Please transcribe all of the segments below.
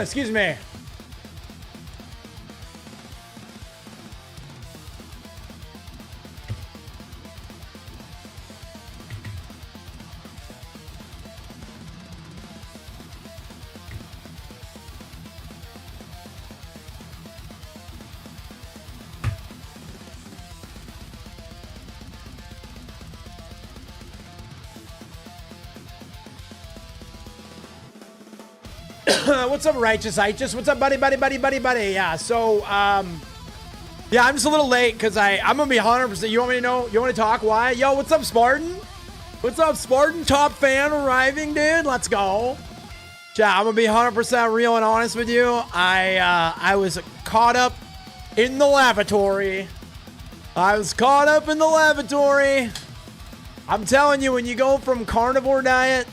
Excuse me. What's up, Righteous Righteous? What's up, buddy? Yeah, so, yeah, I'm just a little late because I'm going to be 100%. You want me to know? You want to talk? Why? Yo, what's up, Spartan? What's up, Spartan? Top fan arriving, dude. Let's go. Yeah, I'm going to be 100% real and honest with you. I was caught up in the lavatory. I'm telling you, when you go from carnivore diet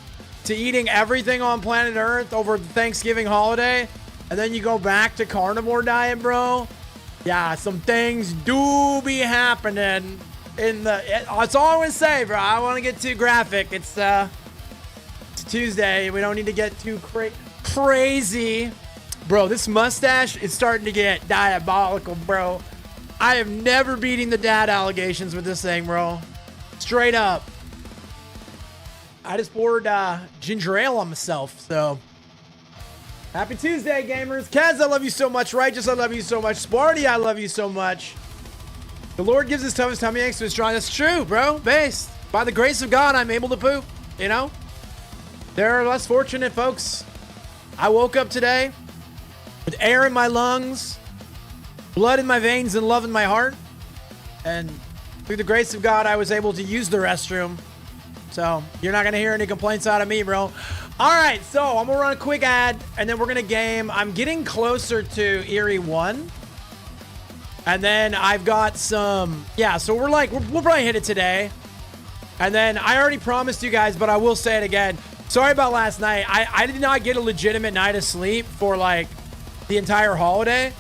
to eating everything on planet Earth over the Thanksgiving holiday, and then you go back to carnivore diet, bro. Yeah, some things do be happening in the... That's all I want to say, bro. I don't want to get too graphic. It's Tuesday. We don't need to get too crazy. Bro, this mustache is starting to get diabolical, bro. I have never beaten the dad allegations with this thing, bro. Straight up. I just poured ginger ale on myself, so happy Tuesday, gamers. Kaz, I love you so much. Righteous, I love you so much. Sparty, I love you so much. The Lord gives his toughest tummy aches to his strong. That's true, bro. Based. By the grace of God, I'm able to poop, you know? There are less fortunate folks. I woke up today with air in my lungs, blood in my veins, and love in my heart. And through the grace of God, I was able to use the restroom. So you're not going to hear any complaints out of me, bro. All right, so I'm going to run a quick ad, and then we're going to game. I'm getting closer to Erie 1. And then I've got some... Yeah, so we'll probably hit it today. And then I already promised you guys, but I will say it again. Sorry about last night. I did not get a legitimate night of sleep for, like, the entire holiday.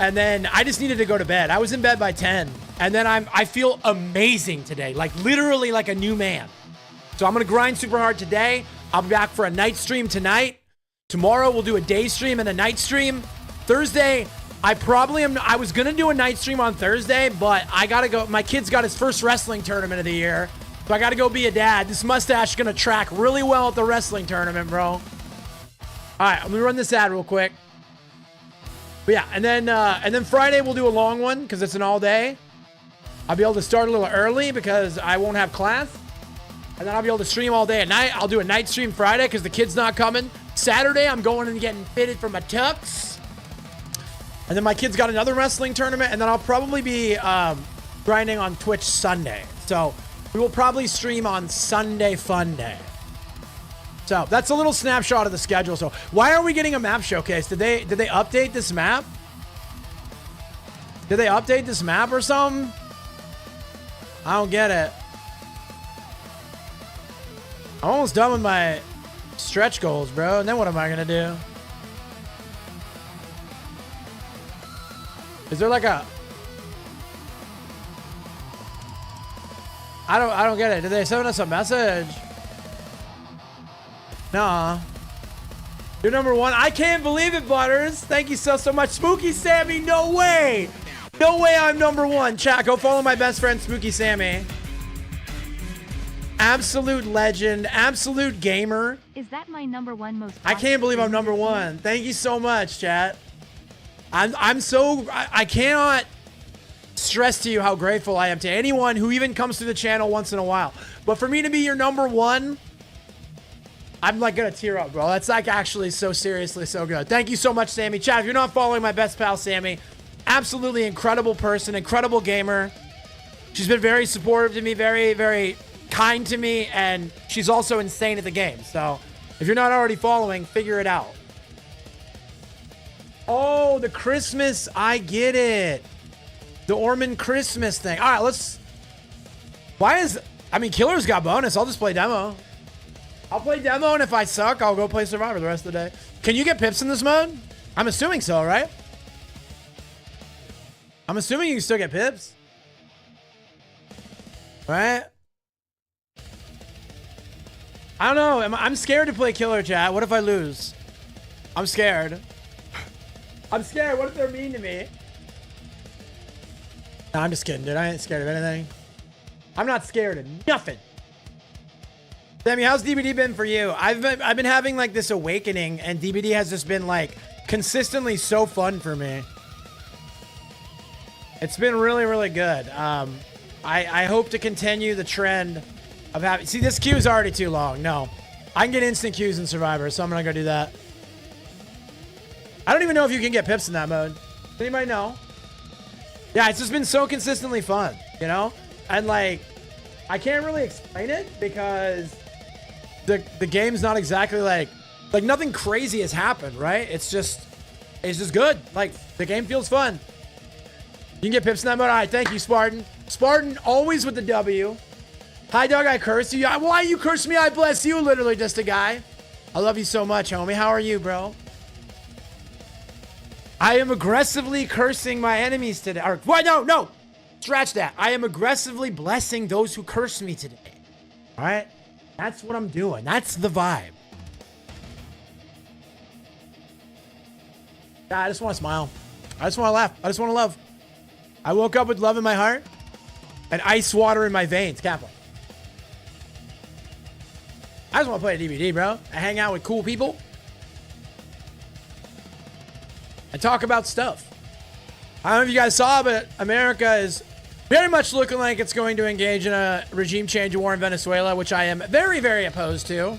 And then I just needed to go to bed. I was in bed by 10. And then I feel amazing today. Like, literally like a new man. So I'm going to grind super hard today. I'll be back for a night stream tonight. Tomorrow we'll do a day stream and a night stream. Thursday, I was going to do a night stream on Thursday, but I got to go. My kid's got his first wrestling tournament of the year. So I got to go be a dad. This mustache is going to track really well at the wrestling tournament, bro. All right, let me run this ad real quick. But yeah, and then Friday we'll do a long one because it's an all day. I'll be able to start a little early because I won't have class. And then I'll be able to stream all day at night. I'll do a night stream Friday because the kid's not coming. Saturday, I'm going and getting fitted for my tux. And then my kid's got another wrestling tournament. And then I'll probably be grinding on Twitch Sunday. So we will probably stream on Sunday Fun Day. So that's a little snapshot of the schedule. So why are we getting a map showcase? Did they update this map? Did they update this map or something? I don't get it. I'm almost done with my stretch goals, bro. And then what am I gonna do? Is there like a... I don't get it. Did they send us a message? Nah. You're number one. I can't believe it, Butters. Thank you so much. Spooky Sammy, no way. No way I'm number one. Chat, go follow my best friend, Spooky Sammy. Absolute legend, absolute gamer. Is that my number one most? I can't believe I'm number one. Thank you so much, chat. I cannot stress to you how grateful I am to anyone who even comes to the channel once in a while. But for me to be your number one, I'm like gonna tear up, bro. That's like actually so seriously so good. Thank you so much, Sammy. Chat, if you're not following my best pal, Sammy, absolutely incredible person, incredible gamer. She's been very supportive to me, very, very kind to me, and she's also insane at the game. So if you're not already following, figure it out. Oh, the Christmas, I get it. The Ormond Christmas thing. All right, let's... I mean, Killer's got bonus. I'll just play demo. I'll play demo, and if I suck, I'll go play Survivor the rest of the day. Can you get pips in this mode? I'm assuming so, right? I'm assuming you can still get pips. Right? I don't know. I'm scared to play Killer, chat. What if I lose? I'm scared. I'm scared. What if they're mean to me? No, I'm just kidding, dude. I ain't scared of anything. I'm not scared of nothing. Sammy, how's DBD been for you? I've been having like this awakening, and DBD has just been like consistently so fun for me. It's been really, really good. I hope to continue the trend of having... See, this queue is already too long. No. I can get instant queues in Survivor, so I'm going to go do that. I don't even know if you can get pips in that mode. Does anybody know? Yeah, it's just been so consistently fun, you know? And, like, I can't really explain it because the game's not exactly, like, nothing crazy has happened, right? It's just good. Like, the game feels fun. You can get pips in that mode. All right, thank you, Spartan. Spartan, always with the W. Hi, Doug, I curse you. Why you curse me? I bless you. Literally just a guy. I love you so much, homie. How are you, bro? I am aggressively cursing my enemies today. Or, why? No. Scratch that. I am aggressively blessing those who curse me today. All right? That's what I'm doing. That's the vibe. I just want to smile. I just want to laugh. I just want to love. I woke up with love in my heart and ice water in my veins. Kaplan. I just want to play a DVD, bro. I hang out with cool people and talk about stuff. I don't know if you guys saw, but America is very much looking like it's going to engage in a regime change war in Venezuela, which I am very, very opposed to.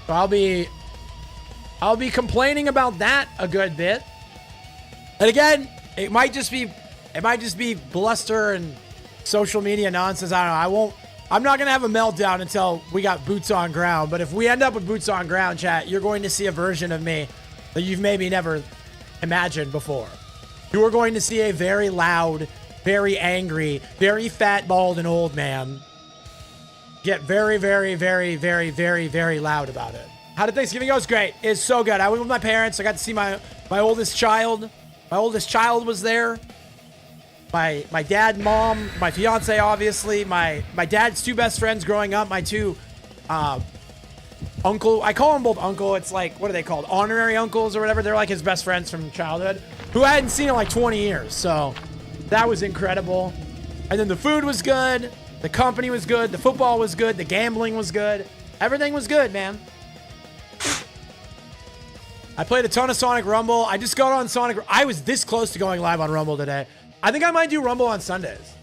So I'll be complaining about that a good bit. And again, it might just be bluster and social media nonsense. I don't know. I'm not going to have a meltdown until we got boots on ground. But if we end up with boots on ground, chat, you're going to see a version of me that you've maybe never imagined before. You are going to see a very loud, very angry, very fat, bald, and old man get very, very, very, very, very, very loud about it. How did Thanksgiving go? It was great. It's so good. I went with my parents. I got to see my oldest child. My oldest child was there. My dad, mom, my fiance, obviously. My dad's two best friends growing up. My two uncle. I call them both uncle. It's like, what are they called? Honorary uncles or whatever. They're like his best friends from childhood, who I hadn't seen in like 20 years. So that was incredible. And then the food was good. The company was good. The football was good. The gambling was good. Everything was good, man. I played a ton of Sonic Rumble. I just got on Sonic. I was this close to going live on Rumble today. I think I might do Rumble on Sundays.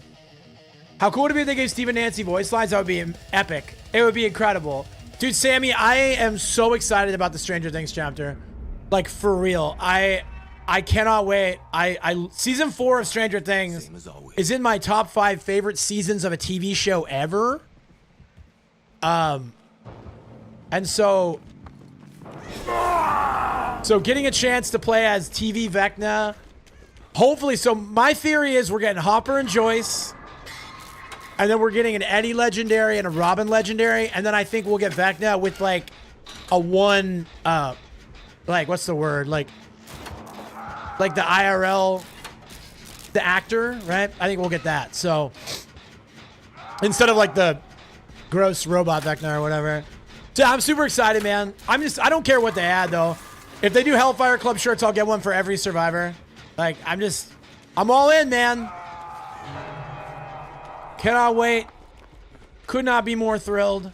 How cool would it be if they gave Steve and Nancy voice lines? That would be epic. It would be incredible. Dude, Sammy, I am so excited about the Stranger Things chapter. Like, for real. I cannot wait. Season 4 of Stranger Things is in my top 5 favorite seasons of a TV show ever. And so getting a chance to play as TV Vecna, hopefully. So my theory is we're getting Hopper and Joyce, and then we're getting an Eddie legendary and a Robin legendary, and then I think we'll get Vecna with like a one, like, what's the word? Like the IRL, the actor, right? I think we'll get that. So instead of like the gross robot Vecna or whatever. So I'm super excited, man. I don't care what they add though. If they do Hellfire Club shirts, I'll get one for every Survivor. Like, I'm all in, man. Cannot wait. Could not be more thrilled.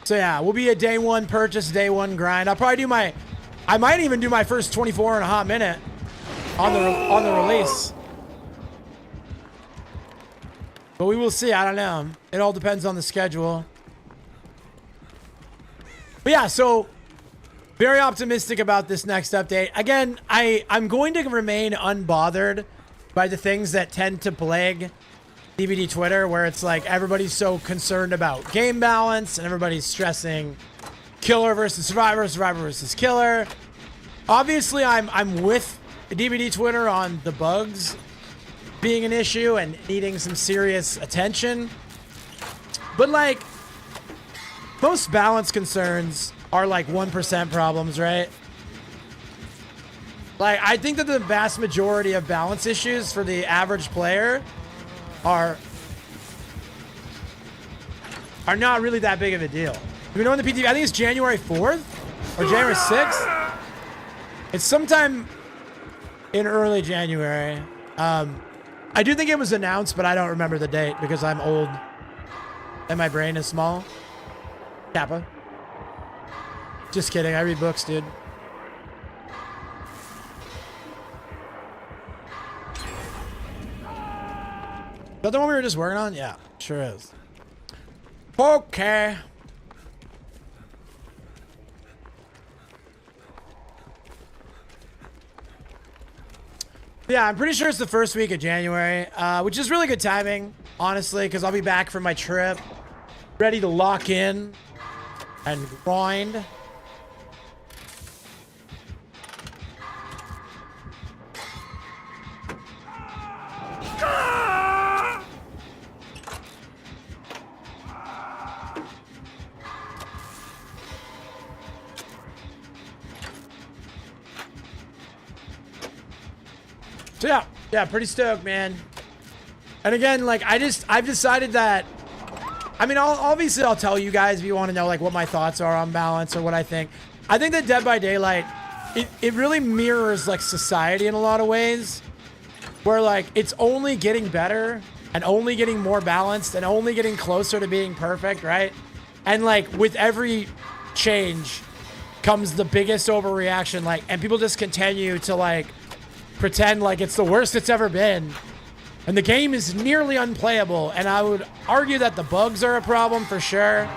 So yeah, we'll be a day one purchase, day one grind. I'll probably I might even do my first 24 in a hot minute on the release. But we will see. I don't know. It all depends on the schedule. But yeah, so very optimistic about this next update. Again, I'm going to remain unbothered by the things that tend to plague DBD Twitter, where it's like everybody's so concerned about game balance and everybody's stressing killer versus survivor, survivor versus killer. Obviously, I'm with DBD Twitter on the bugs being an issue and needing some serious attention. But like, most balance concerns are like 1% problems, right? Like, I think that the vast majority of balance issues for the average player are not really that big of a deal. Do we know when the PT? I think it's January 4th or January 6th. It's sometime in early January. I do think it was announced, but I don't remember the date because I'm old and my brain is small. Kappa. Just kidding. I read books, dude. Is that the one we were just working on? Yeah, sure is. Okay. Yeah, I'm pretty sure it's the first week of January, which is really good timing, honestly, because I'll be back from my trip, ready to lock in and grind. So yeah, pretty stoked, man. And again, like I've decided that, I mean, obviously I'll tell you guys if you want to know like what my thoughts are on balance or what I think. I think that Dead by Daylight, it really mirrors like society in a lot of ways, where like it's only getting better and only getting more balanced and only getting closer to being perfect, right? And like with every change comes the biggest overreaction, like, and people just continue to like pretend like it's the worst it's ever been. And the game is nearly unplayable. And I would argue that the bugs are a problem for sure.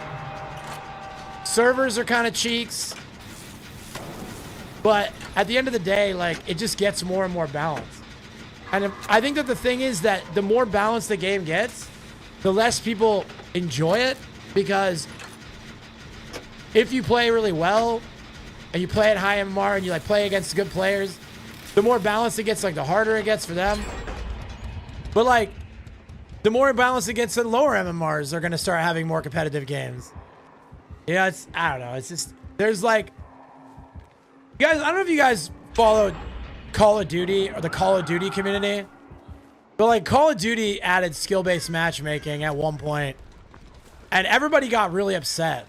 Servers are kind of cheeks. But at the end of the day, like, it just gets more and more balanced. And I think that the thing is that the more balanced the game gets, the less people enjoy it. Because if you play really well and you play at high MMR and you like play against good players, the more balanced it gets, like the harder it gets for them. But like, the more balanced it gets, the lower MMRs are going to start having more competitive games. Yeah, it's, I don't know. It's just, there's like, you guys, I don't know if you guys followed Call of Duty or the Call of Duty community, but like Call of Duty added skill-based matchmaking at one point, and everybody got really upset.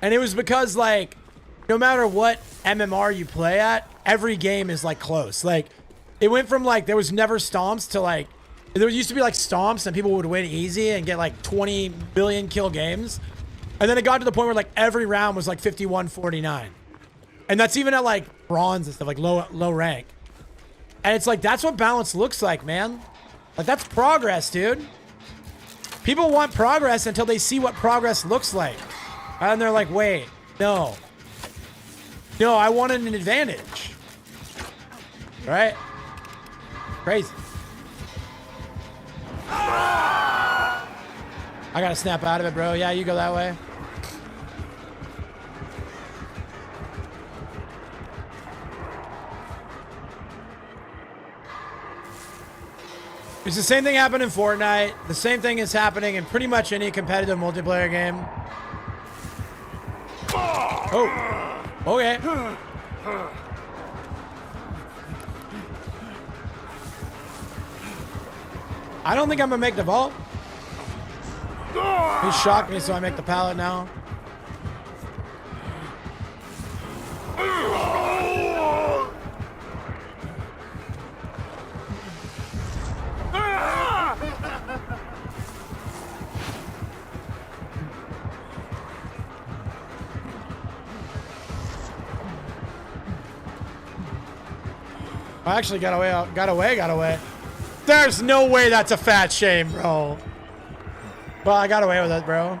And it was because like, no matter what MMR you play at, every game is like close. Like it went from like, there was never stomps to like, there used to be like stomps and people would win easy and get like 20 billion kill games. And then it got to the point where like every round was like 51-49. And that's even at like bronze and stuff, like low rank. And it's like, that's what balance looks like, man. Like that's progress, dude. People want progress until they see what progress looks like. And they're like, wait, no, I wanted an advantage. Right? Crazy. I gotta snap out of it, bro. Yeah, you go that way. It's the same thing happened in Fortnite. The same thing is happening in pretty much any competitive multiplayer game. Oh, okay. I don't think I'm gonna make the vault. He shocked me, so I make the pallet now. I actually got away. There's no way that's a fat shame, bro. Well, I got away with it, bro.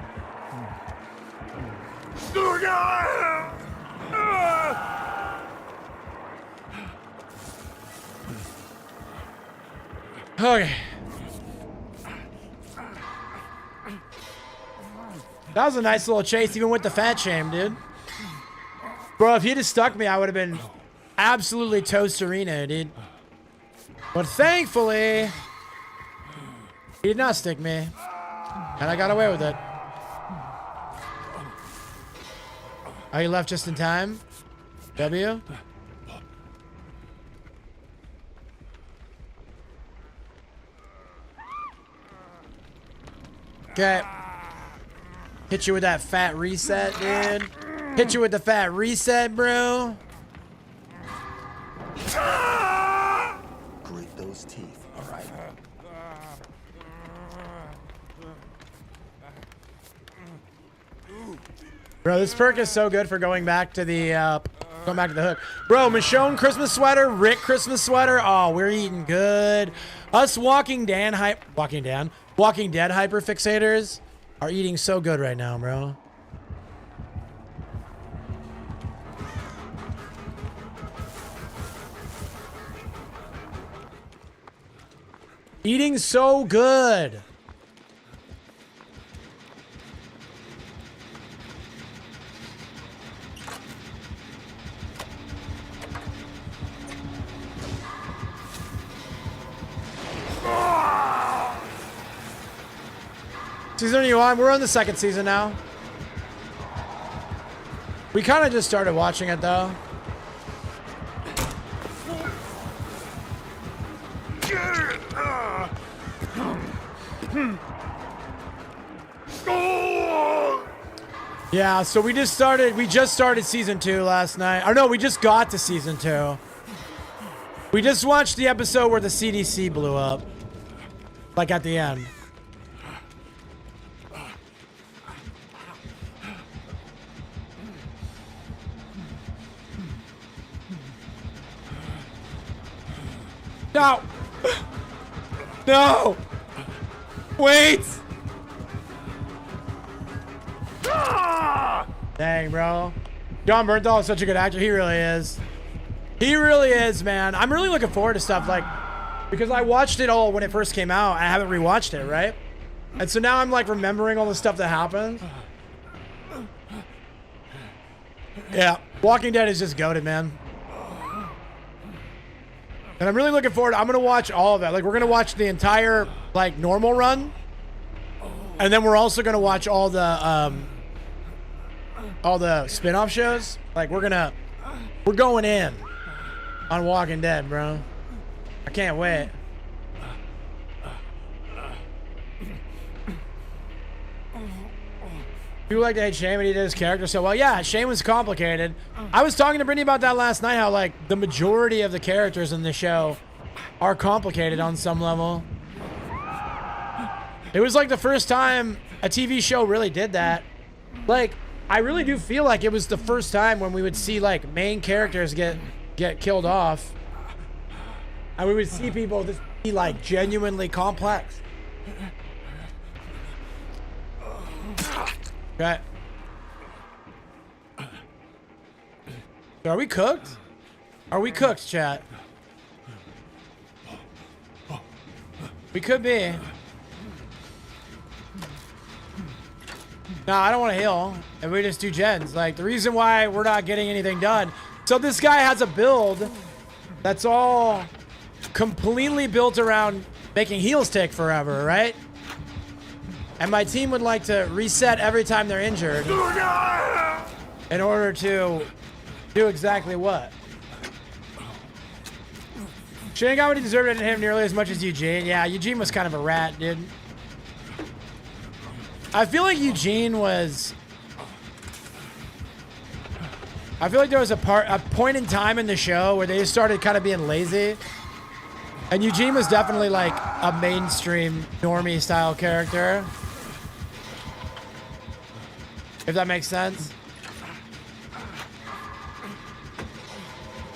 Okay. That was a nice little chase, even with the fat shame, dude. Bro, if he'd have stuck me, I would have been absolutely toast arena, dude. But thankfully, he did not stick me. And I got away with it. Oh, you left just in time? W? Okay. Hit you with that fat reset, dude. Hit you with the fat reset, bro. those teeth, all right? Bro, this perk is so good for going back to the hook. Bro, Michonne Christmas sweater, Rick Christmas sweater. Oh, we're eating good. Us Walking Dead hyper fixators are eating so good right now, bro. Eating so good. Season are you on? We're on the second season now. We kind of just started watching it though. Yeah, so we just started season 2 last night. Or no, we just got to season 2. We just watched the episode where the CDC blew up. Like at the end. No! No! Wait! Dang, bro. John Bernthal is such a good actor. He really is. He really is, man. I'm really looking forward to stuff like... Because I watched it all when it first came out. I haven't rewatched it, right? And so now I'm like remembering all the stuff that happened. Yeah. Walking Dead is just goated, man. And I'm really looking forward. I'm going to watch all of that. Like, we're going to watch the entire, like, normal run. And then we're also going to watch all the spin-off shows. Like, we're going in on Walking Dead, bro. I can't wait. People like to hate Shane when he did his character so well. Yeah, Shane was complicated. I was talking to Brittany about that last night, how like the majority of the characters in the show are complicated on some level. It was like the first time a TV show really did that. Like, I really do feel like it was the first time when we would see like main characters get killed off. And we would see people just be like genuinely complex. Okay. So are we cooked? Are we cooked, chat? We could be. No, I don't want to heal. And we just do gens. Like, the reason why we're not getting anything done. So this guy has a build that's all completely built around making heals take forever, right? And my team would like to reset every time they're injured in order to do exactly what? Shane got what he deserved. I didn't hit him nearly as much as Eugene. Yeah, Eugene was kind of a rat, dude. I feel like Eugene was... I feel like there was a point in time in the show where they just started kind of being lazy. And Eugene was definitely like a mainstream normie style character. If that makes sense.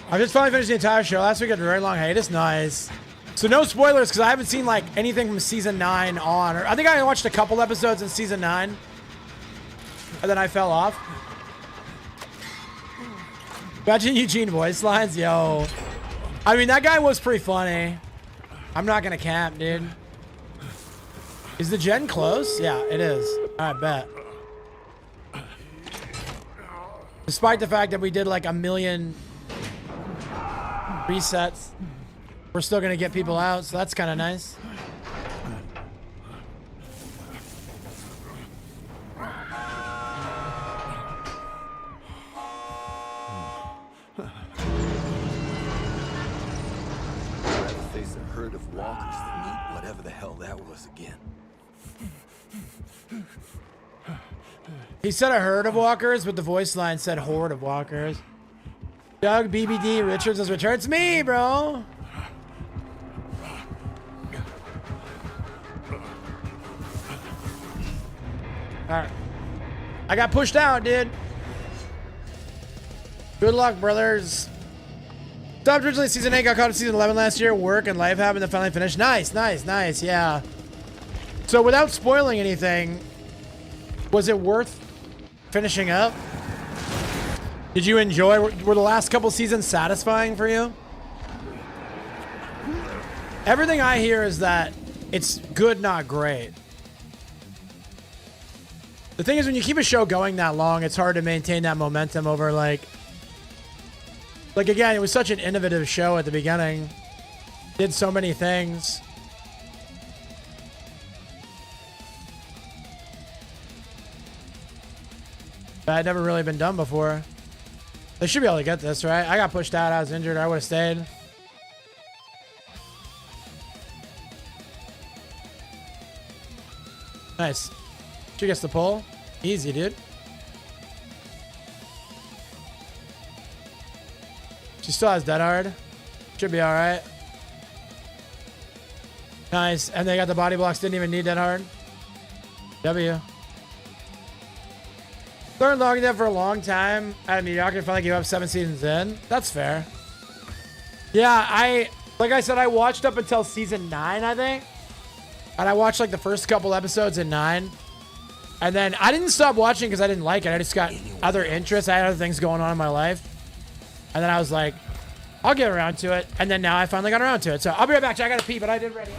I just finally finished the entire show. Last week I had a very long hiatus. Nice. So no spoilers because I haven't seen like anything from season 9 on. Or I think I watched a couple episodes in season 9. And then I fell off. Imagine Eugene voice lines. Yo. I mean, that guy was pretty funny. I'm not going to cap, dude. Is the gen close? Yeah, it is. I bet. Despite the fact that we did like 1 million resets, we're still going to get people out, so that's kind of nice. Face a herd of walkers than eat whatever the hell that was again. He said a herd of walkers, but the voice line said horde of walkers. Doug BBD Richards has returned. It's me, bro. All right. I got pushed out, dude. Good luck, brothers. Stopped originally season 8, got caught in season 11 last year. Work and life happened to finally finish. Nice, nice, nice. Yeah. So without spoiling anything, was it worth finishing up? Did you enjoy? Were the last couple seasons satisfying for you? Everything I hear is that it's good, not great. The thing is, when you keep a show going that long, it's hard to maintain that momentum over like again, it was such an innovative show at the beginning. Did so many things. That had never really been done before. They should be able to get this, right? I got pushed out. I was injured. I would have stayed. Nice. She gets the pull. Easy, dude. She still has dead hard. Should be all right. Nice. And they got the body blocks. Didn't even need dead hard. W. Learned logging there for a long time at mediocrity. Finally gave up 7 seasons in. That's fair. Yeah, like I said, I watched up until season 9, I think. And I watched like the first couple episodes in 9. And then I didn't stop watching because I didn't like it. I just got other interests. I had other things going on in my life. And then I was like, I'll get around to it. And then now I finally got around to it. So I'll be right back. I got to pee, but I did ready.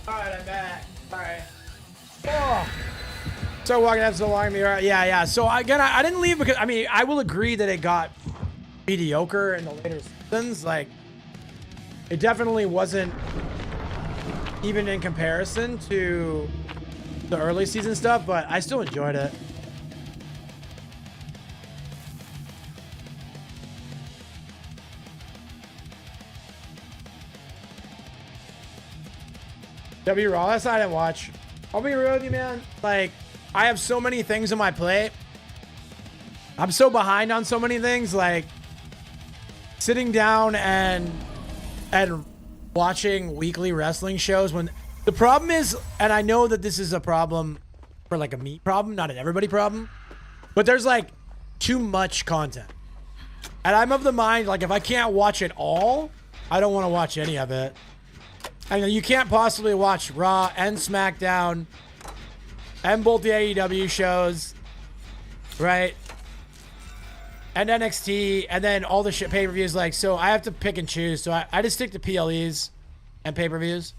Alright, I'm back. Alright. Oh. So walking out so long, yeah. So again, I didn't leave because, I mean, I will agree that it got mediocre in the later seasons. Like, it definitely wasn't even in comparison to the early season stuff, but I still enjoyed it. W Raw, last night I didn't watch. I'll be real with you, man. Like, I have so many things on my plate. I'm so behind on so many things. Like, sitting down and watching weekly wrestling shows when the problem is, and I know that this is a problem for like a me problem, not an everybody problem, but there's like too much content. And I'm of the mind, like, if I can't watch it all, I don't want to watch any of it. I mean, you can't possibly watch Raw and SmackDown and both the AEW shows, right? And NXT, and then all the shit pay-per-views. Like, so I have to pick and choose. So I just stick to PLEs and pay-per-views.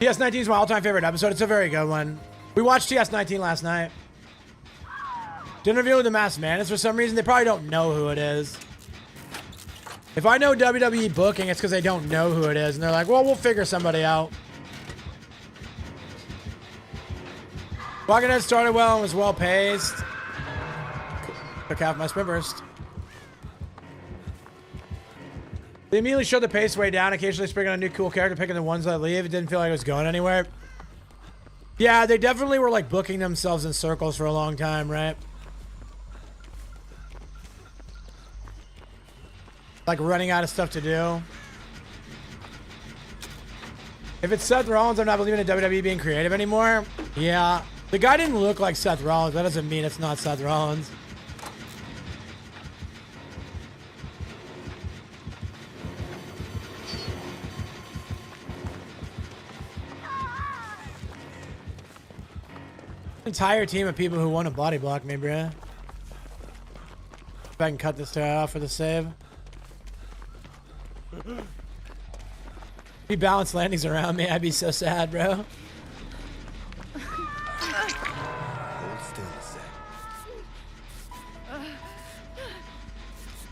TS19 is my all-time favorite episode. It's a very good one. We watched TS19 last night. Did an interview with the Masked Man. For some reason, they probably don't know who it is. If I know WWE booking, it's because they don't know who it is. And they're like, well, we'll figure somebody out. Walking Dead started well and was well paced. Took half my sprint burst. They immediately showed the pace way down, occasionally springing on a new cool character, picking the ones that leave. It didn't feel like it was going anywhere. Yeah, they definitely were like booking themselves in circles for a long time, right? Like running out of stuff to do. If it's Seth Rollins, I'm not believing in WWE being creative anymore. Yeah. The guy didn't look like Seth Rollins. That doesn't mean it's not Seth Rollins. Entire team of people who want to body block me, bruh. If I can cut this guy off for the save. If he balanced landings around me, I'd be so sad, bro. Hold still a sec.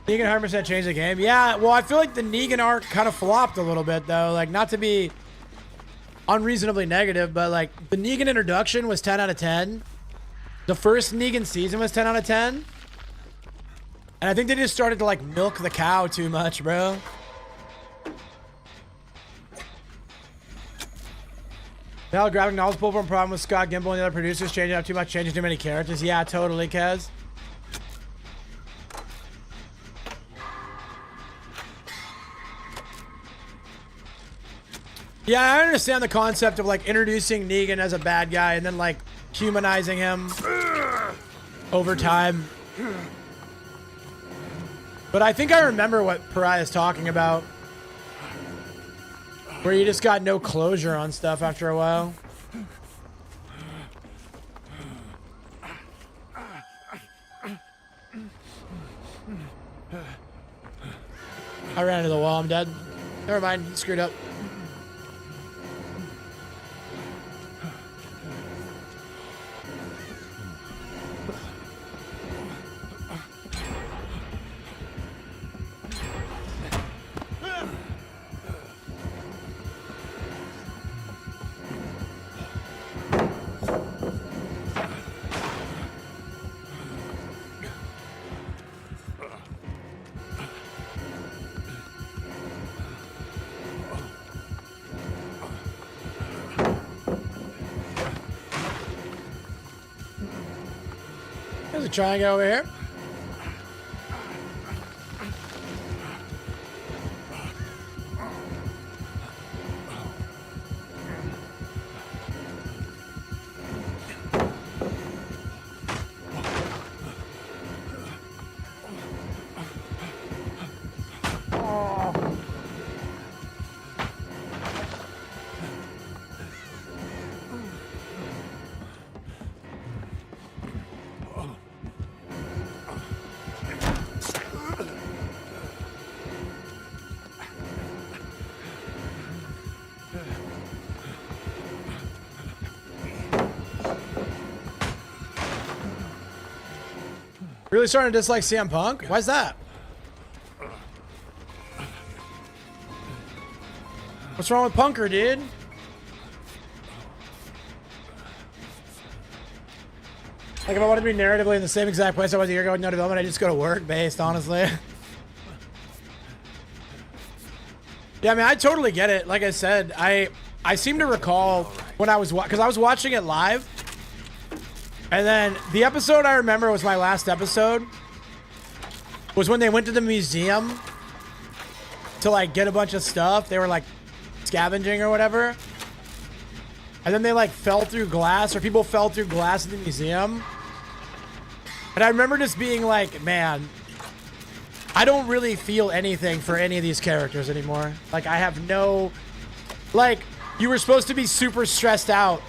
Negan 100% changed the game. Yeah, well, I feel like the Negan arc kind of flopped a little bit, though. Like, not to be unreasonably negative, but, like, the Negan introduction was 10 out of 10. The first Negan season was 10 out of 10. And I think they just started to, like, milk the cow too much, bro. Now, graphic novels pull from problem with Scott Gimple and the other producers changing up too much, changing too many characters. Yeah, totally, Kez. Yeah, I understand the concept of like introducing Negan as a bad guy and then like humanizing him over time. But I think I remember what Pariah's talking about. Where you just got no closure on stuff after a while. I ran into the wall, I'm dead. Never mind, screwed up. There's a triangle over here. Really starting to dislike CM Punk? Why's that? What's wrong with Punker, dude? Like, if I wanted to be narratively in the same exact place I was a year ago with no development, I just go to work based, honestly. Yeah, I mean, I totally get it. Like I said, I seem to recall when I was because I was watching it live. And then the episode I remember was my last episode. Was when they went to the museum to like get a bunch of stuff. They were like scavenging or whatever. And then they like fell through glass, or people fell through glass in the museum. And I remember just being like, man, I don't really feel anything for any of these characters anymore. Like, I have no, like, you were supposed to be super stressed out.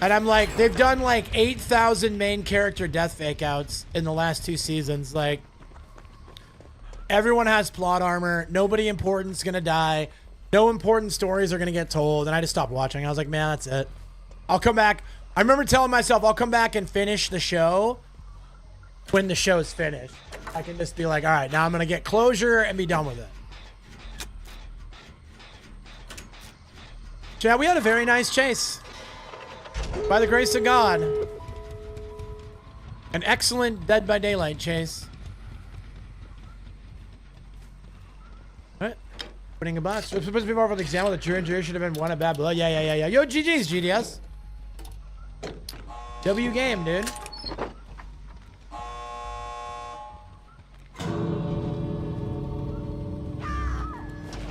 And I'm like, they've done like 8,000 main character death fake outs in the last 2 seasons. Like, everyone has plot armor. Nobody important's gonna die. No important stories are gonna get told. And I just stopped watching. I was like, man, that's it. I'll come back. I remember telling myself I'll come back and finish the show when the show's finished. I can just be like, all right, now I'm gonna get closure and be done with it. Yeah, we had a very nice chase. By the grace of God. An excellent Dead by Daylight chase. What? Putting a box. We're supposed to be more of an example that Jury and Jury should have been one at Bad Blood. Yeah. Yo, GG's, GDS. W game, dude.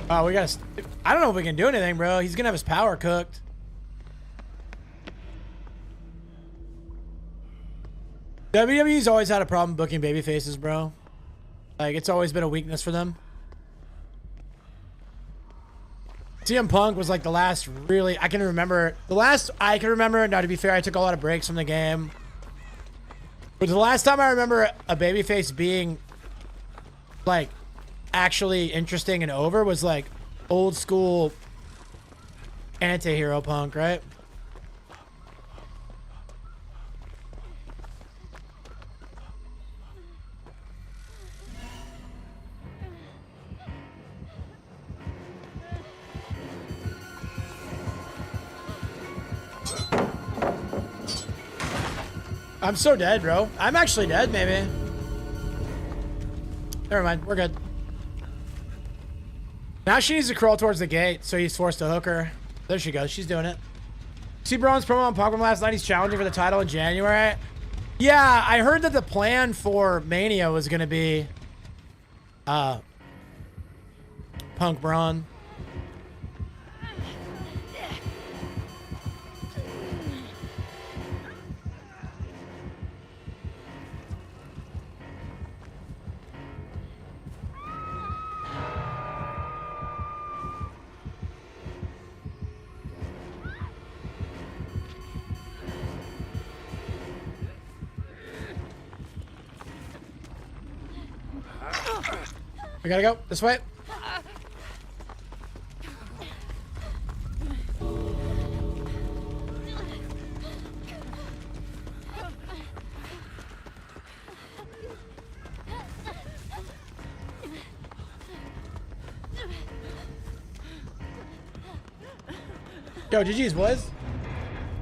Oh, we gotta... I don't know if we can do anything, bro. He's gonna have his power cooked. WWE's always had a problem booking baby faces, bro. Like, it's always been a weakness for them. CM Punk was like the last really I can remember. The last I can remember. Now, to be fair, I took a lot of breaks from the game. But the last time I remember a babyface being like actually interesting and over was like old school anti-hero Punk, right? I'm so dead, bro. I'm actually dead, maybe. Never mind. We're good. Now she needs to crawl towards the gate, so he's forced to hook her. There she goes. She's doing it. See Braun's promo on Punk from last night. He's challenging for the title in January. Yeah, I heard that the plan for Mania was going to be Punk Braun. We gotta go this way. Yo, GG's, boys.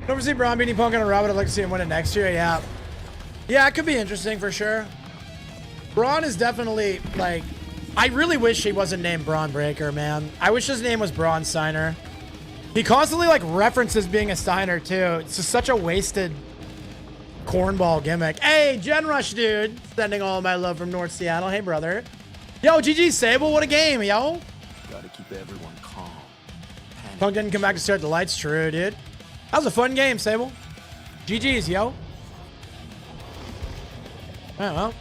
Never see Braun beating Punk in a row, but I'd like to see him win it next year. Yeah. Yeah, it could be interesting for sure. Braun is definitely, like, I really wish he wasn't named Braun Breaker, man. I wish his name was Braun Steiner. He constantly, like, references being a Steiner, too. It's just such a wasted cornball gimmick. Hey, Gen Rush, dude. Sending all my love from North Seattle. Hey, brother. Yo, GG Sable, what a game, yo. Gotta keep everyone calm. Punk didn't come back to start the lights. True, dude. That was a fun game, Sable. GG's, yo. All right, well.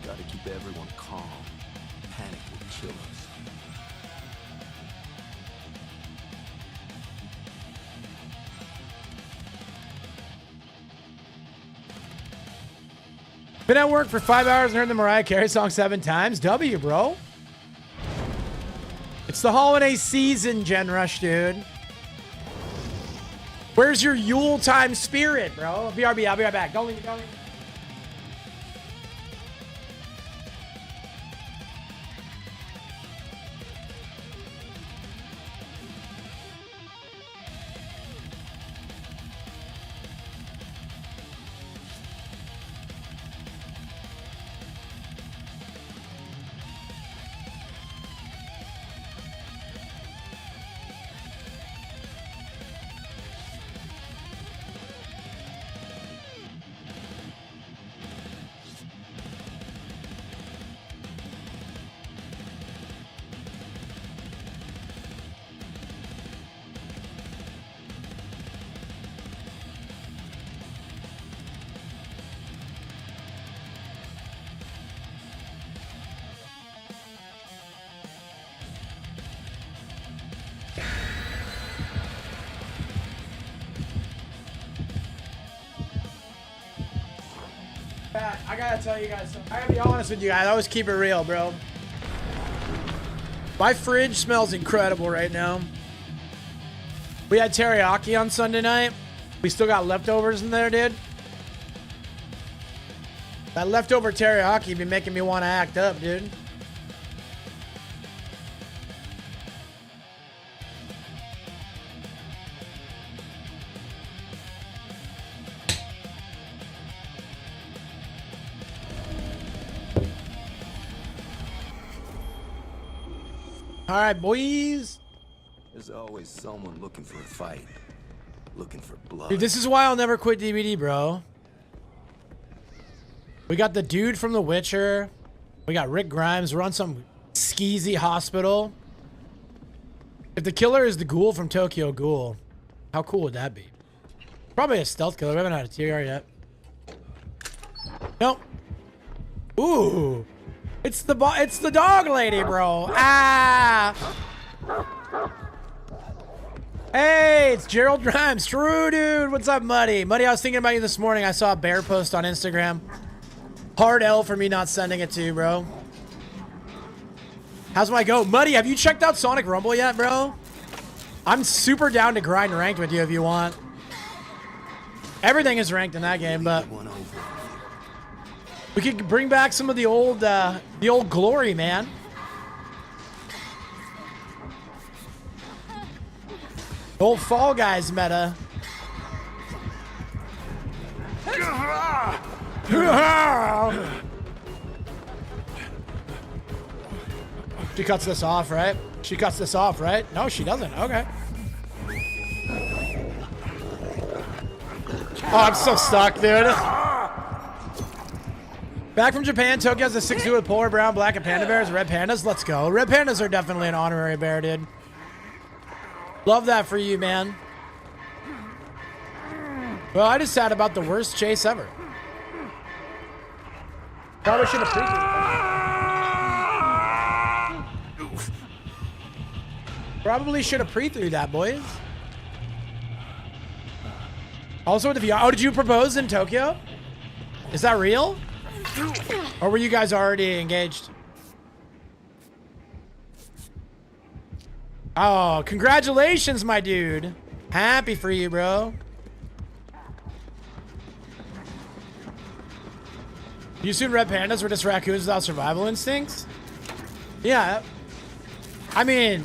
Gotta keep everyone calm. Panic will kill us. Been at work for 5 hours and heard the Mariah Carey song 7 times. W, bro. It's the holiday season, Gen Rush, dude. Where's your Yule time spirit, bro? BRB, I'll be right back. Don't leave me, don't leave me. I gotta tell you guys something. I gotta be honest with you guys. I always keep it real, bro. My fridge smells incredible right now. We had teriyaki on Sunday night. We still got leftovers in there, dude. That leftover teriyaki be making me want to act up, dude. All right, boys. There's always someone looking for a fight. Looking for blood. Dude, this is why I'll never quit DVD, bro. We got the dude from The Witcher. We got Rick Grimes. We're on some skeezy hospital. If the killer is the ghoul from Tokyo Ghoul, how cool would that be? Probably a stealth killer. We haven't had a TR yet. Nope. Ooh. It's the dog lady, bro. Ah. Hey, it's Gerald Grimes. True, dude. What's up, Muddy? Muddy, I was thinking about you this morning. I saw a bear post on Instagram. Hard L for me not sending it to you, bro. How's my go? Muddy, have you checked out Sonic Rumble yet, bro? I'm super down to grind ranked with you if you want. Everything is ranked in that game, but we could bring back some of the old glory, man. The old Fall Guys meta. She cuts this off, right? She cuts this off, right? No, she doesn't. Okay. Oh, I'm so stuck, dude. Back from Japan, Tokyo has a 6-2 with polar brown, black, and panda bears. Red pandas, let's go. Red pandas are definitely an honorary bear, dude. Love that for you, man. Well, I just had about the worst chase ever. Probably should have pre-through. Probably should have pre-through that, boys. Also with the VR. Oh, did you propose in Tokyo? Is that real? Or were you guys already engaged? Oh, congratulations, my dude. Happy for you, bro. You assume red pandas were just raccoons without survival instincts? Yeah. I mean,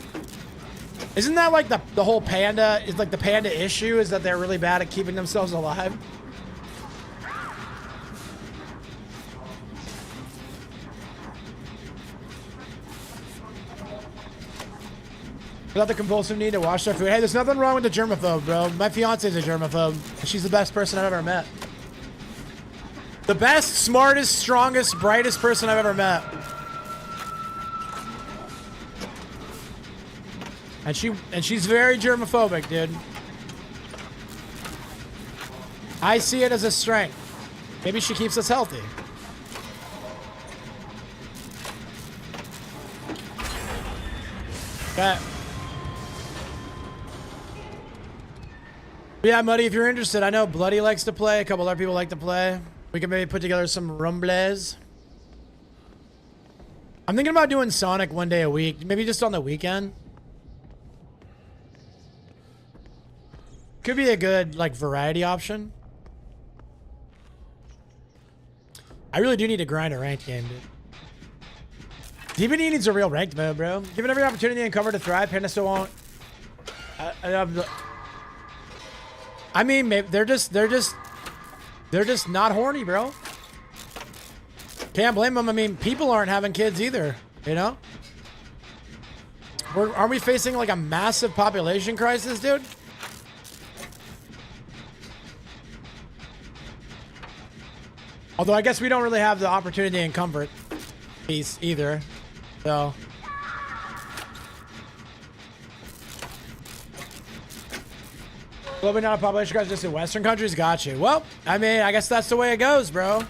isn't that like the whole panda, is like the panda issue is that they're really bad at keeping themselves alive? Without the compulsive need to wash their food. Hey, there's nothing wrong with the germaphobe, bro. My fiance's a germaphobe. She's the best person I've ever met. The best, smartest, strongest, brightest person I've ever met. And she's very germophobic, dude. I see it as a strength. Maybe she keeps us healthy. Okay. Yeah, Muddy, if you're interested, I know Bloody likes to play. A couple other people like to play. We can maybe put together some rumbles. I'm thinking about doing Sonic one day a week. Maybe just on the weekend. Could be a good, like, variety option. I really do need to grind a ranked game, dude. DBD needs a real ranked mode, bro. Given every opportunity and cover to thrive, Panda still won't. I mean, maybe they're just not horny, bro. Can't blame them. I mean, people aren't having kids either, you know? Aren't we facing like a massive population crisis, dude? Although I guess we don't really have the opportunity and comfort piece either, so. Globally not a population crisis just in Western countries? Got you. Well, I mean, I guess that's the way it goes, bro.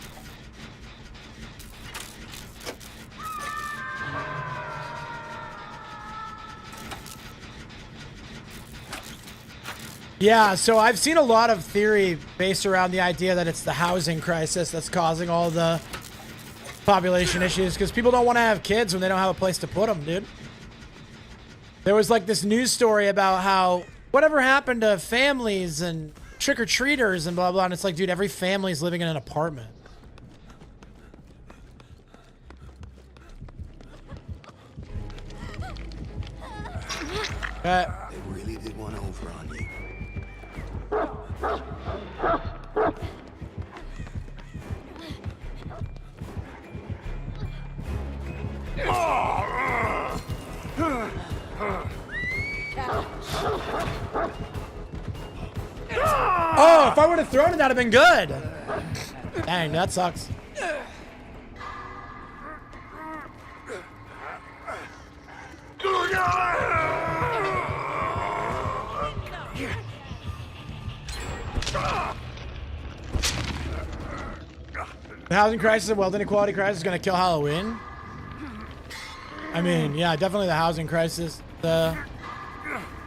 Yeah, so I've seen a lot of theory based around the idea that it's the housing crisis that's causing all the population issues because people don't want to have kids when they don't have a place to put them, dude. There was like this news story about how whatever happened to families and trick-or-treaters and blah, blah, and it's like, dude, every family's living in an apartment. They really did one over on you. Oh, if I would have thrown it, that'd have been good. Dang, that sucks. The housing crisis and wealth inequality crisis is going to kill Halloween. I mean, yeah, definitely the housing crisis. The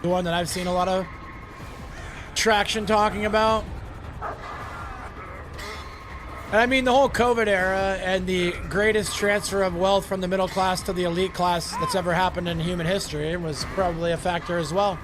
one that I've seen a lot of traction talking about. And I mean, the whole COVID era and the greatest transfer of wealth from the middle class to the elite class that's ever happened in human history was probably a factor as well.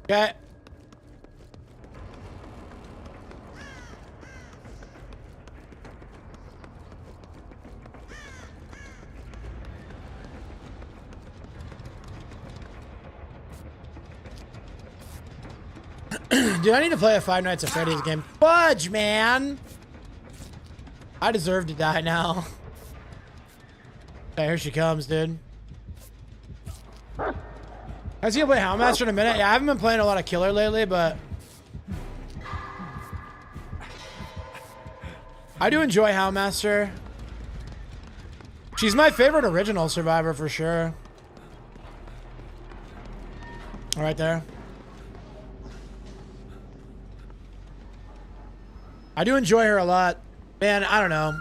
Okay. Dude, I need to play a Five Nights at Freddy's game. Fudge, man! I deserve to die now. Okay, here she comes, dude. I was gonna play Houndmaster in a minute. Yeah, I haven't been playing a lot of Killer lately, but I do enjoy Houndmaster. She's my favorite original survivor for sure. All right there. I do enjoy her a lot. Man, I don't know.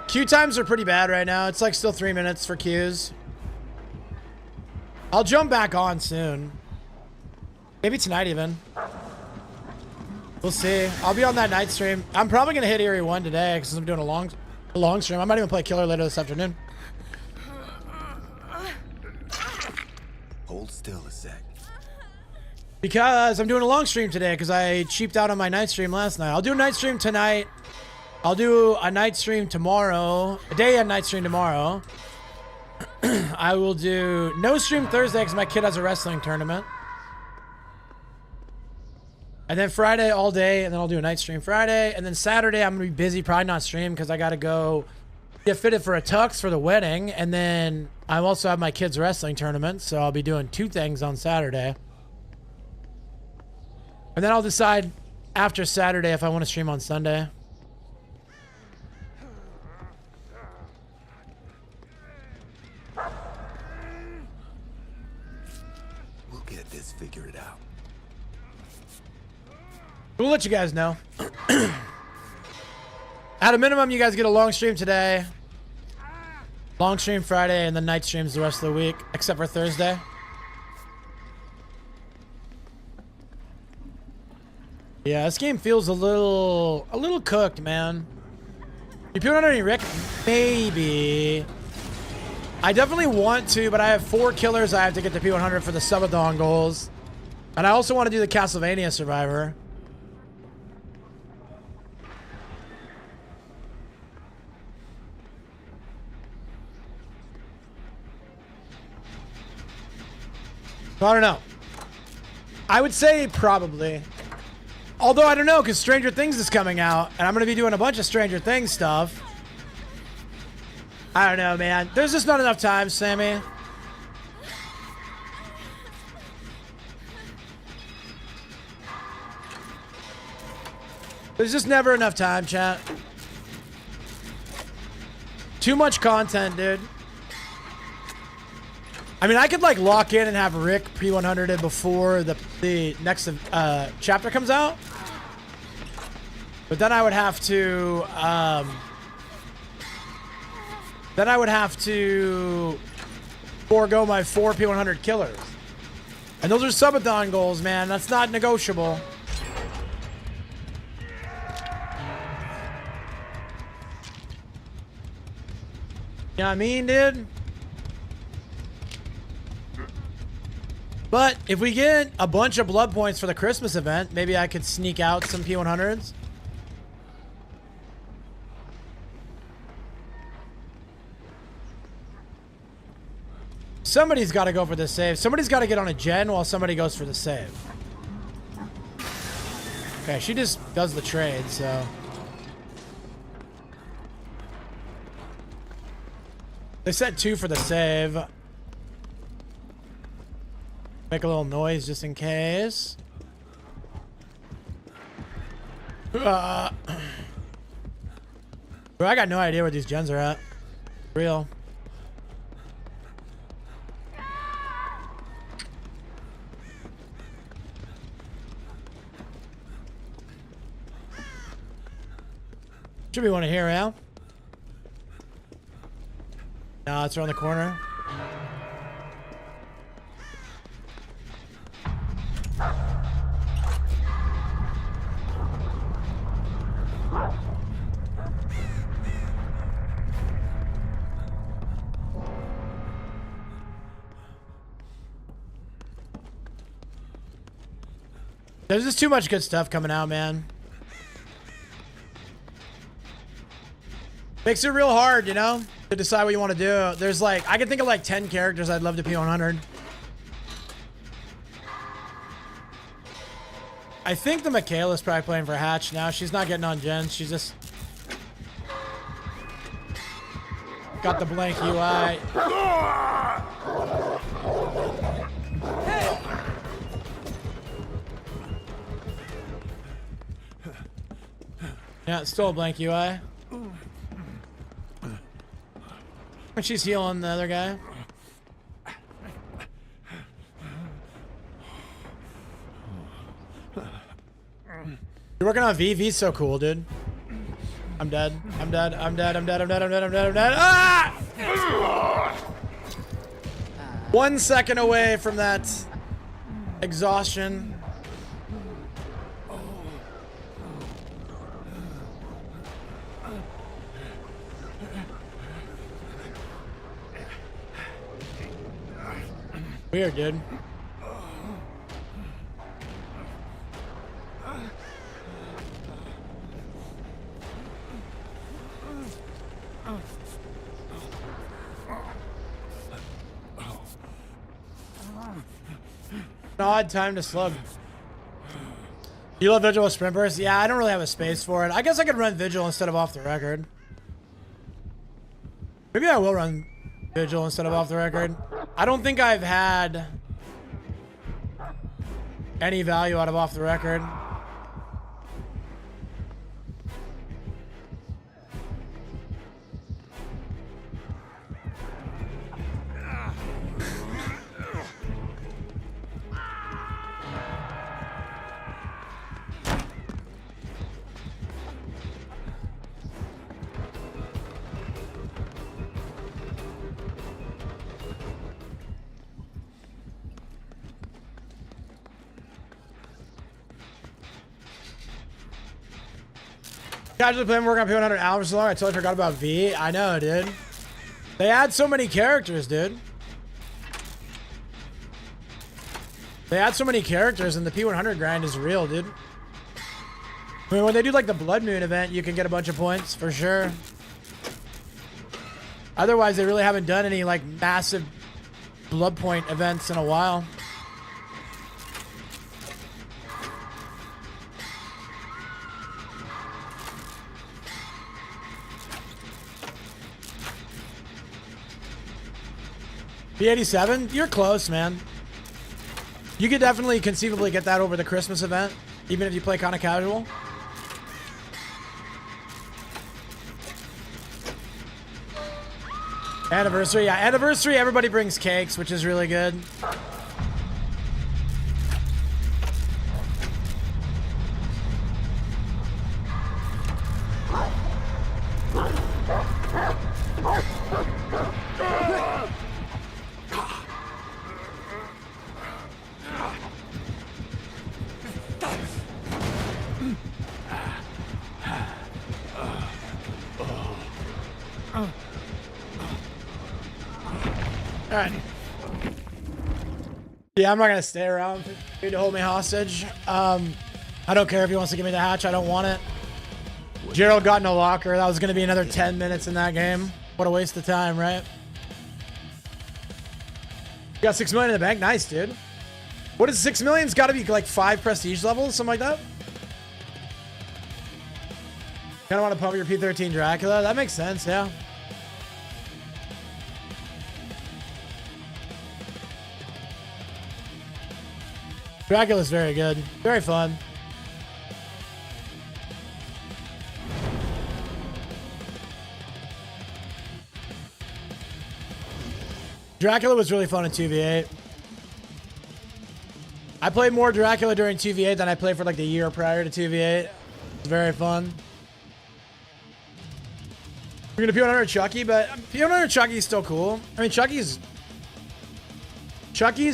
Queue times are pretty bad right now. It's like still 3 minutes for queues. I'll jump back on soon. Maybe tonight even. We'll see. I'll be on that night stream. I'm probably going to hit Eerie 1 today because I'm doing a long stream. I might even play Killer later this afternoon. Hold still a sec. Because I'm doing a long stream today because I cheaped out on my night stream last night. I'll do a night stream tonight. I'll do a night stream tomorrow. A day and night stream tomorrow. I will do no stream Thursday because my kid has a wrestling tournament. And then Friday all day, and then I'll do a night stream Friday. And then Saturday I'm going to be busy, probably not stream because I got to go get fitted for a tux for the wedding. And then I also have my kid's wrestling tournament, so I'll be doing 2 things on Saturday. And then I'll decide after Saturday if I want to stream on Sunday. We'll get this figured out. We'll let you guys know. At a minimum, you guys get a long stream today. Long stream Friday, and then night streams the rest of the week, except for Thursday. Yeah, this game feels a little cooked, man. You put on any Rick? Maybe. I definitely want to, but I have 4 killers I have to get to P100 for the subathon goals. And I also want to do the Castlevania Survivor. I don't know. I would say probably. Although I don't know, because Stranger Things is coming out, and I'm going to be doing a bunch of Stranger Things stuff. I don't know, man. There's just not enough time, Sammy. There's just never enough time, chat. Too much content, dude. I mean, I could like lock in and have Rick P100 before the next chapter comes out, but then I would have to forego my 4 P100 killers, and those are subathon goals, man. That's not negotiable. You know what I mean, dude? But if we get a bunch of blood points for the Christmas event, maybe I could sneak out some P100s. Somebody's got to go for the save. Somebody's got to get on a gen while somebody goes for the save. Okay, she just does the trade, so. They said 2 for the save. Make a little noise just in case. Bro, I got no idea where these gens are at. Real. Should be one here, yeah? No, it's around the corner. There's just too much good stuff coming out, man. Makes it real hard, you know, to decide what you want to do. There's like, I can think of like 10 characters I'd love to P100. I think the Michaela's probably playing for Hatch now. She's not getting on gens. She's just got the blank UI. Yeah, it's still a blank UI. And she's healing the other guy. You're working on V? V's so cool, dude. I'm dead. I'm dead. I'm dead. I'm dead. I'm dead. I'm dead. I'm dead. I'm dead. Ah! 1 second away from that exhaustion. Weird, dude. An odd time to slug. You love Vigil with Sprint Burst? Yeah, I don't really have a space for it. I guess I could run Vigil instead of off the record. Maybe I will run Vigil instead of off the record. I don't think I've had any value out of off the record. Casually playing work on P100 hours long. I totally forgot about V. I know, dude. They add so many characters, dude. They add so many characters, and the P100 grind is real, dude. I mean, when they do like the Blood Moon event, you can get a bunch of points for sure. Otherwise, they really haven't done any like massive Blood Point events in a while. P87? You're close, man. You could definitely conceivably get that over the Christmas event, even if you play kind of casual. Anniversary, yeah. Anniversary, everybody brings cakes, which is really good. Alright. Yeah, I'm not gonna stay around for you to hold me hostage. I don't care if he wants to give me the hatch, I don't want it. Gerald got in a locker. That was gonna be another 10 minutes in that game. What a waste of time, right? You got 6 million in the bank? Nice, dude. What is 6 million? It's gotta be like 5 prestige levels, something like that. Kinda wanna pump your P13 Dracula? That makes sense, yeah. Dracula's very good. Very fun. Dracula was really fun in 2v8. I played more Dracula during 2v8 than I played for like the year prior to 2v8. It's very fun. We're gonna P100 Chucky, but P100 Chucky is still cool. I mean, Chucky's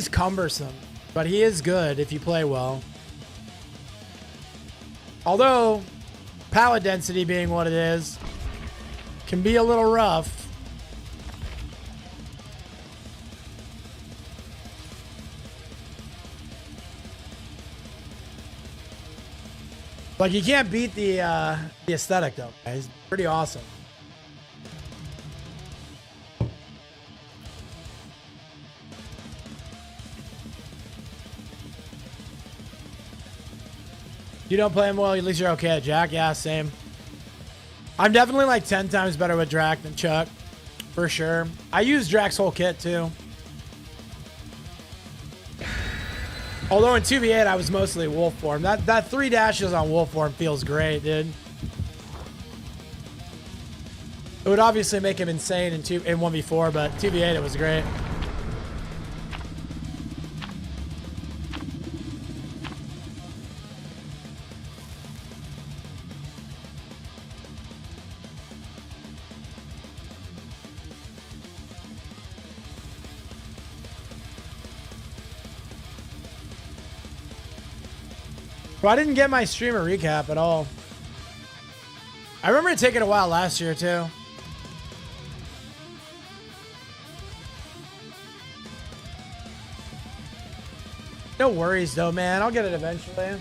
cumbersome, but he is good if you play well. Although, pallet density being what it is, can be a little rough. Like, you can't beat the aesthetic though, guys. Pretty awesome. You don't play him well, at least you're okay at Jack. Yeah, same. I'm definitely like 10 times better with Drac than Chuck. For sure. I use Drac's whole kit too. Although in 2v8 I was mostly wolf form. That 3 dashes on wolf form feels great, dude. It would obviously make him insane in 1v4, but 2v8 it was great. Well, I didn't get my streamer recap at all. I remember it taking a while last year too. No worries though, man. I'll get it eventually.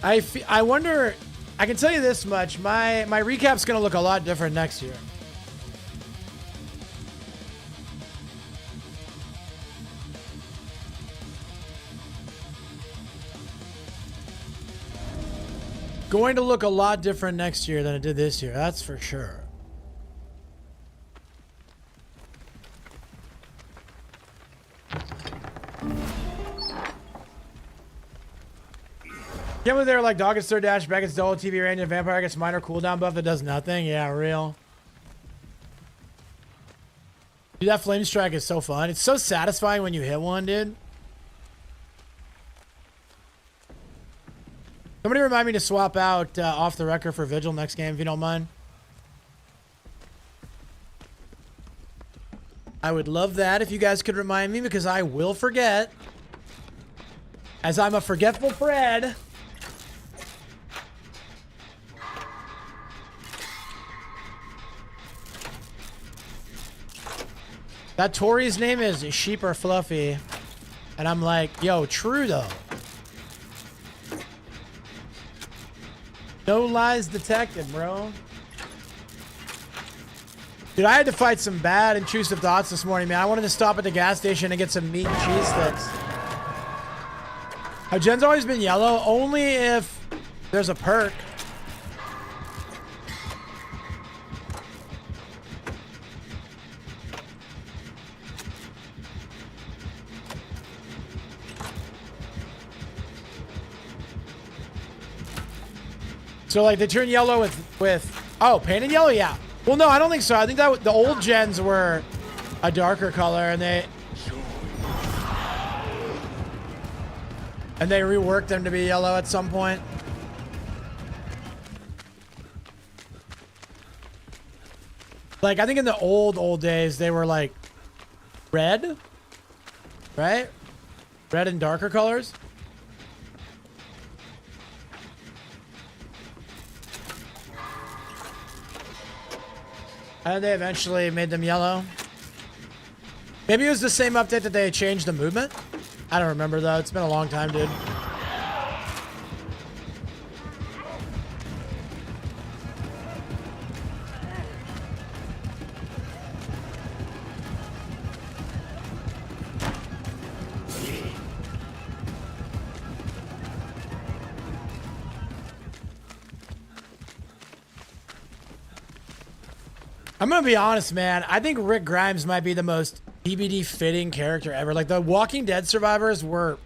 I wonder, I can tell you this much. My recap's gonna look a lot different next year. Going to look a lot different next year than it did this year. That's for sure. Can't believe they were like dog gets third dash, back gets double TV range, and vampire gets minor cooldown buff that does nothing. Yeah, real. Dude, that flame strike is so fun. It's so satisfying when you hit one, dude. Somebody remind me to swap out off the record for Vigil next game, if you don't mind. I would love that if you guys could remind me, because I will forget. As I'm a forgetful Fred. That Tori's name is Sheep or Fluffy. And I'm like, yo, true though. No lies detected, bro. Dude, I had to fight some bad intrusive thoughts this morning, man. I wanted to stop at the gas station and get some meat and cheese sticks. How Jen's always been yellow? Only if there's a perk. So like they turn yellow with oh, painted yellow, yeah. Well, no, I don't think so. I think that the old gens were a darker color, and they reworked them to be yellow at some point. Like I think in the old days they were like red, right? Red and darker colors. And they eventually made them yellow. Maybe it was the same update that they changed the movement. I don't remember though. It's been a long time, dude. I'm gonna be honest, man. I think Rick Grimes might be the most DBD fitting character ever. Like the Walking Dead survivors were,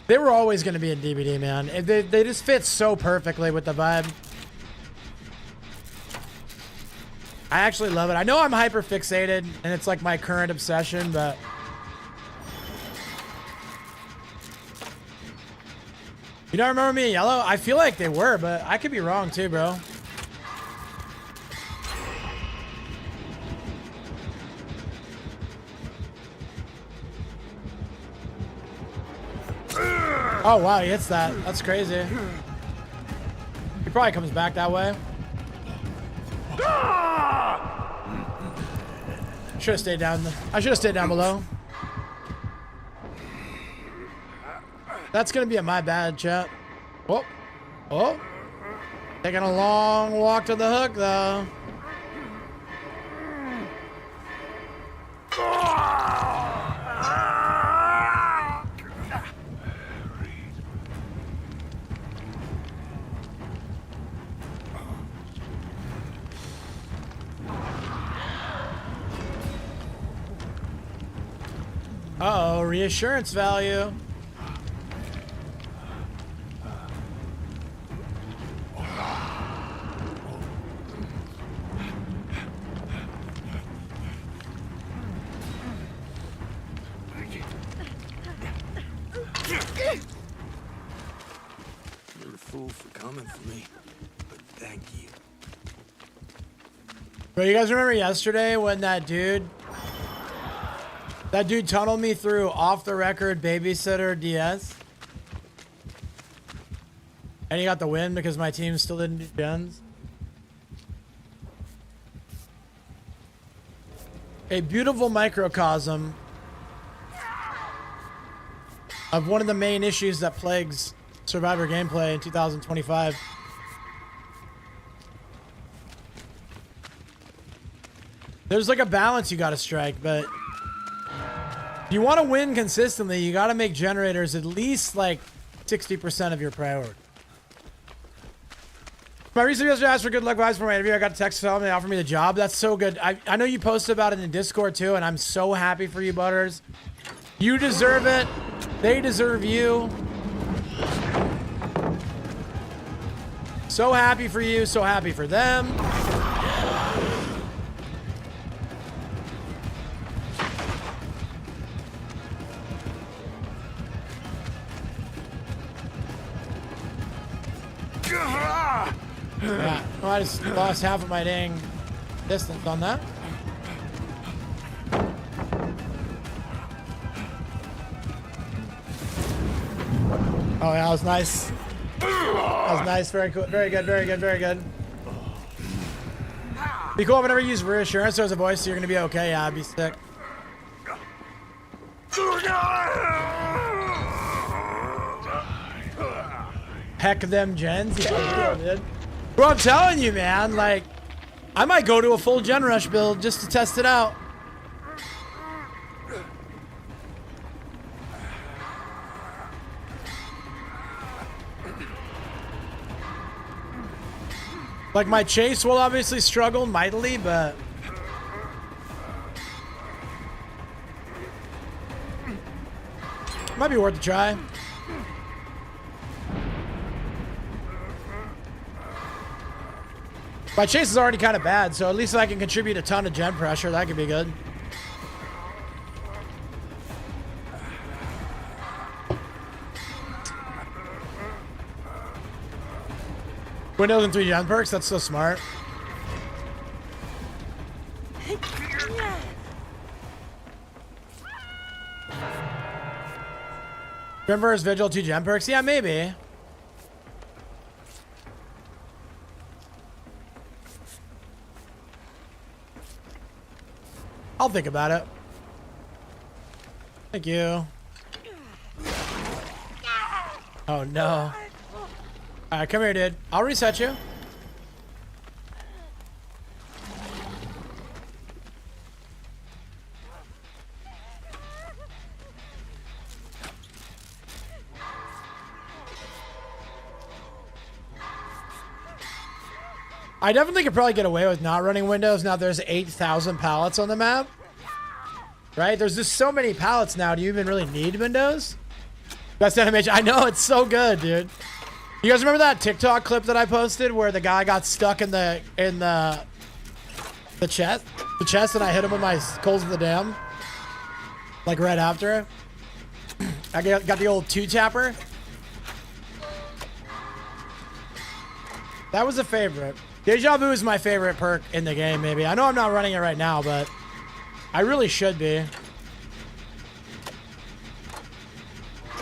they were always gonna be in DBD, man. They just fit so perfectly with the vibe. I actually love it. I know I'm hyper fixated and it's like my current obsession, but you don't remember me in yellow? I feel like they were, but I could be wrong too, bro. Oh, wow, he hits that. That's crazy. He probably comes back that way. Should have stayed down. I should have stayed down below. That's going to be a my bad, chat. Oh. Oh. Taking a long walk to the hook, though. Uh-oh, reassurance value. You're a fool for coming for me, but thank you. Bro, you guys remember yesterday when that dude tunneled me through off the record babysitter DS? And he got the win because my team still didn't do gens? A beautiful microcosm of one of the main issues that plagues Survivor gameplay in 2025. There's like a balance you gotta strike, but if you want to win consistently, you got to make generators at least like 60% of your priority. My recent yesterday asked for good luck vibes for my interview. I got a text telling me they offered me the job. That's so good. I know you posted about it in Discord too, and I'm so happy for you, Butters. You deserve it. They deserve you. So happy for you. So happy for them. Yeah, well, I just lost half of my dang distance on that. Oh, yeah, that was nice. That was nice. Very cool. Very good. Very good. Very good. Be cool if I never use reassurance as a voice, so you're going to be okay. Yeah, I'd be sick. Heck them gens. Yeah, dude. Bro, I'm telling you, man, like, I might go to a full Gen Rush build just to test it out. Like, my chase will obviously struggle mightily, but might be worth a try. My chase is already kind of bad, so at least I can contribute a ton of gen pressure. That could be good. Windows and 3 gen perks, that's so smart. Remember his Vigil 2 gen perks? Yeah, maybe. I'll think about it. Thank you. Oh no. Alright, come here, dude. I'll reset you. I definitely could probably get away with not running windows. Now there's 8,000 pallets on the map. Right? There's just so many pallets now. Do you even really need windows? Best animation. I know, it's so good, dude. You guys remember that TikTok clip that I posted where the guy got stuck in the chest? The chest, and I hit him with my Coals of the Dam. Like right after. I got the old two-tapper. That was a favorite. Deja Vu is my favorite perk in the game, maybe. I know I'm not running it right now, but I really should be.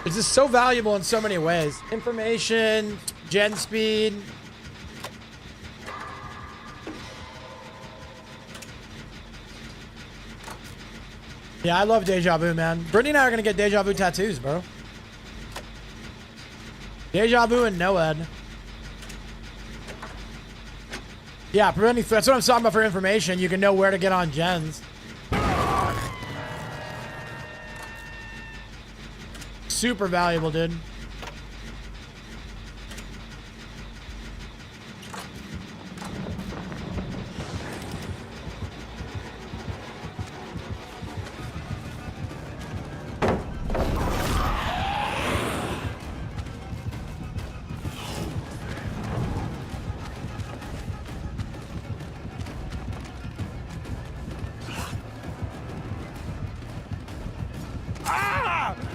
It's just so valuable in so many ways. Information, gen speed. Yeah, I love Deja Vu, man. Brittany and I are going to get Deja Vu tattoos, bro. Deja Vu and Noed. Yeah, preventing. That's what I'm talking about for information. You can know where to get on gens. Super valuable, dude.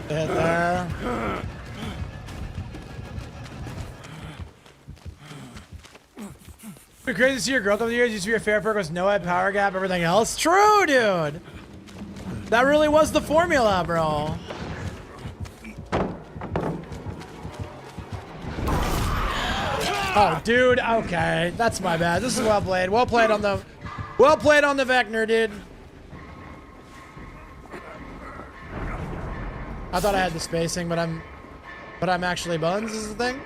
Hit there. Pretty crazy to see your growth over the years. Used to be your favorite perk was no head, power gap, everything else. True, dude. That really was the formula, bro. Oh, dude. Okay, that's my bad. This is well played. Well played on the Vector, dude. I thought I had the spacing, but I'm actually buns is the thing.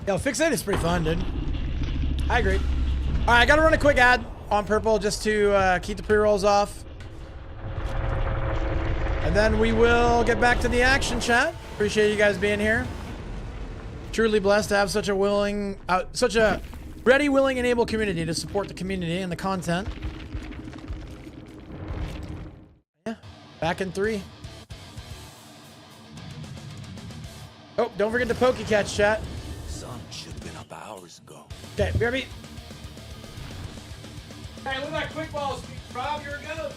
Yo, Fixate is pretty fun, dude. I agree. All right, I gotta run a quick ad on purple just to keep the pre-rolls off. And then we will get back to the action, chat. Appreciate you guys being here. Truly blessed to have such a ready, willing, and able community to support the community and the content. Yeah, back in 3. Oh, don't forget the Pokecatch, chat. Sun should have been up hours ago. Okay, BRB. Hey, look at that quick ball speed. Rob, you're a goat.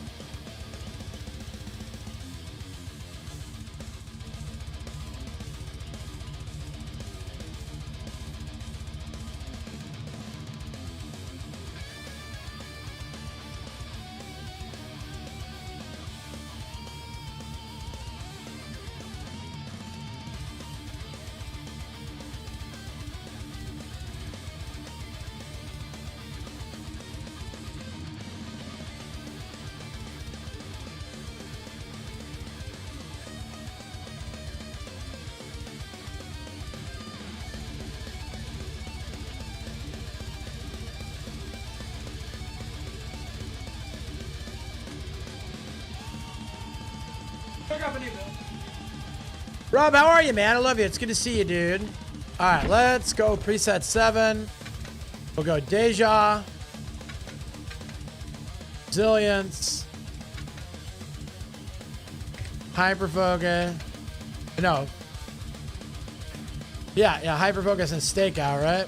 Rob, how are you, man? I love you. It's good to see you, dude. All right, let's go preset 7. We'll go Deja. Resilience. Hyperfocus. No. Yeah, hyperfocus and stakeout, right?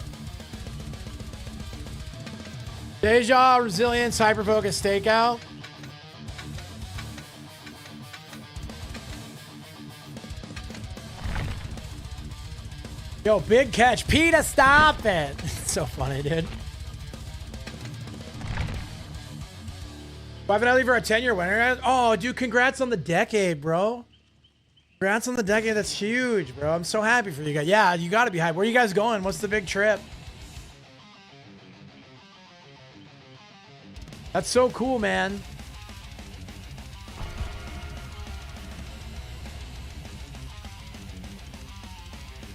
Deja, resilience, hyperfocus, stakeout. Yo, big catch. Peter, stop it. It's so funny, dude. Why would I leave her a 10-year winner? Oh, dude, congrats on the decade, bro. Congrats on the decade. That's huge, bro. I'm so happy for you guys. Yeah, you got to be hyped. Where are you guys going? What's the big trip? That's so cool, man.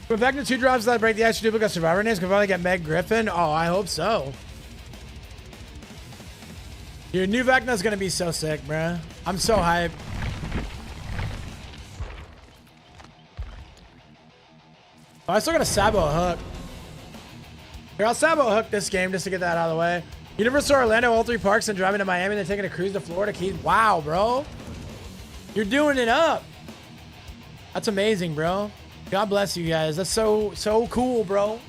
When Vecna 2 drops that break the extra duplicate survivor names, can probably get Meg Griffin. Oh, I hope so. Your new Vecna is going to be so sick, bruh. I'm so hyped. Oh, I still got a Sabo hook. Here, I'll Sabo hook this game just to get that out of the way. Universal Orlando, all 3 parks, and driving to Miami, then taking a cruise to Florida Keys. Wow, bro. You're doing it up. That's amazing, bro. God bless you guys. That's so cool, bro.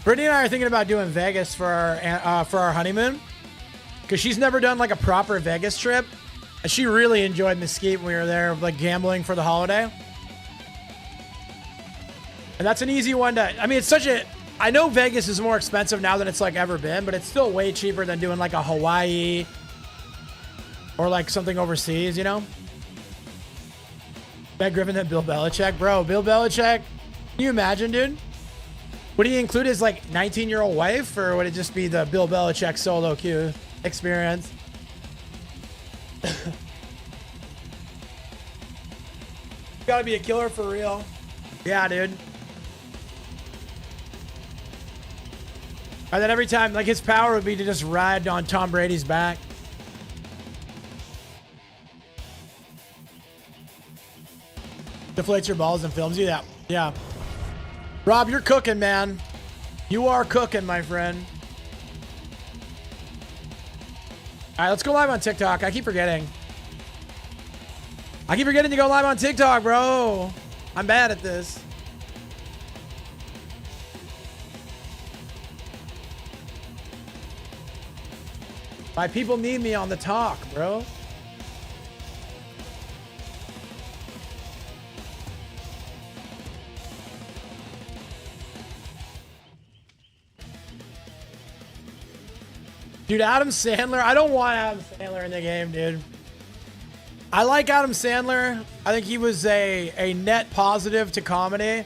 Brittany and I are thinking about doing Vegas for our honeymoon, because she's never done like a proper Vegas trip. And she really enjoyed Mesquite when we were there, like gambling for the holiday. And that's an easy one to, I mean, it's such a, I know Vegas is more expensive now than it's like ever been, but it's still way cheaper than doing like a Hawaii or like something overseas, you know? Bet Griffin than Bill Belichick. Bro, Bill Belichick, can you imagine, dude? Would he include his like 19-year-old wife, or would it just be the Bill Belichick solo queue experience? Gotta be a killer for real. Yeah, dude. And then every time, like, his power would be to just ride on Tom Brady's back. Deflates your balls and films you. Yeah. Yeah. Rob, you're cooking, man. You are cooking, my friend. All right, let's go live on TikTok. I keep forgetting. I keep forgetting to go live on TikTok, bro. I'm bad at this. My people need me on the talk, bro. Dude, Adam Sandler. I don't want Adam Sandler in the game, dude. I like Adam Sandler. I think he was a net positive to comedy.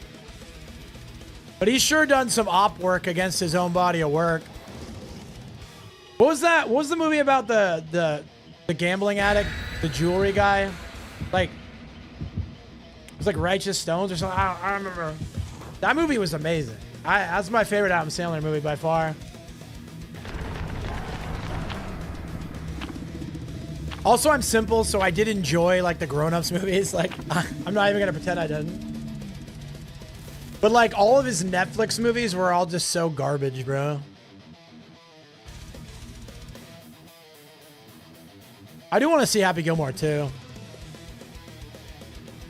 But he's sure done some op work against his own body of work. What was that? What was the movie about the gambling addict, the jewelry guy? Like, it was like Righteous Stones or something. I don't remember. That movie was amazing. That's my favorite Adam Sandler movie by far. Also, I'm simple, so I did enjoy like the grown-ups movies. Like, I'm not even gonna pretend I didn't. But like all of his Netflix movies were all just so garbage, bro. I do want to see Happy Gilmore too.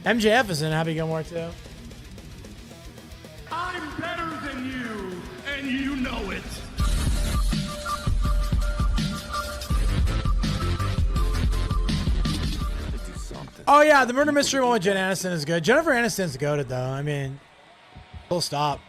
MJF is in Happy Gilmore too. I'm better than you, and you know it. Oh yeah, the murder mystery one with Jen Aniston is good. Jennifer Aniston's goated though. I mean, full stop.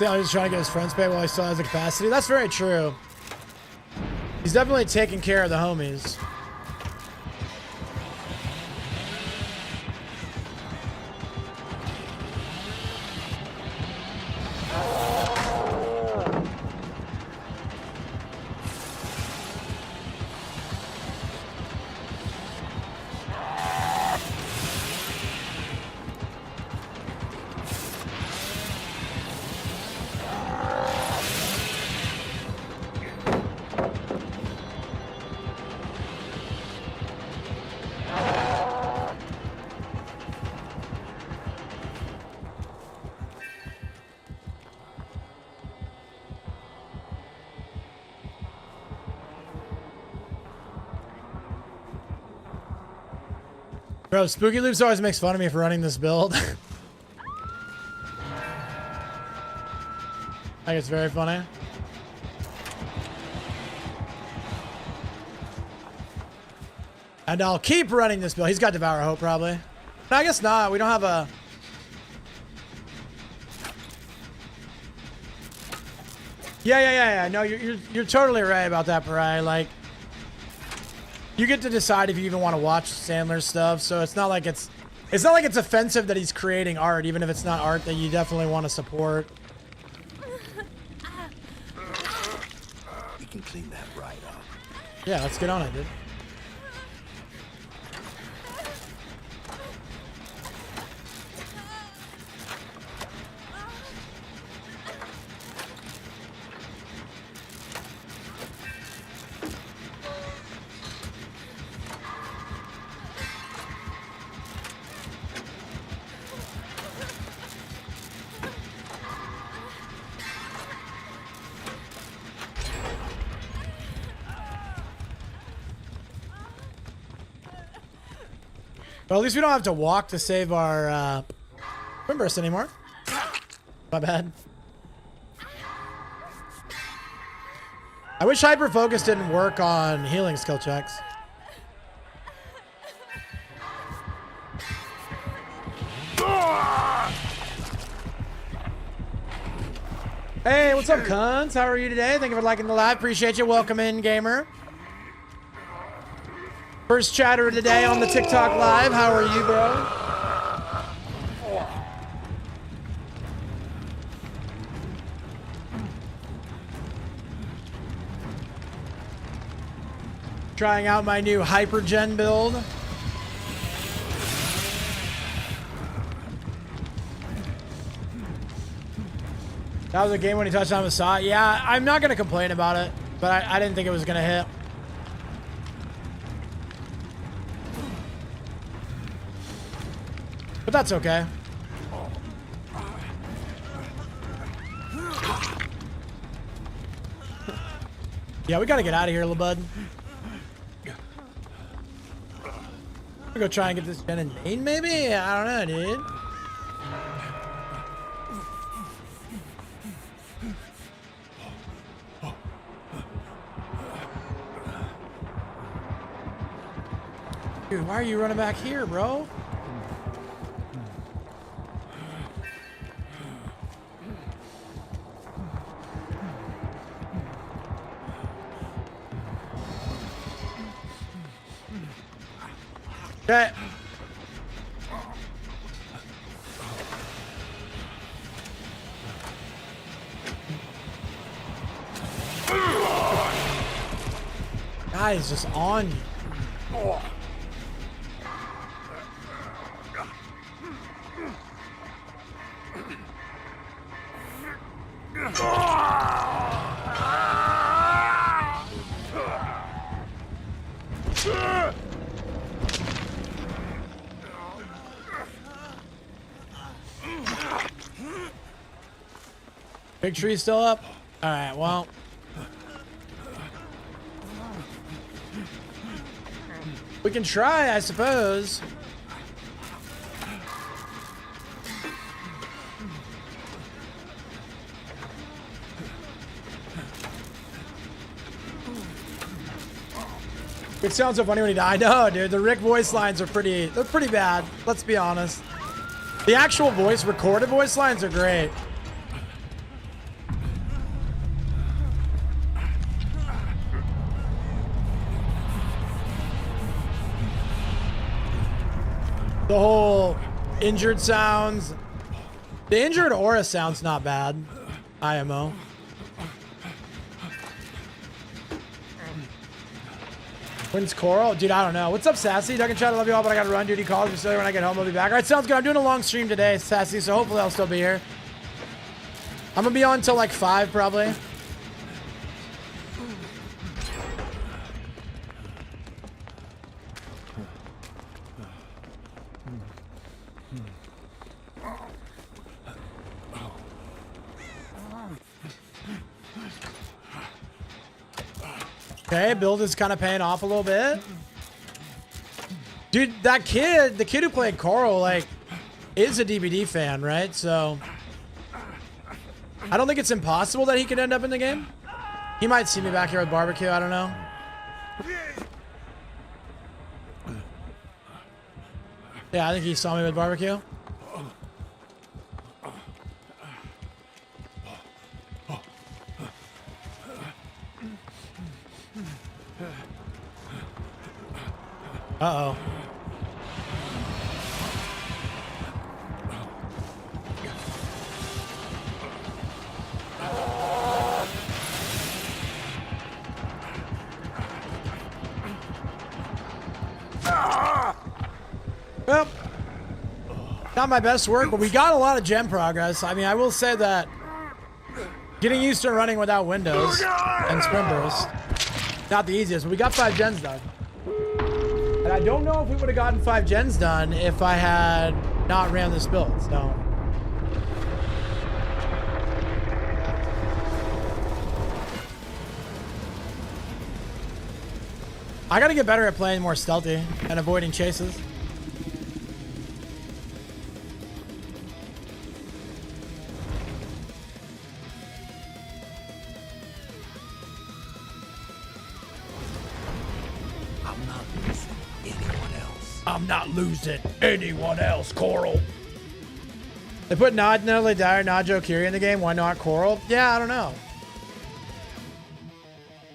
He's trying to get his friends paid while he still has the capacity. That's very true. He's definitely taking care of the homies. Bro, Spooky Loops always makes fun of me for running this build. I think it's very funny. And I'll keep running this build. He's got Devour Hope, probably. No, I guess not. We don't have a... Yeah. No, you're totally right about that, Parai. Like, you get to decide if you even want to watch Sandler's stuff, so it's not like it's offensive that he's creating art, even if it's not art that you definitely want to support. can clean that right up. Yeah, let's get on it, dude. Well, at least we don't have to walk to save our twin burst anymore. My bad. I wish hyper focus didn't work on healing skill checks. Hey, what's up, cunts? How are you today? Thank you for liking the live. Appreciate you. Welcome in, gamer. First chatter of the day on the TikTok live. How are you, bro? Trying out my new Hypergen build. That was a game when he touched on the saw. Yeah, I'm not going to complain about it, but I didn't think it was going to hit. But that's okay. Yeah, we gotta get out of here, little bud. I'm gonna go try and get this Jen and Dane, maybe? I don't know, dude. Dude, why are you running back here, bro? Okay. Guy is just on you. Big tree still up? All right, well. We can try, I suppose. It sounds so funny when he died. No, dude, the Rick voice lines are they're pretty bad. Let's be honest. The actual recorded voice lines are great. The whole injured sounds. The injured aura sounds not bad. IMO. When's Coral? Dude, I don't know. What's up, Sassy? Duck and chat, I love you all, but I gotta run. Duty calls me silly when I get home. I'll be back. All right, sounds good. I'm doing a long stream today, Sassy, so hopefully I'll still be here. I'm gonna be on until like 5, probably. Okay, build is kind of paying off a little bit. Dude, that kid, the kid who played Coral, like, is a DBD fan, right? So, I don't think it's impossible that he could end up in the game. He might see me back here with barbecue, I don't know. Yeah, I think he saw me with barbecue. Uh-oh. Well, not my best work, but we got a lot of gem progress. I mean, I will say that getting used to running without windows and sprint burst, not the easiest, but we got 5 gens done. And I don't know if we would have gotten 5 gens done if I had not ran this build, so. I gotta get better at playing more stealthy and avoiding chases. I'm not losing anyone else, Coral. They put Nelly Dyer, Najo Kiri in the game. Why not Coral? Yeah, I don't know.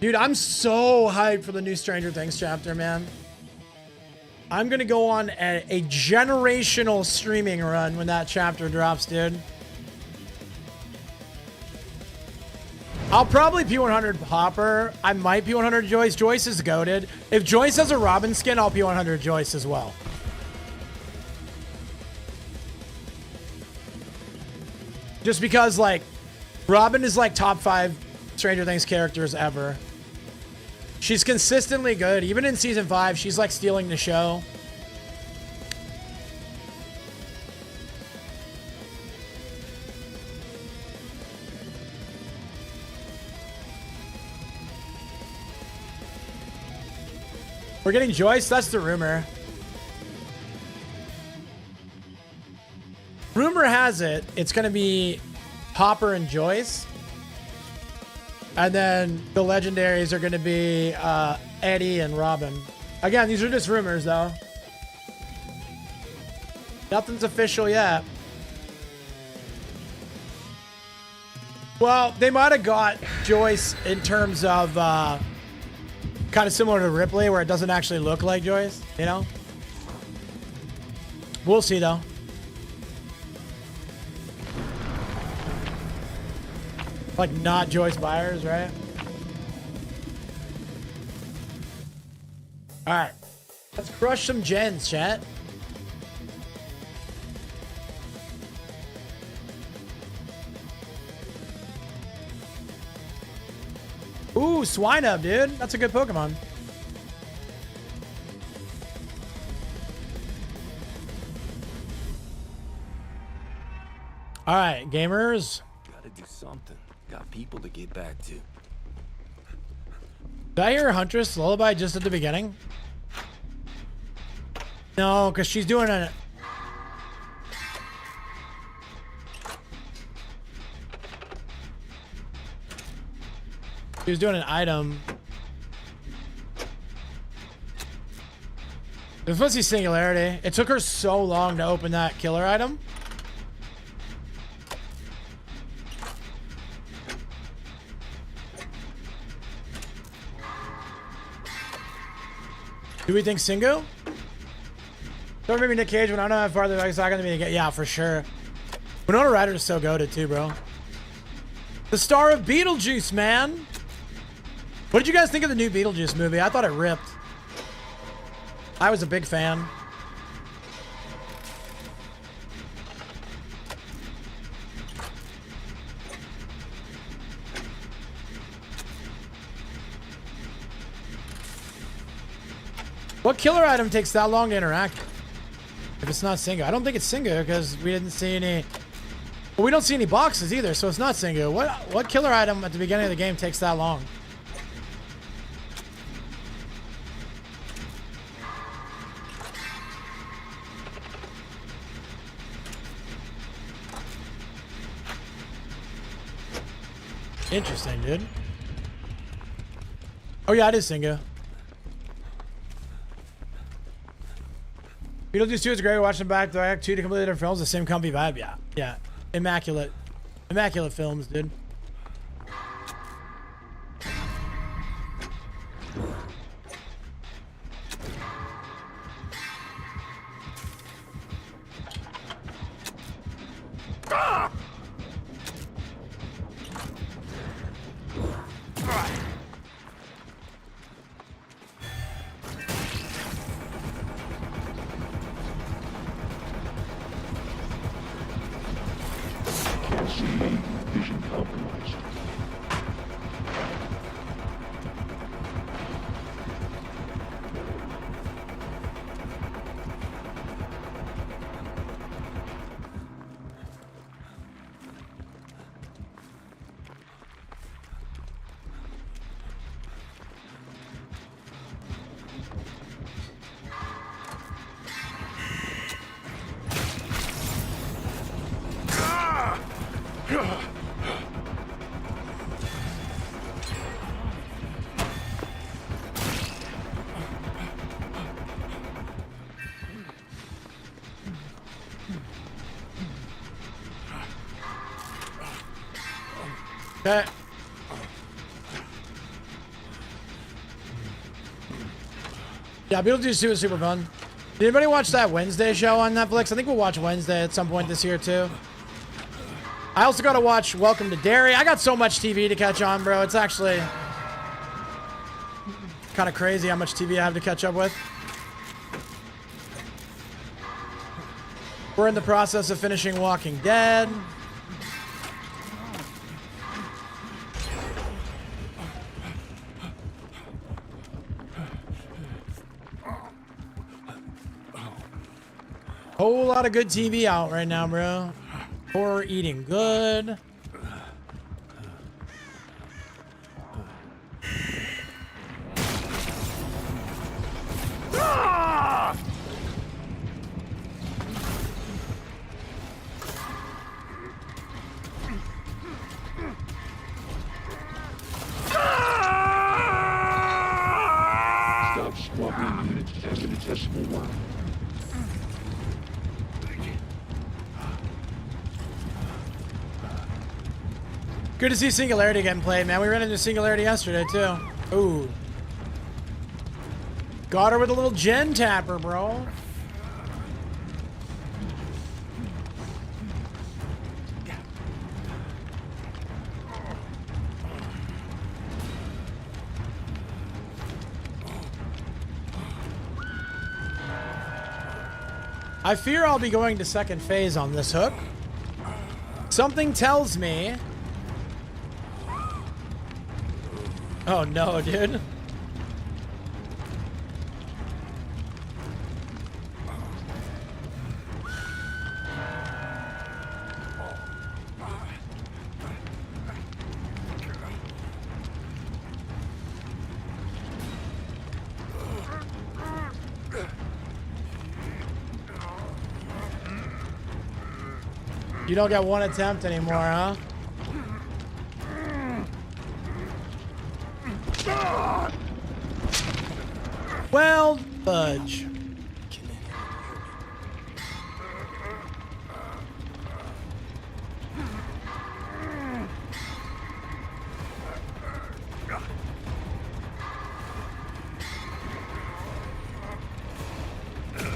Dude, I'm so hyped for the new Stranger Things chapter, man. I'm going to go on a generational streaming run when that chapter drops, dude. I'll probably P100 Hopper. I might P100 Joyce. Joyce is goated. If Joyce has a Robin skin, I'll P100 Joyce as well. Just because, like, Robin is, like, top 5 Stranger Things characters ever. She's consistently good. Even in season 5, she's, like, stealing the show. We're getting Joyce? That's the rumor. Rumor has it, it's going to be Hopper and Joyce. And then the legendaries are going to be Eddie and Robin. Again, these are just rumors, though. Nothing's official yet. Well, they might have got Joyce in terms of... kind of similar to Ripley, where it doesn't actually look like Joyce, you know? We'll see, though. Like, not Joyce Byers, right? All right. Let's crush some gens, chat. Ooh, Swinub, dude. That's a good Pokemon. All right, gamers. Gotta do something. Got people to get back to. Did I hear Huntress Lullaby just at the beginning? No, because she's doing a... She was doing an item. It was supposed to be Singularity. It took her so long to open that killer item. Do we think Singu? Don't maybe Nick Cage when I don't have farther back. It's not going to be... Yeah, for sure. Winona Ryder is so goated too, bro. The star of Beetlejuice, man. What did you guys think of the new Beetlejuice movie? I thought it ripped. I was a big fan. What killer item takes that long to interact with? If it's not Singu. I don't think it's Singu because we didn't see any... Well, we don't see any boxes either, so it's not Singu. What killer item at the beginning of the game takes that long? Interesting, dude. Oh yeah, it is Singu. Beetlejuice 2 is great. Watching back to Act 2 to completely different films, the same comfy vibe. Yeah, yeah. Immaculate. Immaculate films, dude. Vision compromised. Okay. Yeah, Beetlejuice 2 is super fun. Did anybody watch that Wednesday show on Netflix? I think we'll watch Wednesday at some point this year, too. I also got to watch Welcome to Derry. I got so much TV to catch on, bro. It's actually kind of crazy how much TV I have to catch up with. We're in the process of finishing Walking Dead. Whole lot of good TV out right now, bro. Horror eating good. Stop swapping units infinitesimal one. Good to see Singularity getting played, man. We ran into Singularity yesterday, too. Ooh. Got her with a little gen tapper, bro. I fear I'll be going to second phase on this hook. Something tells me... Oh no, dude. You don't get one attempt anymore, huh? Well, fudge.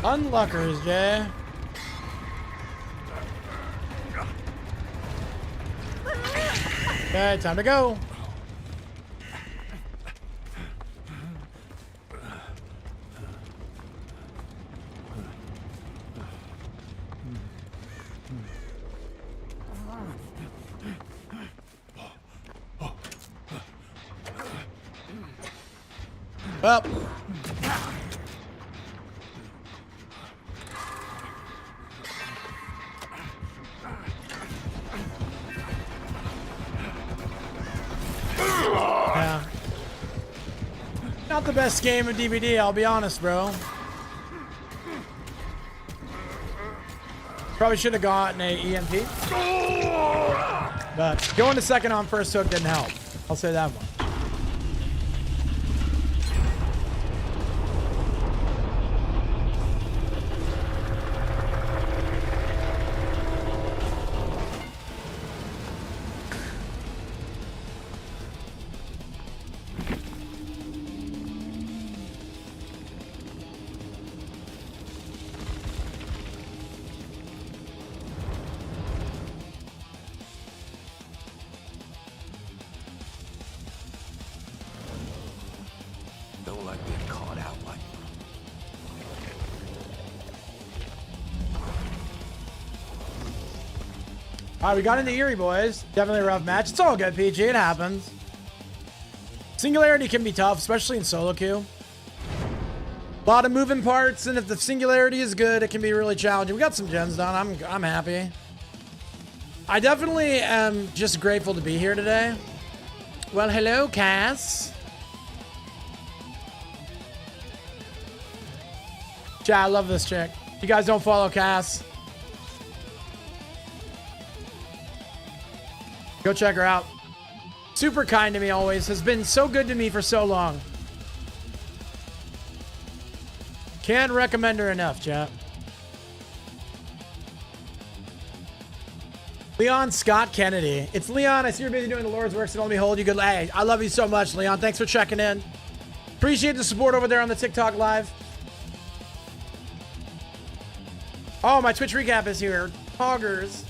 Unluckers, Jay. Okay, time to go. Well. Yeah. Not the best game of DVD, I'll be honest, bro. Probably should have gotten a EMP. But going to second on first hook didn't help. I'll say that one. All right, we got into Erie, boys. Definitely a rough match. It's all good, PG. It happens. Singularity can be tough, especially in solo queue. A lot of moving parts, and if the singularity is good, it can be really challenging. We got some gens done. I'm happy. I definitely am just grateful to be here today. Well, hello, Cass. Chat, I love this chick. You guys don't follow Cass, go check her out. Super kind to me always. Has been so good to me for so long. Can't recommend her enough, chat. Leon Scott Kennedy. It's Leon. I see you're busy doing the Lord's works and only behold you good. Hey, I love you so much, Leon. Thanks for checking in. Appreciate the support over there on the TikTok live. Oh, my Twitch recap is here. Poggers.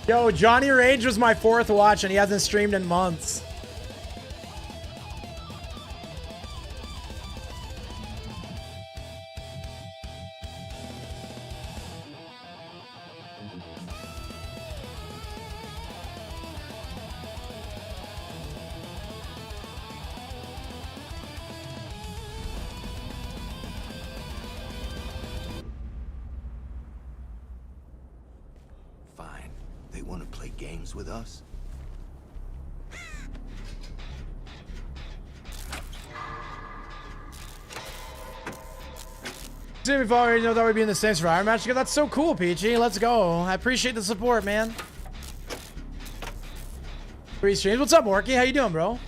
Yo, Johnny Rage was my 4th watch and he hasn't streamed in months. Fine. They want to play games with us? Didn't we already know that we'd be in the same Survivor match together? That's so cool, PG. Let's go. I appreciate the support, man. 3 streams. What's up, Morky? How you doing, bro?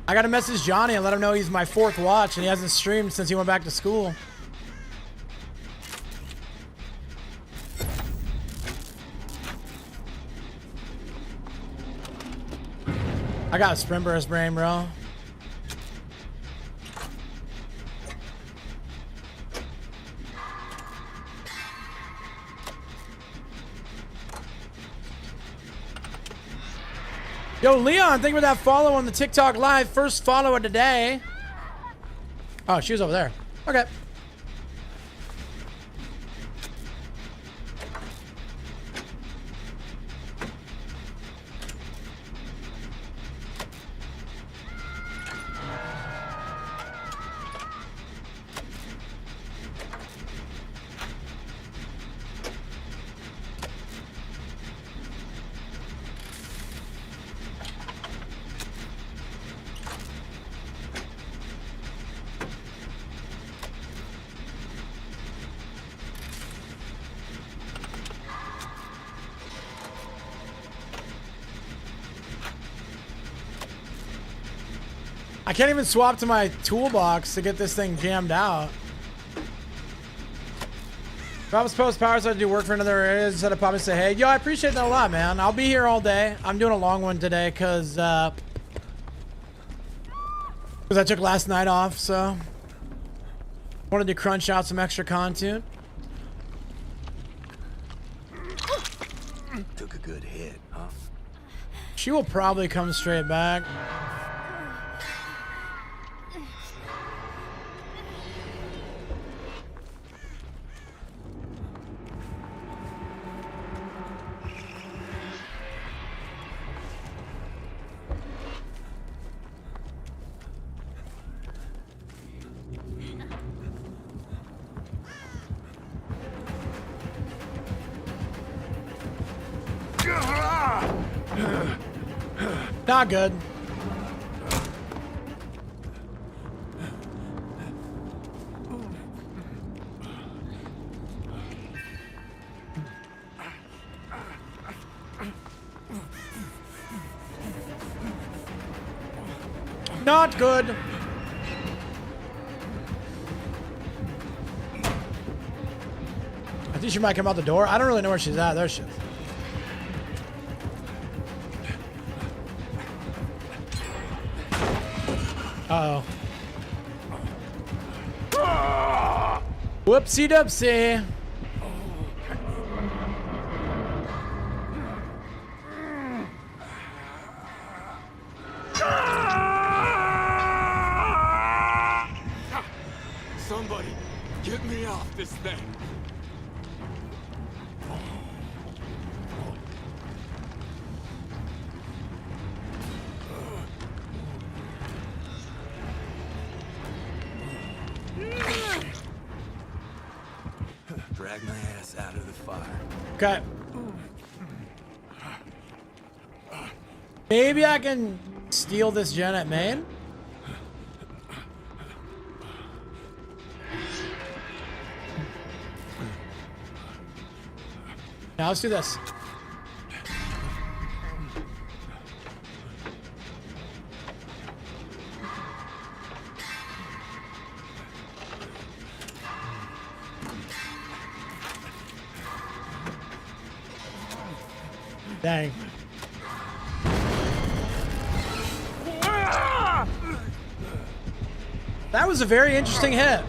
I gotta message Johnny and let him know he's my 4th watch and he hasn't streamed since he went back to school. I got a sprint burst brain, bro. Yo, Leon, thank you for that follow on the TikTok live. First follow of today. Oh, she was over there. Okay. I can't even swap to my toolbox to get this thing jammed out. If I was post power, so I'd do work for another area, instead of probably say, hey, yo, I appreciate that a lot, man. I'll be here all day. I'm doing a long one today because I took last night off, so wanted to crunch out some extra content. Took a good hit, huh? She will probably come straight back. Not good. Not good. think she might come out the door. I don't really know where she's at. There she is. Uh-oh. Whoopsie doopsie. Somebody, get me off this thing. Drag my ass out of the fire. Okay. Maybe I can steal this gen at main? Now let's do this. Dang. That was a very interesting hit.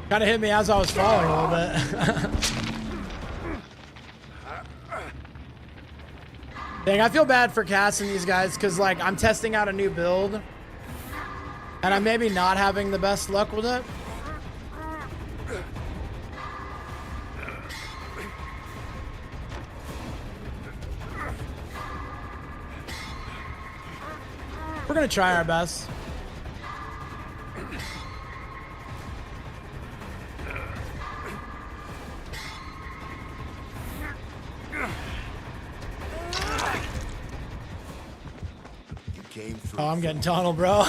Kind of hit me as I was falling a little bit. Dang, I feel bad for casting these guys because, like, I'm testing out a new build. And I'm maybe not having the best luck with it. We're gonna try our best. You came through. Oh, I'm getting tunnel, bro.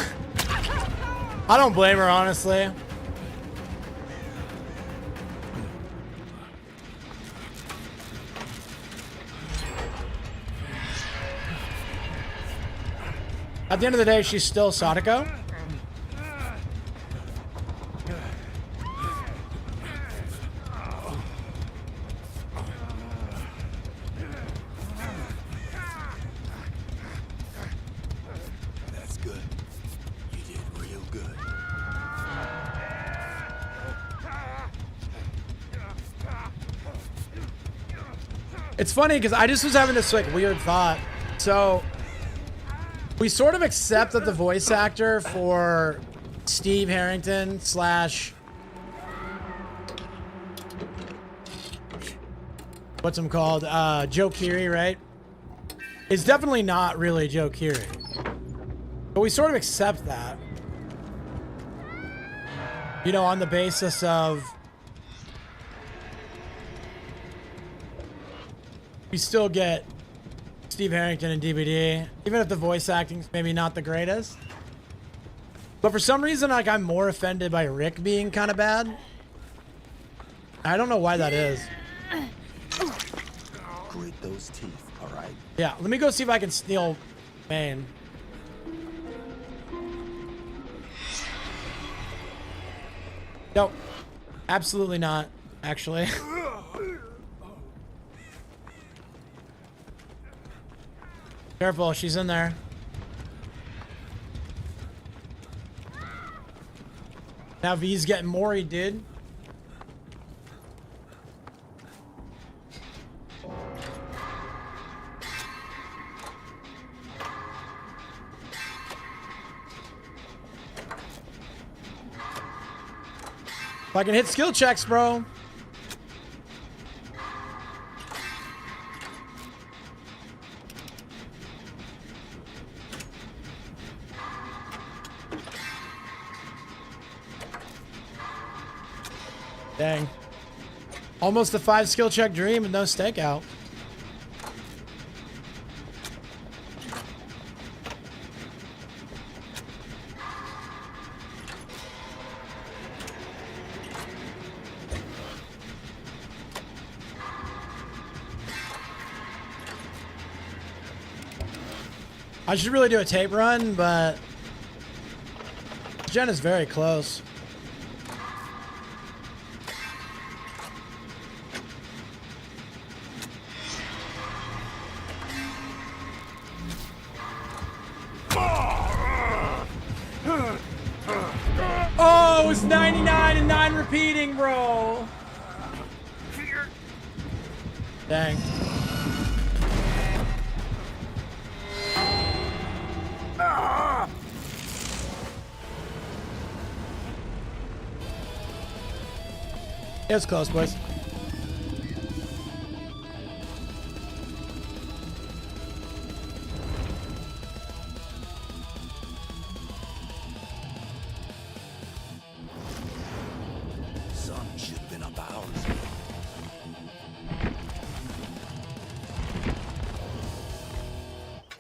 I don't blame her, honestly. At the end of the day, she's still Sadako. That's good. You did real good. It's funny because I just was having this like weird thought. So we sort of accept that the voice actor for Steve Harrington slash what's him called? Joe Keery, right? It's definitely not really Joe Keery. But we sort of accept that. You know, on the basis of we still get Steve Harrington in DVD, even if the voice acting's maybe not the greatest. But for some reason, like, I'm more offended by Rick being kind of bad. I don't know why that is. Grit those teeth, all right? Yeah, let me go see if I can steal main. Nope. Absolutely not, actually. Careful, she's in there. Now V's getting Mori, dude. If I can hit skill checks, bro. Dang. Almost a 5 skill check dream and no stakeout. I should really do a tape run, but Jen is very close. Oh, it was 99 and 9 repeating, bro. Dang. It was close, boys. Sun should have been up hours.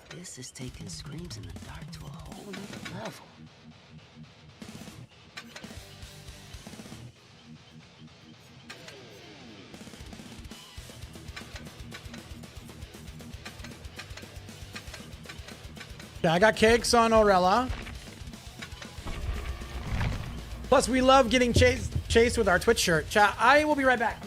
This is taking Screams in the Dark to a whole new level. Yeah, I got cakes on Orella. Plus, we love getting chased with our Twitch shirt. Chat, I will be right back.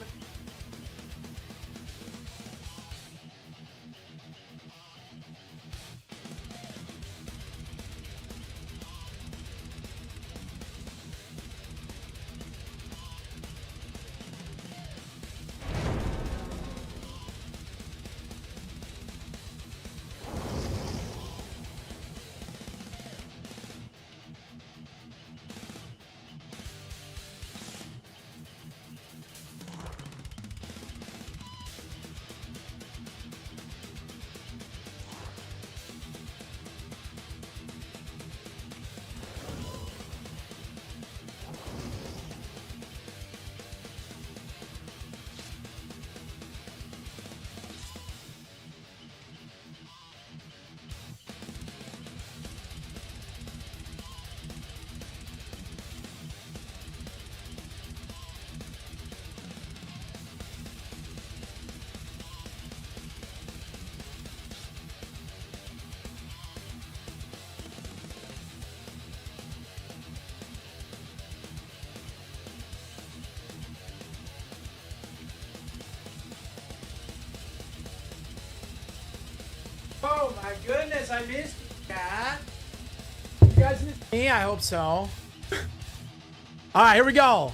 Oh my goodness, I missed you, cat. You guys missed me? I hope so. All right, here we go.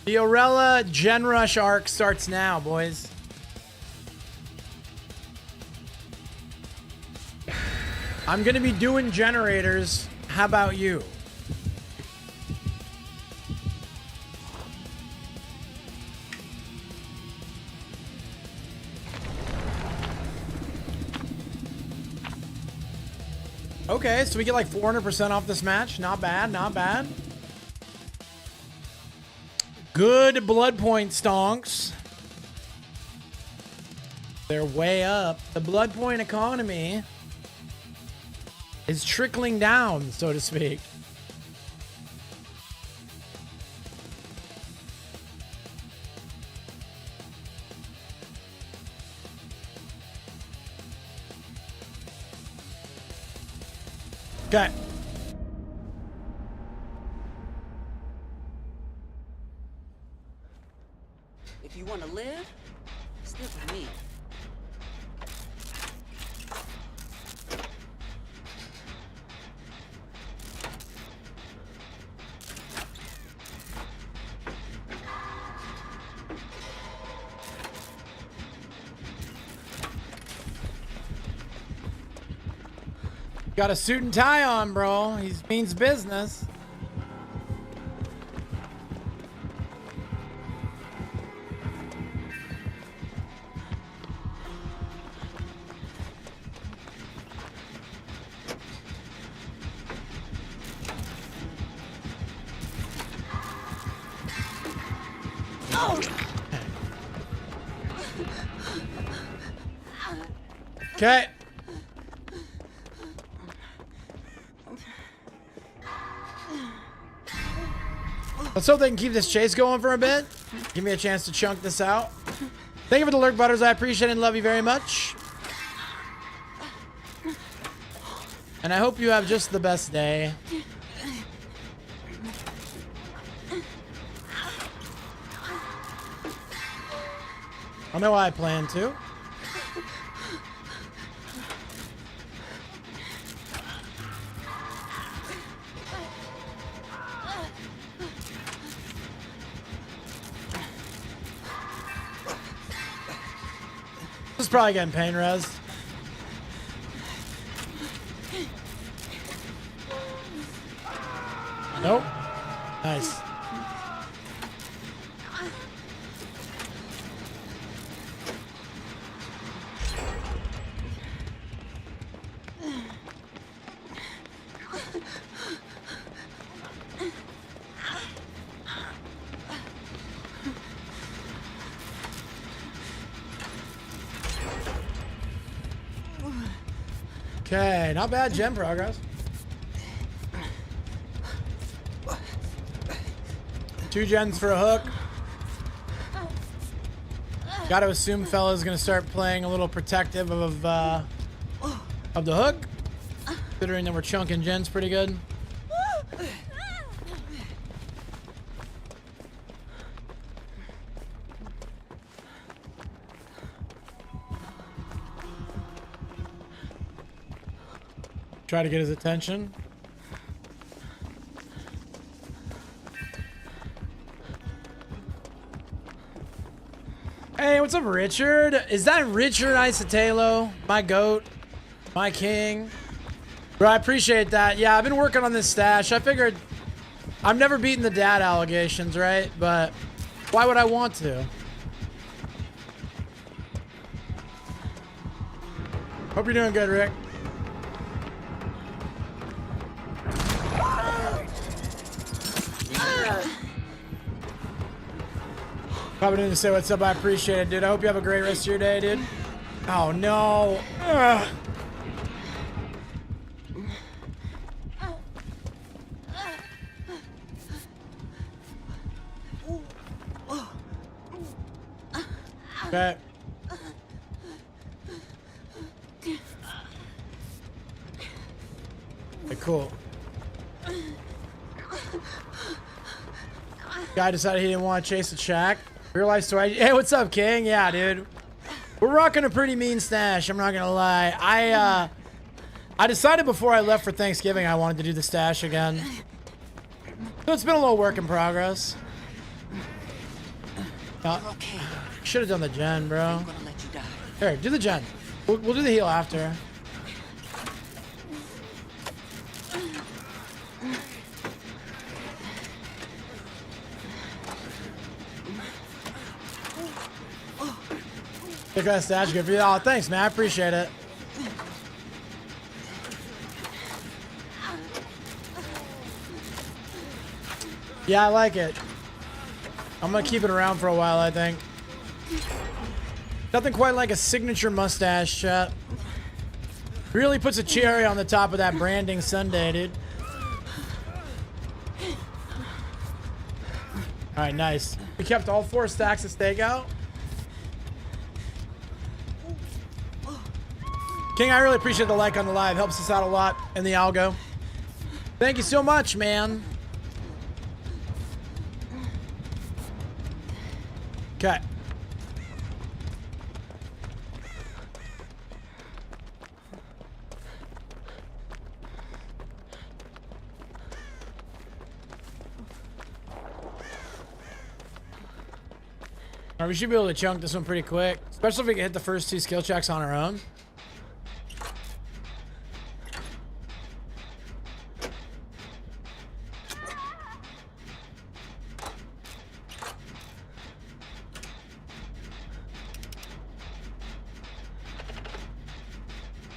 The Orella Gen Rush arc starts now, boys. I'm gonna be doing generators. How about you? Okay, so we get like 400% off this match. Not bad, not bad. Good blood point stonks. They're way up. The blood point economy is trickling down, so to speak. Okay. If you want to live, stick with me. Got a suit and tie on, bro. He means business. Okay. Let's hope they can keep this chase going for a bit. Give me a chance to chunk this out. Thank you for the lurk, Butters. I appreciate it and love you very much. And I hope you have just the best day. I know I plan to. This is probably getting pain res. Nope. Nice. Okay, not bad gem progress. 2 gens for a hook. Gotta assume fella's gonna start playing a little protective of the hook, considering that we're chunking gens pretty good. Try to get his attention. Hey, what's up, Richard? Is that Richard Isotelo? My goat? My king? Bro, I appreciate that. Yeah, I've been working on this stash. I figured I've never beaten the dad allegations, right? But why would I want to? Hope you're doing good, Rick. Probably didn't say what's up. I appreciate it, dude. I hope you have a great rest of your day, dude. Oh, no. Ugh. Okay. Okay, cool. Guy decided he didn't want to chase the shack. Real life story. Hey, what's up, King? Yeah, dude. We're rocking a pretty mean stash. I'm not gonna lie. I decided before I left for Thanksgiving I wanted to do the stash again. So it's been a little work in progress. Okay. Should have done the gen, bro. I'm gonna let you die. Here, do the gen. We'll do the heal after. Look at that stash. Good for you. Oh, thanks, man. I appreciate it. Yeah, I like it. I'm gonna keep it around for a while, I think. Nothing quite like a signature mustache, chat. Really puts a cherry on the top of that branding sundae, dude. Alright, nice. We kept all 4 stacks of steak out. King, I really appreciate the like on the live. Helps us out a lot in the algo. Thank you so much, man. Okay. All right, we should be able to chunk this one pretty quick, especially if we can hit the first 2 skill checks on our own.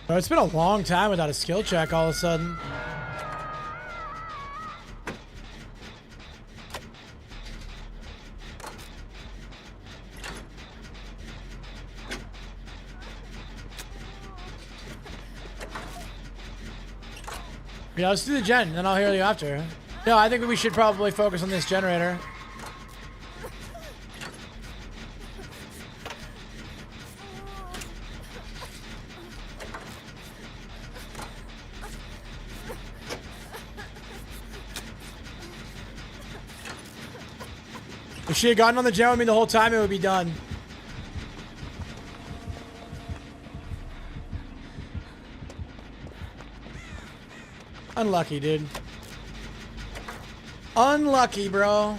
Oh, it's been a long time without a skill check all of a sudden. Yeah, let's do the gen, then I'll hear you after. No, I think we should probably focus on this generator. If she had gotten on the gen with me the whole time, it would be done. Unlucky, dude. Unlucky, bro.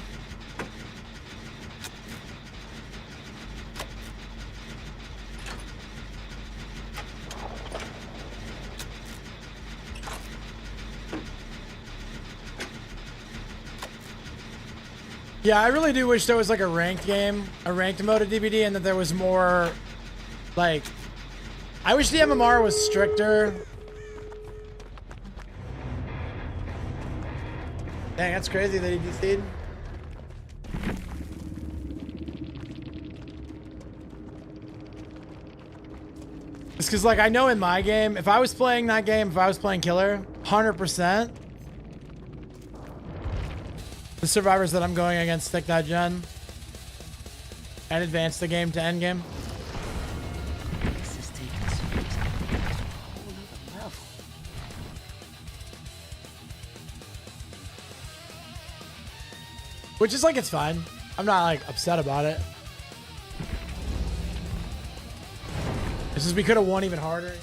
Yeah, I really do wish there was like a ranked game, a ranked mode of DBD, and that there was more, like, I wish the MMR was stricter. Dang, that's crazy that he DC'd. It's because, like, I know in my game, if I was playing that game, if I was playing Killer, 100%, the survivors that I'm going against stick that gen and advance the game to end game. This is taking screams in the dark to a whole nother level. Which is like, it's fine. I'm not like upset about it. It's just we could have won even harder.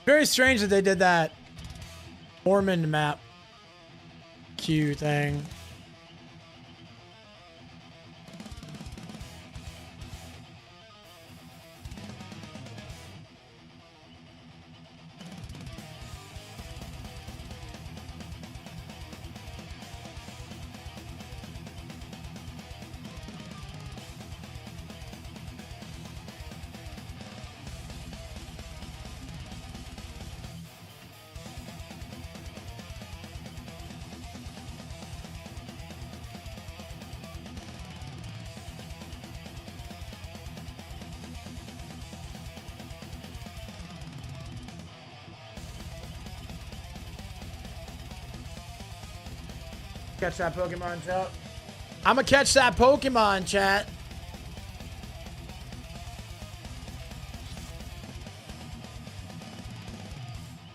Very strange that they did that Ormond map queue thing. Catch that Pokemon, chat. I'm gonna catch that Pokemon, chat.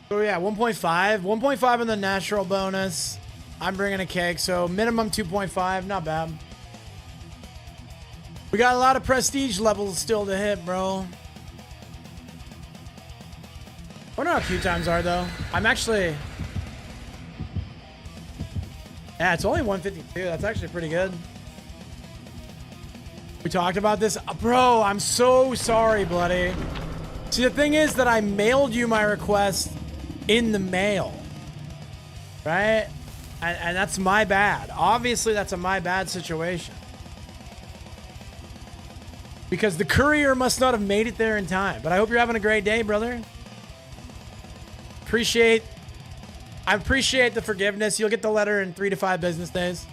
Oh yeah, 1.5. 1.5 in the natural bonus. I'm bringing a cake, so minimum 2.5. Not bad. We got a lot of prestige levels still to hit, bro. I wonder how queue times are, though. I'm actually... Yeah, it's only 152. That's actually pretty good. We talked about this. Bro, I'm so sorry, Bloody. See, the thing is that I mailed you my request in the mail. Right? And that's my bad. Obviously, that's a my bad situation. Because the courier must not have made it there in time. But I hope you're having a great day, brother. I appreciate the forgiveness. You'll get the letter in 3 to 5 business days.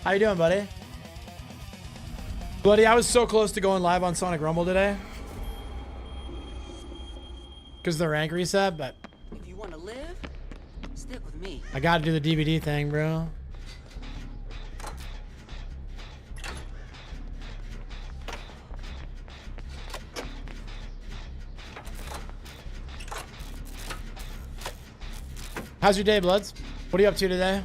How you doing, buddy? Buddy, I was so close to going live on Sonic Rumble today. Because of the rank reset, but... If you want to live, stick with me. I gotta do the DVD thing, bro. How's your day, Bloods? What are you up to today?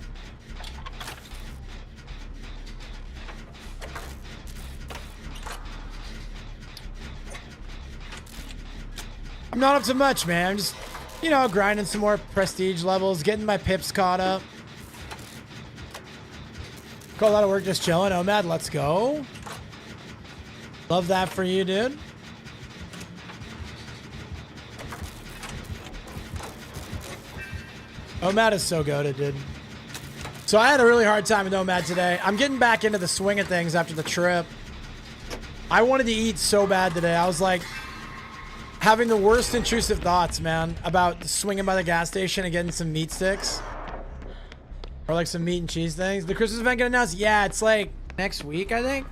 I'm not up to much, man. I'm just, you know, grinding some more prestige levels, getting my pips caught up. Got a lot of work just chilling. Omad, let's go. Love that for you, dude. Omad is so goated, dude. So I had a really hard time with Omad today. I'm getting back into the swing of things after the trip. I wanted to eat so bad today. I was like having the worst intrusive thoughts, man, about swinging by the gas station and getting some meat sticks. Or like some meat and cheese things. The Christmas event get announced? Yeah, it's like next week, I think.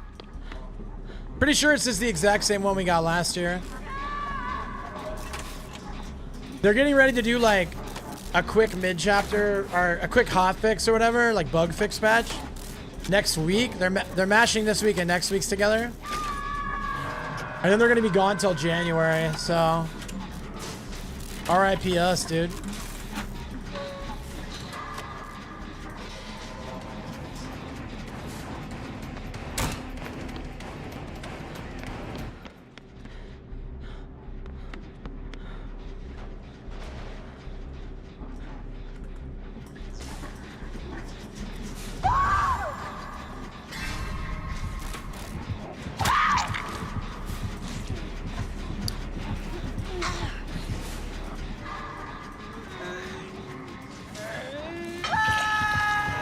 Pretty sure it's just the exact same one we got last year. They're getting ready to do like a quick mid chapter or a quick hot fix or whatever, like bug fix patch next week. They're mashing this week and next week's together, and then they're gonna be gone till January. So, RIP us, dude.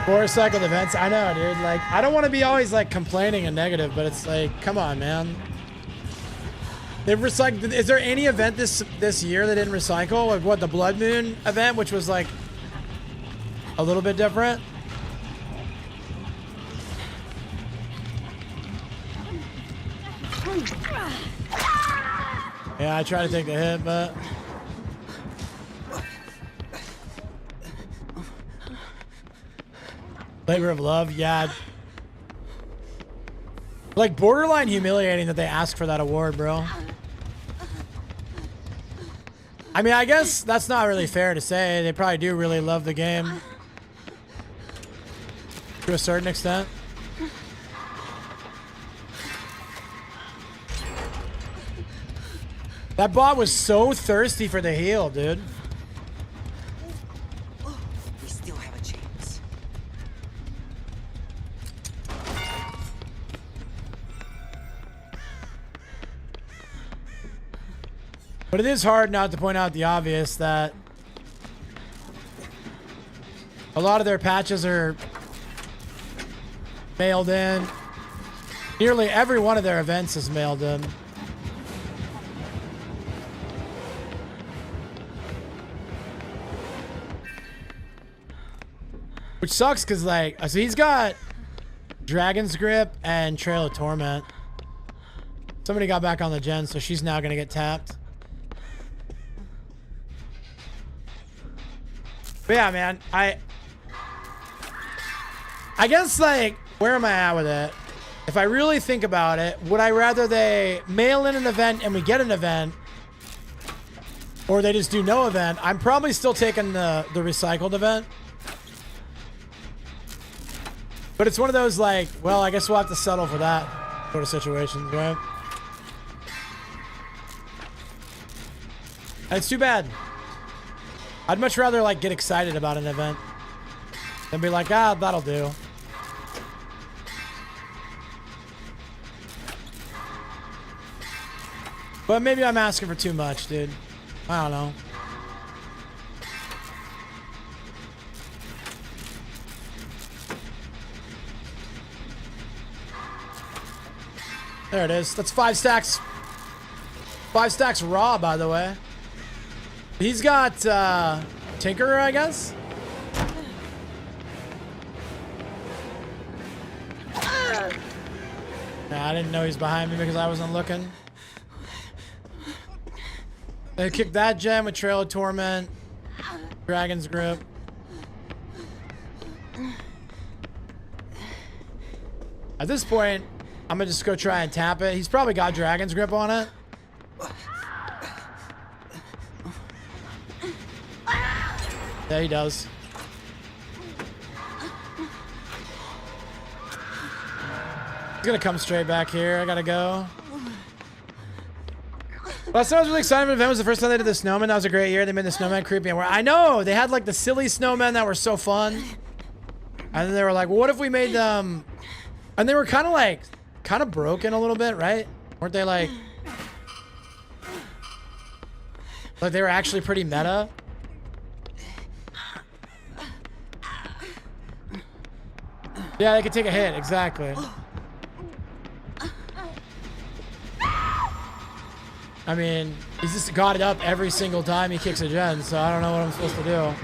Motorcycle events, I know, dude. Like, I don't want to be always like complaining and negative, but it's like, come on, man. They've recycled. Is there any event this year that didn't recycle? Like what, the Blood Moon event, which was like a little bit different? Yeah, I tried to take the hit, but. Labor of love, yeah. Like borderline humiliating that they asked for that award, bro. I mean, I guess that's not really fair to say. They probably do really love the game. To a certain extent. That bot was so thirsty for the heal, dude. We still have a chance. But it is hard not to point out the obvious that a lot of their patches are mailed in. Nearly every one of their events is mailed in. Which sucks because, like, so he's got Dragon's Grip and Trail of Torment. Somebody got back on the gen, so she's now going to get tapped. But yeah, man, I guess, like, where am I at with it? If I really think about it, would I rather they mail in an event and we get an event, or they just do no event? I'm probably still taking the recycled event. But it's one of those, like, well, I guess we'll have to settle for that sort of situations, right? And it's too bad. I'd much rather, like, get excited about an event than be like, ah, that'll do. But maybe I'm asking for too much, dude. I don't know. There it is. That's 5 stacks. 5 stacks raw, by the way. He's got Tinkerer, I guess. Nah, I didn't know he's behind me because I wasn't looking. They kicked that gem with Trail of Torment, Dragon's Grip. At this point, I'm gonna just go try and tap it. He's probably got Dragon's Grip on it. Yeah, he does. He's gonna come straight back here. I gotta go. Last time I was really excited for the event was the first time they did the snowman. That was a great year. They made the snowman creepy. And I know they had like the silly snowmen that were so fun. And then they were like, well, what if we made them? And they were kind of broken a little bit, right? Weren't they like they were actually pretty meta? Yeah, they could take a hit, exactly. I mean, he's just got it up every single time he kicks a gen, so I don't know what I'm supposed to do.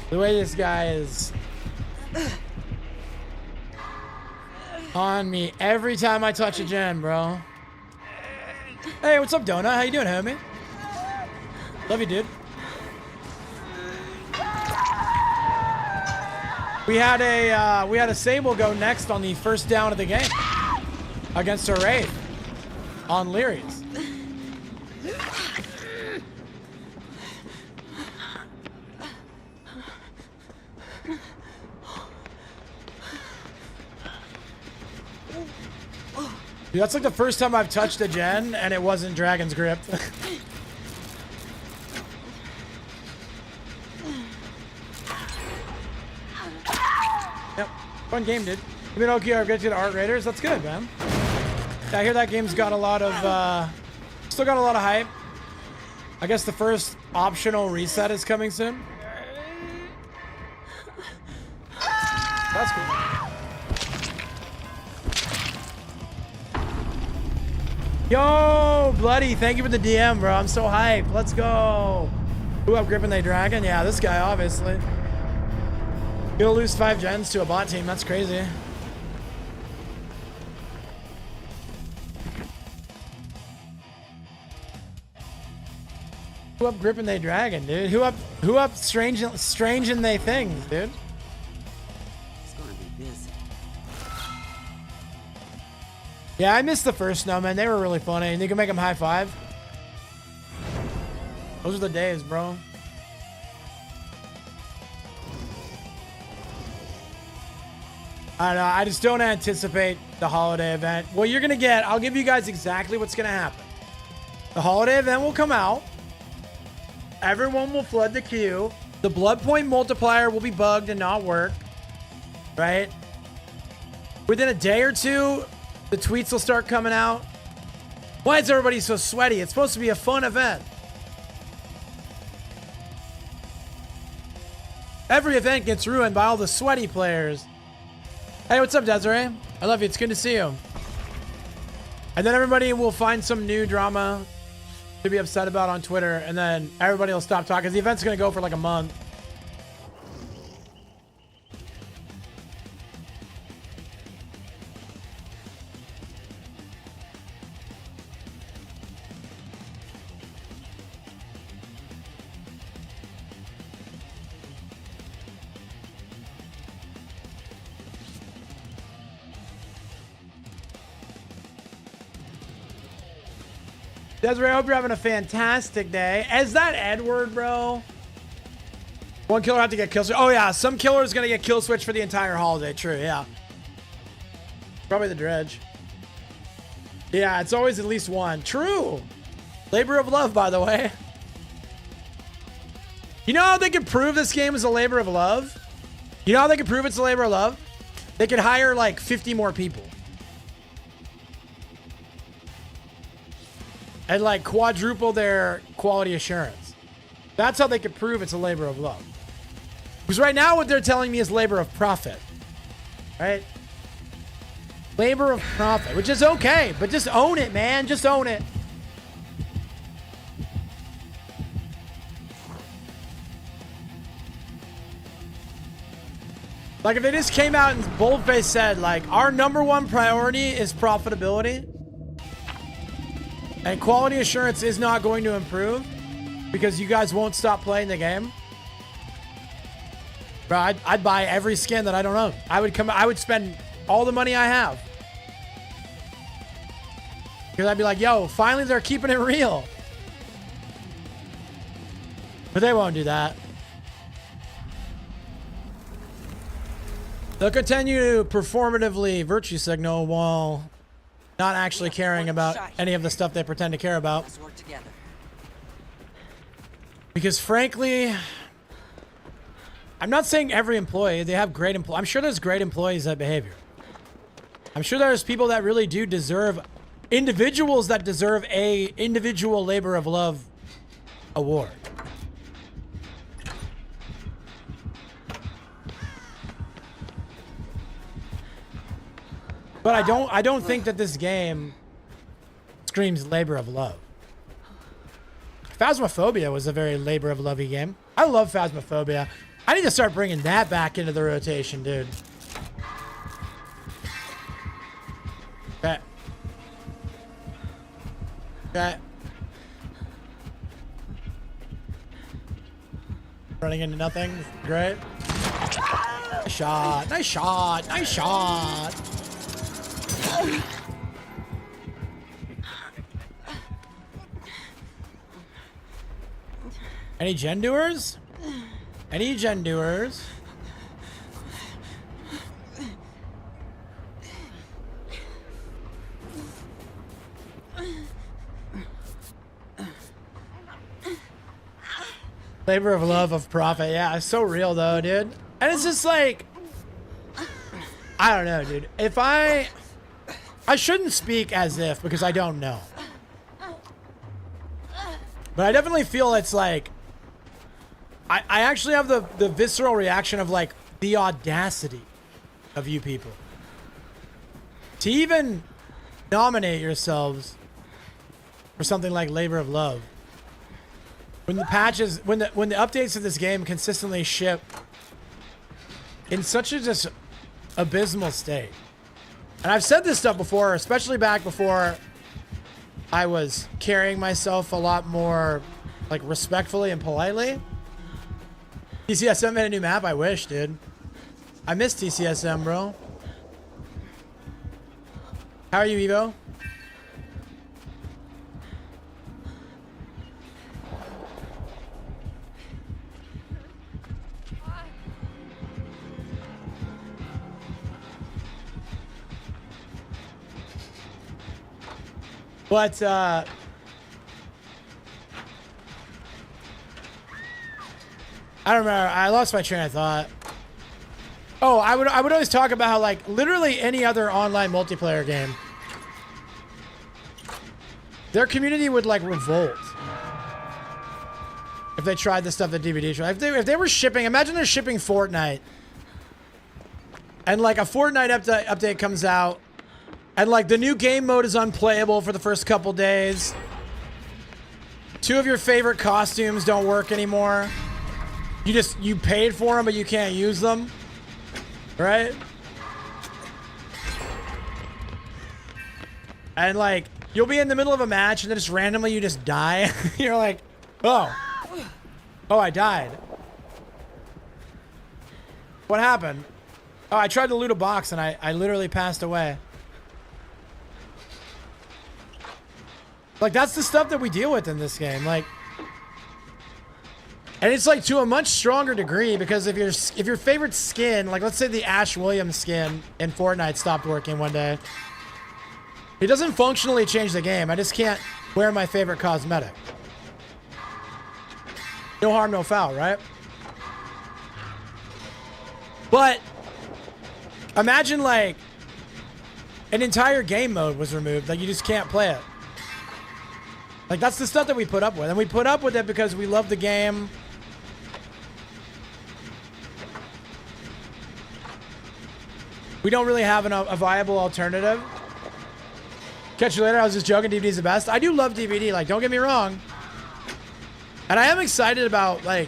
The way this guy is on me every time I touch a gen, bro. Hey, what's up, Donut? How you doing, homie? Love you, dude. We had a Sable go next on the first down of the game against a Wraith on Lyri's. Dude, that's like the first time I've touched a gen and it wasn't Dragon's Grip. Yep, fun game, dude. You been okay? I'll get you to Art Raiders. That's good, man. Yeah, I hear that game's got a lot of, still got a lot of hype. I guess the first optional reset is coming soon. That's cool. Yo, Bloody, thank you for the DM, bro. I'm so hyped. Let's go. Who up gripping they dragon? Yeah, this guy, obviously. You'll lose 5 gens to a bot team. That's crazy. Who up gripping they dragon, dude? Who up strange and they things, dude? It's gonna be busy. Yeah, I missed the first snowmen. They were really funny. And you can make them high five. Those are the days, bro. I don't know. I just don't anticipate the holiday event. What you're going to get, I'll give you guys exactly what's going to happen. The holiday event will come out. Everyone will flood the queue. The blood point multiplier will be bugged and not work. Right? Within a day or two, the tweets will start coming out. Why is everybody so sweaty? It's supposed to be a fun event. Every event gets ruined by all the sweaty players. Hey, what's up, Desiree? I love you. It's good to see you. And then everybody will find some new drama to be upset about on Twitter, and then everybody will stop talking. The event's going to go for like a month. Desiree, I hope you're having a fantastic day. Is that Edward, bro? One killer had to get kill switch. Oh, yeah. Some killer is going to get kill switch for the entire holiday. True, yeah. Probably the Dredge. Yeah, it's always at least one. True. Labor of love, by the way. You know how they could prove this game is a labor of love? You know how they could prove it's a labor of love? They could hire like 50 more people. And like quadruple their quality assurance. That's how they could prove it's a labor of love. Because right now what they're telling me is labor of profit. Right? Labor of profit, which is okay, but just own it, man. Just own it. Like if they just came out and boldface said like our #1 priority is profitability. And quality assurance is not going to improve because you guys won't stop playing the game. Bro, I'd buy every skin that I don't own. I would spend all the money I have. Because I'd be like, yo, finally they're keeping it real. But they won't do that. They'll continue to performatively virtue signal while not actually caring about any of the stuff they pretend to care about. Let's work together. Because frankly, I'm not saying every employee, they have great employees. I'm sure there's great employees that behavior. I'm sure there's people that really do deserve, individuals that deserve a individual labor of love award. But I don't think that this game screams labor of love. Phasmophobia was a very labor of lovey game. I love Phasmophobia. I need to start bringing that back into the rotation, dude. Okay. Okay. Running into nothing. Great. Nice shot. Nice shot. Nice shot. Any gen doers? Any gen doers? Labor of love of profit. Yeah, it's so real though, dude. And it's just like, I don't know, dude. If I shouldn't speak as if, because I don't know. But I definitely feel it's like, I actually have the visceral reaction of like the audacity of you people to even nominate yourselves for something like Labor of Love. When the patches, when the updates of this game consistently ship in such a just abysmal state. And I've said this stuff before, especially back before I was carrying myself a lot more like respectfully and politely. TCSM made a new map. I wish, dude. I miss TCSM, bro. How are you, Evo? But, I don't remember. I lost my train of thought. Oh, I would always talk about how, like, literally any other online multiplayer game, their community would, like, revolt if they tried the stuff that DVD tried. If they were shipping, imagine they're shipping Fortnite, and, like, a Fortnite update comes out, and, like, the new game mode is unplayable for the first couple days. 2 of your favorite costumes don't work anymore. You paid for them, but you can't use them. Right? And, like, you'll be in the middle of a match, and then just randomly you just die. You're like, oh. Oh, I died. What happened? Oh, I tried to loot a box, and I literally passed away. Like, that's the stuff that we deal with in this game. Like, and it's like to a much stronger degree, because if your favorite skin, like let's say the Ash Williams skin in Fortnite stopped working one day, it doesn't functionally change the game. I just can't wear my favorite cosmetic. No harm, no foul, right? But imagine like an entire game mode was removed, like you just can't play it. Like, that's the stuff that we put up with. And we put up with it because we love the game. We don't really have a viable alternative. Catch you later. I was just joking. DVD's the best. I do love DVD. Like, don't get me wrong. And I am excited about, like,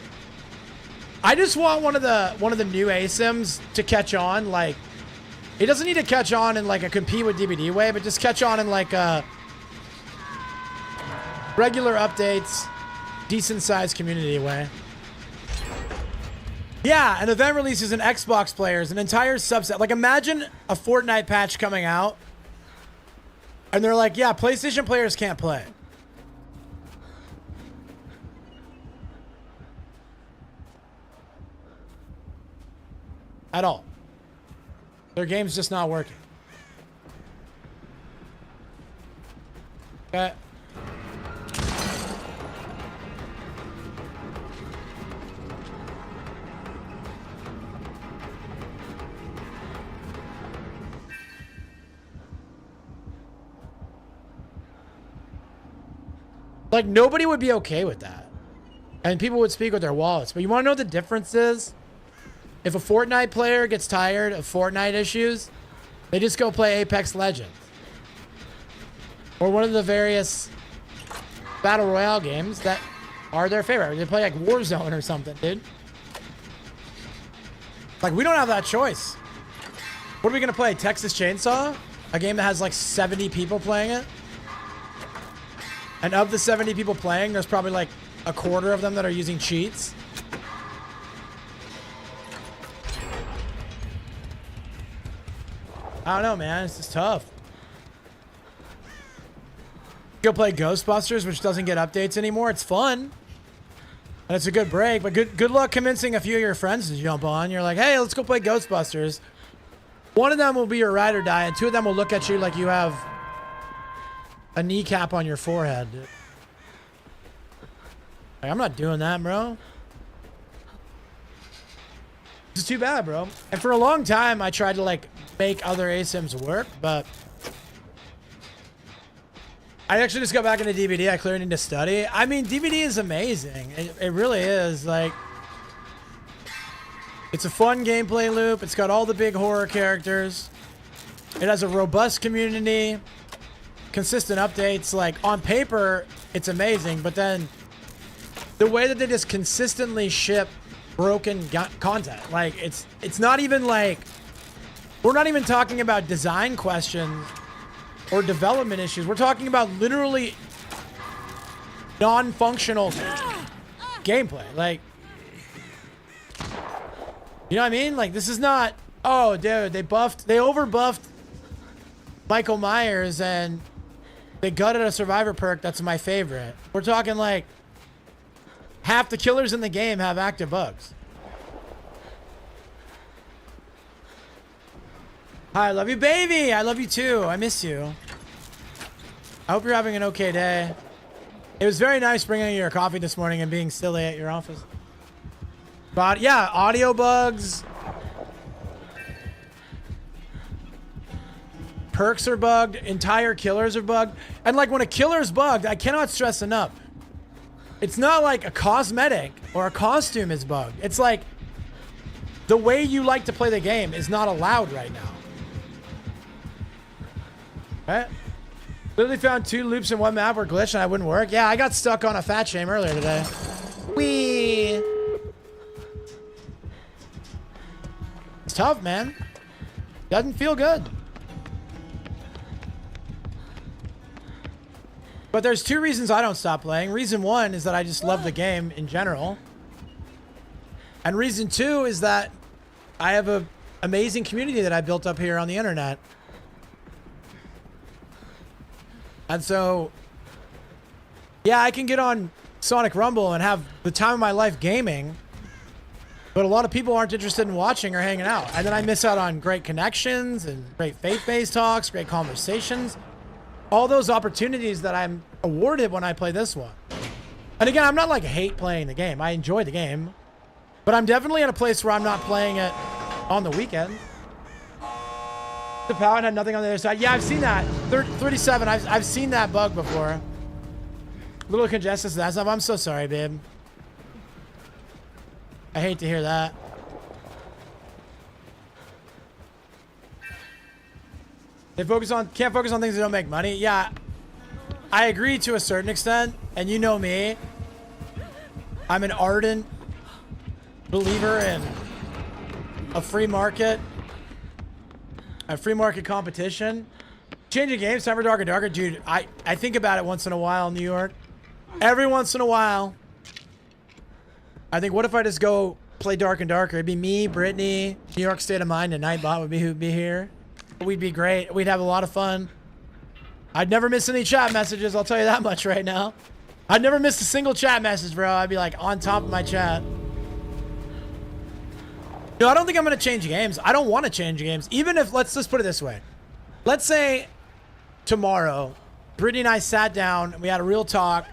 I just want one of the new ASIMs to catch on. Like, it doesn't need to catch on in, like, a compete with DVD way, but just catch on in, like, a regular updates, decent sized community way. Yeah, an event releases an Xbox players, an entire subset. Like, imagine a Fortnite patch coming out, and they're like, yeah, PlayStation players can't play. At all. Their game's just not working. Okay. Like, nobody would be okay with that. And people would speak with their wallets. But you want to know what the difference is? If a Fortnite player gets tired of Fortnite issues, they just go play Apex Legends. Or one of the various Battle Royale games that are their favorite. They play like Warzone or something, dude. Like, we don't have that choice. What are we going to play? Texas Chainsaw? A game that has like 70 people playing it? And of the 70 people playing, there's probably like a quarter of them that are using cheats. I don't know, man. It's just tough. Go play Ghostbusters, which doesn't get updates anymore. It's fun. And it's a good break, but good luck convincing a few of your friends to jump on. You're like, hey, let's go play Ghostbusters. One of them will be your ride or die, and two of them will look at you like you have a kneecap on your forehead. Like, I'm not doing that, bro. This is too bad, bro. And for a long time, I tried to like make other ASIMs work, but I actually just got back into DVD. I clearly need to study. I mean, DVD is amazing. It really is. Like, it's a fun gameplay loop. It's got all the big horror characters. It has a robust community, consistent updates. Like, on paper, it's amazing, but then the way that they just consistently ship broken content, like, it's not even like, we're not even talking about design questions or development issues. We're talking about literally non-functional gameplay. Like, you know what I mean? Like, this is not, oh, dude, they over-buffed Michael Myers and they gutted a survivor perk that's my favorite. We're talking like half the killers in the game have active bugs. Hi, I love you, baby. I love you too. I miss you. I hope you're having an okay day. It was very nice bringing you your coffee this morning and being silly at your office. But yeah, audio bugs. Perks are bugged. Entire killers are bugged. And like when a killer's bugged, I cannot stress enough. It's not like a cosmetic or a costume is bugged. It's like the way you like to play the game is not allowed right now. Right? Literally found 2 loops in one map were glitched and I wouldn't work. Yeah, I got stuck on a fat shame earlier today. Whee! It's tough, man. Doesn't feel good. But there's 2 reasons I don't stop playing. Reason 1 is that I just love the game in general. And reason 2 is that I have an amazing community that I built up here on the internet. And so, yeah, I can get on Sonic Rumble and have the time of my life gaming, but a lot of people aren't interested in watching or hanging out. And then I miss out on great connections and great faith-based talks, great conversations. All those opportunities that I'm awarded when I play this one. And again, I'm not like hate playing the game. I enjoy the game. But I'm definitely at a place where I'm not playing it on the weekend. The Paladin had nothing on the other side. Yeah, I've seen that. 37, I've seen that bug before. A little congested, that stuff. I'm so sorry, babe. I hate to hear that. They can't focus on things that don't make money. Yeah, I agree to a certain extent. And you know me. I'm an ardent believer in a free market. A free market competition. Changing games, time for Dark and Darker. Dude, I think about it once in a while in New York. Every once in a while. I think, what if I just go play Dark and Darker? It'd be me, Brittany, New York State of Mind, and Nightbot would be who'd be here. We'd be great. We'd have a lot of fun. I'd never miss any chat messages, I'll tell you that much right now. I'd never miss a single chat message, bro. I'd be like on top of my chat. No, I don't think I'm going to change games. I don't want to change games. Even if, let's just put it this way. Let's say tomorrow, Brittany and I sat down, and we had a real talk,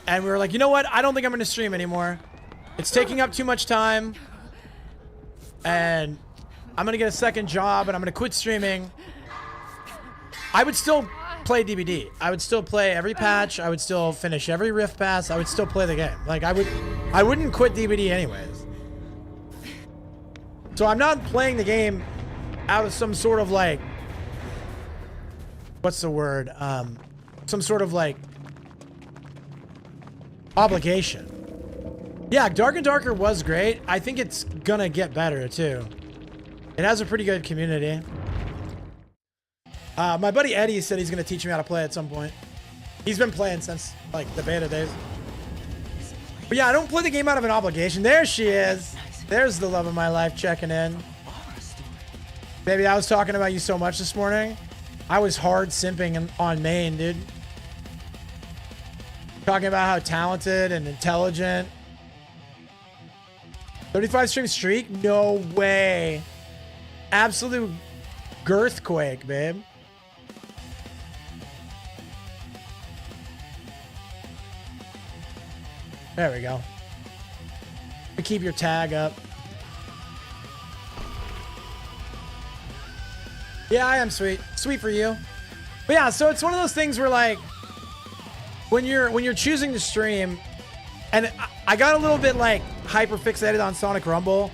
and we were like, you know what? I don't think I'm going to stream anymore. It's taking up too much time, and I'm going to get a second job, and I'm going to quit streaming. I would still play DBD. I would still play every patch. I would still finish every Rift Pass. I would still play the game. Like, I wouldn't quit DBD anyways. So I'm not playing the game out of some sort of like, what's the word? Some sort of like obligation. Yeah, Dark and Darker was great. I think it's gonna get better too. It has a pretty good community. My buddy Eddie said he's gonna teach me how to play at some point. He's been playing since like the beta days. But yeah, I don't play the game out of an obligation. There she is. There's the love of my life checking in. Baby, I was talking about you so much this morning. I was hard simping on main, dude. Talking about how talented and intelligent. 35 stream streak? No way. Absolute girthquake, babe. There we go. Keep your tag up. Yeah, I am sweet. Sweet for you. But yeah, so it's one of those things where like when you're choosing to stream, and I got a little bit like hyper fixated on Sonic Rumble,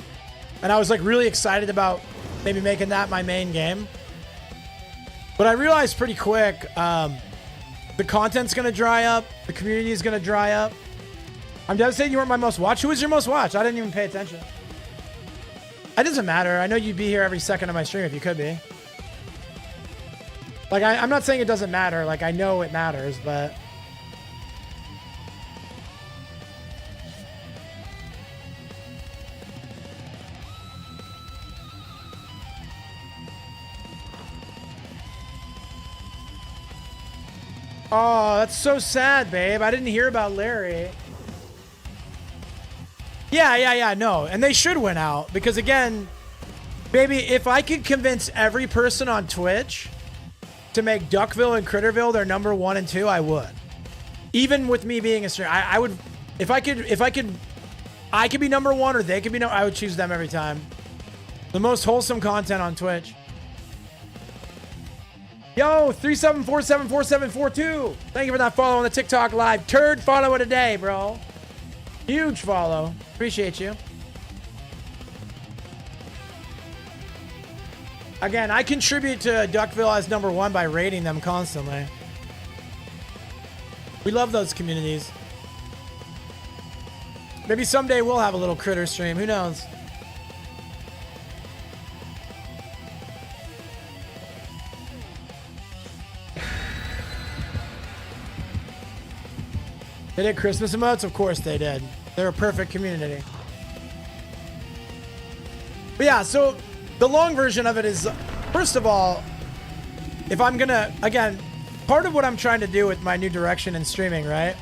and I was like really excited about maybe making that my main game. But I realized pretty quick the content's gonna dry up, the community is gonna dry up. I'm devastated you weren't my most watched. Who was your most watched? I didn't even pay attention. It doesn't matter. I know you'd be here every second of my stream if you could be. Like, I'm not saying it doesn't matter. Like, I know it matters, but... Oh, that's so sad, babe. I didn't hear about Larry. Yeah, no. And they should win out. Because, again, baby, if I could convince every person on Twitch to make Duckville and Critterville their number 1 and 2, I would. Even with me being a streamer, I would... If I could be number 1 or they could be I would choose them every time. The most wholesome content on Twitch. Yo, 37474742. Thank you for that follow on the TikTok live. Turd follow it a day, bro. Huge follow. Appreciate you. Again, I contribute to Duckville as number 1 by rating them constantly. We love those communities. Maybe someday we'll have a little critter stream. Who knows? They did Christmas emotes? Of course they did. They're a perfect community. But yeah, so the long version of it is, first of all, if I'm gonna, again, part of what I'm trying to do with my new direction in streaming, right?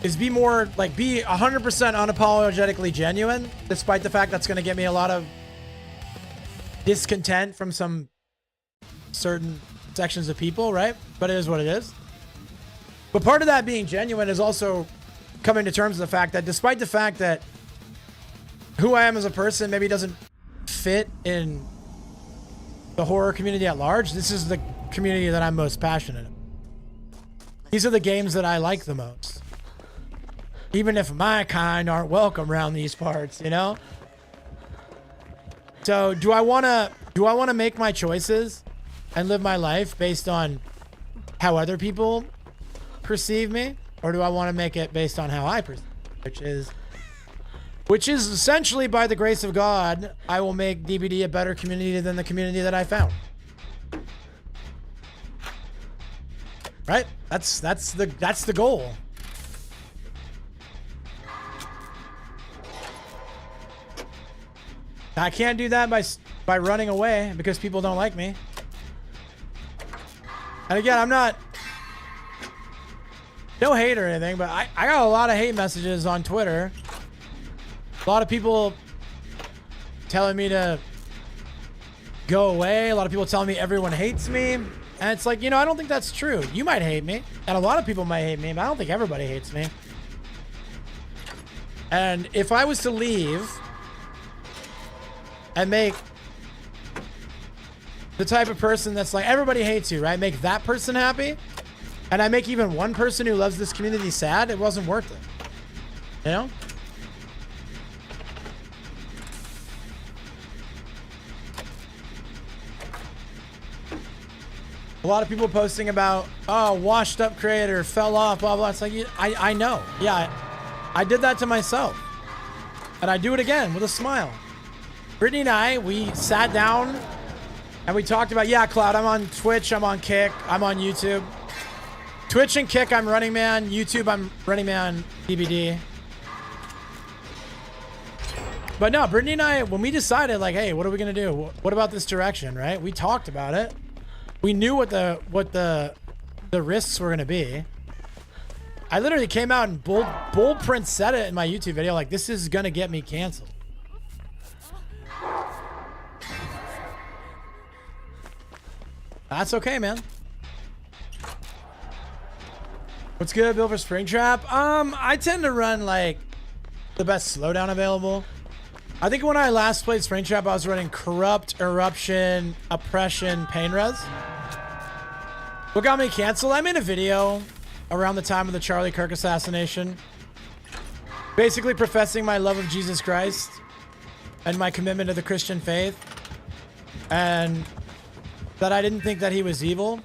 Is be more, like, be 100% unapologetically genuine, despite the fact that's gonna get me a lot of discontent from some certain sections of people, right? But it is what it is. But part of that being genuine is also coming to terms with the fact that despite the fact that who I am as a person maybe doesn't fit in the horror community at large, this is the community that I'm most passionate about. These are the games that I like the most. Even if my kind aren't welcome around these parts, you know? So do I want to make my choices and live my life based on how other people perceive me, or do I want to make it based on how I perceive, which is essentially, by the grace of God, I will make DBD a better community than the community that I found. Right? That's the goal. I can't do that by running away because people don't like me. And again, I'm not no hate or anything, but I got a lot of hate messages on Twitter. A lot of people telling me to go away. A lot of people telling me everyone hates me. And it's like, you know, I don't think that's true. You might hate me, and a lot of people might hate me, but I don't think everybody hates me. And if I was to leave and make the type of person that's like, everybody hates you, right? Make that person happy, and I make even one person who loves this community sad, it wasn't worth it. You know? A lot of people posting about, oh, washed up creator, fell off, blah, blah. It's like, I know. Yeah, I did that to myself. And I do it again with a smile. Brittany and I, we sat down and we talked about, yeah, Cloud, I'm on Twitch, I'm on Kick, I'm on YouTube. Twitch and Kick, I'm Running Man. YouTube, I'm Running Man DBD. But no, Brittany and I, when we decided, like, hey, what are we gonna do? What about this direction, right? We talked about it. We knew what the risks were gonna be. I literally came out and bold print said it in my YouTube video, like, this is gonna get me canceled. That's okay, man. What's good, Bill for Springtrap? I tend to run like the best slowdown available. I think when I last played Springtrap, I was running Corrupt, Eruption, Oppression, Pain Res. What got me canceled? I made a video around the time of the Charlie Kirk assassination, basically professing my love of Jesus Christ and my commitment to the Christian faith, and that I didn't think that he was evil.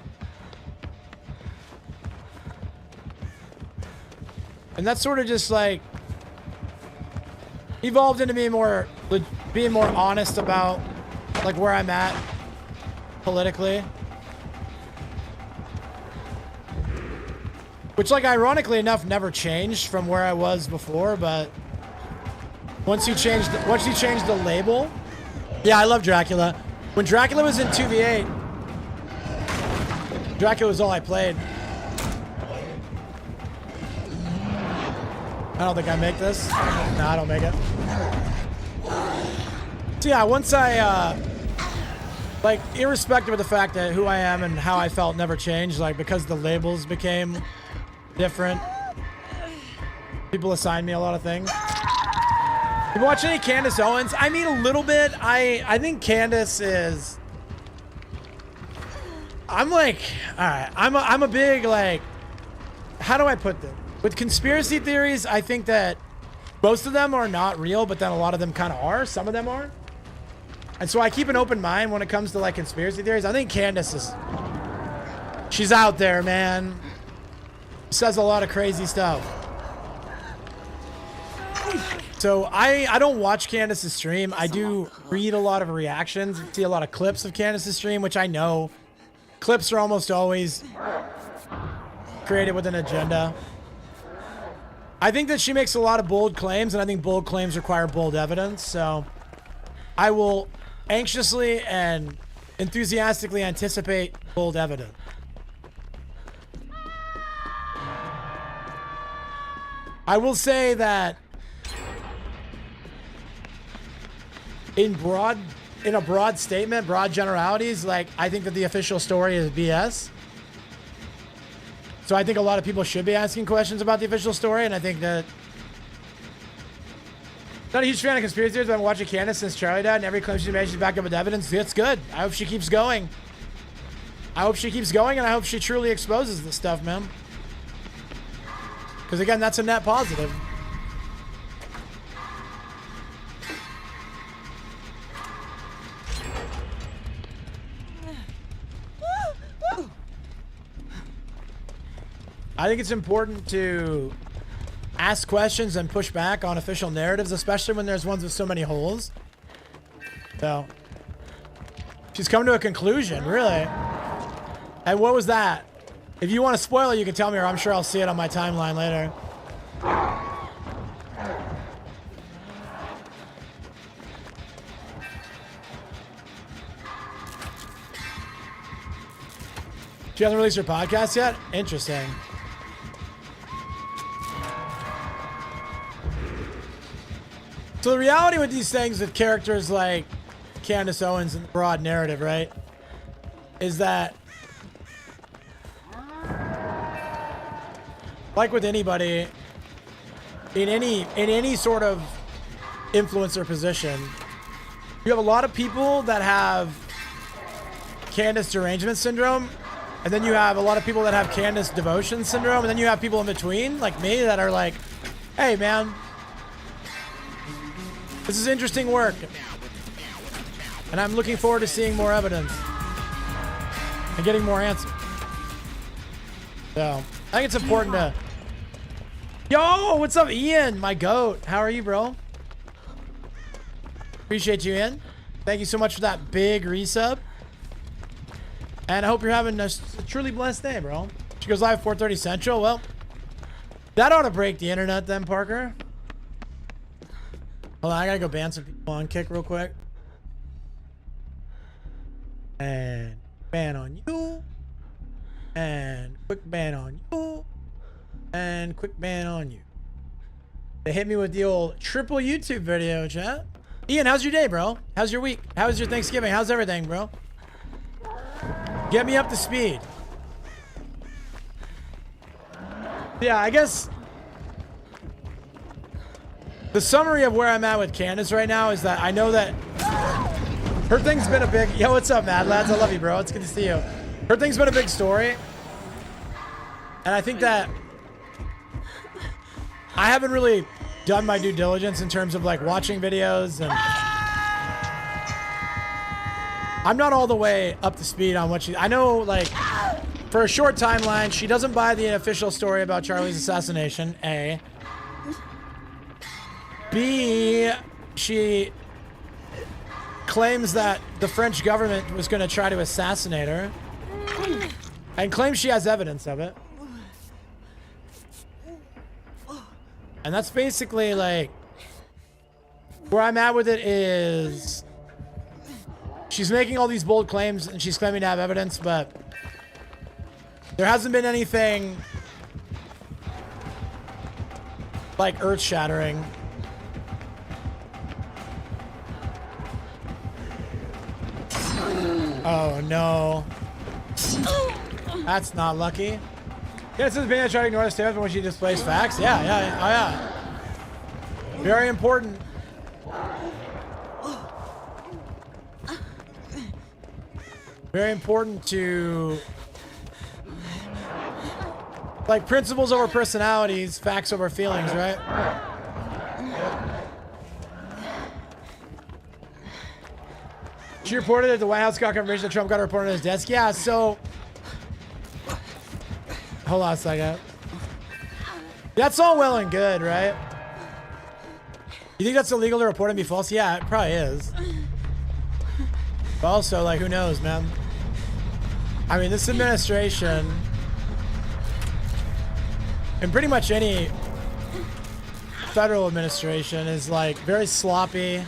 And that's sort of just like evolved into me being more honest about like where I'm at politically. Which, like, ironically enough, never changed from where I was before, but once you change the label. Yeah, I love Dracula. When Dracula was in 2v8, Dracula was all I played. I don't think I make this. No, I don't make it. So yeah, once I, like, irrespective of the fact that who I am and how I felt never changed, like, because the labels became different, people assign me a lot of things. You watch any Candace Owens? I mean, a little bit. I think Candace is... I'm like... Alright, I'm a big, like... How do I put this? With conspiracy theories, I think that most of them are not real, but then a lot of them kind of are. Some of them are. And so I keep an open mind when it comes to, like, conspiracy theories. I think Candace is... She's out there, man. Says a lot of crazy stuff. So I don't watch Candace's stream. I do read a lot of reactions, see a lot of clips of Candace's stream, which I know clips are almost always created with an agenda. I think that she makes a lot of bold claims, and I think bold claims require bold evidence. So I will anxiously and enthusiastically anticipate bold evidence. I will say that in a broad statement, broad generalities, like, I think that the official story is BS. So I think a lot of people should be asking questions about the official story, and I think that... Not a huge fan of conspiracy theories, but I've been watching Candace since Charlie died, and every claim she's made, she's backed up with evidence. It's good. I hope she keeps going. I hope she keeps going, and I hope she truly exposes this stuff, man. Because, again, that's a net positive. I think it's important to ask questions and push back on official narratives, especially when there's ones with so many holes. So, she's come to a conclusion, really. And what was that? If you want to spoil it, you can tell me, or I'm sure I'll see it on my timeline later. She hasn't released her podcast yet? Interesting. So the reality with these things, with characters like Candace Owens and the broad narrative, right, is that, like with anybody, in any sort of influencer position, you have a lot of people that have Candace derangement syndrome, and then you have a lot of people that have Candace devotion syndrome, and then you have people in between, like me, that are like, hey, man, this is interesting work, and I'm looking forward to seeing more evidence and getting more answers. So, I think it's important to... Yo, what's up, Ian? My goat. How are you, bro? Appreciate you, Ian. Thank you so much for that big resub. And I hope you're having a truly blessed day, bro. She goes live 4:30 Central. Well, that ought to break the internet then, Parker. Hold on, I gotta go ban some people on Kick real quick. And ban on you. And quick ban on you. And quick ban on you. They hit me with the old triple YouTube video, chat. Ian, how's your day, bro? How's your week? How's your Thanksgiving? How's everything, bro? Get me up to speed. Yeah, I guess the summary of where I'm at with Candace right now is that I know that her thing's been a big... Yo, what's up, Mad Lads? I love you, bro. It's good to see you. Her thing's been a big story. And I think that I haven't really done my due diligence in terms of like watching videos, and I'm not all the way up to speed on what she... I know, like, for a short timeline, she doesn't buy the official story about Charlie's assassination, A. B, she claims that the French government was going to try to assassinate her and claims she has evidence of it. And that's basically like where I'm at with it. Is she's making all these bold claims and she's claiming to have evidence, but there hasn't been anything like earth-shattering. Oh no. That's not lucky. Yeah, it says being trying to ignore the stereotype when she displays facts. Yeah, oh yeah. Very important. Very important to, like, principles over personalities, facts over feelings, right? She reported that the White House got confirmation that Trump got a report on his desk. Yeah, so... Hold on a second. That's all well and good, right? You think that's illegal to report and be false? Yeah, it probably is. But also, like, who knows, man? I mean, this administration, and pretty much any federal administration, is, like, very sloppy.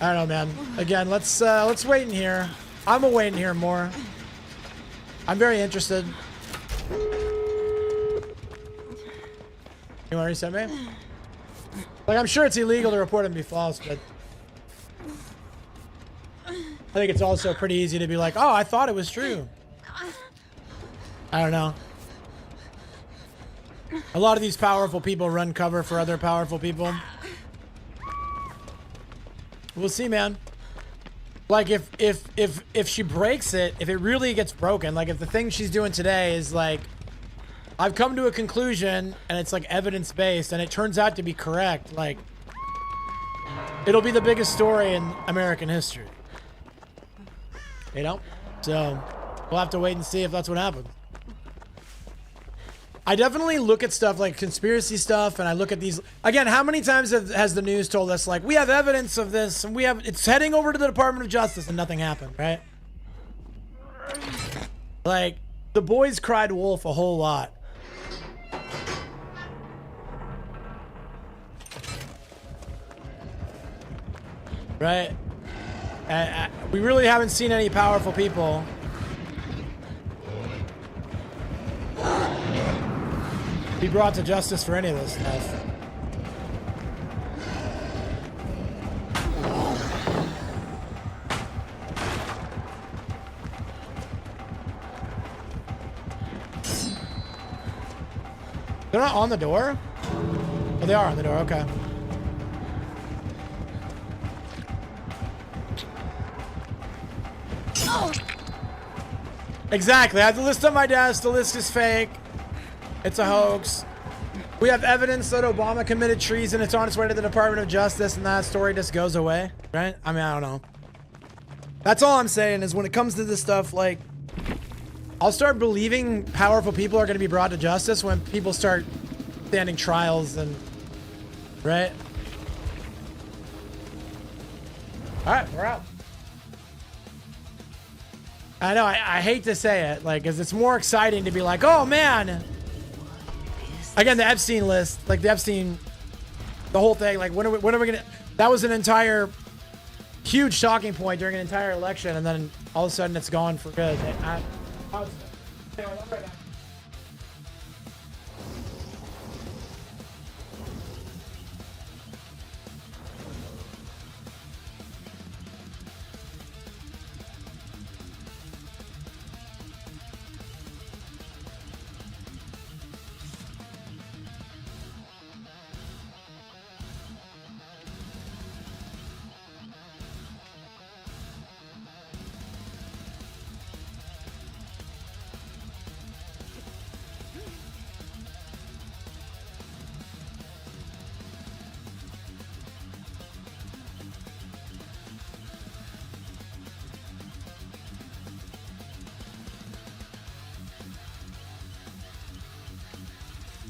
I don't know, man. Again, let's wait in here. I'm gonna wait in here more. I'm very interested. You want to reset me? Like, I'm sure it's illegal to report and be false, but I think it's also pretty easy to be like, oh, I thought it was true. I don't know. A lot of these powerful people run cover for other powerful people. We'll see, man. Like, if she breaks it, if it really gets broken, like if the thing she's doing today is like, I've come to a conclusion and it's like evidence-based and it turns out to be correct, like, it'll be the biggest story in American history. You know? So, we'll have to wait and see if that's what happens. I definitely look at stuff like conspiracy stuff, and I look at these again. How many times has the news told us, like, we have evidence of this and it's heading over to the Department of Justice and nothing happened, right? Like, the boys cried wolf a whole lot. Right? We really haven't seen any powerful people be brought to justice for any of this stuff. They're not on the door? Oh, they are on the door, okay. Exactly, I have the list on my desk. The list is fake. It's a hoax. We have evidence that Obama committed treason. It's on its way to the Department of Justice, and that story just goes away, right? I mean, I don't know. That's all I'm saying is when it comes to this stuff, like, I'll start believing powerful people are going to be brought to justice when people start standing trials and, right? All right, we're out. I know, I hate to say it, like, because it's more exciting to be like, oh man. Again, the Epstein list, like the Epstein, the whole thing, like when are we gonna, that was an entire huge talking point during an entire election, and then all of a sudden it's gone for good.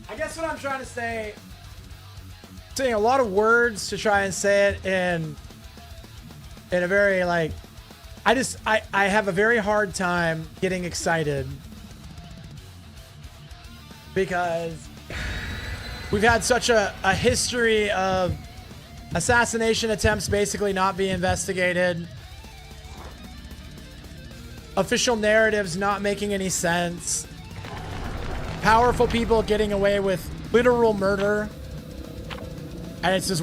I guess what I'm trying to say, saying a lot of words to try and say it in a very like, I have a very hard time getting excited because we've had such a history of assassination attempts basically not being investigated, official narratives not making any sense, powerful people getting away with literal murder. And it's just,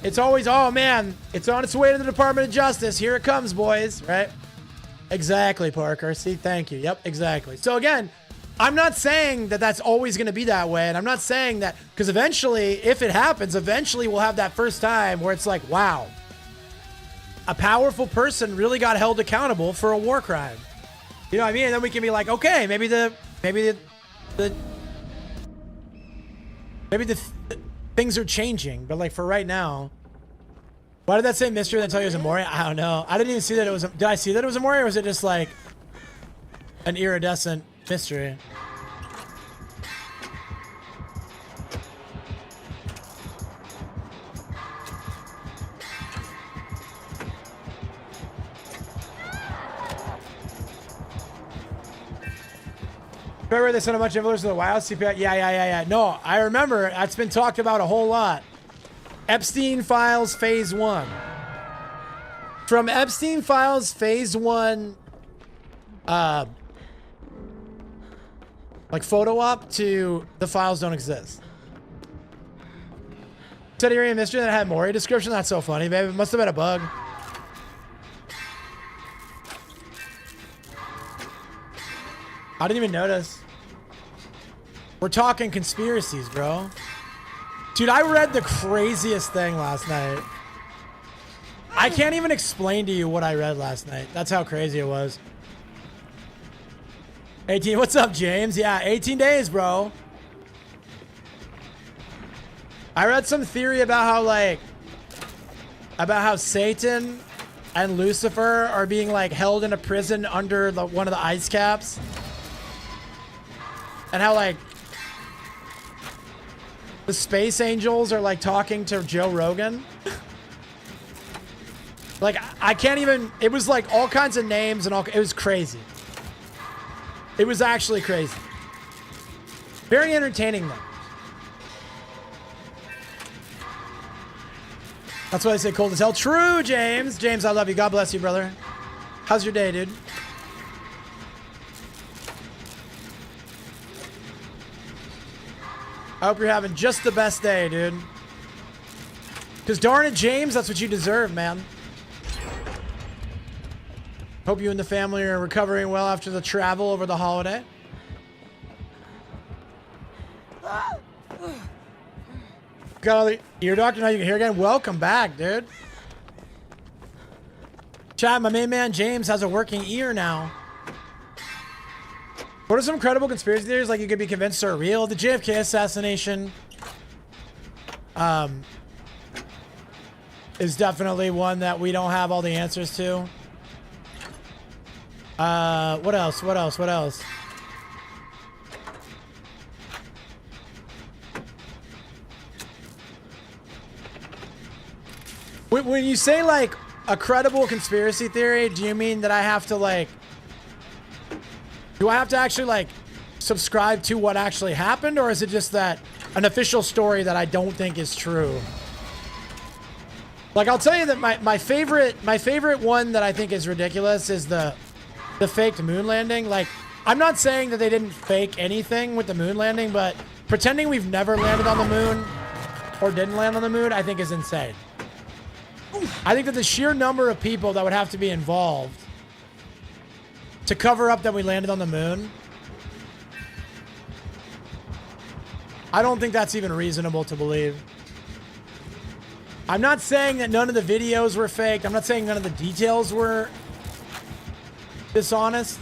it's always, oh man, it's on its way to the Department of Justice. Here it comes, boys, right? Exactly, Parker. See, thank you. Yep, exactly. So again, I'm not saying that that's always going to be that way. And I'm not saying that, because eventually, if it happens, eventually we'll have that first time where it's like, wow, a powerful person really got held accountable for a war crime. You know what I mean? And then we can be like, okay, maybe the things are changing, but like for right now, why did that say mystery and then tell you it was a Mori? I don't know. I didn't even see that it was. Did I see that it was a Mori, or was it just like an iridescent mystery? Remember they sent a bunch of envelopes to the Wild CPI? Yeah. No, I remember. That's been talked about a whole lot. Epstein Files Phase 1. From Epstein Files Phase 1, like photo op to the files don't exist. Said Area Mystery that had Mori description? That's so funny, babe. It must have been a bug. I didn't even notice. We're talking conspiracies, bro. Dude, I read the craziest thing last night. I can't even explain to you what I read last night. That's how crazy it was. 18, what's up, James? Yeah, 18 days, bro. I read some theory about how Satan and Lucifer are being like held in a prison under one of the ice caps. And how like the space angels are like talking to Joe Rogan. Like I can't even, it was like all kinds of names and it was crazy. It was actually crazy. Very entertaining though. That's why I say cold as hell. True, James. James, I love you. God bless you, brother. How's your day, dude? I hope you're having just the best day, dude. Because darn it, James, that's what you deserve, man. Hope you and the family are recovering well after the travel over the holiday. Got all the ear doctor, now you can hear again. Welcome back, dude. Chat, my main man James has a working ear now. What are some credible conspiracy theories like you could be convinced are real? The JFK assassination is definitely one that we don't have all the answers to. What else? When you say like a credible conspiracy theory, do you mean that I have to like Do I have to actually like subscribe to what actually happened, or is it just that an official story that I don't think is true? Like, I'll tell you that my favorite one that I think is ridiculous is the faked moon landing. Like, I'm not saying that they didn't fake anything with the moon landing, but pretending we've never landed on the moon or didn't land on the moon, I think is insane. I think that the sheer number of people that would have to be involved to cover up that we landed on the moon, I don't think that's even reasonable to believe. I'm not saying that none of the videos were faked. I'm not saying none of the details were dishonest.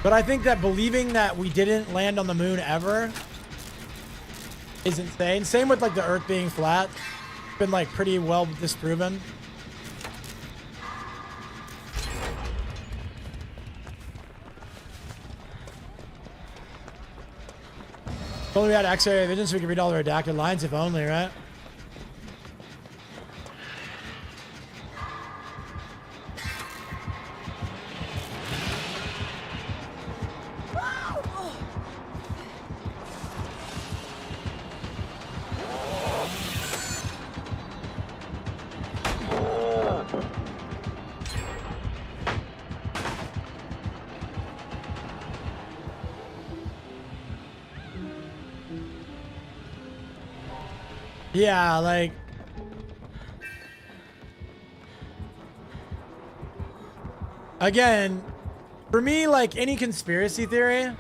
But I think that believing that we didn't land on the moon ever is insane. Same with like the Earth being flat. It's been like pretty well disproven. If only we had X-ray vision so we could read all the redacted lines, if only, right? Yeah, like... Again, for me, like, any conspiracy theory...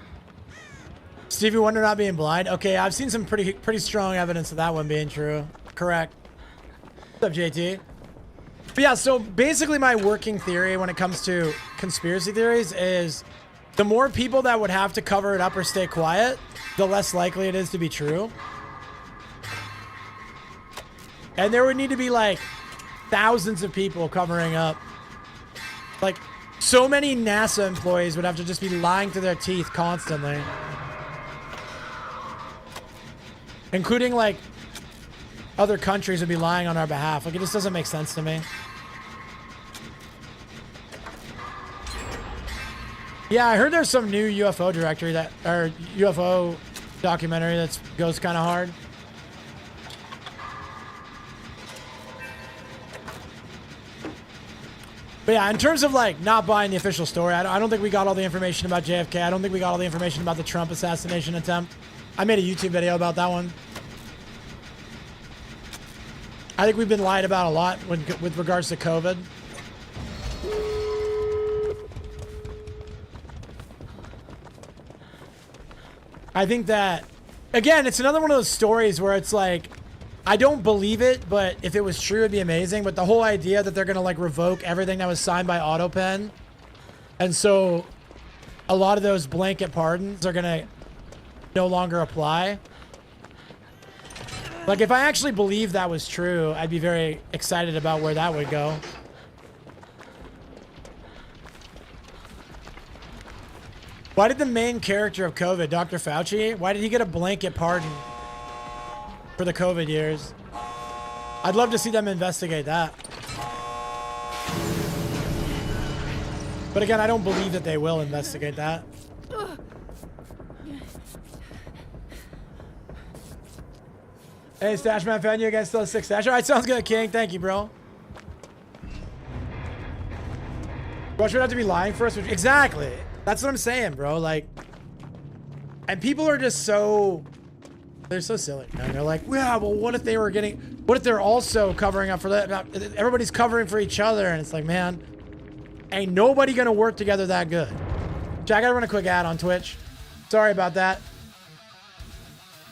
Stevie Wonder not being blind? Okay, I've seen some pretty strong evidence of that one being true. Correct. What's up, JT? But yeah, so basically my working theory when it comes to conspiracy theories is the more people that would have to cover it up or stay quiet, the less likely it is to be true. And there would need to be like thousands of people covering up. Like so many NASA employees would have to just be lying to their teeth constantly. Including like other countries would be lying on our behalf. Like it just doesn't make sense to me. Yeah, I heard there's some new UFO directory that, or UFO documentary that goes kind of hard. But yeah, in terms of like not buying the official story, I don't think we got all the information about JFK. I don't think we got all the information about the Trump assassination attempt. I made a YouTube video about that one. I think we've been lied about a lot with regards to COVID. I think that, again, it's another one of those stories where it's like, I don't believe it, but if it was true, it'd be amazing. But the whole idea that they're going to like revoke everything that was signed by AutoPen. And so a lot of those blanket pardons are going to no longer apply. Like if I actually believed that was true, I'd be very excited about where that would go. Why did the main character of COVID, Dr. Fauci, why did he get a blanket pardon for the COVID years? I'd love to see them investigate that. But again, I don't believe that they will investigate that. Hey, Stashman, found you again. Still a 6 stash. All right, sounds good, King. Thank you, bro. Watch would have to be lying for us. Exactly. That's what I'm saying, bro. Like, and people are just so, they're so silly. And they're like, yeah, well, what if they were getting, what if they're also covering up for that? Everybody's covering for each other. And it's like, man, ain't nobody going to work together that good. Jack, I gotta run a quick ad on Twitch. Sorry about that.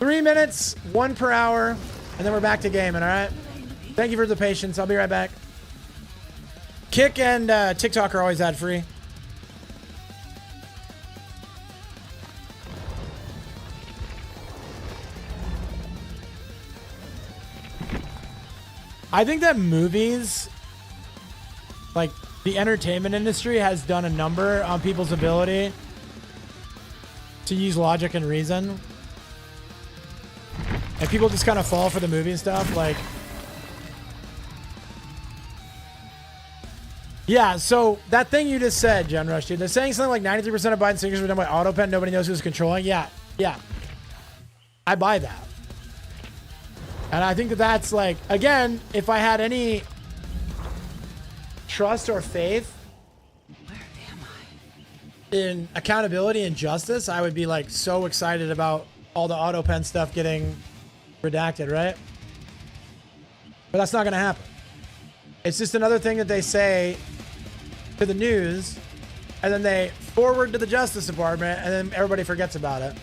3 minutes, 1 per hour, and then we're back to gaming, all right? Thank you for the patience. I'll be right back. Kick and TikTok are always ad free. I think that movies, like the entertainment industry, has done a number on people's ability to use logic and reason. And people just kind of fall for the movie and stuff. Like, Yeah, so that thing you just said, Gen Rush, dude, they're saying something like 93% of Biden's signatures were done by AutoPen. Nobody knows who's controlling. Yeah. I buy that. And I think that that's like, again, if I had any trust or faith in accountability and justice, I would be like so excited about all the AutoPen stuff getting redacted, right? But that's not going to happen. It's just another thing that they say to the news, and then they forward to the Justice Department, and then everybody forgets about it.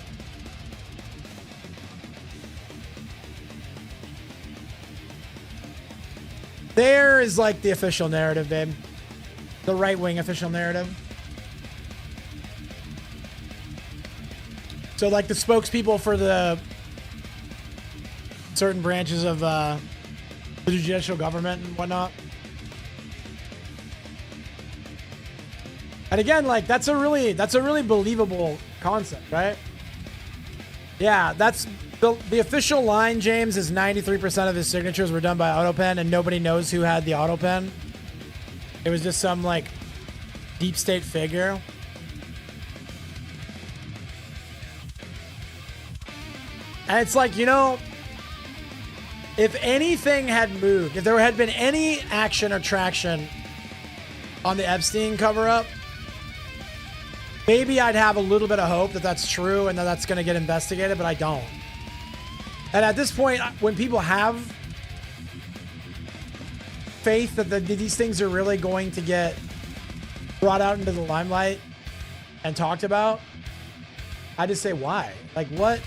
There is like the official narrative, babe. The right-wing official narrative. So like the spokespeople for the certain branches of the judicial government and whatnot. And again, like that's a really believable concept, right? Yeah, that's the official line, James, is 93% of his signatures were done by AutoPen and nobody knows who had the AutoPen. It was just some like deep state figure. And it's like, you know, if anything had moved, if there had been any action or traction on the Epstein cover-up, maybe I'd have a little bit of hope that that's true and that that's going to get investigated, but I don't. And at this point, when people have faith that these things are really going to get brought out into the limelight and talked about, I just say, why? Like, what?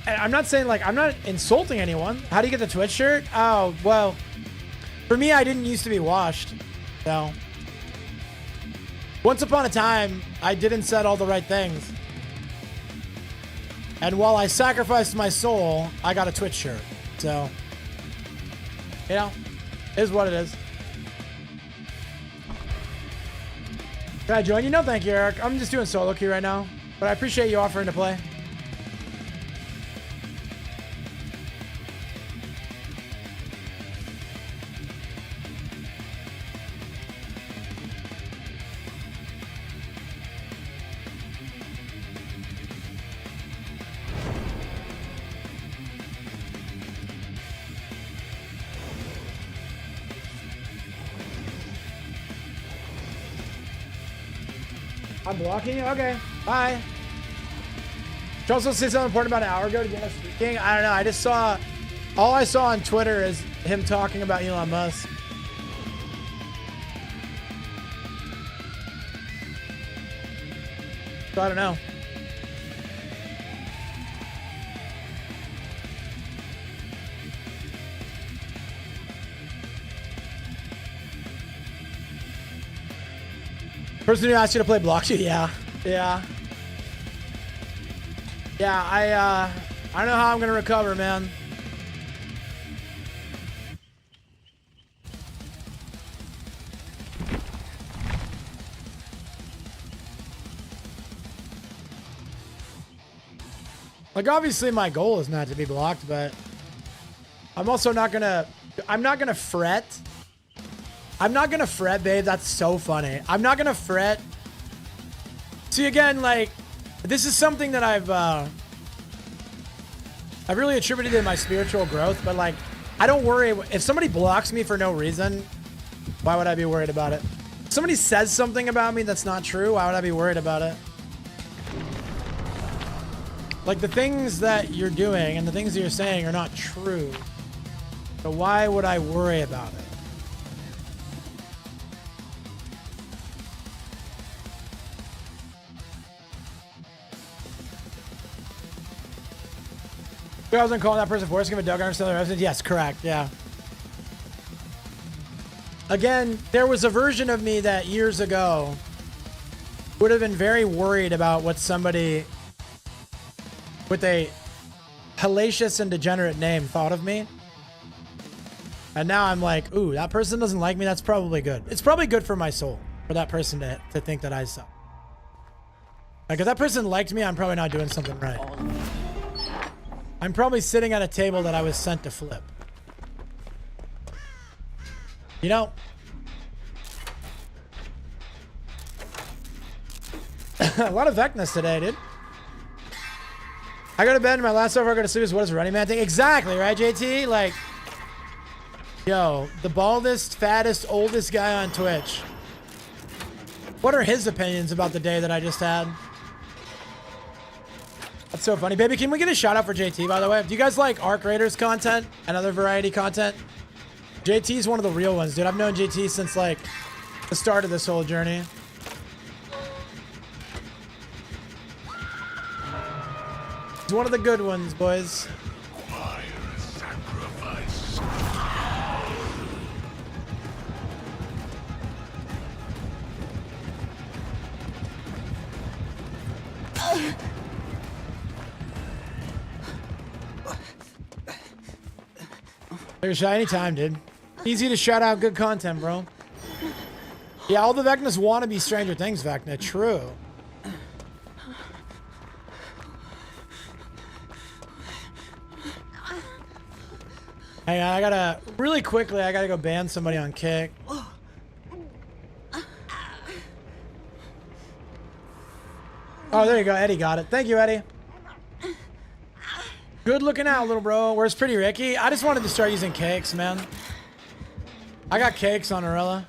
And I'm not saying, like, I'm not insulting anyone. How do you get the Twitch shirt? Oh, well, for me, I didn't used to be washed. So, once upon a time, I didn't said all the right things. And while I sacrificed my soul, I got a Twitch shirt. So, you know, it is what it is. Can I join you? No, thank you, Eric. I'm just doing solo queue right now. But I appreciate you offering to play. I'm blocking you? Okay. Bye. Did you also say something important about an hour ago to get us speaking? I don't know. I just saw... All I saw on Twitter is him talking about Elon Musk. So I don't know. Person who asked you to play blockchain, yeah. I don't know how I'm gonna recover, man. Like, obviously my goal is not to be blocked, but I'm also not gonna, I'm not gonna fret. I'm not gonna fret, babe. That's so funny. I'm not gonna fret. See, again, like, this is something that I've really attributed to my spiritual growth, but like, I don't worry. If somebody blocks me for no reason, why would I be worried about it? If somebody says something about me that's not true, why would I be worried about it? Like, the things that you're doing and the things that you're saying are not true. So why would I worry about it? I wasn't calling that person forcing him a dog. I understand their evidence. Yes, correct. Yeah. Again, there was a version of me that years ago would have been very worried about what somebody with a hellacious and degenerate name thought of me. And now I'm like, ooh, that person doesn't like me. That's probably good. It's probably good for my soul for that person to think that I suck. Like, if that person liked me, I'm probably not doing something right. I'm probably sitting at a table that I was sent to flip. You know, a lot of Vecness today, dude. I go to bed and my last over I go to sleep is what is Running Man thing? Exactly, right, JT? Like, yo, the baldest, fattest, oldest guy on Twitch. What are his opinions about the day that I just had? That's so funny. Baby, can we get a shout out for JT, by the way? Do you guys like Arc Raiders content and other variety content? JT's one of the real ones, dude. I've known JT since, like, the start of this whole journey. He's one of the good ones, boys. There's anytime, dude. Easy to shout out good content, bro. Yeah, all the Vecnas want to be Stranger Things Vecna. True. Hang on, I gotta, really quickly, I gotta go ban somebody on Kick. Oh, there you go. Eddie got it. Thank you, Eddie. Good looking out, little bro. Where's Pretty Ricky? I just wanted to start using cakes, man. I got cakes on Arella.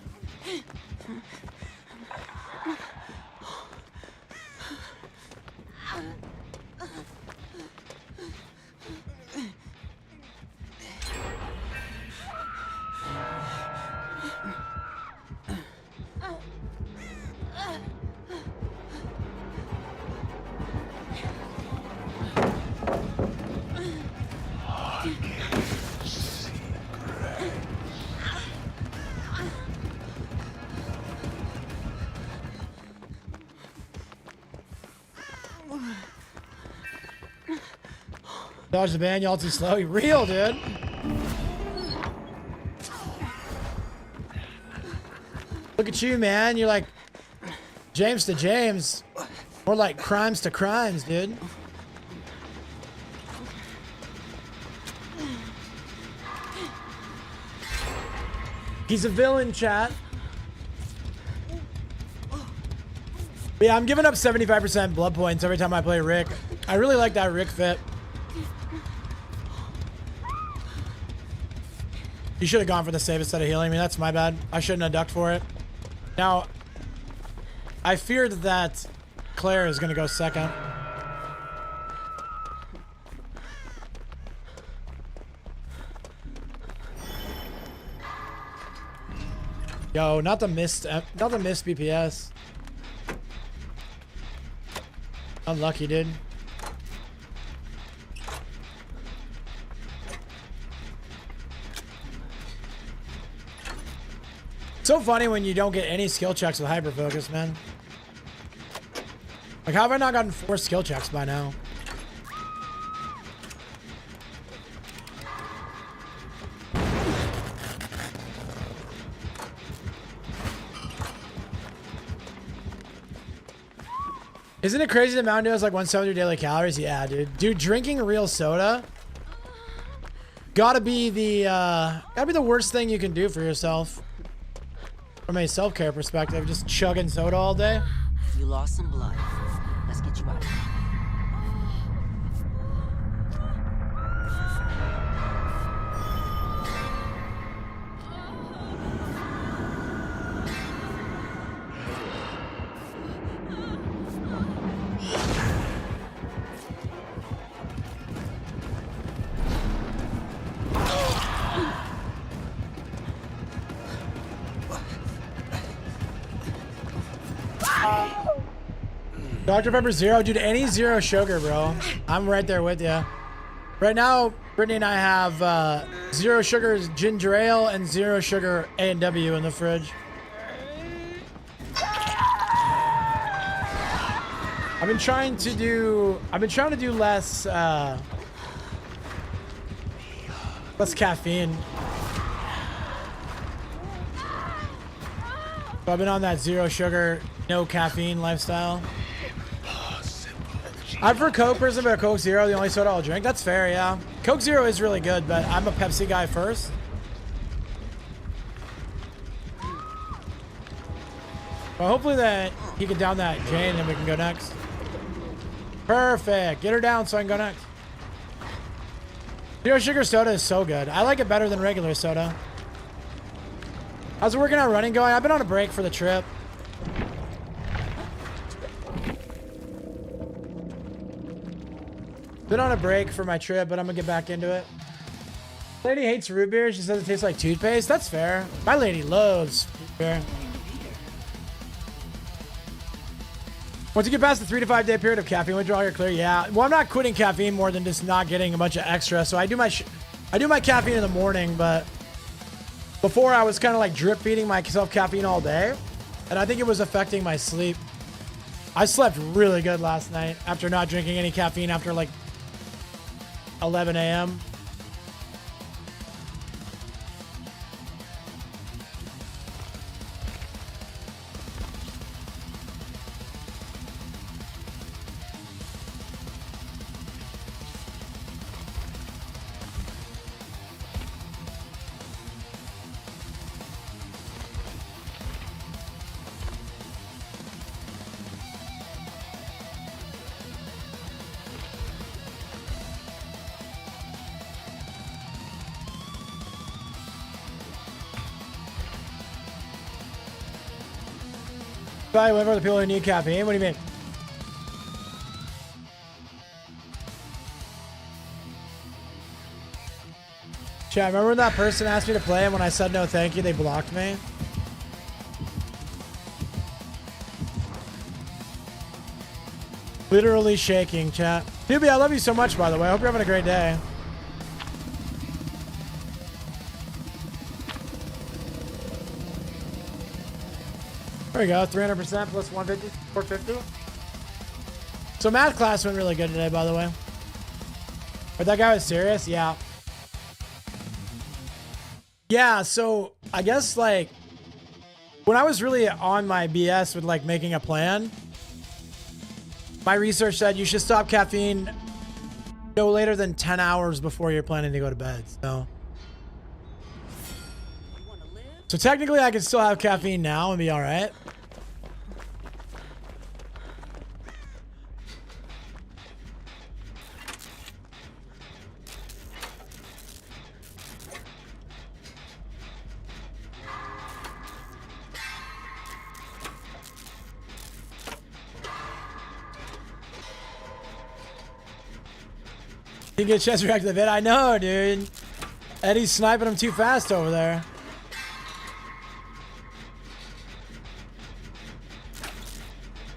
Dodge the ban, y'all too slow. You real, dude. Look at you, man. You're like James to James. More like crimes to crimes, dude. He's a villain, chat. But yeah, I'm giving up 75% blood points every time I play Rick. I really like that Rick fit. You should have gone for the save instead of healing me. That's my bad. I shouldn't have ducked for it. Now, I feared that Claire is going to go second. Yo, not the missed BPS. Unlucky, dude. So funny when you don't get any skill checks with hyper focus, man. Like, how have I not gotten 4 skill checks by now? Isn't it crazy that Mountain Dew has like 170 daily calories? Yeah, dude. Dude, drinking real soda gotta be the worst thing you can do for yourself. From a self-care perspective, just chugging soda all day. You lost some blood. Let's get you out of here. Dr. Pepper Zero, dude, any zero sugar, bro. I'm right there with you. Right now, Brittany and I have zero sugar ginger ale and zero sugar A&W in the fridge. I've been trying to do less caffeine. So I've been on that zero sugar, no caffeine lifestyle. I'm for Coke person, but a Coke Zero, the only soda I'll drink. That's fair, yeah. Coke Zero is really good, but I'm a Pepsi guy first. Well, hopefully that he can down that Jane and then we can go next. Perfect. Get her down so I can go next. Zero sugar soda is so good. I like it better than regular soda. How's the working out running going? I've been on a break for the trip. Been on a break for my trip, but I'm gonna get back into it. Lady hates root beer. She says it tastes like toothpaste. That's fair. My lady loves root beer. Once you get past the 3 to 5 day period of caffeine withdrawal, you're clear. Yeah. Well, I'm not quitting caffeine more than just not getting a bunch of extra. So I do my caffeine in the morning, but before I was kind of like drip feeding myself caffeine all day, and I think it was affecting my sleep. I slept really good last night after not drinking any caffeine after like 11 a.m. Probably went for the people who need caffeine. What do you mean? Chat, remember when that person asked me to play and when I said no thank you, they blocked me? Literally shaking, chat. Newbie, I love you so much, by the way. I hope you're having a great day. There we go, 300% plus 150, 450. So math class went really good today, by the way. But that guy was serious? Yeah. Yeah, so I guess like when I was really on my BS with like making a plan, my research said you should stop caffeine no later than 10 hours before you're planning to go to bed. So technically I can still have caffeine now and be all right. You get chest react to the vid. I know, dude. Eddie's sniping him too fast over there.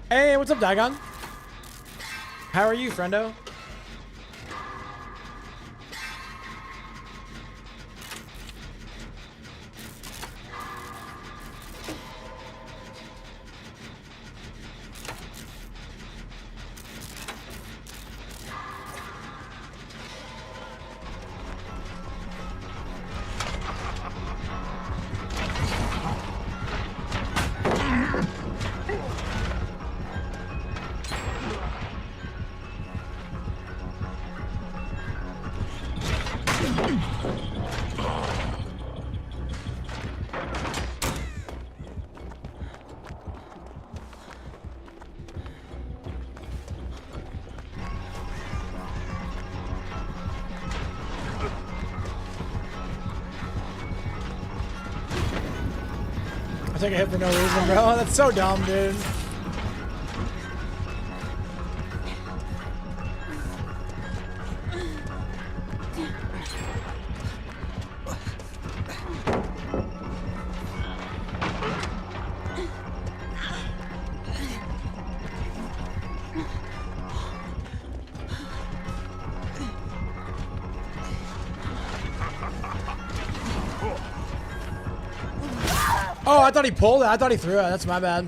Hey, what's up, Dagon? How are you, friendo? Take a hit for no reason, bro. That's so dumb, dude. Oh, I thought he pulled it. I thought he threw it. That's my bad.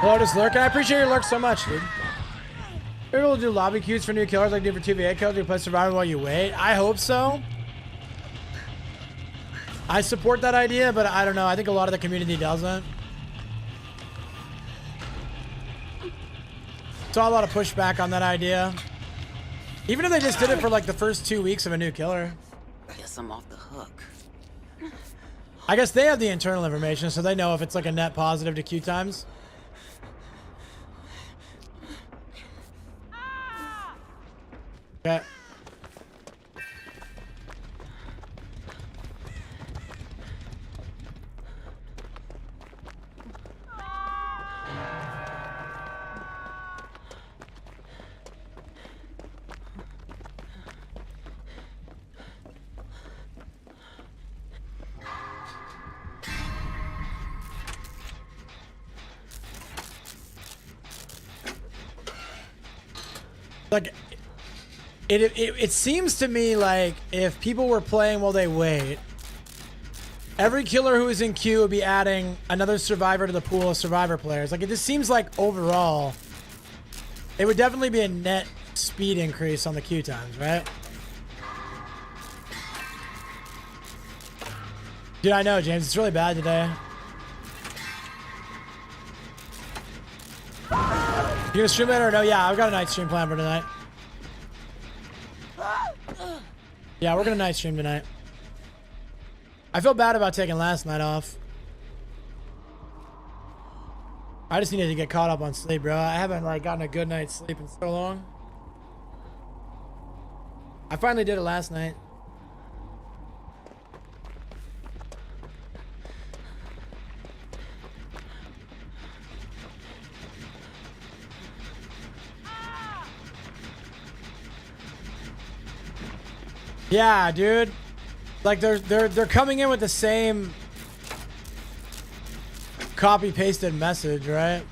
Hello, just lurking. I appreciate your lurk so much, dude. Maybe we'll do lobby queues for new killers like do for 2v8 kills. You play survival while you wait. I hope so. I support that idea, but I don't know. I think a lot of the community doesn't. Saw a lot of pushback on that idea. Even if they just did it for like the first 2 weeks of a new killer. Guess I'm off the hook. I guess they have the internal information, so they know if it's like a net positive to queue times. Okay. Like, it seems to me like if people were playing while they wait, every killer who is in queue would be adding another survivor to the pool of survivor players. Like, it just seems like overall, it would definitely be a net speed increase on the queue times, right? Dude, I know, James. It's really bad today. You gonna stream later or no? Yeah, I've got a night stream planned for tonight. Yeah, we're gonna night stream tonight. I feel bad about taking last night off. I just needed to get caught up on sleep, bro. I haven't like gotten a good night's sleep in so long. I finally did it last night. Yeah, dude. Like they're coming in with the same copy pasted message, right?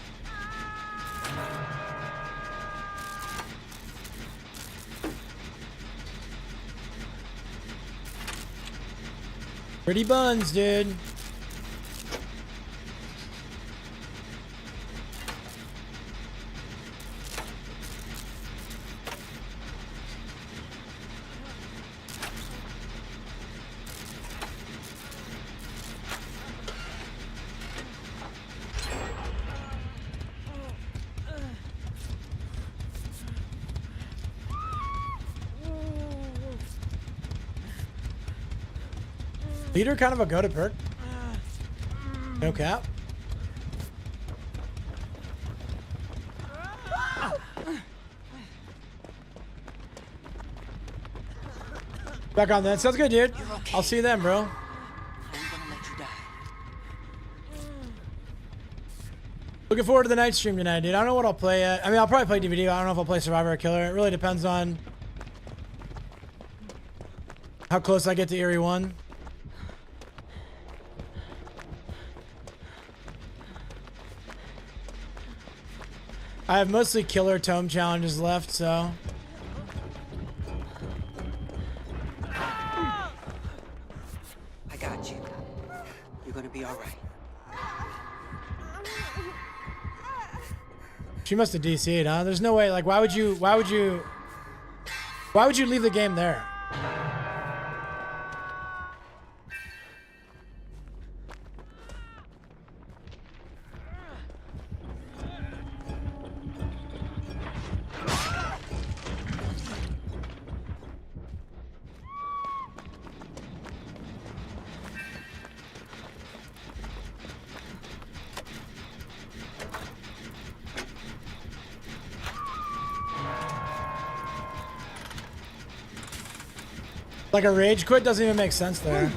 Pretty buns, dude. Leader kind of a go-to perk. No cap. Back on that. Sounds good, dude. Okay. I'll see you then, bro. I'm gonna let you die. Looking forward to the night stream tonight, dude. I don't know what I'll play yet. I mean, I'll probably play DVD. I don't know if I'll play Survivor or Killer. It really depends on how close I get to Eerie 1. I have mostly Killer Tome challenges left, so... I got you. You're gonna be alright. She must have DC'd, huh? There's no way, like, why would you leave the game there? Like a rage quit doesn't even make sense there.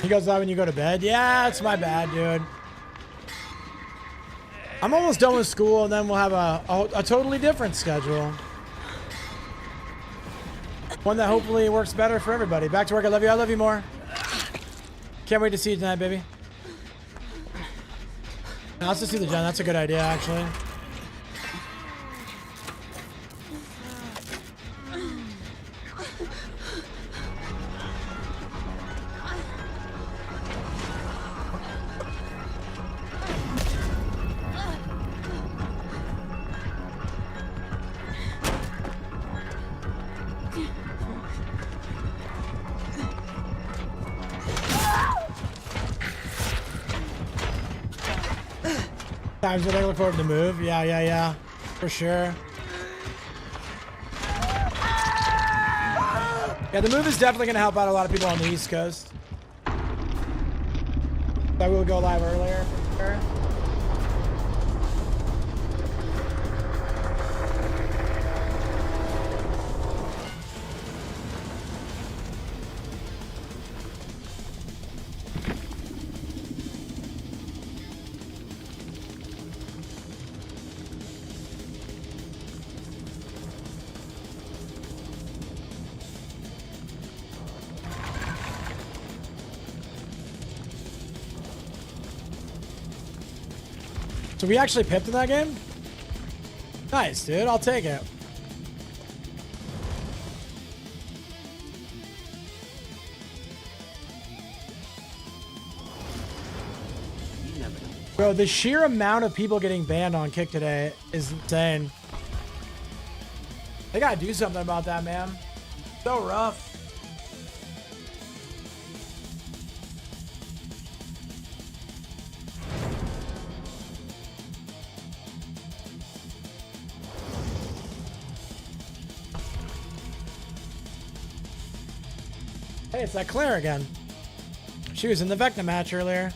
He goes out when you go to bed. Yeah, it's my bad, dude. I'm almost done with school, and then we'll have a totally different schedule. One that hopefully works better for everybody. Back to work. I love you. I love you more. Can't wait to see you tonight, baby. Now, let's just do the gen. That's a good idea, actually. Times when I look forward to the move. Yeah. For sure. Yeah, the move is definitely going to help out a lot of people on the East Coast. I will go live earlier for sure. So we actually pipped in that game? Nice, dude. I'll take it. Bro, the sheer amount of people getting banned on Kick today is insane. They gotta do something about that, man. So rough. Hey, it's that Claire again. She was in the Vecna match earlier.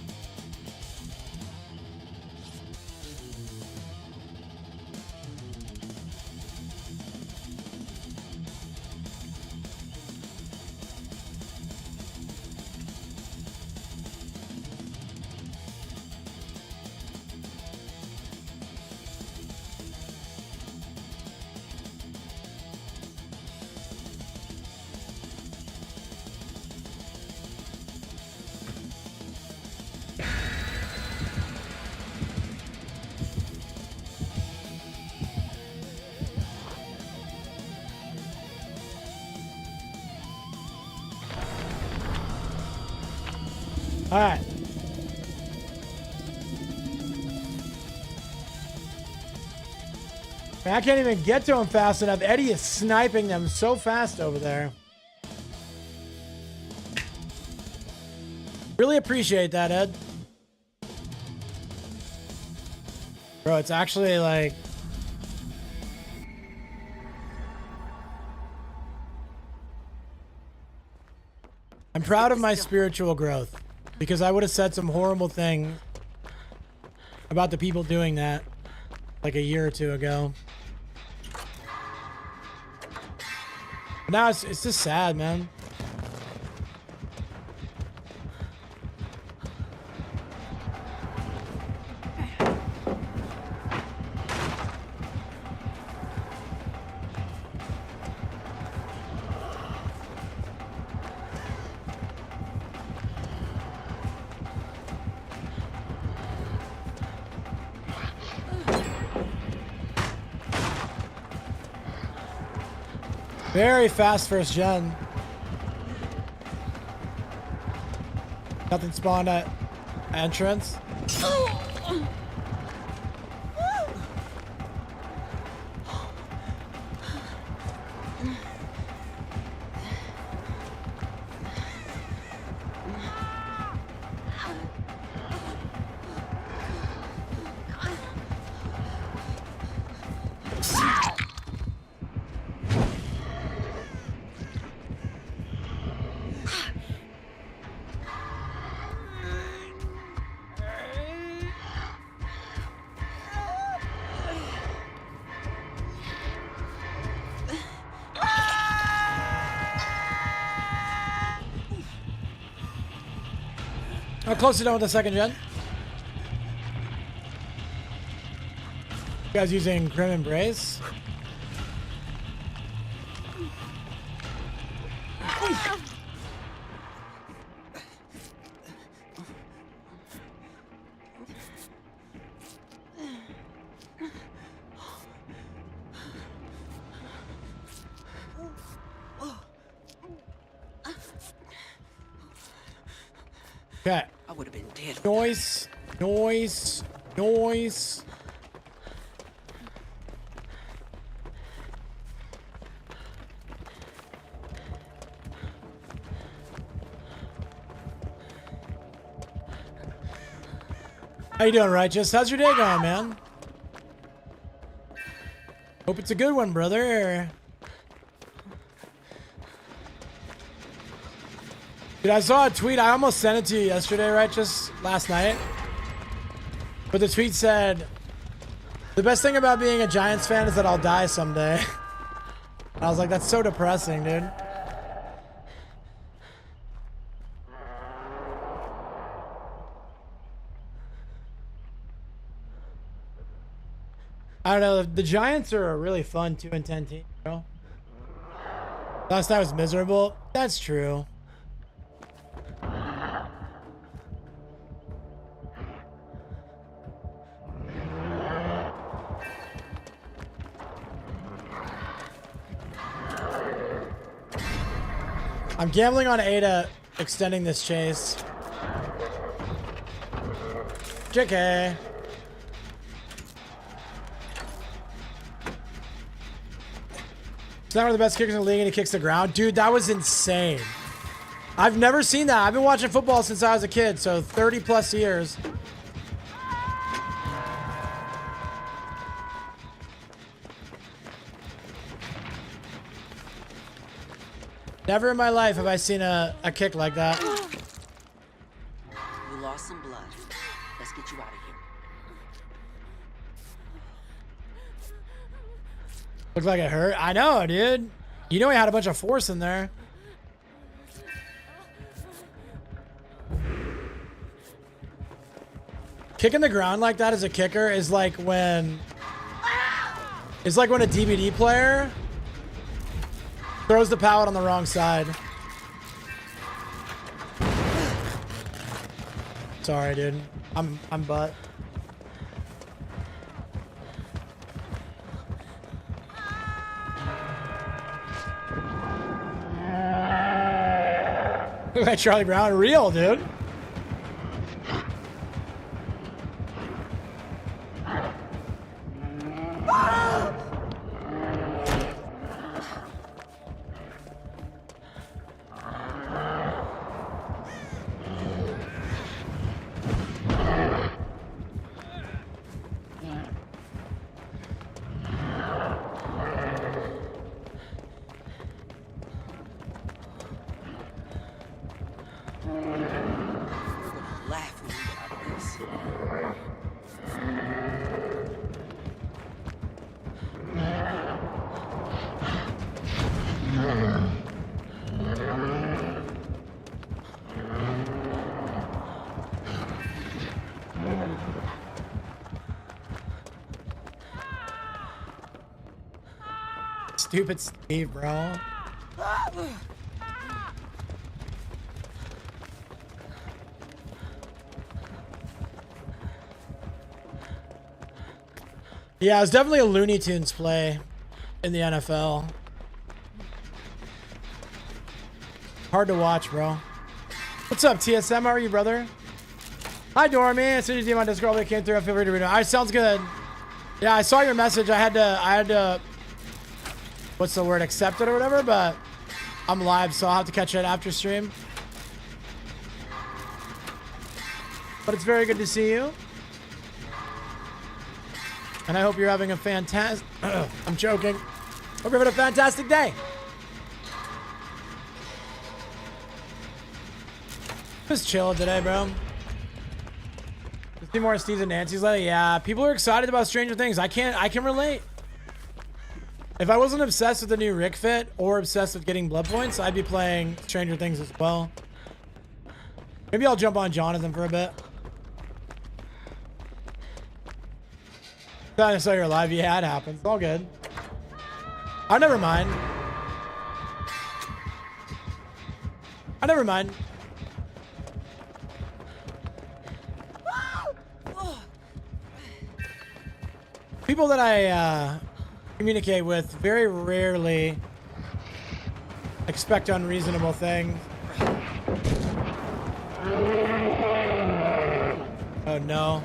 All right. Man, I can't even get to him fast enough. Eddie is sniping them so fast over there. Really appreciate that, Ed. Bro, it's actually like... I'm proud of my spiritual growth. Because I would have said some horrible thing about the people doing that like a year or two ago. But now it's just sad, man. Very fast first gen. Nothing spawned at entrance. How close to done with the second gen? You guys using Grim Embrace? Okay. I would have been dead. Noise. Noise. Noise. How you doing, Righteous? How's your day going, man? Hope it's a good one, brother. Dude, I saw a tweet. I almost sent it to you yesterday, Righteous, last night. But the tweet said, the best thing about being a Giants fan is that I'll die someday. And I was like, that's so depressing, dude. I don't know. The Giants are a really fun 2-10 team, bro. Last night was miserable. That's true. I'm gambling on Ada extending this chase. JK. He's not one of the best kickers in the league and he kicks the ground. Dude, that was insane. I've never seen that. I've been watching football since I was a kid, so 30 plus years. Never in my life have I seen a kick like that. You lost some blood. Let's get you out of here. Looks like it hurt. I know, dude. You know he had a bunch of force in there. Kicking the ground like that as a kicker is like when... It's like when a DVD player throws the pallet on the wrong side. Sorry, dude. I'm butt. Look at Charlie Brown, real, dude. Laugh when we get out of this. Stupid Steve, bro. Yeah, it was definitely a Looney Tunes play in the NFL. Hard to watch, bro. What's up, TSM? How are you, brother? Hi, Dormy. As soon as you see my Discord, they came through. I feel free to read it. All right, sounds good. Yeah, I saw your message. I had to, what's the word? Accept it or whatever, but I'm live, so I'll have to catch it after stream. But it's very good to see you. And I hope you're having a fantastic... I'm joking. Hope you're having a fantastic day. Just chill today, bro. See more Steve's and Nancy's lately. Yeah, people are excited about Stranger Things. I can relate. If I wasn't obsessed with the new Rick fit or obsessed with getting blood points, I'd be playing Stranger Things as well. Maybe I'll jump on Jonathan for a bit. I saw you're live. Yeah, it happens. It's all good. I never mind. I never mind. People that I communicate with very rarely expect unreasonable things. no.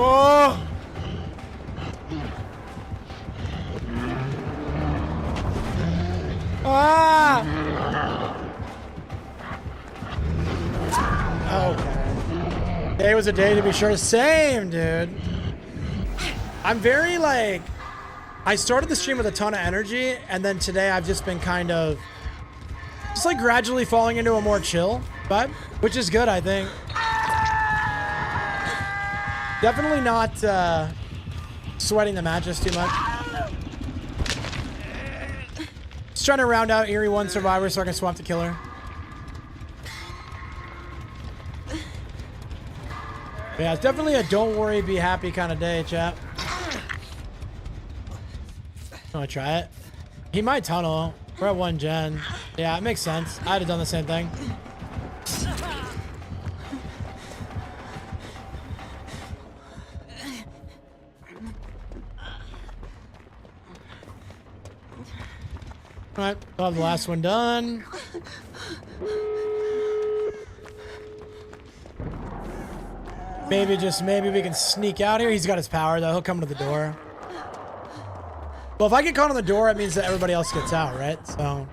Oh! Ah! Okay. Today was a day to be sure. Same, dude. I'm very like... I started the stream with a ton of energy, and then today I've just been kind of... just like gradually falling into a more chill vibe, which is good, I think. Definitely not sweating the matches too much. Just trying to round out Eerie 1 Survivor so I can swap the killer. Yeah, it's definitely a don't worry, be happy kind of day, chat. I'm gonna try it. He might tunnel. We're at 1 gen. Yeah, it makes sense. I'd have done the same thing. Alright, we'll have the last one done. Maybe, just maybe we can sneak out here. He's got his power, though. He'll come to the door. Well, if I get caught on the door, it means that everybody else gets out, right? So...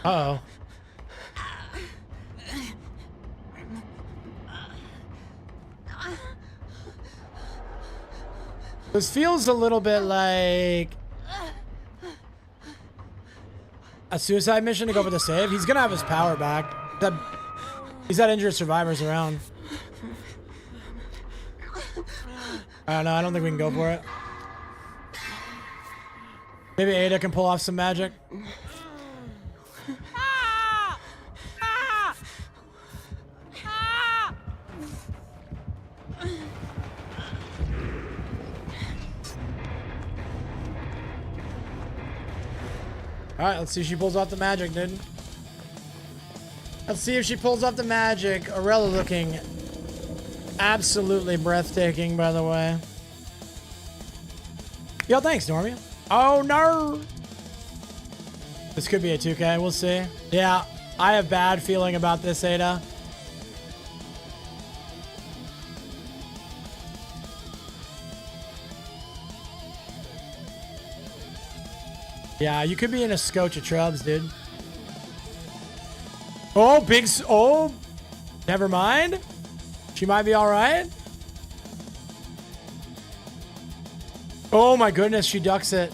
Uh-oh. This feels a little bit like a suicide mission to go for the save. He's gonna have his power back. He's had injured survivors around. I don't know. I don't think we can go for it. Maybe Ada can pull off some magic. Alright, let's see if she pulls off the magic, dude. Let's see if she pulls off the magic. Aurella looking absolutely breathtaking, by the way. Yo, thanks, Normie. Oh, no! This could be a 2K, we'll see. Yeah, I have bad feeling about this, Ada. Yeah, you could be in a scotch of trubs, dude. Oh, oh, never mind. She might be all right. Oh my goodness, she ducks it.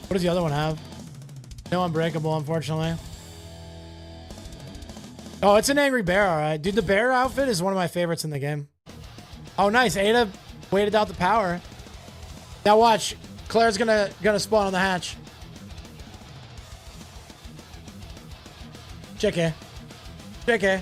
What does the other one have? No unbreakable, unfortunately. Oh, it's an angry bear, all right. Dude, the bear outfit is one of my favorites in the game. Oh, nice. Ada waited out the power. Now watch. Claire's gonna spawn on the hatch. JK. JK.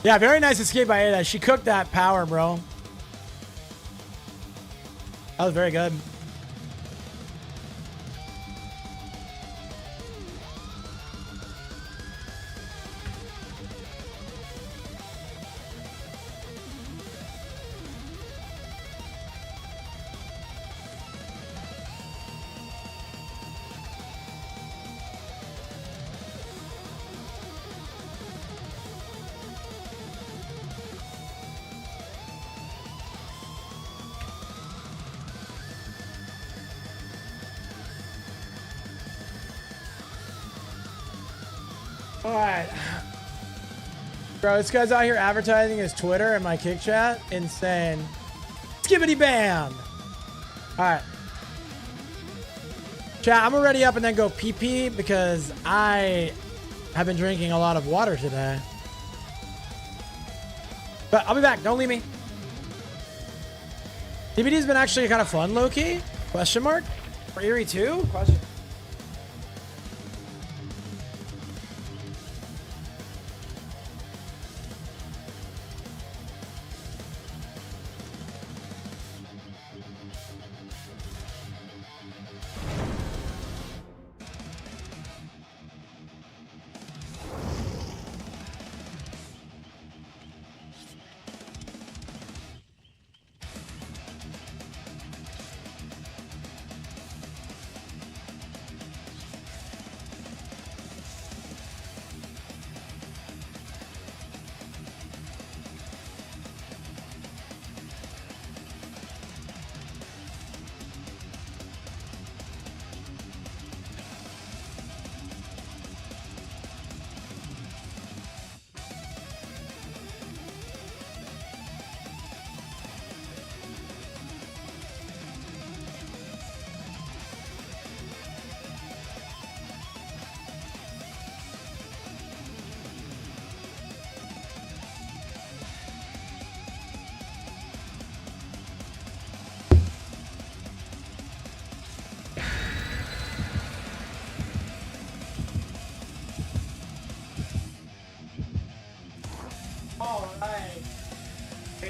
Yeah, very nice escape by Ada. She cooked that power, bro. That was very good. All right. Bro, this guy's out here advertising his Twitter and my kick chat. Insane. Skibbity bam. All right. Chat, I'm gonna ready up and then go pee because I have been drinking a lot of water today. But I'll be back. Don't leave me. DBD's been actually kind of fun, low-key? Question mark? For Eerie 2? Question.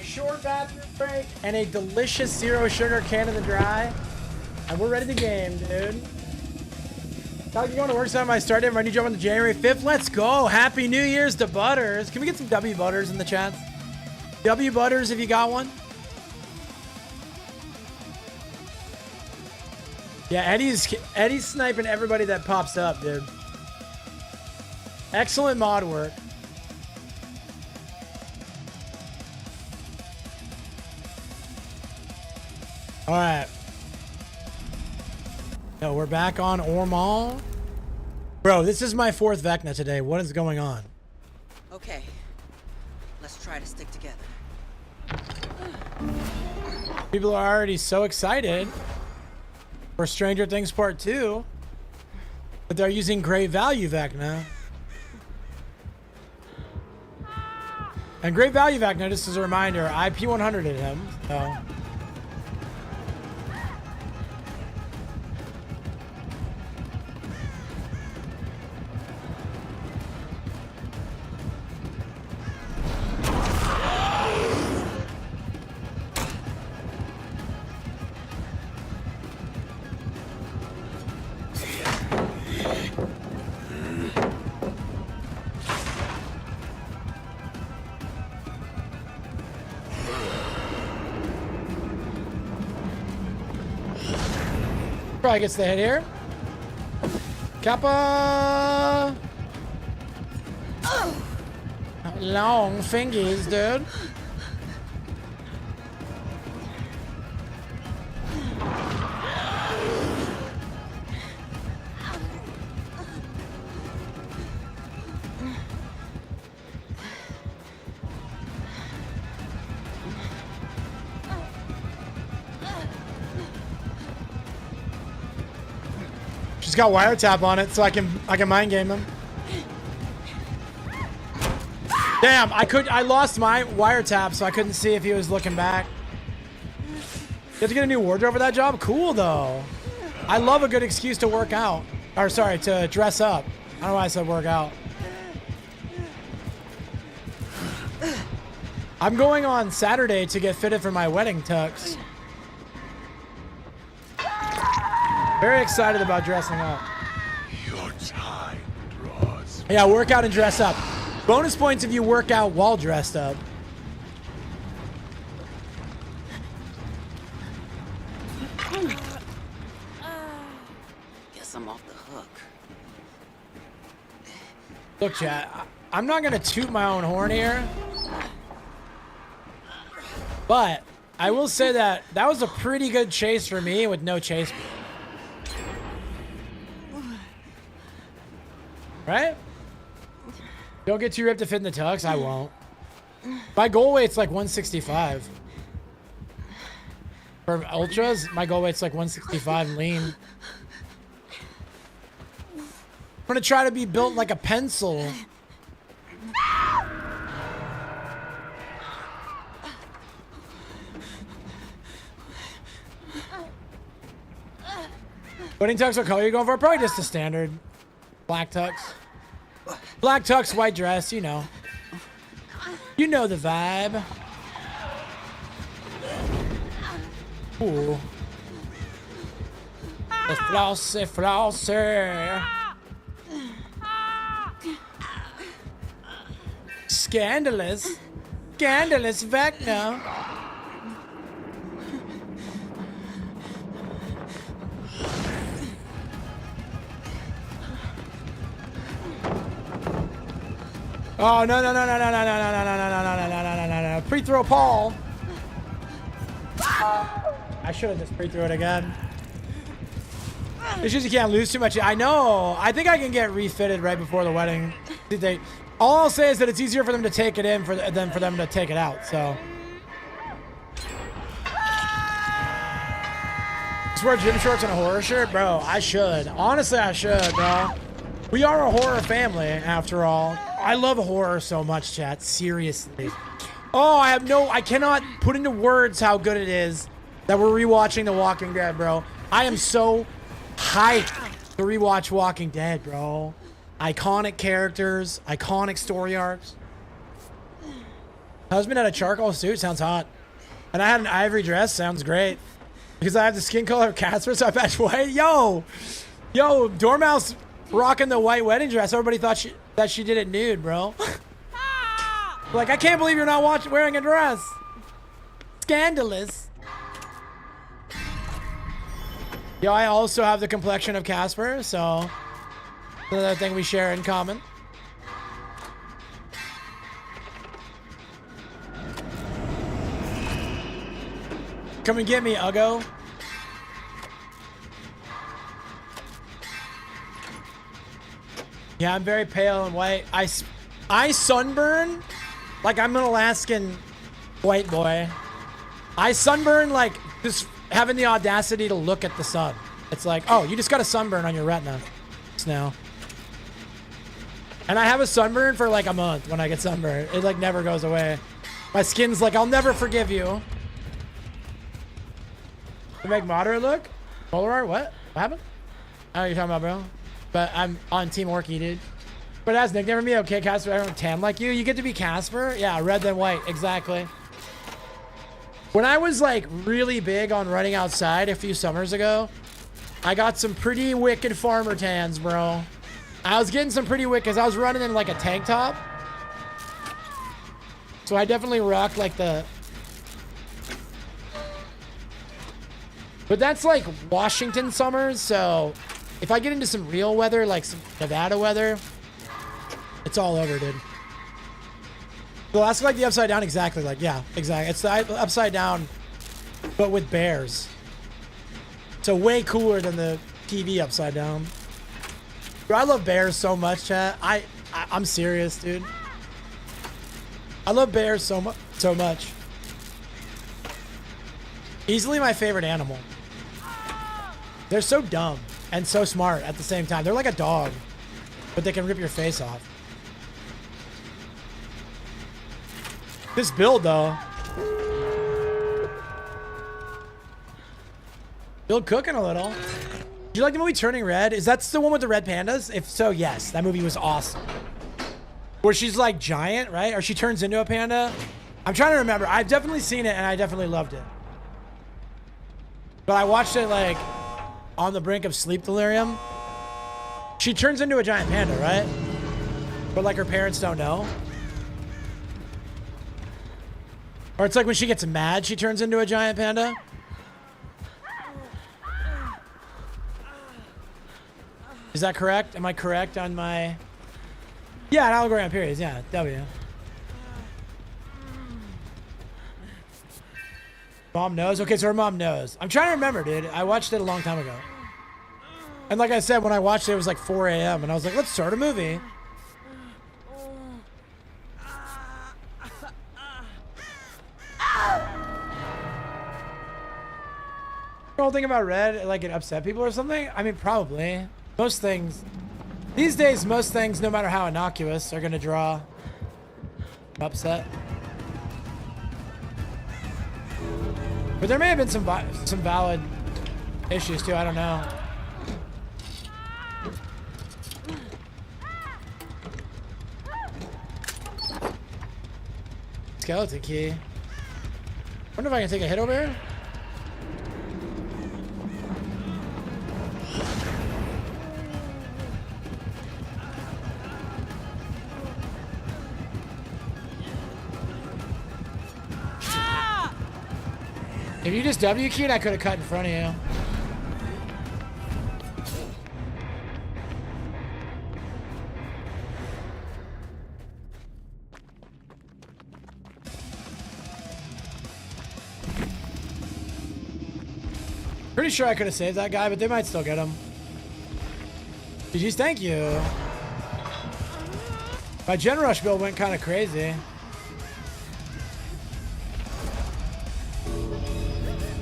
Short bathroom break and a delicious zero sugar Canada Dry, and we're ready to game, dude. How you going to work? Time I started my new job on the January 5th. Let's go! Happy New Year's to Butters. Can we get some W Butters in the chat? W Butters, if you got one. Yeah, Eddie's sniping everybody that pops up, dude. Excellent mod work. All right. So we're back on Ormal. Bro, this is my 4th Vecna today. What is going on? Okay. Let's try to stick together. People are already so excited for Stranger Things Part 2, but they're using Great Value Vecna. And Great Value Vecna, just as a reminder, I P100'd him, so... Probably gets the hit here. Kappa! Long fingies, dude. She's got wiretap on it, so I can mind game him. Damn, I lost my wiretap, so I couldn't see if he was looking back. You have to get a new wardrobe for that job? Cool though. I love a good excuse to work out. Or sorry, to dress up. I don't know why I said work out. I'm going on Saturday to get fitted for my wedding tux. Very excited about dressing up. Your time draws. Yeah, work out and dress up. Bonus points if you work out while dressed up. Guess I'm off the hook. Look, chat, I'm not gonna toot my own horn here, but I will say that that was a pretty good chase for me with no chase. Right? Don't get too ripped to fit in the tux. I won't. My goal weight's like 165. For ultras, my goal weight's like 165 lean. I'm gonna try to be built like a pencil. Wedding tux, what color are you going for? Probably just the standard. Black tux. Black tux, white dress, you know. You know the vibe. Ooh. The flossy, flossy. Scandalous. Scandalous Vecna. Oh, no, no, no, no, no, no, no, no, no, no, no, no, no, no, no, no, no. Free throw Paul. I should have just free threw it again. It's just you can't lose too much. I know. I think I can get refitted right before the wedding. All I'll say is that it's easier for them to take it in than for them to take it out, so. Just wear gym shorts and a horror shirt? Bro, I should. Honestly, I should, bro. We are a horror family, after all. I love horror so much, chat. Seriously. Oh, I cannot put into words how good it is that we're rewatching The Walking Dead, bro. I am so hyped to rewatch Walking Dead, bro. Iconic characters, iconic story arcs. Husband had a charcoal suit, sounds hot. And I had an ivory dress, sounds great. Because I have the skin color of Casper, so I patch white. Yo, Dormouse rocking the white wedding dress. Everybody thought that she did it nude, bro. Like, I can't believe you're not wearing a dress. Scandalous. Yo, I also have the complexion of Casper, so another thing we share in common. Come and get me, Uggo. Yeah, I'm very pale and white. I sunburn like I'm an Alaskan white boy. I sunburn like just having the audacity to look at the sun. It's like, oh, you just got a sunburn on your retina. Now. And I have a sunburn for like a month when I get sunburned. It like never goes away. My skin's like, I'll never forgive you. To make moderate look? Polaroid? What? What happened? I don't know what you're talking about, bro. But I'm on Team Orky, dude. But as nickname for me, okay, Casper, everyone tan like you. You get to be Casper? Yeah, red then white, exactly. When I was like really big on running outside a few summers ago, I got some pretty wicked farmer tans, bro. I was getting some pretty wicked because I was running in like a tank top. So I definitely rocked like the... But that's like Washington summers, so if I get into some real weather, like some Nevada weather, it's all over, dude. The last like the upside down, exactly. Like, yeah, exactly. It's the upside down, but with bears. So way cooler than the TV upside down. Bro, I love bears so much, chat. I'm serious, dude. I love bears so much. Easily my favorite animal. They're so dumb and so smart at the same time. They're like a dog, but they can rip your face off. This build, though. Build cooking a little. Did you like the movie Turning Red? Is that the one with the red pandas? If so, yes. That movie was awesome. Where she's like giant, right? Or she turns into a panda. I'm trying to remember. I've definitely seen it and I definitely loved it. But I watched it like on the brink of sleep delirium. She turns into a giant panda, right? But like her parents don't know. Or it's like when she gets mad, she turns into a giant panda. Is that correct? Am I correct on my... Yeah, an allegory on periods. Yeah, W. Mom knows? Okay, so her mom knows. I'm trying to remember, dude. I watched it a long time ago. And like I said, when I watched it, it was like 4 a.m. And I was like, let's start a movie. The whole thing about red, like it upset people or something? I mean, probably. Most things, these days, most things, no matter how innocuous, are gonna draw upset. But there may have been some valid issues too, I don't know. Skeleton key. Wonder if I can take a hit over here. If you just W keyed, I could have cut in front of you. Pretty sure I could have saved that guy, but they might still get him. GG's, thank you. My Gen Rush build went kind of crazy.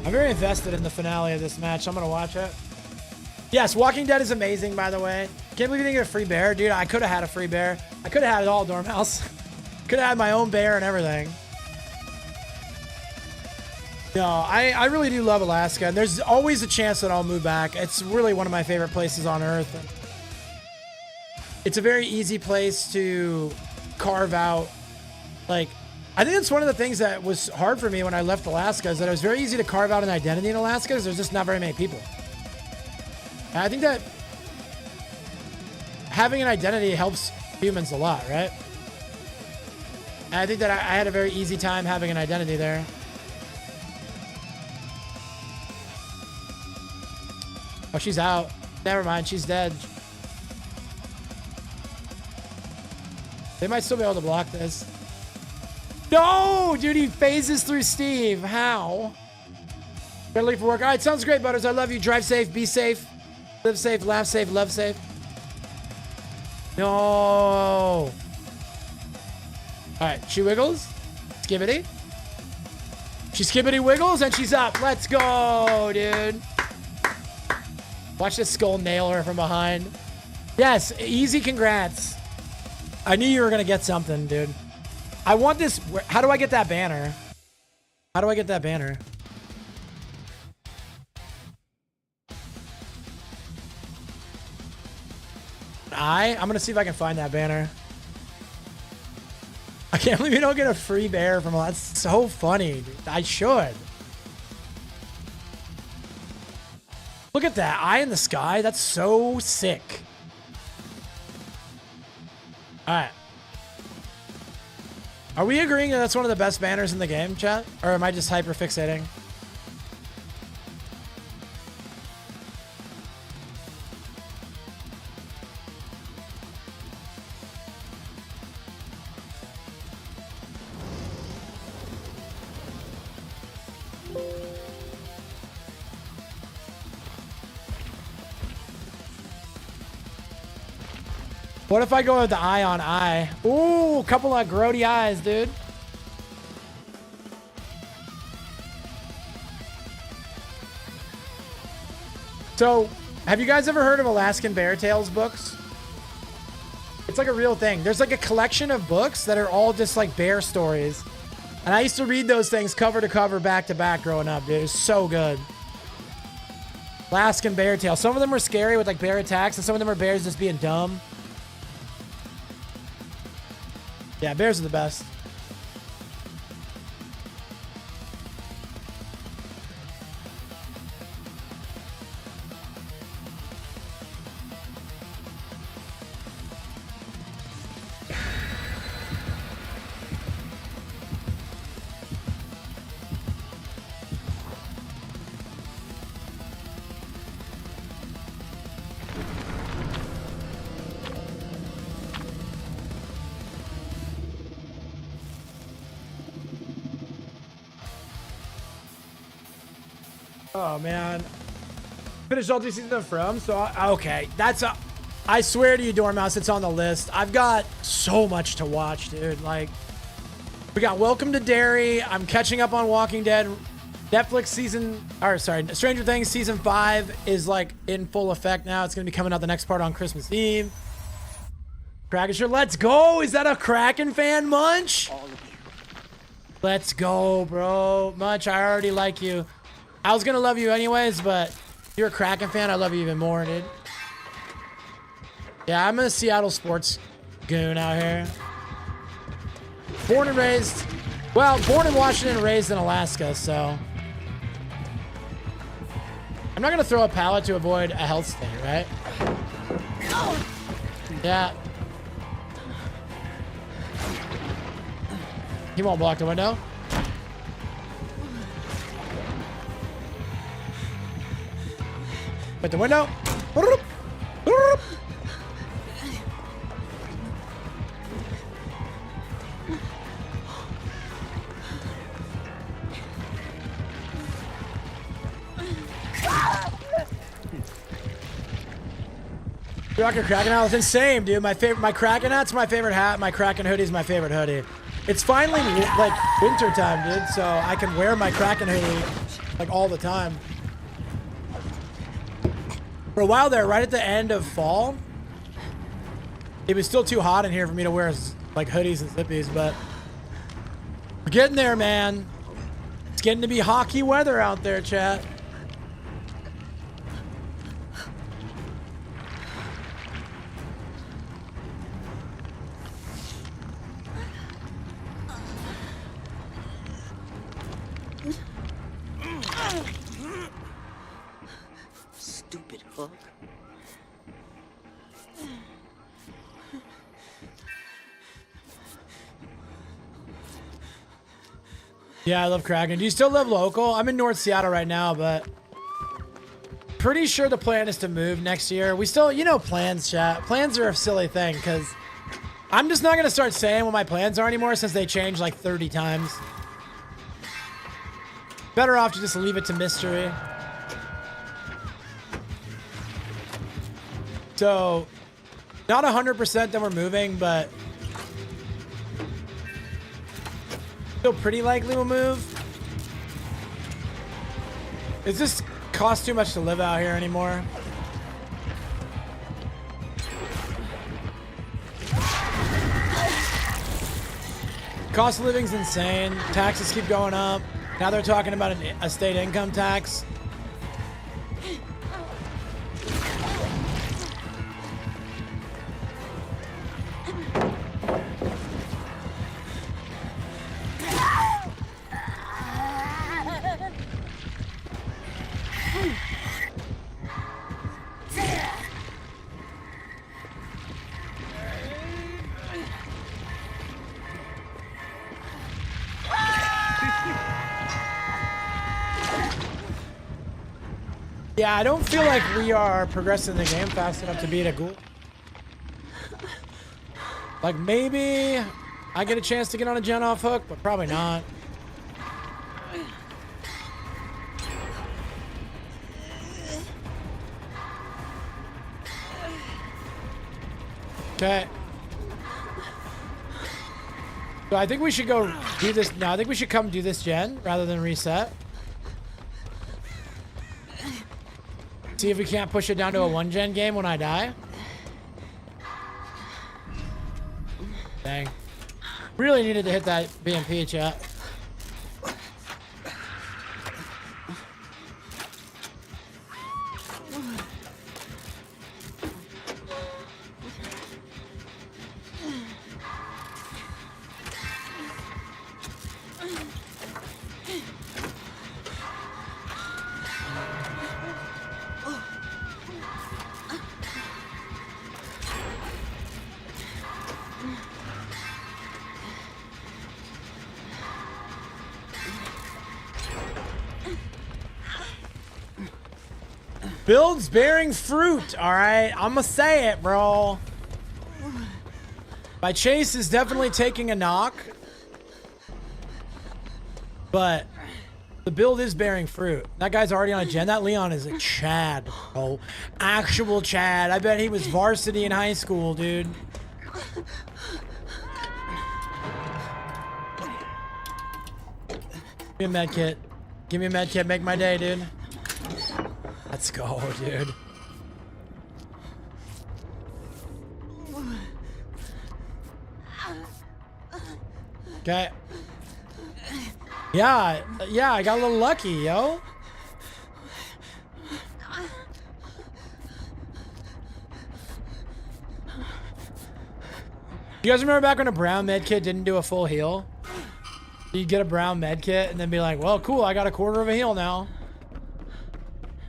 I'm very invested in the finale of this match. I'm going to watch it. Yes, Walking Dead is amazing, by the way. Can't believe you didn't get a free bear. Dude, I could have had a free bear. I could have had it all, Dormouse. Could have had my own bear and everything. No, I really do love Alaska. And there's always a chance that I'll move back. It's really one of my favorite places on Earth. It's a very easy place to carve out, like, I think it's one of the things that was hard for me when I left Alaska is that it was very easy to carve out an identity in Alaska because there's just not very many people. And I think that having an identity helps humans a lot, right? And I think that I had a very easy time having an identity there. Oh, she's out. Never mind, she's dead. They might still be able to block this. No, dude, he phases through Steve. How? Gotta leave for work. All right, sounds great, Butters. I love you. Drive safe, be safe, live safe, laugh safe, love safe. No. All right, she wiggles. Skibbity. She skibbity wiggles and she's up. Let's go, dude. Watch this skull nail her from behind. Yes, easy congrats. I knew you were gonna get something, dude. I want this. How do I get that banner? How do I get that banner? I'm gonna see if I can find that banner. I can't believe you don't get a free bear from that's so funny, dude. I should. Look at that eye in the sky. That's so sick. All right. Are we agreeing that that's one of the best banners in the game, chat? Or am I just hyper fixating? What if I go with the eye on eye? Ooh, a couple of grody eyes, dude. So, have you guys ever heard of Alaskan Bear Tales books? It's like a real thing. There's like a collection of books that are all just like bear stories. And I used to read those things cover to cover, back to back growing up, dude. It was so good. Alaskan Bear Tales. Some of them were scary with like bear attacks, and some of them are bears just being dumb. Yeah, bears are the best. Oh man, finished all 2 seasons of From. So okay, that's a. I swear to you, Dormouse, it's on the list. I've got so much to watch, dude. Like, we got Welcome to Derry. I'm catching up on Walking Dead. Netflix Stranger Things season 5 is like in full effect now. It's gonna be coming out the next part on Christmas Eve. Kraken shirt, let's go. Is that a Kraken fan, Munch? All of you. Let's go, bro. Munch, I already like you. I was gonna love you anyways, but if you're a Kraken fan, I love you even more, dude. Yeah, I'm a Seattle sports goon out here. Born and raised, well, born in Washington and raised in Alaska, so. I'm not gonna throw a pallet to avoid a health stay, right? Yeah. He won't block the window. Put the window. Rocker Kraken hat was insane, dude. My Kraken hat's my favorite hat. My Kraken hoodie's my favorite hoodie. It's finally like winter time, dude, so I can wear my Kraken hoodie like all the time. For a while there, right at the end of fall, it was still too hot in here for me to wear like hoodies and zippies, but we're getting there, man. It's getting to be hockey weather out there, chat. Stupid hook. Yeah, I love Kraken. Do you still live local? I'm in North Seattle right now, but pretty sure the plan is to move next year. We still, you know, plans, chat. Plans are a silly thing because I'm just not going to start saying what my plans are anymore since they changed like 30 times. Better off to just leave it to mystery. So, not 100% that we're moving, but still pretty likely we'll move. It just costs too much to live out here anymore. Cost of living's insane. Taxes keep going up. Now they're talking about a state income tax. Yeah, I don't feel like we are progressing the game fast enough to beat a ghoul. Like, maybe I get a chance to get on a gen off hook, but probably not. Okay. So I think we should go do this. No, I think we should come do this gen rather than reset. See if we can't push it down to a 1-gen game when I die. Dang. Really needed to hit that BMP, chat. Build's bearing fruit, all right? I'm gonna say it, bro. My chase is definitely taking a knock, but the build is bearing fruit. That guy's already on a gen. That Leon is a Chad, bro. Actual Chad. I bet he was varsity in high school, dude. Give me a med kit. Give me a med kit, make my day, dude. Let's go, dude. Okay. Yeah, I got a little lucky, yo. You guys remember back when a brown med kit didn't do a full heal? You'd get a brown med kit and then be like, well, cool, I got a quarter of a heal now.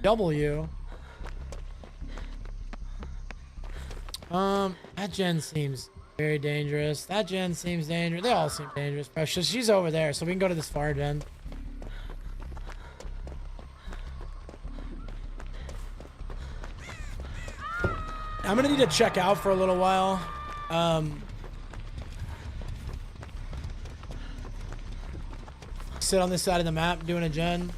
W. That gen seems very dangerous. That gen seems dangerous. They all seem dangerous. Precious, she's over there, so we can go to this far gen. I'm gonna need to check out for a little while. Sit on this side of the map doing a gen.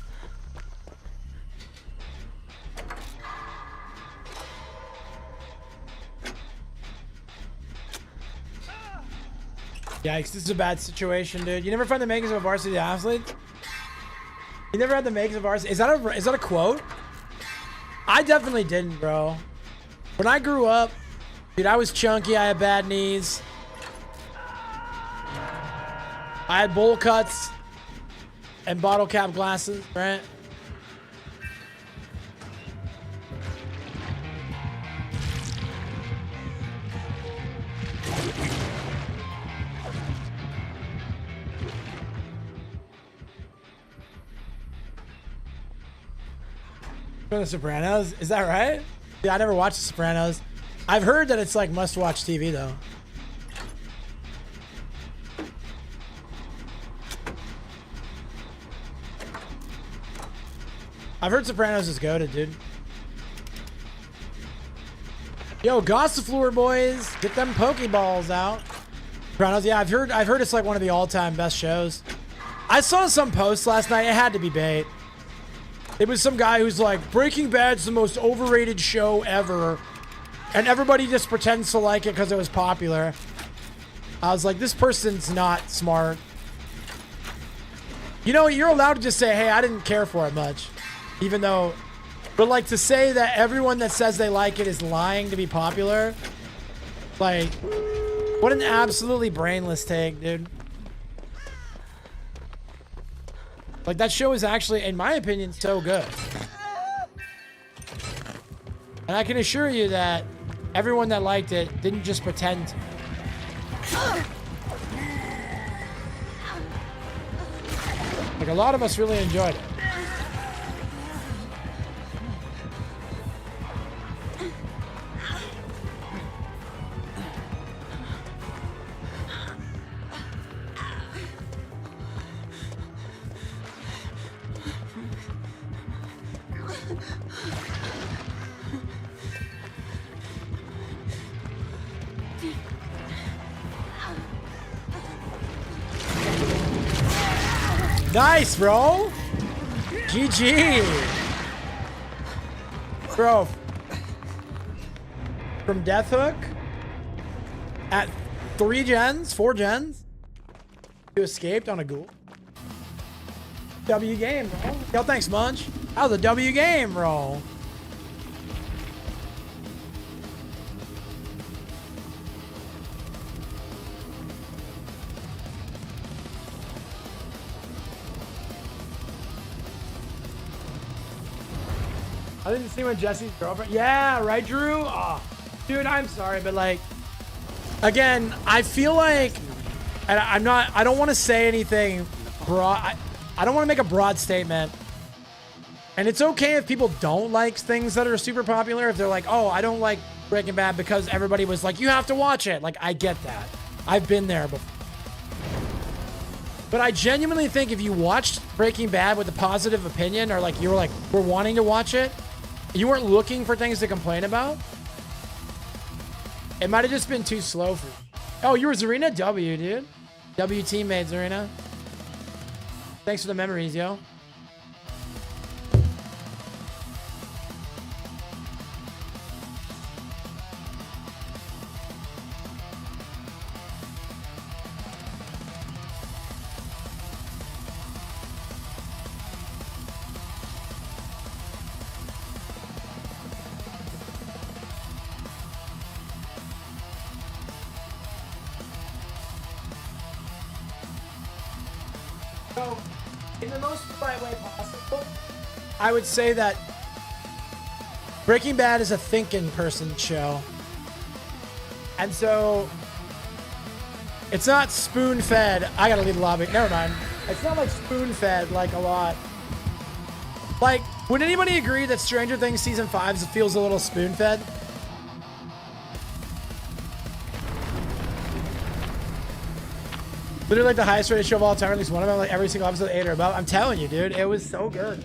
Yikes, this is a bad situation, dude. You never find the makings of a varsity athlete? You never had the makings of varsity? Is that a quote? I definitely didn't, bro. When I grew up, dude, I was chunky. I had bad knees. I had bowl cuts and bottle cap glasses, right? From The Sopranos? Is that right? Yeah, I never watched The Sopranos. I've heard that it's like must-watch TV, though. I've heard Sopranos is goated, dude. Yo, Gossifleur boys, get them Pokeballs out. Sopranos, yeah, I've heard it's like one of the all-time best shows. I saw some posts last night. It had to be bait. It was some guy who's like, Breaking Bad's the most overrated show ever, and everybody just pretends to like it because it was popular. I was like, this person's not smart. You know, you're allowed to just say, hey, I didn't care for it much. Even though, but like to say that everyone that says they like it is lying to be popular, like, what an absolutely brainless take, dude. Like, that show is actually, in my opinion, so good. And I can assure you that everyone that liked it didn't just pretend. Like, a lot of us really enjoyed it. Nice, bro. GG. Bro. From Death Hook at 4 gens. You escaped on a ghoul. W game, bro. Yo, thanks, Munch. That was a W game, bro. I didn't see when Jesse's girlfriend. Yeah, right, Drew? Oh, dude, I'm sorry, but like, again, I feel like, and I don't want to say anything broad. I don't want to make a broad statement. And it's okay if people don't like things that are super popular. If they're like, oh, I don't like Breaking Bad because everybody was like, you have to watch it. Like, I get that. I've been there before. But I genuinely think if you watched Breaking Bad with a positive opinion, or like you were like, we're wanting to watch it, you weren't looking for things to complain about, it might have just been too slow for you. Oh, you were Zarina? W, dude. W teammate, Zarina. Thanks for the memories, yo. So, in the most polite way possible, I would say that Breaking Bad is a thinking person show. And so, it's not spoon-fed. I gotta leave the lobby. Never mind. It's not like spoon-fed like a lot. Like, would anybody agree that Stranger Things Season 5 feels a little spoon-fed? Literally like the highest rated show of all time, at least one of them, like every single episode 8 or above. I'm telling you, dude, it was so good.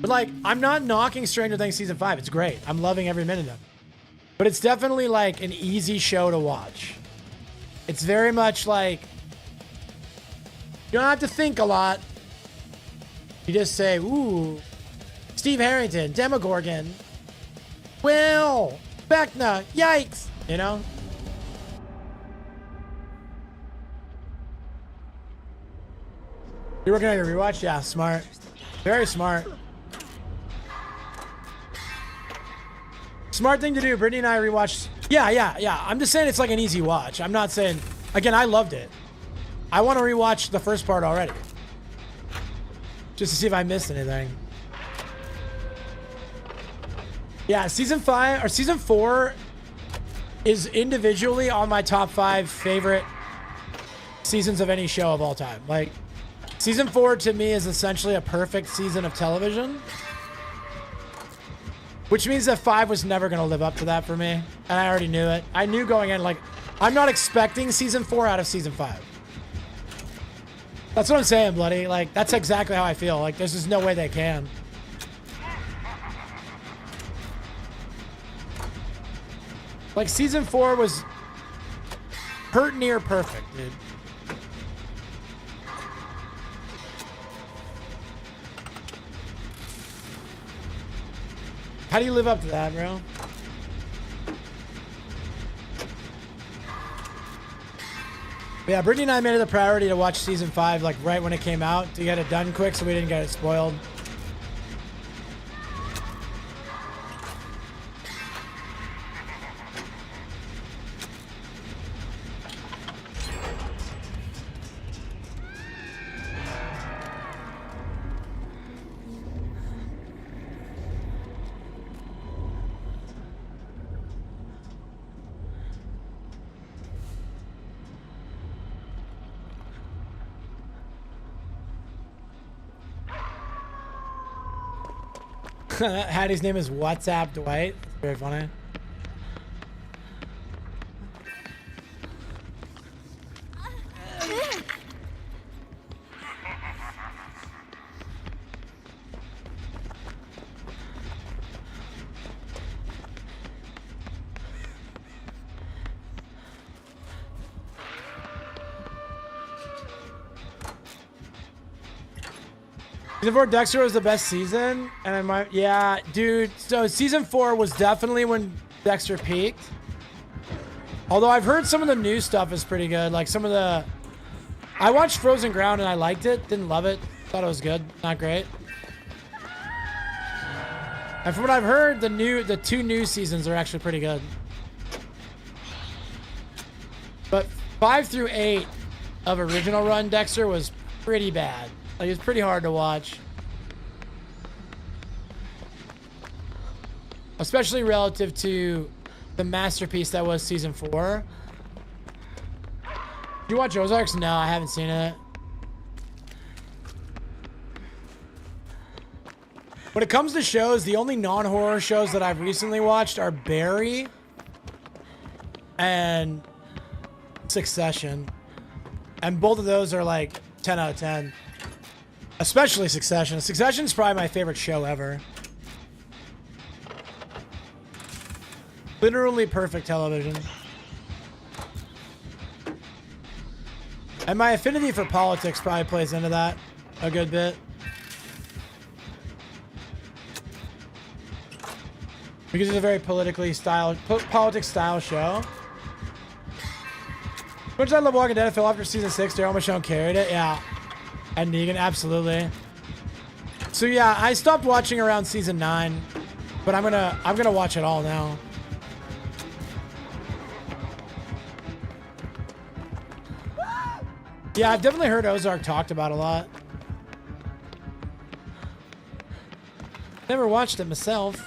But like, I'm not knocking Stranger Things Season 5. It's great. I'm loving every minute of it. But it's definitely like an easy show to watch. It's very much like, you don't have to think a lot. You just say, ooh, Steve Harrington, Demogorgon, Will, Vecna, yikes, you know? You're working on your rewatch? Yeah, smart. Very smart. Smart thing to do. Brittany and I rewatched. Yeah. I'm just saying it's like an easy watch. I'm not saying, again, I loved it. I want to rewatch the first part already. Just to see if I missed anything. Yeah, season 5 or season 4 is individually on my top 5 favorite seasons of any show of all time. Like, season 4 to me is essentially a perfect season of television. Which means that 5 was never going to live up to that for me. And I already knew it. I knew going in, like, I'm not expecting season 4 out of season 5. That's what I'm saying, Bloody. Like, that's exactly how I feel. Like, there's just no way they can. Like, season 4 was hurt near perfect, dude. How do you live up to that, bro? Yeah, Brittany and I made it a priority to watch season 5 like right when it came out to get it done quick so we didn't get it spoiled. Hattie's name is WhatsApp Dwight. That's very funny. Season 4 Dexter was the best season, and I might, yeah, dude. So season 4 was definitely when Dexter peaked. Although I've heard some of the new stuff is pretty good. Like some of the, I watched Frozen Ground and I liked it. Didn't love it. Thought it was good. Not great. And from what I've heard, the 2 new seasons are actually pretty good. But 5 through 8 of original run Dexter was pretty bad. Like, it's pretty hard to watch. Especially relative to the masterpiece that was season 4. Did you watch Ozarks? No, I haven't seen it. When it comes to shows, the only non-horror shows that I've recently watched are Barry and Succession. And both of those are like 10 out of 10. Especially Succession. Succession's probably my favorite show ever. Literally perfect television. And my affinity for politics probably plays into that a good bit. Because it's a very politics style show. Which I love Walking Dead. I fell after season 6. Daryl Michonne carried it. Yeah. And Negan, absolutely. So yeah, I stopped watching around season 9, but I'm gonna watch it all now. Yeah, I've definitely heard Ozark talked about a lot. Never watched it myself.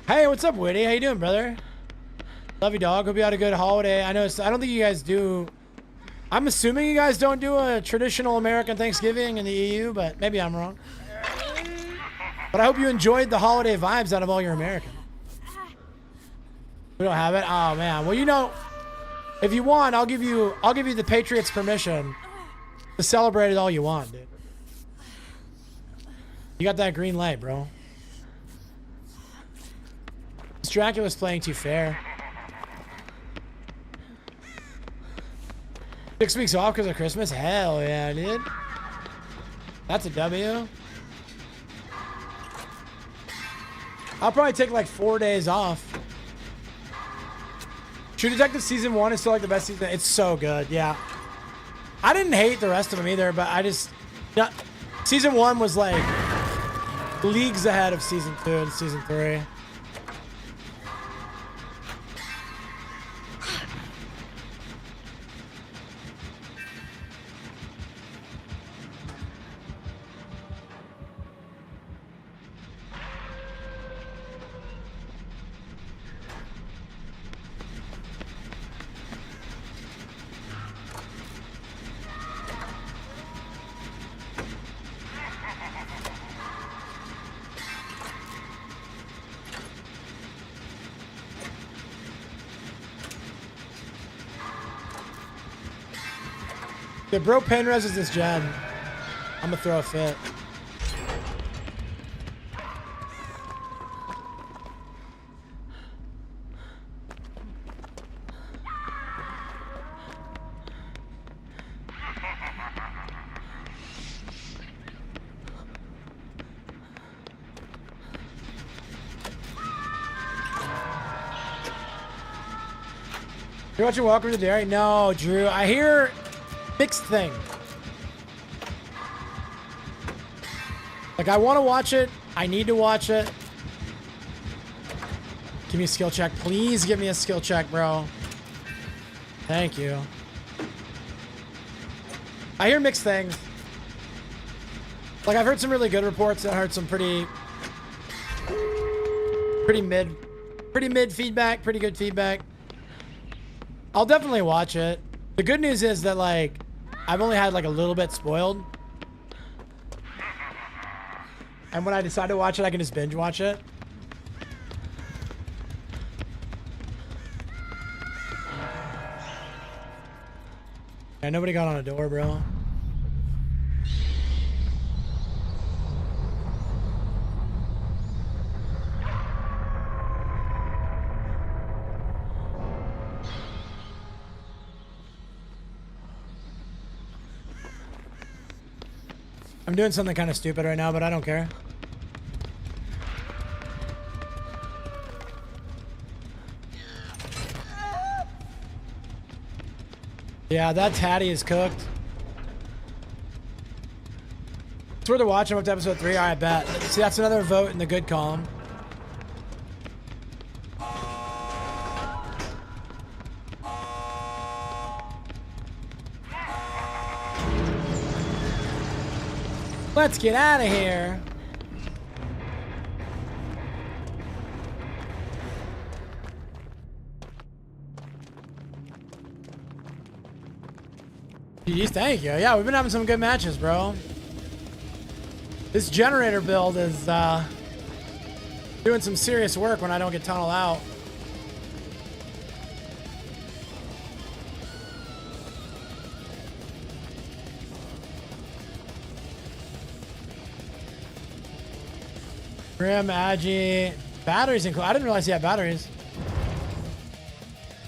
Hey, what's up, Woody? How you doing, brother? Love you, dog. Hope you had a good holiday. I know. I don't think you guys do. I'm assuming you guys don't do a traditional American Thanksgiving in the EU, but maybe I'm wrong. But I hope you enjoyed the holiday vibes out of all your American. We don't have it. Oh man. Well, you know, if you want, I'll give you the Patriots permission to celebrate it all you want, dude. You got that green light, bro. This Dracula's playing too fair. 6 weeks off because of Christmas? Hell yeah, dude. That's a W. I'll probably take like 4 days off. True Detective Season 1 is still like the best season. It's so good, yeah. I didn't hate the rest of them either, but I just... Yeah, Season 1 was like leagues ahead of Season 2 and Season 3. The bro Penrez is this gen. I'm gonna throw a fit. You're watching Welcome to the Dairy? No, Drew. I hear mixed thing. Like, I want to watch it. I need to watch it. Give me a skill check. Please give me a skill check, bro. Thank you. I hear mixed things. Like, I've heard some really good reports and I heard some pretty mid feedback, pretty good feedback. I'll definitely watch it. The good news is that, like, I've only had like a little bit spoiled. And when I decide to watch it, I can just binge watch it. Yeah, nobody got on a door, bro. I'm doing something kind of stupid right now, but I don't care. Yeah, that Hattie is cooked. It's worth a watch. I'm up to episode 3. All right, bet. See, that's another vote in the good column. Let's get out of here. Jeez, thank you. Yeah, we've been having some good matches, bro. This generator build is doing some serious work when I don't get tunnel out. Grim, Agi, batteries included. I didn't realize he had batteries.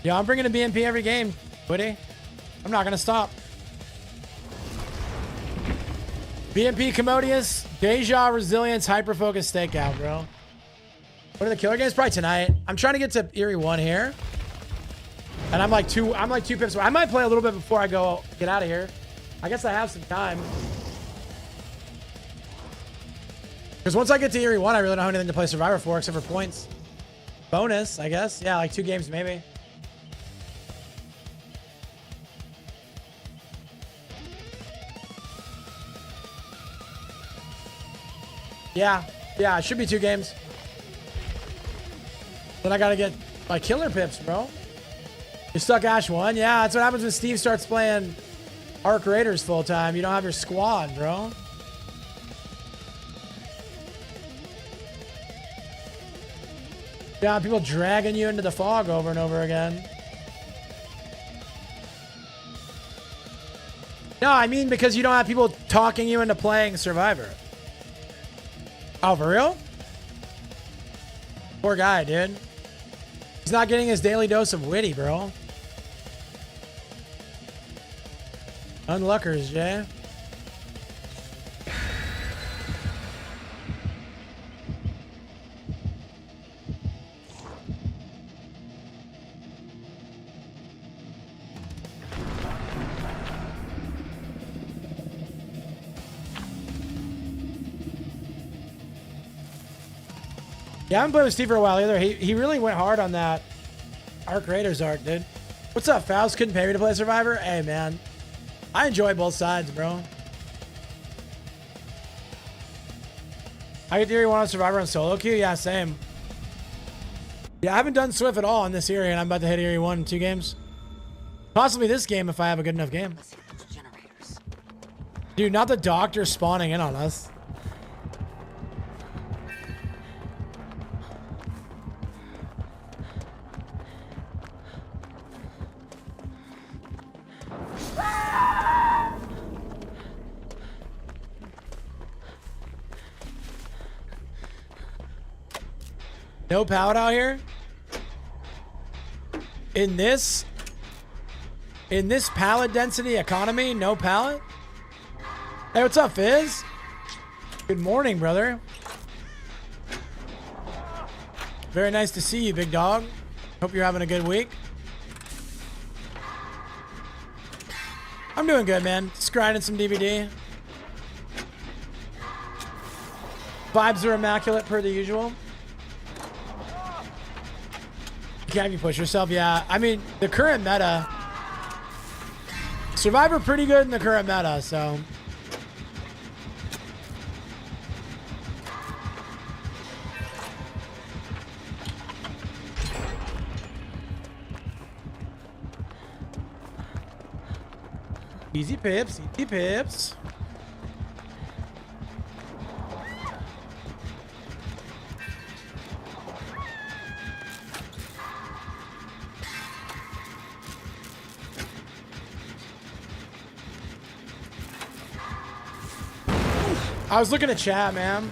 Yeah, I'm bringing a BMP every game, Woody. I'm not gonna stop. BMP, Commodious, Deja, Resilience, Hyperfocus, Stakeout, bro. What are the killer games? Probably tonight. I'm trying to get to Eerie 1 here. And I'm like two pips away. I might play a little bit before I go get out of here. I guess I have some time. Because once I get to Eerie 1, I really don't have anything to play Survivor for except for points. Bonus, I guess. Yeah, like 2 games maybe. Yeah, it should be 2 games. Then I gotta get my killer pips, bro. You stuck Ash 1? Yeah, that's what happens when Steve starts playing Arc Raiders full time. You don't have your squad, bro. Yeah, people dragging you into the fog over and over again. No, I mean because you don't have people talking you into playing Survivor. Oh, for real? Poor guy, dude. He's not getting his daily dose of witty, bro. Unluckers, Jay. Yeah, I haven't played with Steve for a while either. He really went hard on that Arc Raiders arc, dude. What's up, Faust? Couldn't pay me to play Survivor? Hey, man. I enjoy both sides, bro. I get Eerie 1 on Survivor on solo queue? Yeah, same. Yeah, I haven't done Swift at all in this area, and I'm about to hit Eerie 1 in 2 games. Possibly this game if I have a good enough game. Generators. Dude, not the doctor spawning in on us. No pallet out here? In this pallet density economy, no pallet? Hey, what's up, Fizz? Good morning, brother. Very nice to see you, big dog. Hope you're having a good week. I'm doing good, man. Just grinding some DVD. Vibes are immaculate per the usual. Can't you push yourself? Yeah, I mean, the current meta. Survivor pretty good in the current meta, so. Easy pips, easy pips. I was looking at chat, man.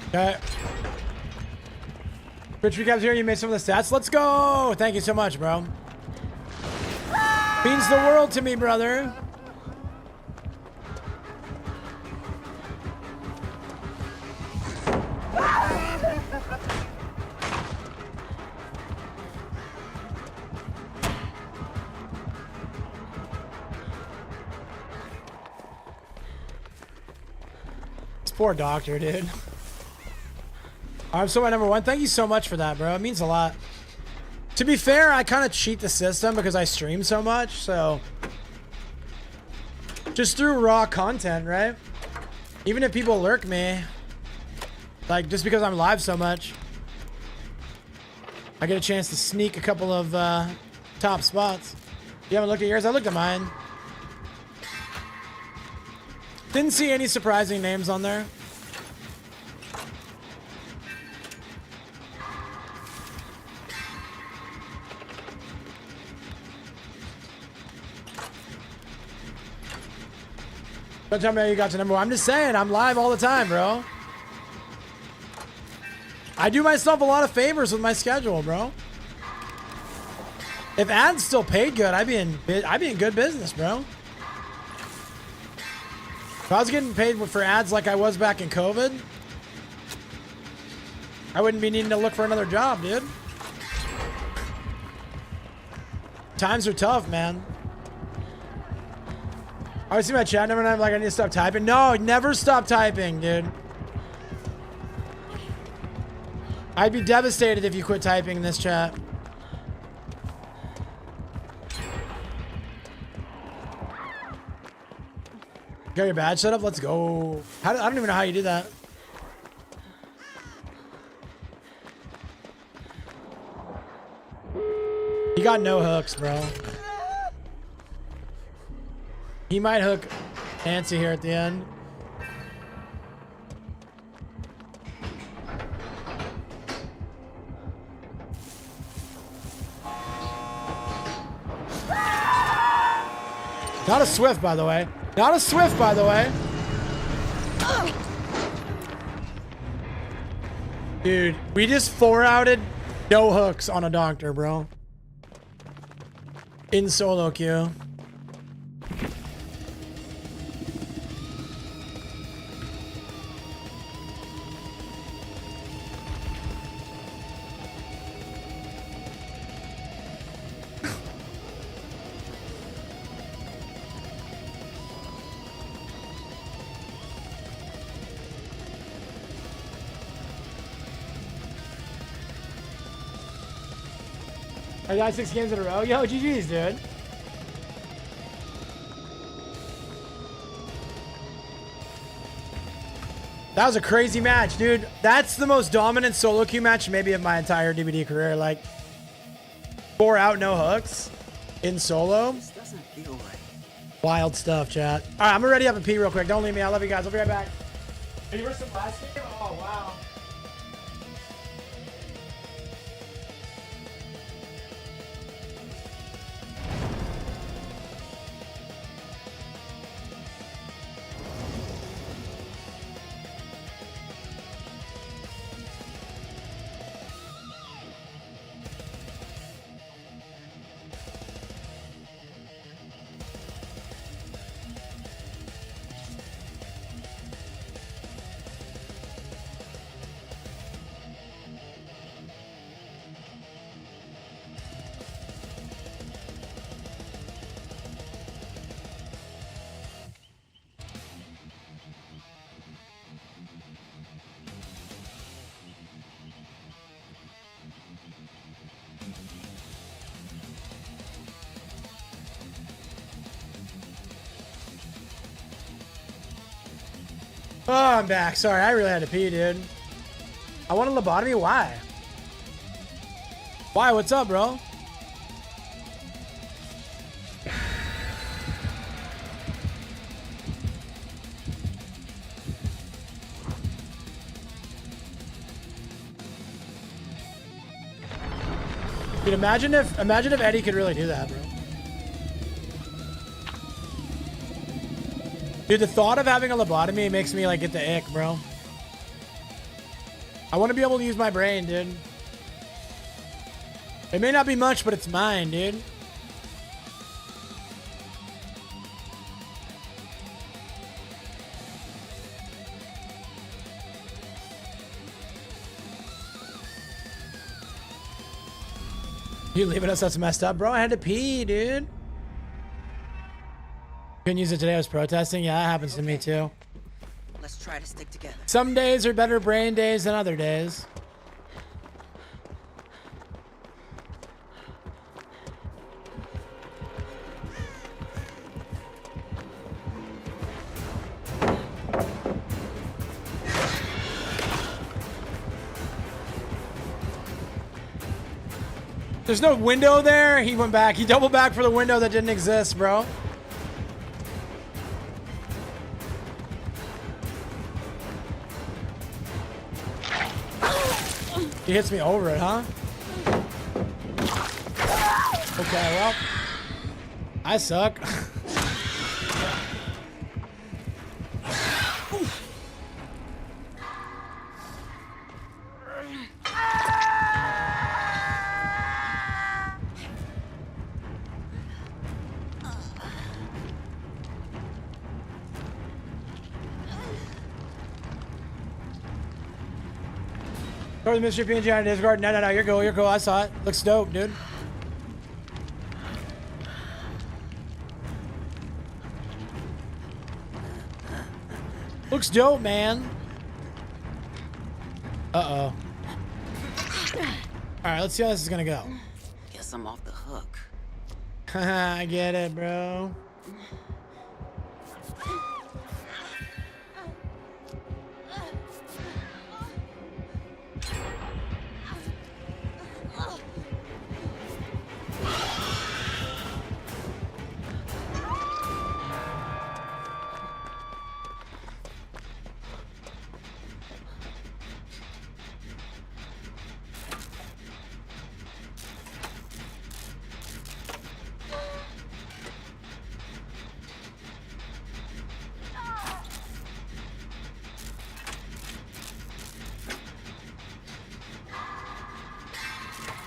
Okay. Rich Recaps here. You made some of the stats. Let's go. Thank you so much, bro. Means the world to me, brother. Poor doctor, dude. I'm so my number 1. Thank you so much for that, bro. It means a lot. To be fair, I kind of cheat the system because I stream so much, so just through raw content, right? Even if people lurk me, like just because I'm live so much, I get a chance to sneak a couple of top spots. You haven't looked at yours? I looked at mine. Didn't see any surprising names on there. Don't tell me how you got to number 1. I'm just saying, I'm live all the time, bro. I do myself a lot of favors with my schedule, bro. If ads still paid good, I'd be in good business, bro. If I was getting paid for ads like I was back in COVID, I wouldn't be needing to look for another job, dude. Times are tough, man. I always see my chat number and I'm like, I need to stop typing. No, never stop typing, dude. I'd be devastated if you quit typing in this chat. Got your badge set up? Let's go. I don't even know how you do that. He got no hooks, bro. He might hook Nancy here at the end. Not a Swift, by the way. Not a Swift, by the way. Dude, we just 4-outed no hooks on a doctor, bro. In solo queue. I got 6 games in a row. Yo, GG's, dude. That was a crazy match, dude. That's the most dominant solo queue match maybe of my entire DBD career. Like, 4 out, no hooks in solo. This doesn't feel right. Wild stuff, chat. All right, I'm gonna ready up and pee real quick. Don't leave me. I love you guys. I'll be right back. Ready for some last game? Oh, wow. Oh, I'm back. Sorry, I really had to pee, dude. I want a lobotomy? Why? Why? What's up, bro? Dude, imagine if Eddie could really do that, bro. Dude, the thought of having a lobotomy makes me like get the ick, bro. I want to be able to use my brain, dude. It may not be much, but it's mine, dude. You leaving us? That's messed up, bro. I had to pee, dude. Couldn't use it today. I was protesting. Yeah, that happens to me too. Let's try to stick together. Some days are better brain days than other days. There's no window there. He went back. He doubled back for the window that didn't exist, bro. He hits me over it, huh? Okay, well, I suck. Throw the mystery PNG on Discord. No, you're cool, you're cool. I saw it. Looks dope, dude. Looks dope, man. Uh-oh. Alright, let's see how this is gonna go. Guess I'm off the hook. I get it, bro.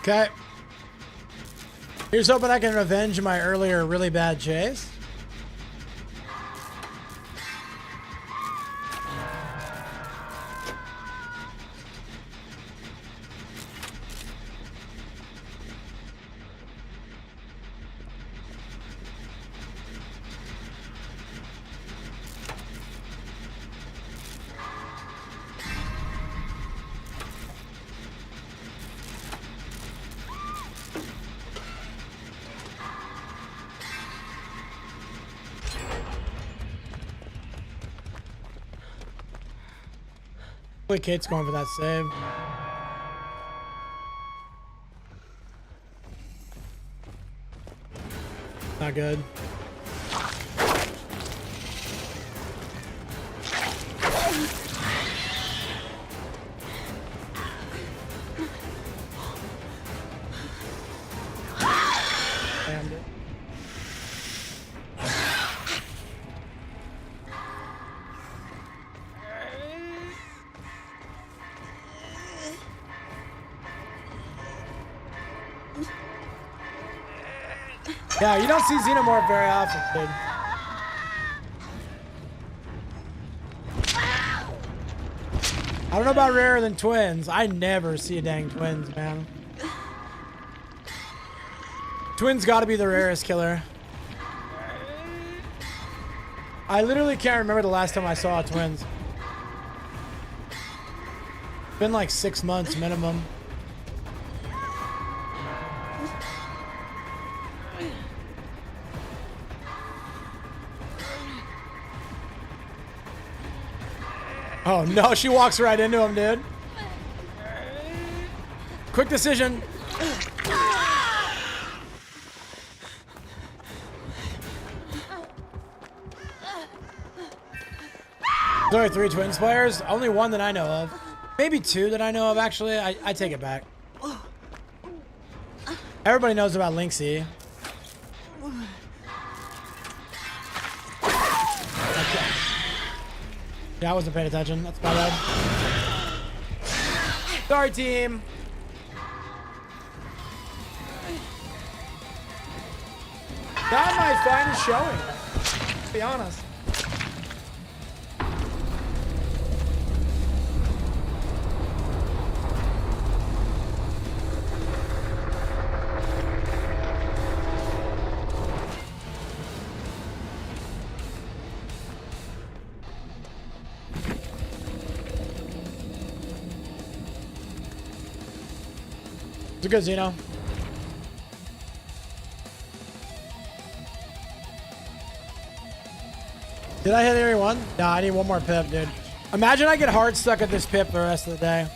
Okay. Here's hoping I can revenge my earlier really bad chase. Hopefully Kate's going for that save. Not good. Damned it. Yeah, you don't see Xenomorph very often, dude. I don't know about rarer than twins. I never see a dang twins, man. Twins gotta be the rarest killer. I literally can't remember the last time I saw a twins. It's been like 6 months minimum. Oh no, she walks right into him, dude. Quick decision. There are 3 twins players. Only 1 that I know of. Maybe 2 that I know of, actually. I take it back. Everybody knows about Lynxie. Yeah, I wasn't paying attention. That's my bad. Sorry, team. Not my finest showing. To be honest. It's a good Xeno. Did I hit every one? Nah, I need one more pip, dude. Imagine I get hard stuck at this pip the rest of the day.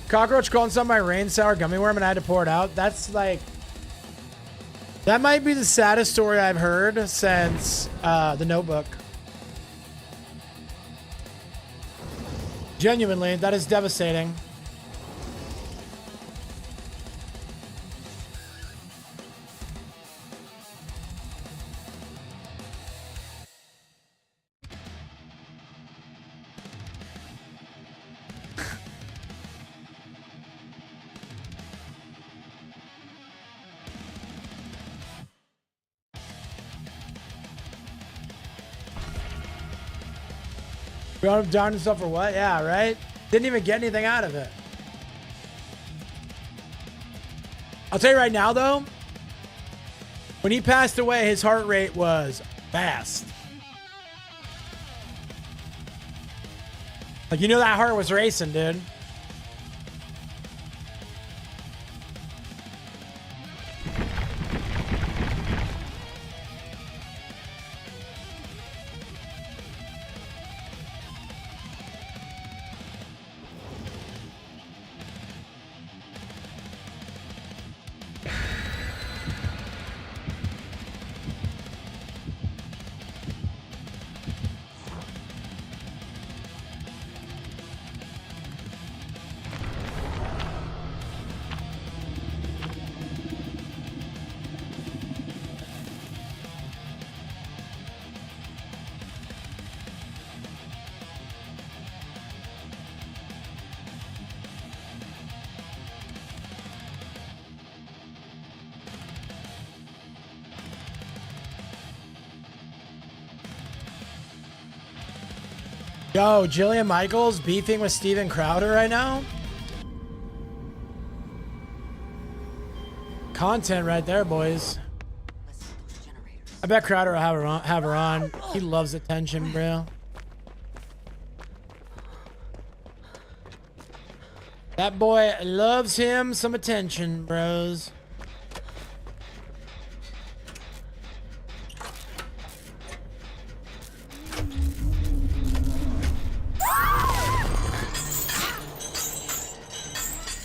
Cockroach crawled inside my rain sour gummy worm and I had to pour it out. That's like... That might be the saddest story I've heard since The Notebook. Genuinely, that is devastating. Down himself for what? Yeah, right? Didn't even get anything out of it. I'll tell you right now, though, when he passed away, his heart rate was fast. Like, you know that heart was racing, dude. Yo, Jillian Michaels beefing with Steven Crowder right now? Content right there, boys. I bet Crowder will have her on. He loves attention, bro. That boy loves him some attention, bros.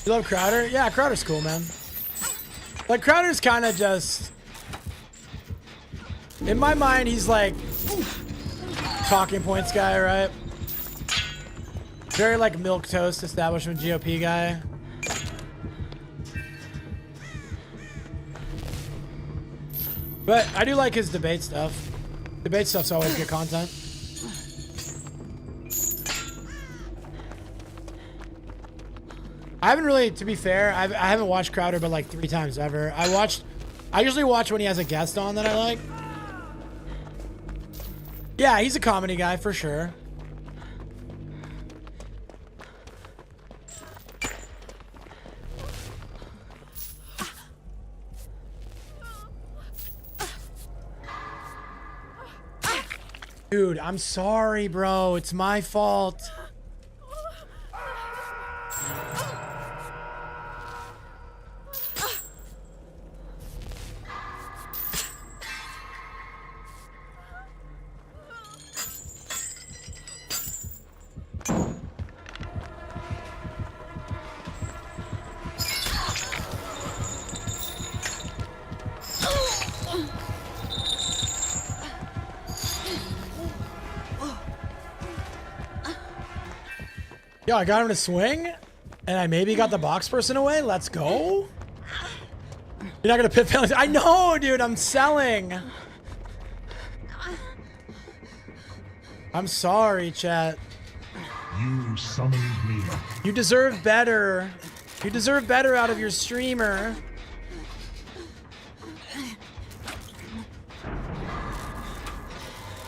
You love Crowder? Yeah, Crowder's cool, man. Like, Crowder's kind of just... In my mind, he's like... talking points guy, right? Very, like, milquetoast establishment GOP guy. But I do like his debate stuff. Debate stuff's always good content. I haven't really, to be fair, I haven't watched Crowder but like 3 times ever. I usually watch when he has a guest on that I like. Yeah, he's a comedy guy for sure. Dude, I'm sorry, bro. It's my fault. Yo, I got him to swing, and I maybe got the box person away. Let's go. You're not gonna pit penalties. I know, dude. I'm selling. I'm sorry, chat. You summoned me. You deserve better. You deserve better out of your streamer.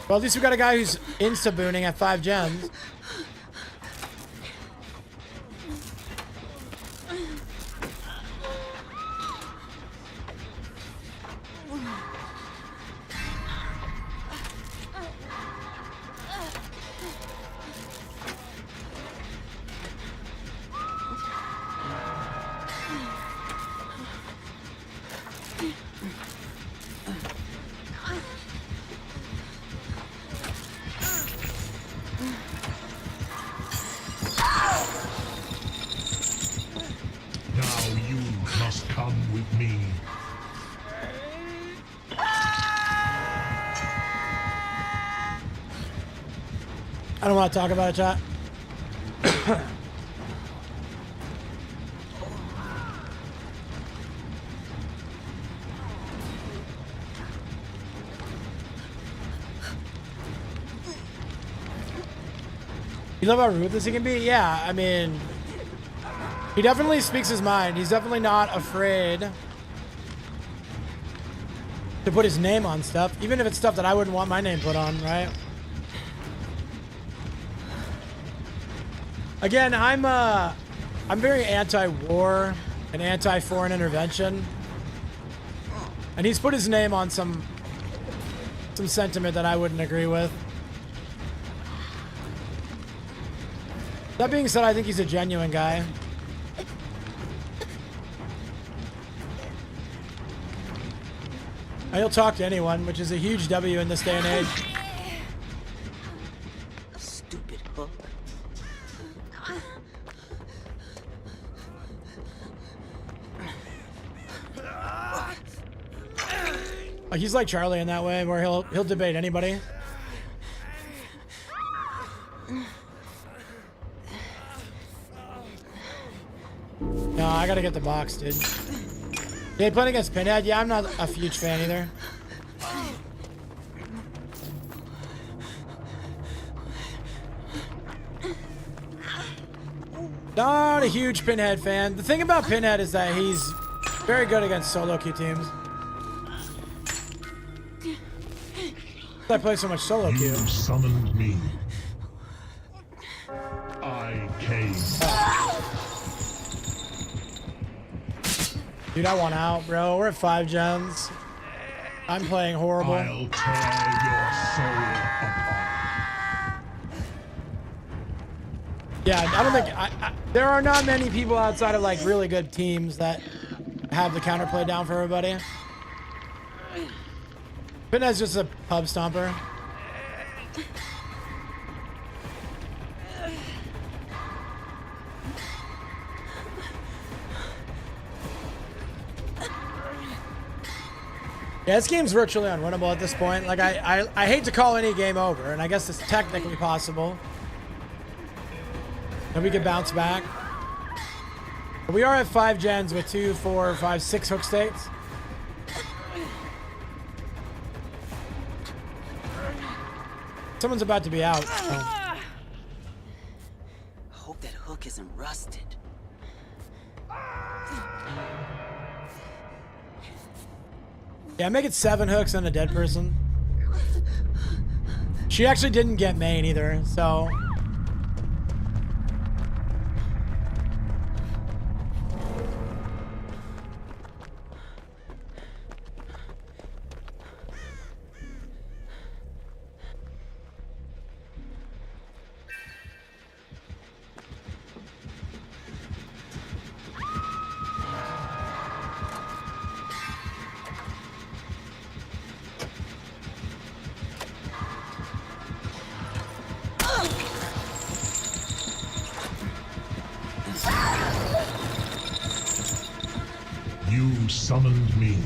Well, at least we got a guy who's insta-booning at 5 gems. I don't want to talk about it, chat. You love how ruthless he can be? Yeah, I mean, he definitely speaks his mind. He's definitely not afraid to put his name on stuff, even if it's stuff that I wouldn't want my name put on, right? Again, I'm very anti-war and anti-foreign intervention. And he's put his name on some sentiment that I wouldn't agree with. That being said, I think he's a genuine guy. And he'll talk to anyone, which is a huge W in this day and age. Stupid hook. Like, he's like Charlie in that way, where he'll debate anybody. No, I gotta get the box, dude. Yeah, playing against Pinhead. Yeah, I'm not a huge fan either. Not a huge Pinhead fan. The thing about Pinhead is that he's very good against solo queue teams. I play so much solo queue. You summoned me. I came. Dude, I want out, bro. We're at 5 gens. I'm playing horrible. I'll tear your soul apart. Yeah, I don't think... there are not many people outside of, like, really good teams that have the counterplay down for everybody. Pinhead's just a pub stomper. Yeah, this game's virtually unwinnable at this point. Like, I hate to call any game over, and I guess it's technically possible. And we could bounce back. But we are at 5 gens with 2, 4, 5, 6 hook states. Someone's about to be out. So. Hope that hook isn't rusted. Yeah, make it 7 hooks on a dead person. She actually didn't get main either, so... You summoned me.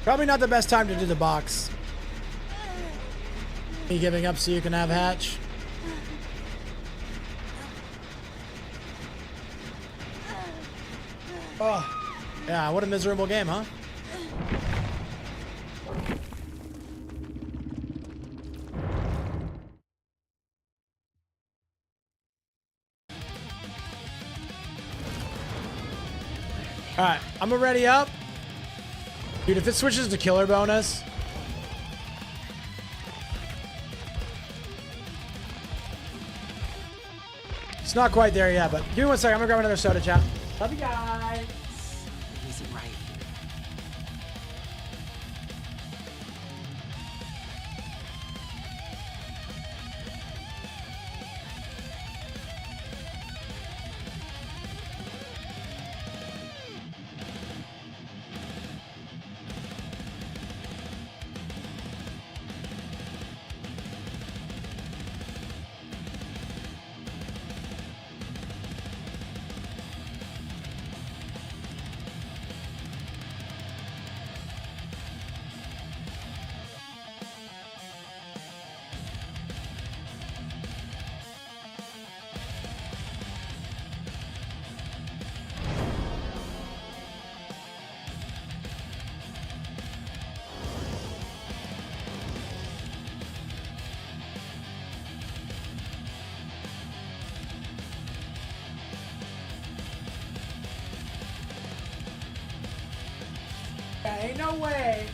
Probably not the best time to do the box. Me giving up so you can have hatch. Oh, yeah, what a miserable game, huh? Alright, I'm gonna ready up. Dude, if it switches to killer bonus. It's not quite there yet, but give me 1 second. I'm gonna grab another soda, chat. Love you guys. It isn't right. Ain't no way.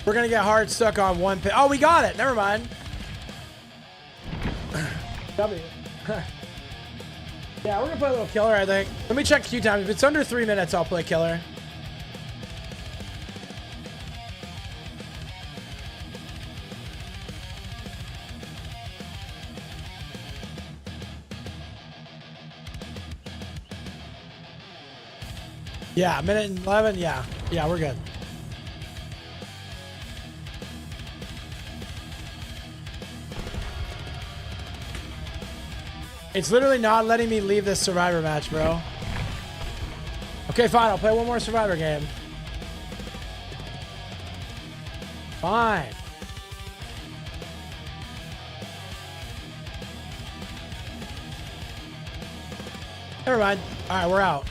We're gonna get hard stuck on one pin. Oh, we got it. Never mind. W. Yeah, we're gonna play a little killer, I think. Let me check queue time. If it's under 3 minutes, I'll play killer. Yeah, minute and 11. Yeah, we're good. It's literally not letting me leave this Survivor match, bro. Okay, fine. I'll play one more Survivor game. Fine. Never mind. All right, we're out.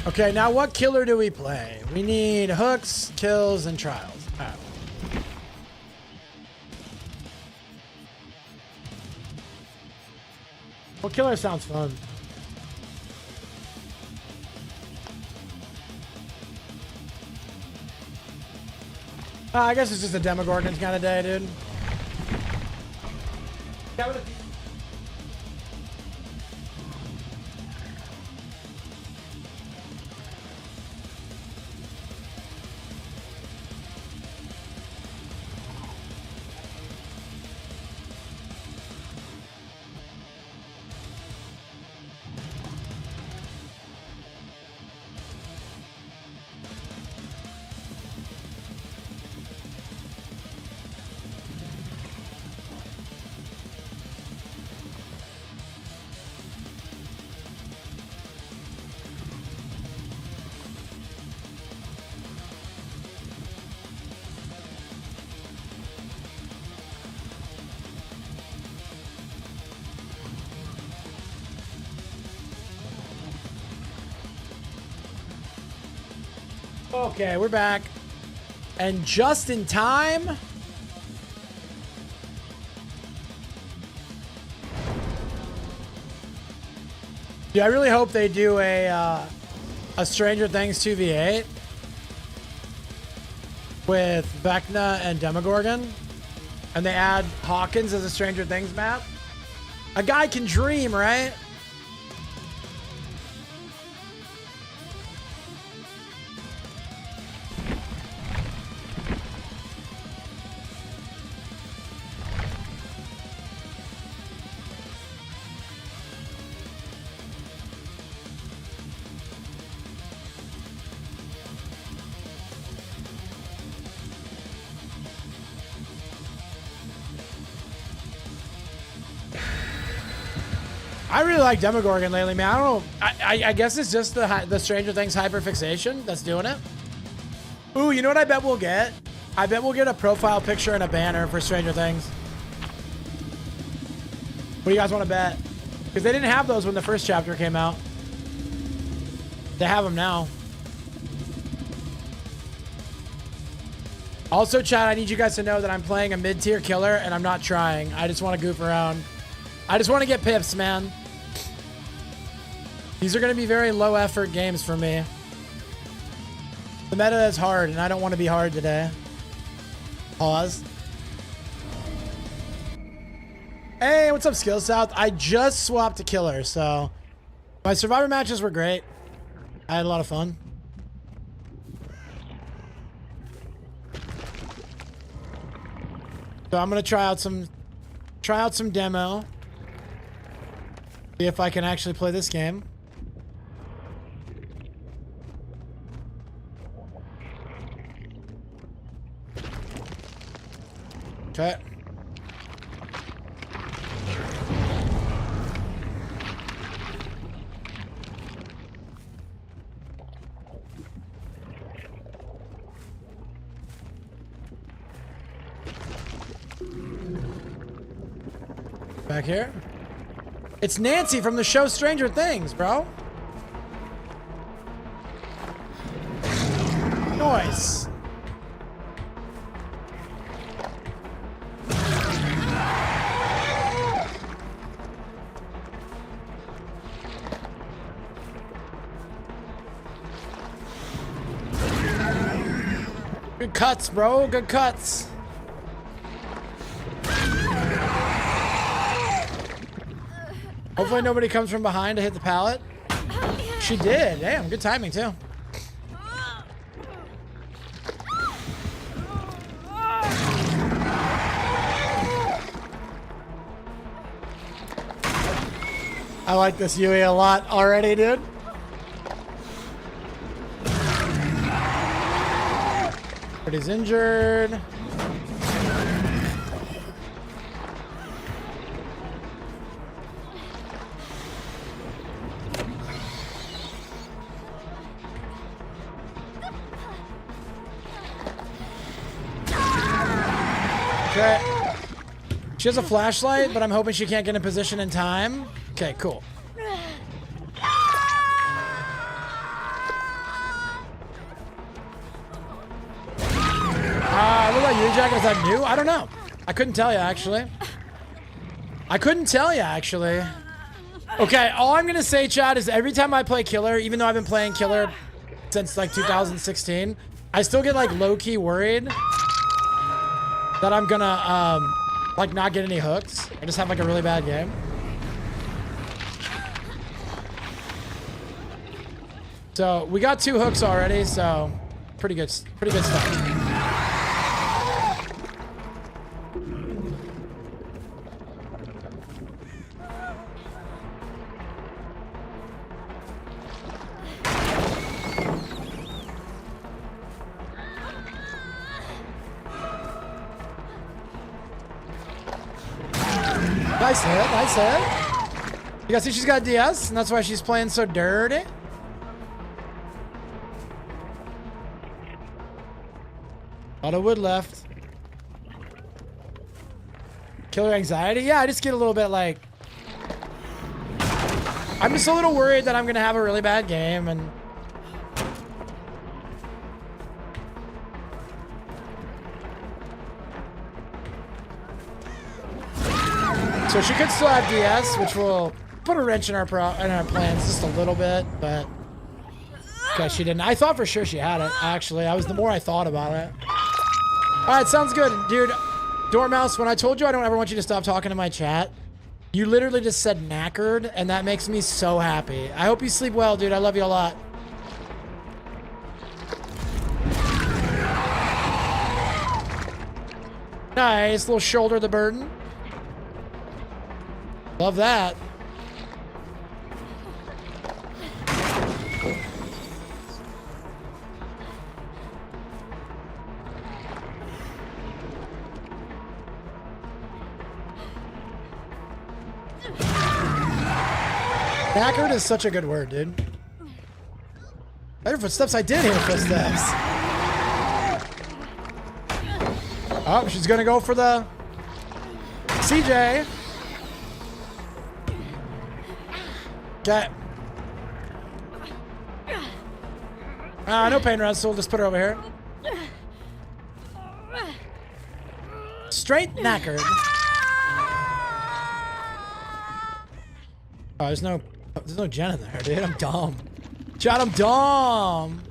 Okay, now what killer do we play? We need hooks, kills, and trials. All right. Well, killer sounds fun. I guess it's just a Demogorgons kind of day, dude. Okay, we're back. And just in time. Yeah, I really hope they do a Stranger Things 2v8 with Vecna and Demogorgon. And they add Hawkins as a Stranger Things map. A guy can dream, right? I really like Demogorgon lately, man. I don't know. I guess it's just the Stranger Things hyperfixation that's doing it. Ooh, you know what I bet we'll get? I bet we'll get a profile picture and a banner for Stranger Things. What do you guys want to bet? Because they didn't have those when the first chapter came out. They have them now. Also, chat, I need you guys to know that I'm playing a mid-tier killer and I'm not trying. I just want to goof around. I just want to get pips, man. These are going to be very low-effort games for me. The meta is hard, and I don't want to be hard today. Pause. Hey, what's up, Skill South? I just swapped to killer, so my Survivor matches were great. I had a lot of fun. So I'm gonna try out some demo. See if I can actually play this game. Okay. Back here. It's Nancy from the show Stranger Things, bro. Nice. Good cuts, bro. Good cuts. Hopefully nobody comes from behind to hit the pallet. She did. Damn, good timing too. I like this Yui a lot already, dude. But he's injured. Okay. She has a flashlight, but I'm hoping she can't get in position in time. Okay, cool. What about you, Jack? Is that new? I don't know. I couldn't tell you, actually. Okay, all I'm going to say, Chad, is every time I play Killer, even though I've been playing Killer since, like, 2016, I still get, like, low-key worried that I'm gonna, like, not get any hooks. I just have, like, a really bad game. So, we got 2 hooks already, so pretty good stuff. Nice hit, nice hit. You guys see she's got DS, and that's why she's playing so dirty. Lot of wood left. Killer anxiety? Yeah, I just get a little bit like... I'm just a little worried that I'm going to have a really bad game, and... So she could still have DS, which will put a wrench in our plans just a little bit, but... Okay, she didn't. I thought for sure she had it, actually. The more I thought about it. Alright, sounds good. Dude, Dormouse, when I told you I don't ever want you to stop talking to my chat, you literally just said knackered, and that makes me so happy. I hope you sleep well, dude. I love you a lot. Nice, little shoulder the burden. Love that. Knackered is such a good word, dude. I heard footsteps. I did hear footsteps. Oh, she's gonna go for the CJ. Okay. No pain rest, so we'll just put her over here. Straight knackered. Oh, there's no Jen in there, dude. I'm dumb. Chad, I'm dumb.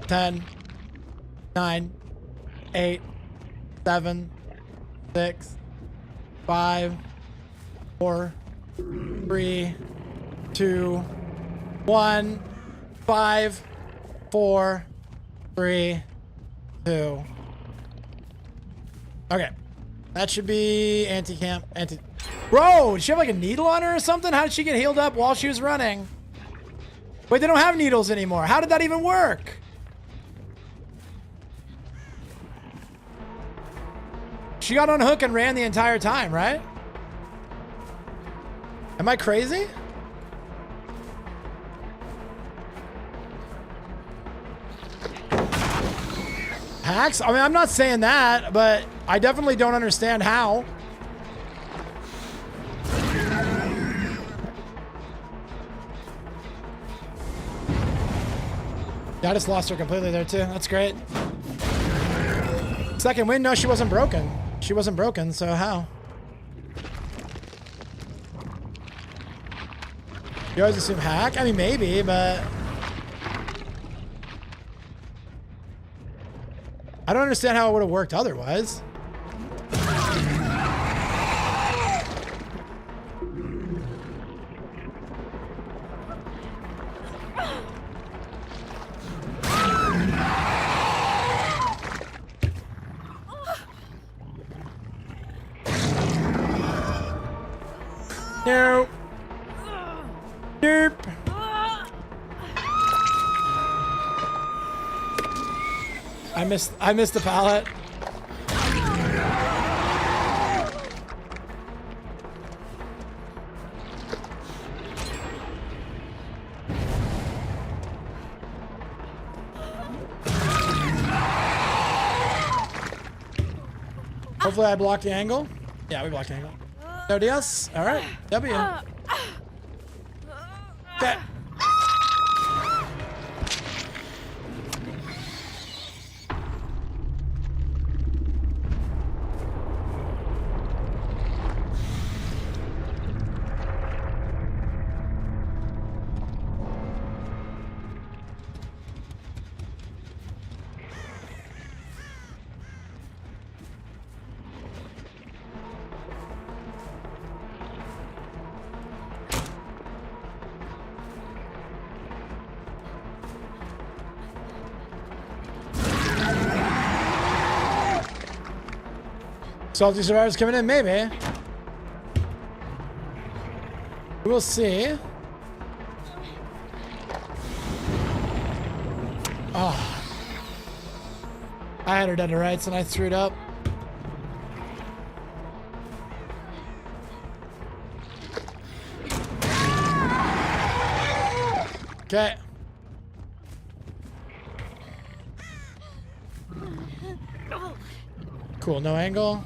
Ten, 9, 8, 7, 6, 5, 4, 3, 2, 1, 5, 4, 3, 2. Okay. That should be anti-camp. Bro, did she have like a needle on her or something? How did she get healed up while she was running? Wait, they don't have needles anymore. How did that even work? She got on hook and ran the entire time, right? Am I crazy? Hacks? I mean, I'm not saying that, but I definitely don't understand how. Yeah, I just lost her completely there too. That's great. Second win? No, she wasn't broken. She wasn't broken, so how? You always assume hack? I mean, maybe, but... I don't understand how it would have worked otherwise. No. Nope. I missed the pallet. Hopefully I blocked the angle. Yeah, we blocked the angle. No DS? Alright. W. Okay. Salty survivors coming in, maybe. We'll see. Oh. I had her dead to rights and I threw it up. Okay. Cool, no angle.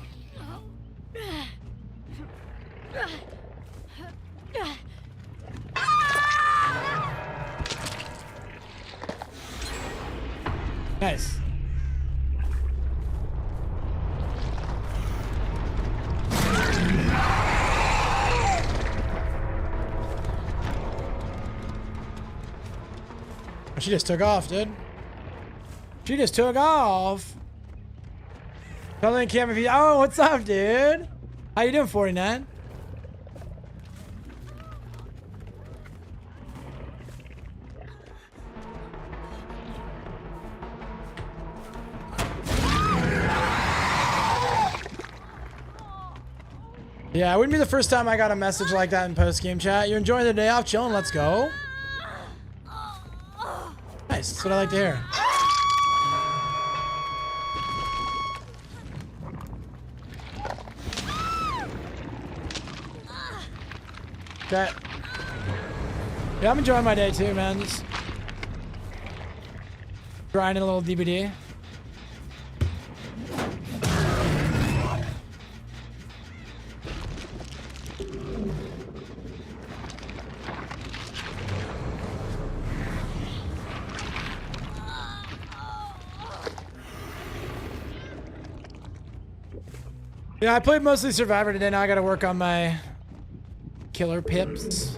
Nice. Oh, she just took off, dude. She just took off. Calling camera feed. Oh, what's up, dude? How you doing, 49? Yeah, it wouldn't be the first time I got a message like that in post-game chat. You enjoying the day off, chilling? Let's go. Nice. That's what I like to hear. Okay. Yeah, I'm enjoying my day too, man. Just grinding a little DBD. Yeah, I played mostly Survivor today. Now I gotta work on my killer pips.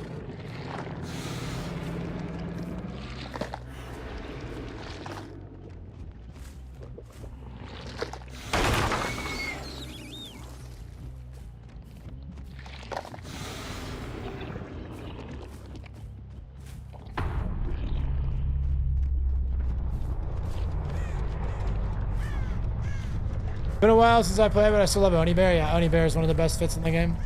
Been a while since I played, but I still love Oni Bear. Yeah, Oni Bear is one of the best fits in the game.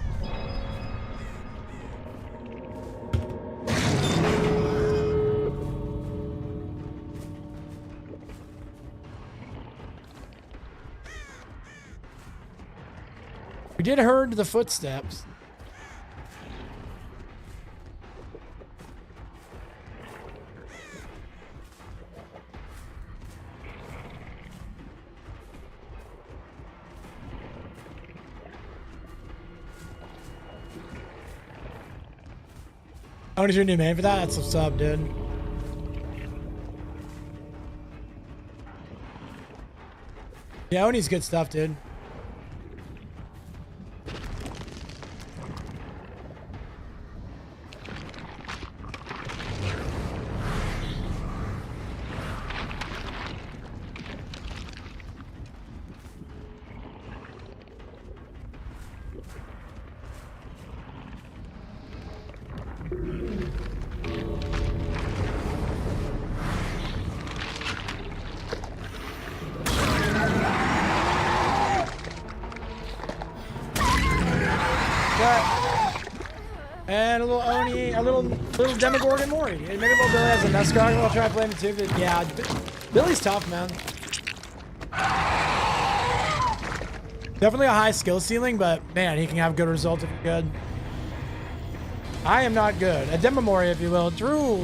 We did heard the footsteps. Oni's your new main for that? That's what's up, dude. Yeah, Oni's good stuff, dude. a little Demogorgon Mori. Maybe little Billy has a Nuscog. I'll try playing it too. But yeah, Billy's tough, man. Definitely a high skill ceiling, but man, he can have good results if you're good. I am not good. A Demomori, if you will. Drew.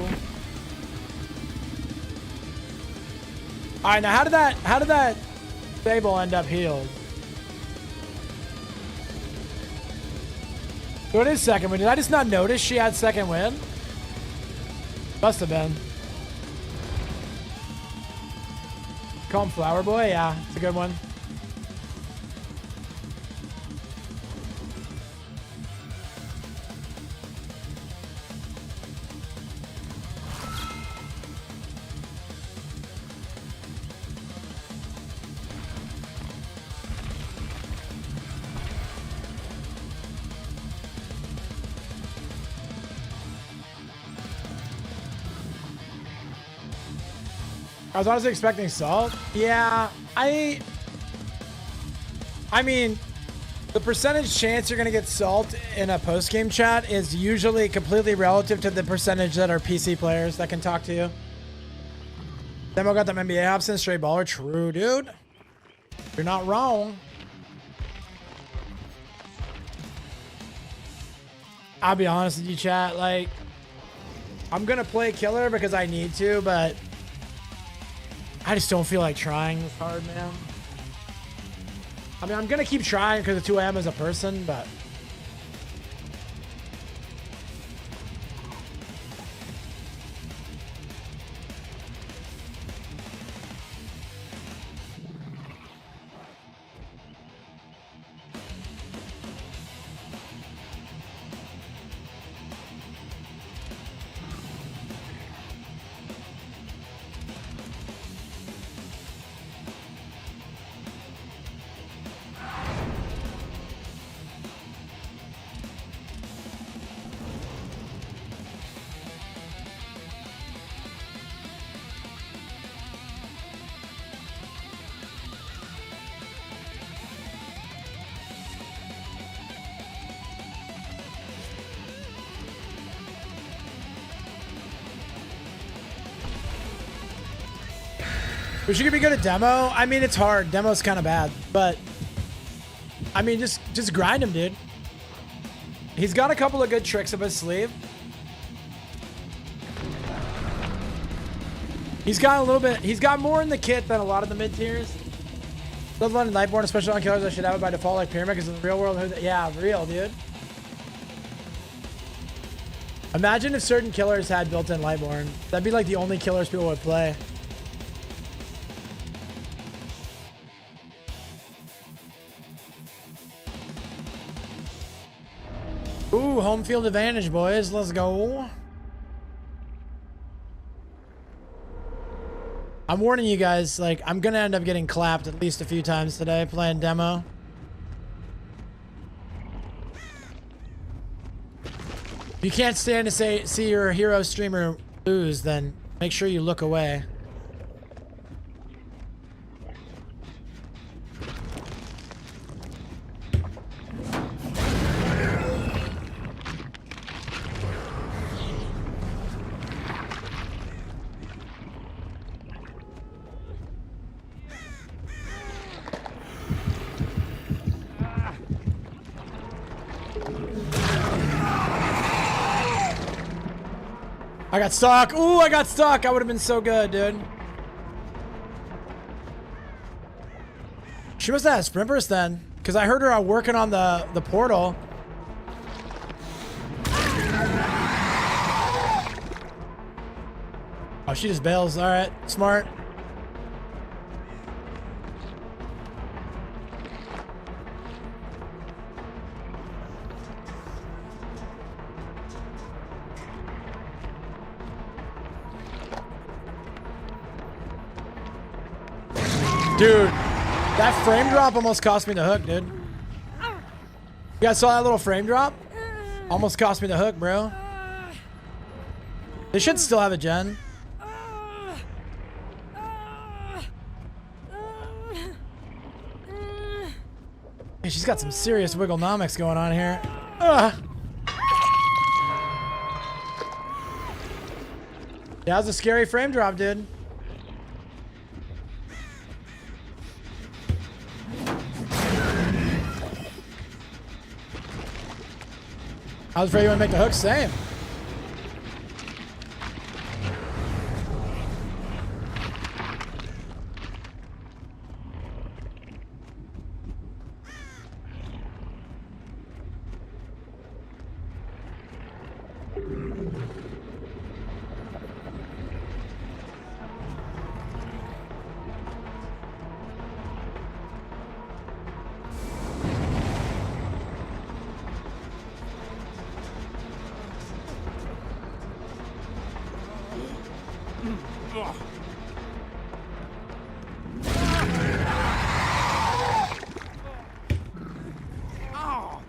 All right, now how did that Fable end up healed? So it is second win. Did I just not notice she had second win? Must have been. Call him Flower Boy? Yeah, it's a good one. I was honestly expecting Salt. Yeah, I mean, the percentage chance you're going to get Salt in a post-game chat is usually completely relative to the percentage that are PC players that can talk to you. Demo got them NBA option, straight baller. True, dude. You're not wrong. I'll be honest with you, chat. Like, I'm going to play Killer because I need to, but I just don't feel like trying this hard, man. I mean, I'm going to keep trying because of 2am as a person, but we should be good at demo. I mean, it's hard. Demo's kind of bad, but I mean, just grind him, dude. He's got a couple of good tricks up his sleeve. He's got a little bit. He's got more in the kit than a lot of the mid tiers. Bloodline and Lightborn, especially on killers, I should have it by default like Pyramid because in the real world, yeah, real, dude. Imagine if certain killers had built-in Lightborn. That'd be like the only killers people would play. Ooh, home field advantage, boys. Let's go. I'm warning you guys, like, I'm gonna end up getting clapped at least a few times today playing demo. If you can't stand to see your hero streamer lose, then make sure you look away. I got stuck. Ooh, I got stuck. I would have been so good, dude. She must have had sprint burst then, because I heard her out working on the portal. Oh, she just bails. All right, smart. Dude, that frame drop almost cost me the hook, dude. You guys saw that little frame drop? Almost cost me the hook, bro. They should still have a gen. Hey, she's got some serious wigglenomics going on here. That was a scary frame drop, dude. I was afraid you would make the hook. Same.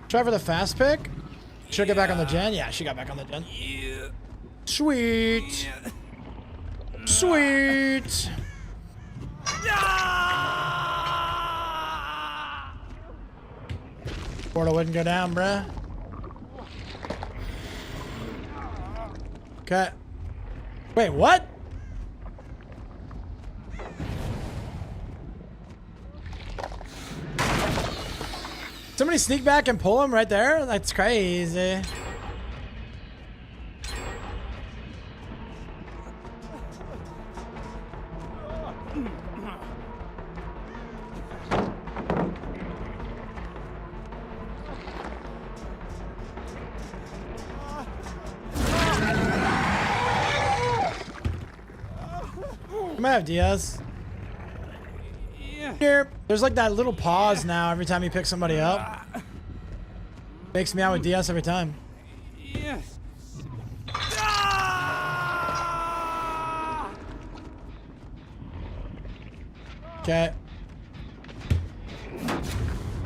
Try for the fast pick. She'll get back on the gen. Yeah, she got back on the gen. Sweet. Sweet. Portal wouldn't go down, bruh. Okay. Wait, what? Somebody sneak back and pull him right there? That's crazy. I might have Diaz. Here. There's like that little pause now every time you pick somebody up. Makes me out with DS every time. Okay.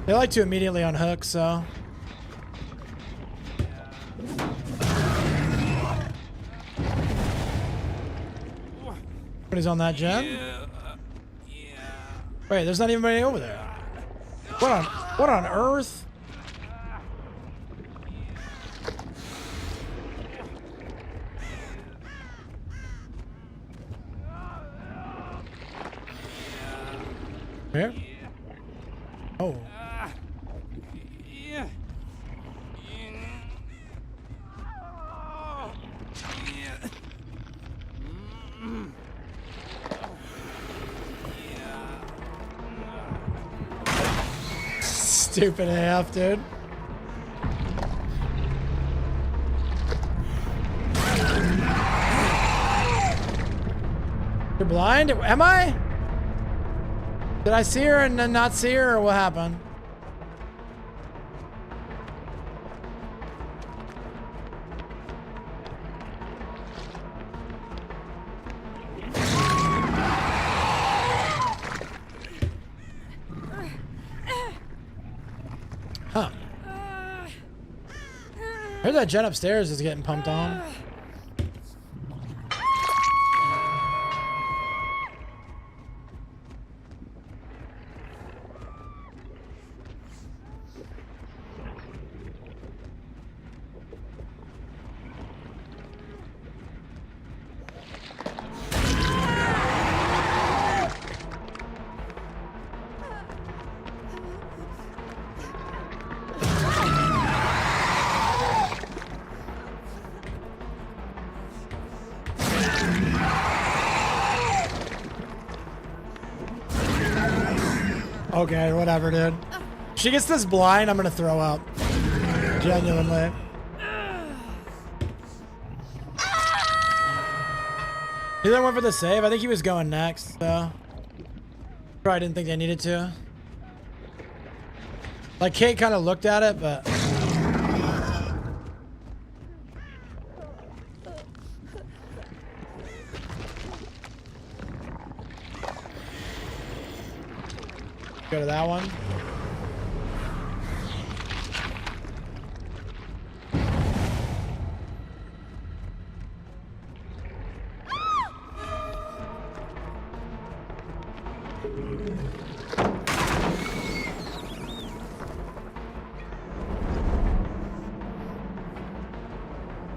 They like to immediately unhook, so. Somebody's on that gen. Wait, there's not even anybody over there. What on earth? Here? Oh. Stupid AF, dude. You're blind? Am I? Did I see her and then not see her, or what happened? Huh. I heard that gen upstairs is getting pumped on. Okay, whatever, dude. If she gets this blind, I'm gonna throw up. Genuinely. He then went for the save. I think he was going next, so. Probably didn't think they needed to. Like, Kate kind of looked at it, but. Go to that one.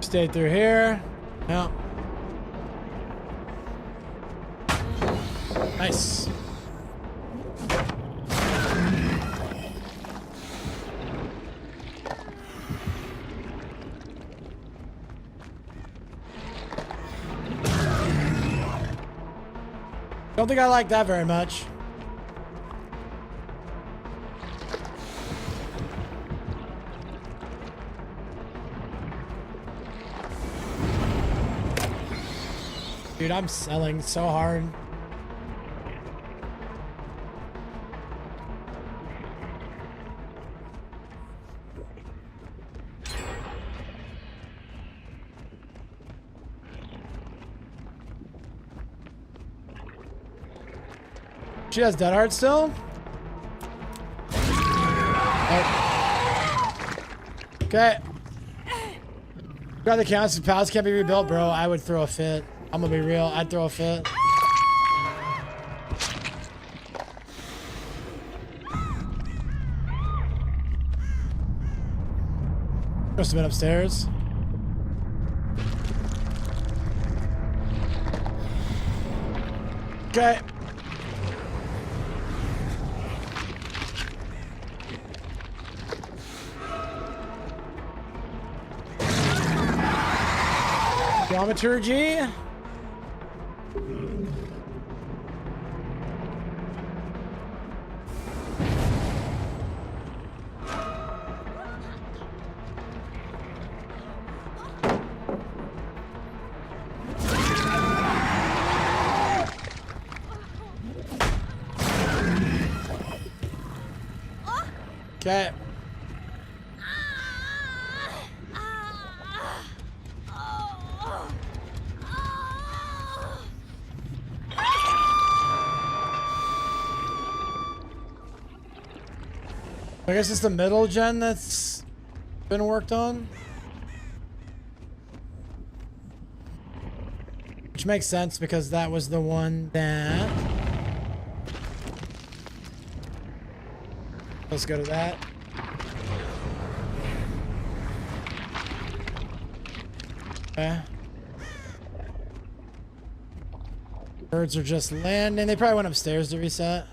Stay through here. No. Nice. Don't think I like that very much. Dude, I'm selling so hard. She has dead heart still? Oh. Okay. Got the counts. Palace can't be rebuilt, bro. I would throw a fit. I'm gonna be real. I'd throw a fit. Must have been upstairs. Okay. Dramaturgy. Okay. I guess it's the middle gen that's been worked on. Which makes sense because that was the one that... Let's go to that. Okay. Birds are just landing. They probably went upstairs to reset.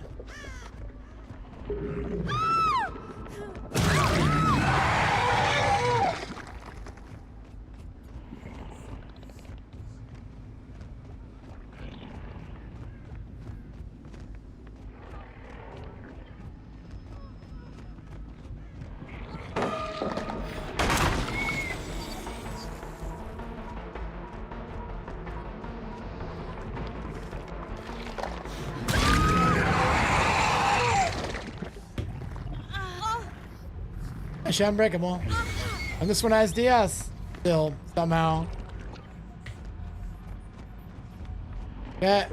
Actually, unbreakable. And this one has DS. Still, somehow. Yeah.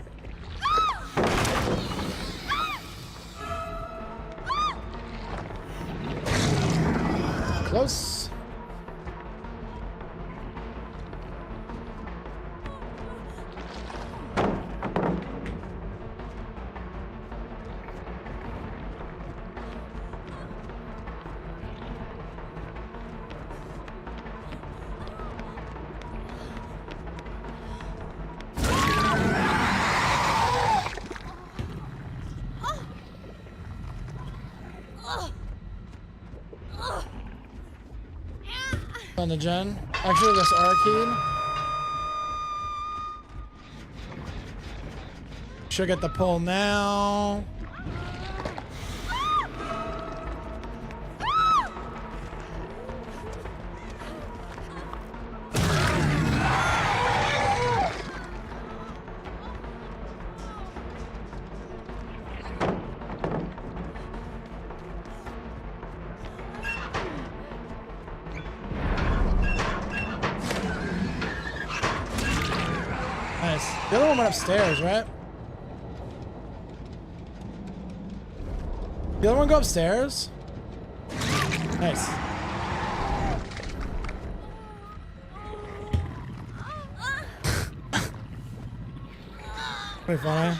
Close. On the gen. Actually, this arcade. Should get the pull now. Nice. The other one went upstairs, right? The other one go upstairs? Nice. Pretty funny.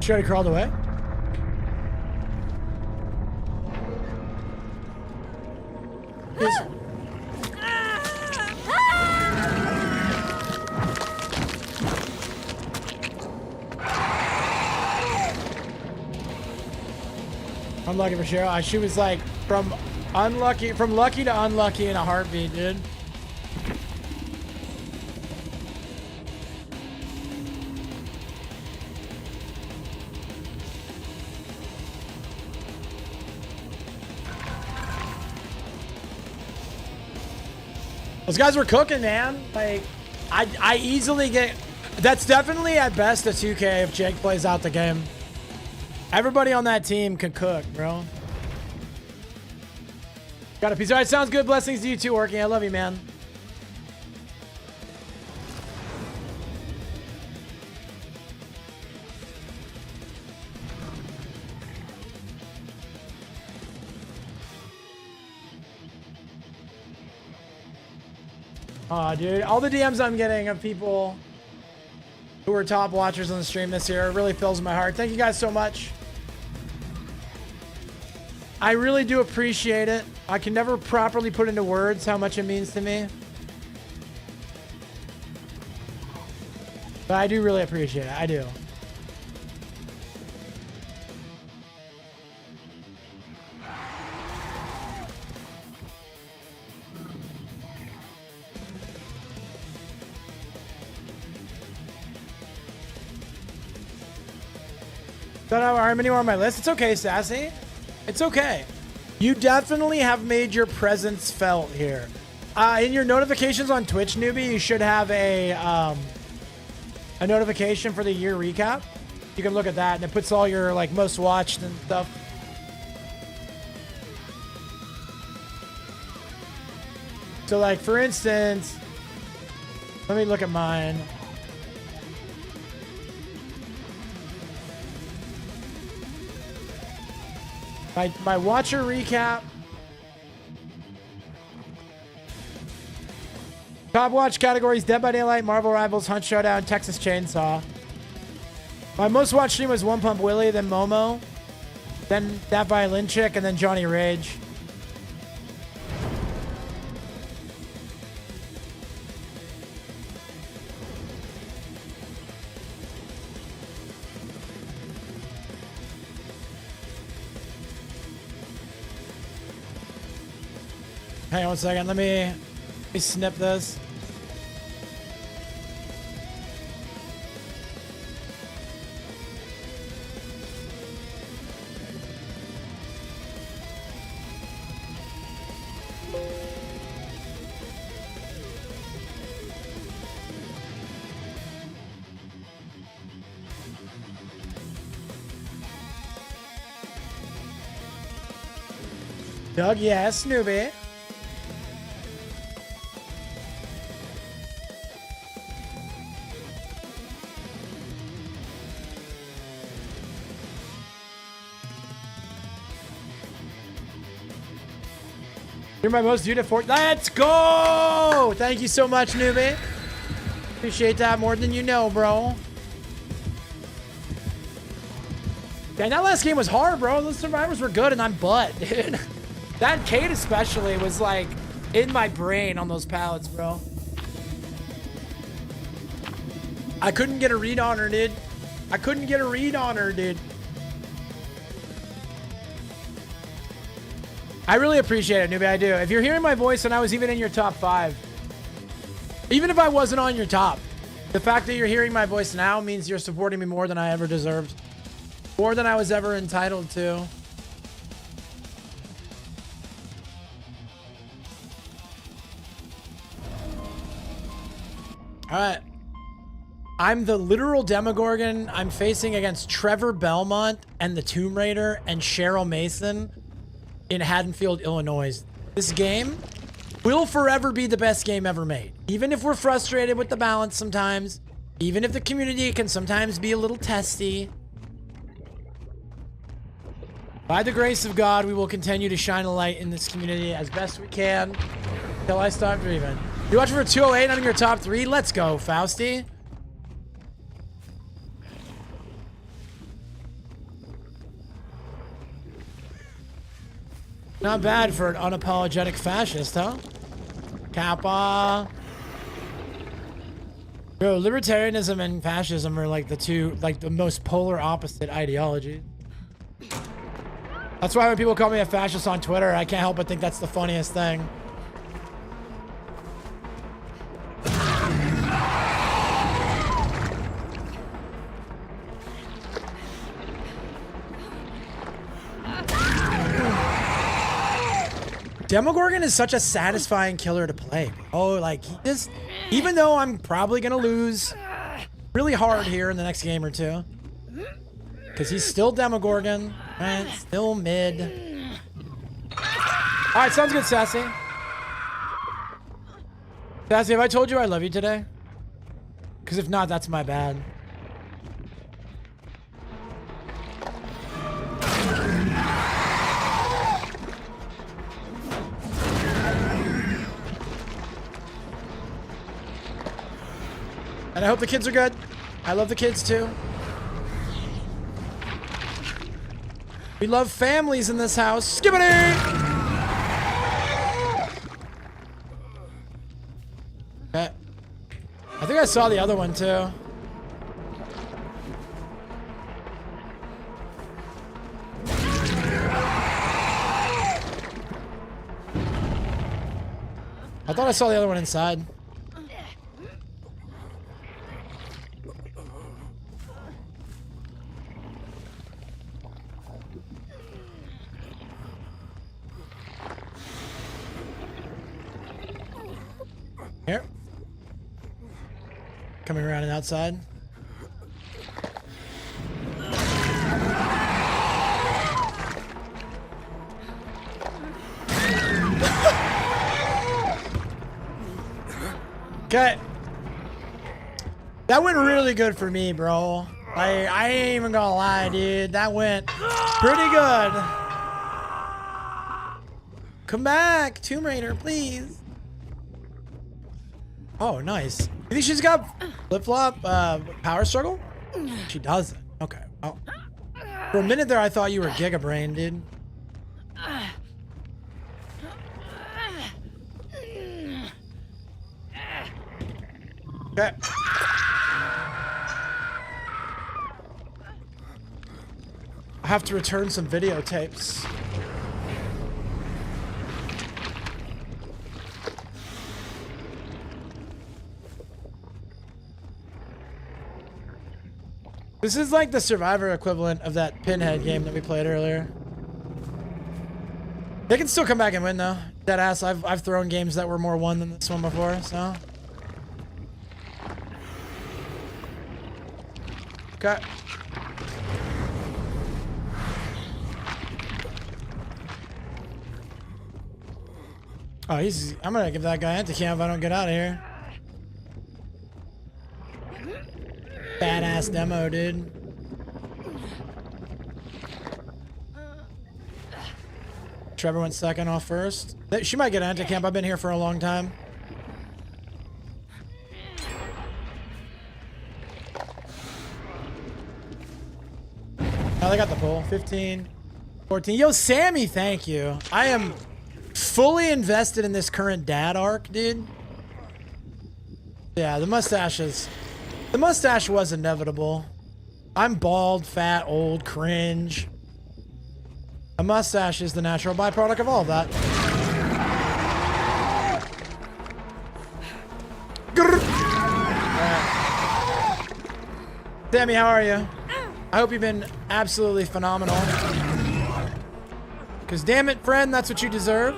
Should have crawled away. Unlucky for Cheryl. She was like from lucky to unlucky in a heartbeat, dude. Those guys were cooking, man. Like, I easily get... That's definitely at best a 2K if Jake plays out the game. Everybody on that team can cook, bro. Got a piece. All right, sounds good. Blessings to you too, Orky. I love you, man. Aw, dude. All the DMs I'm getting of people who are top watchers on the stream this year really fills my heart. Thank you guys so much. I really do appreciate it. I can never properly put into words how much it means to me. But I do really appreciate it. I do. Don't have Harmony on my list. It's okay, Sassy. It's okay. You definitely have made your presence felt here. In your notifications on Twitch, newbie, you should have a notification for the year recap. You can look at that, and it puts all your like most watched and stuff. So, like for instance, let me look at mine. My watcher recap. Top watch categories: Dead by Daylight, Marvel Rivals, Hunt Showdown, Texas Chainsaw. My most watched stream was One Pump Willie, then Momo, then That Violin Chick, and then Johnny Rage. Hang on one second. Let me snip this. Doug, yes, newbie. You're my most viewed at Fort. Let's go! Thank you so much, newbie. Appreciate that more than you know, bro. Yeah, that last game was hard, bro. Those survivors were good, and I'm butt, dude. That Kate especially was like in my brain on those pallets, bro. I couldn't get a read on her, dude. I couldn't get a read on her, dude. I really appreciate it, newbie. I do. If you're hearing my voice and I was even in your top 5, even if I wasn't on your top, the fact that you're hearing my voice now means you're supporting me more than I ever deserved. More than I was ever entitled to. All right. I'm the literal Demogorgon. I'm facing against Trevor Belmont and the Tomb Raider and Cheryl Mason in Haddonfield, Illinois. This game will forever be the best game ever made. Even if we're frustrated with the balance sometimes, even if the community can sometimes be a little testy, by the grace of God, we will continue to shine a light in this community as best we can until I stop dreaming. You watching for 208? I'm in your top 3. Let's go, Fausty. Not bad for an unapologetic fascist, huh? Kappa. Bro, libertarianism and fascism are like the two, like the most polar opposite ideologies. That's why when people call me a fascist on Twitter, I can't help but think that's the funniest thing. Demogorgon is such a satisfying killer to play. Oh, like, he just, even though I'm probably gonna lose really hard here in the next game or two, because he's still Demogorgon, right? Still mid. All right, sounds good, Sassy. Sassy, have I told you I love you today? Because if not, that's my bad. And I hope the kids are good. I love the kids too. We love families in this house. Skibbity! Okay. I think I saw the other one too. I thought I saw the other one inside. Here. Coming around and outside. Okay. That went really good for me, bro. I ain't even gonna lie, dude. That went pretty good. Come back, Tomb Raider, please. Oh, nice. You think she's got flip-flop power struggle? She doesn't. Okay. Oh. For a minute there, I thought you were Giga Brain, dude. Okay. I have to return some videotapes. This is like the Survivor equivalent of that Pinhead game that we played earlier. They can still come back and win though. Deadass, I've thrown games that were more won than this one before, so. Okay. Oh, I'm gonna give that guy anti-cam if I don't get out of here. Badass demo, dude. Trevor went second off first. She might get anti-camp. I've been here for a long time. Oh, they got the pull. 15, 14. Yo, Sammy, thank you. I am fully invested in this current dad arc, dude. Yeah, the mustache was inevitable. I'm bald, fat, old, cringe. A mustache is the natural byproduct of all of that. Sammy, how are you? I hope you've been absolutely phenomenal. Because damn it, friend, that's what you deserve.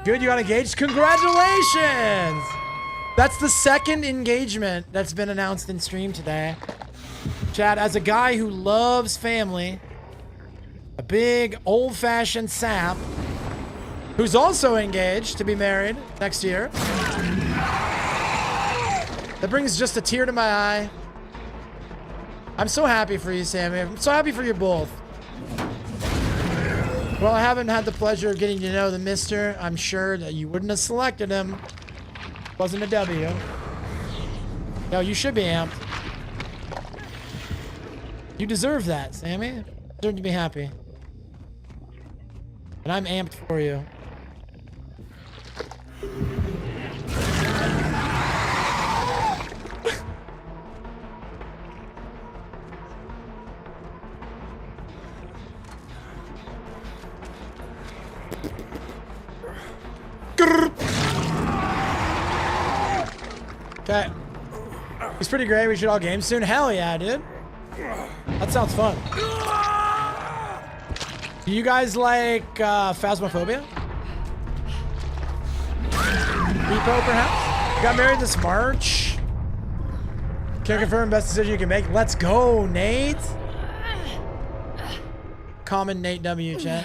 Good, you got engaged. Congratulations! That's the second engagement that's been announced in stream today. Chad, as a guy who loves family, a big old-fashioned sap, who's also engaged to be married next year. That brings just a tear to my eye. I'm so happy for you, Sammy. I'm so happy for you both. Well, I haven't had the pleasure of getting to know the mister. I'm sure that you wouldn't have selected him. Wasn't a W. Yo, you should be amped. You deserve that, Sammy. You deserve to be happy. And I'm amped for you. Okay. He's pretty great. We should all game soon. Hell yeah, dude. That sounds fun. Do you guys like Phasmophobia? Repo, perhaps? Got married this March. Can't confirm best decision you can make. Let's go, Nate. Common Nate W, chat.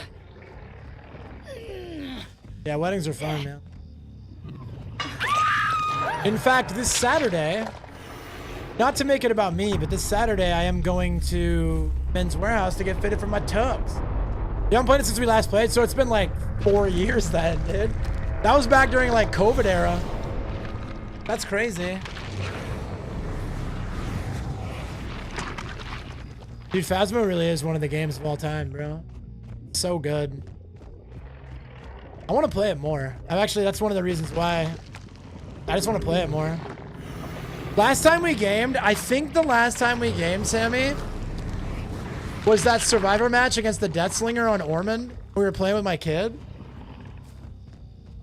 Yeah, weddings are fun, man. In fact, this Saturday, not to make it about me, but this Saturday I am going to Men's Warehouse to get fitted for my tubs. You haven't played it since we last played, so it's been like 4 years then, dude. That was back during like COVID era. That's crazy. Dude, Phasmo really is one of the games of all time, bro. So good. I want to play it more. That's one of the reasons why. I just want to play it more. Last time we gamed, I think the last time we gamed, Sammy, was that Survivor match against the Deathslinger on Ormond. We were playing with my kid.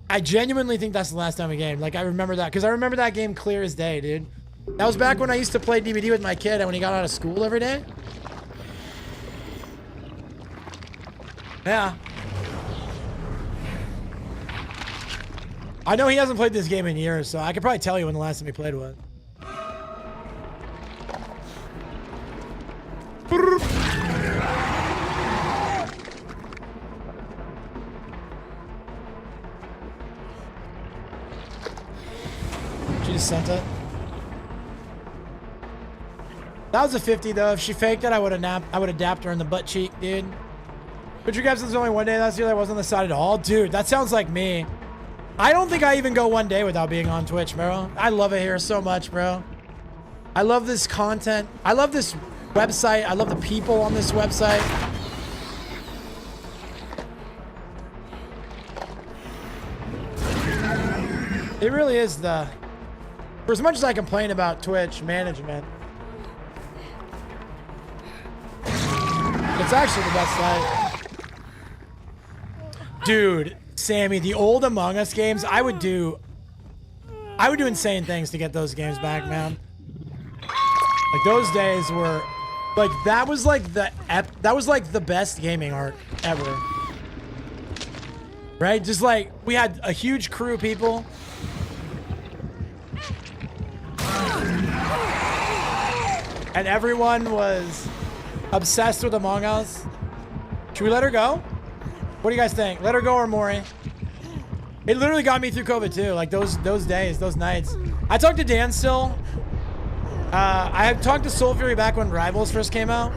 I genuinely think that's the last time we gamed. Like, I remember that, because I remember that game clear as day, dude. That was back when I used to play DVD with my kid and when he got out of school every day. Yeah. I know he hasn't played this game in years, so I could probably tell you when the last time he played was. She just sent it. That was a 50 though. If she faked it, I would have dapped her in the butt cheek, dude. Picture Gaps was only one day last year that wasn't on the side at all. Dude, that sounds like me. I don't think I even go one day without being on Twitch, bro. I love it here so much, bro. I love this content. I love this website. I love the people on this website. It really is for as much as I complain about Twitch management, it's actually the best site. Dude, Sammy, the old Among Us games, I would do insane things to get those games back, man. Like those days were like that was like the best gaming art ever. Right? Just like we had a huge crew of people. And everyone was obsessed with Among Us. Should we let her go? What do you guys think? Let her go or Maury? It literally got me through COVID too. Like those days, those nights. I talked to Dan still. I had talked to Soul Fury back when Rivals first came out.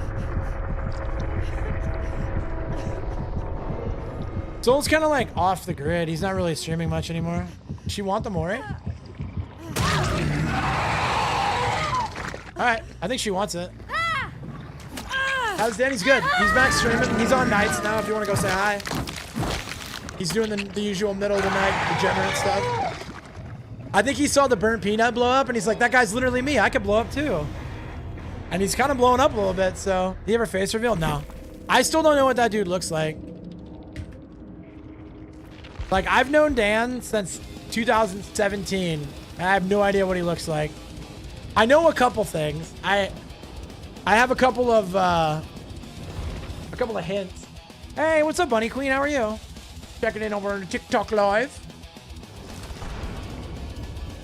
Soul's kind of like off the grid. He's not really streaming much anymore. Does she want the Maury? All right, I think she wants it. How's Danny's good? He's back streaming. He's on nights now if you want to go say hi. He's doing the usual middle of the night degenerate stuff. I think he saw the burnt peanut blow up and he's like, that guy's literally me. I could blow up too. And he's kind of blowing up a little bit, so. Do you ever face reveal? No. I still don't know what that dude looks like. Like, I've known Dan since 2017 and I have no idea what he looks like. I know a couple things. I have a couple of hints. Hey, what's up, Bunny Queen? How are you? Checking in over on TikTok Live.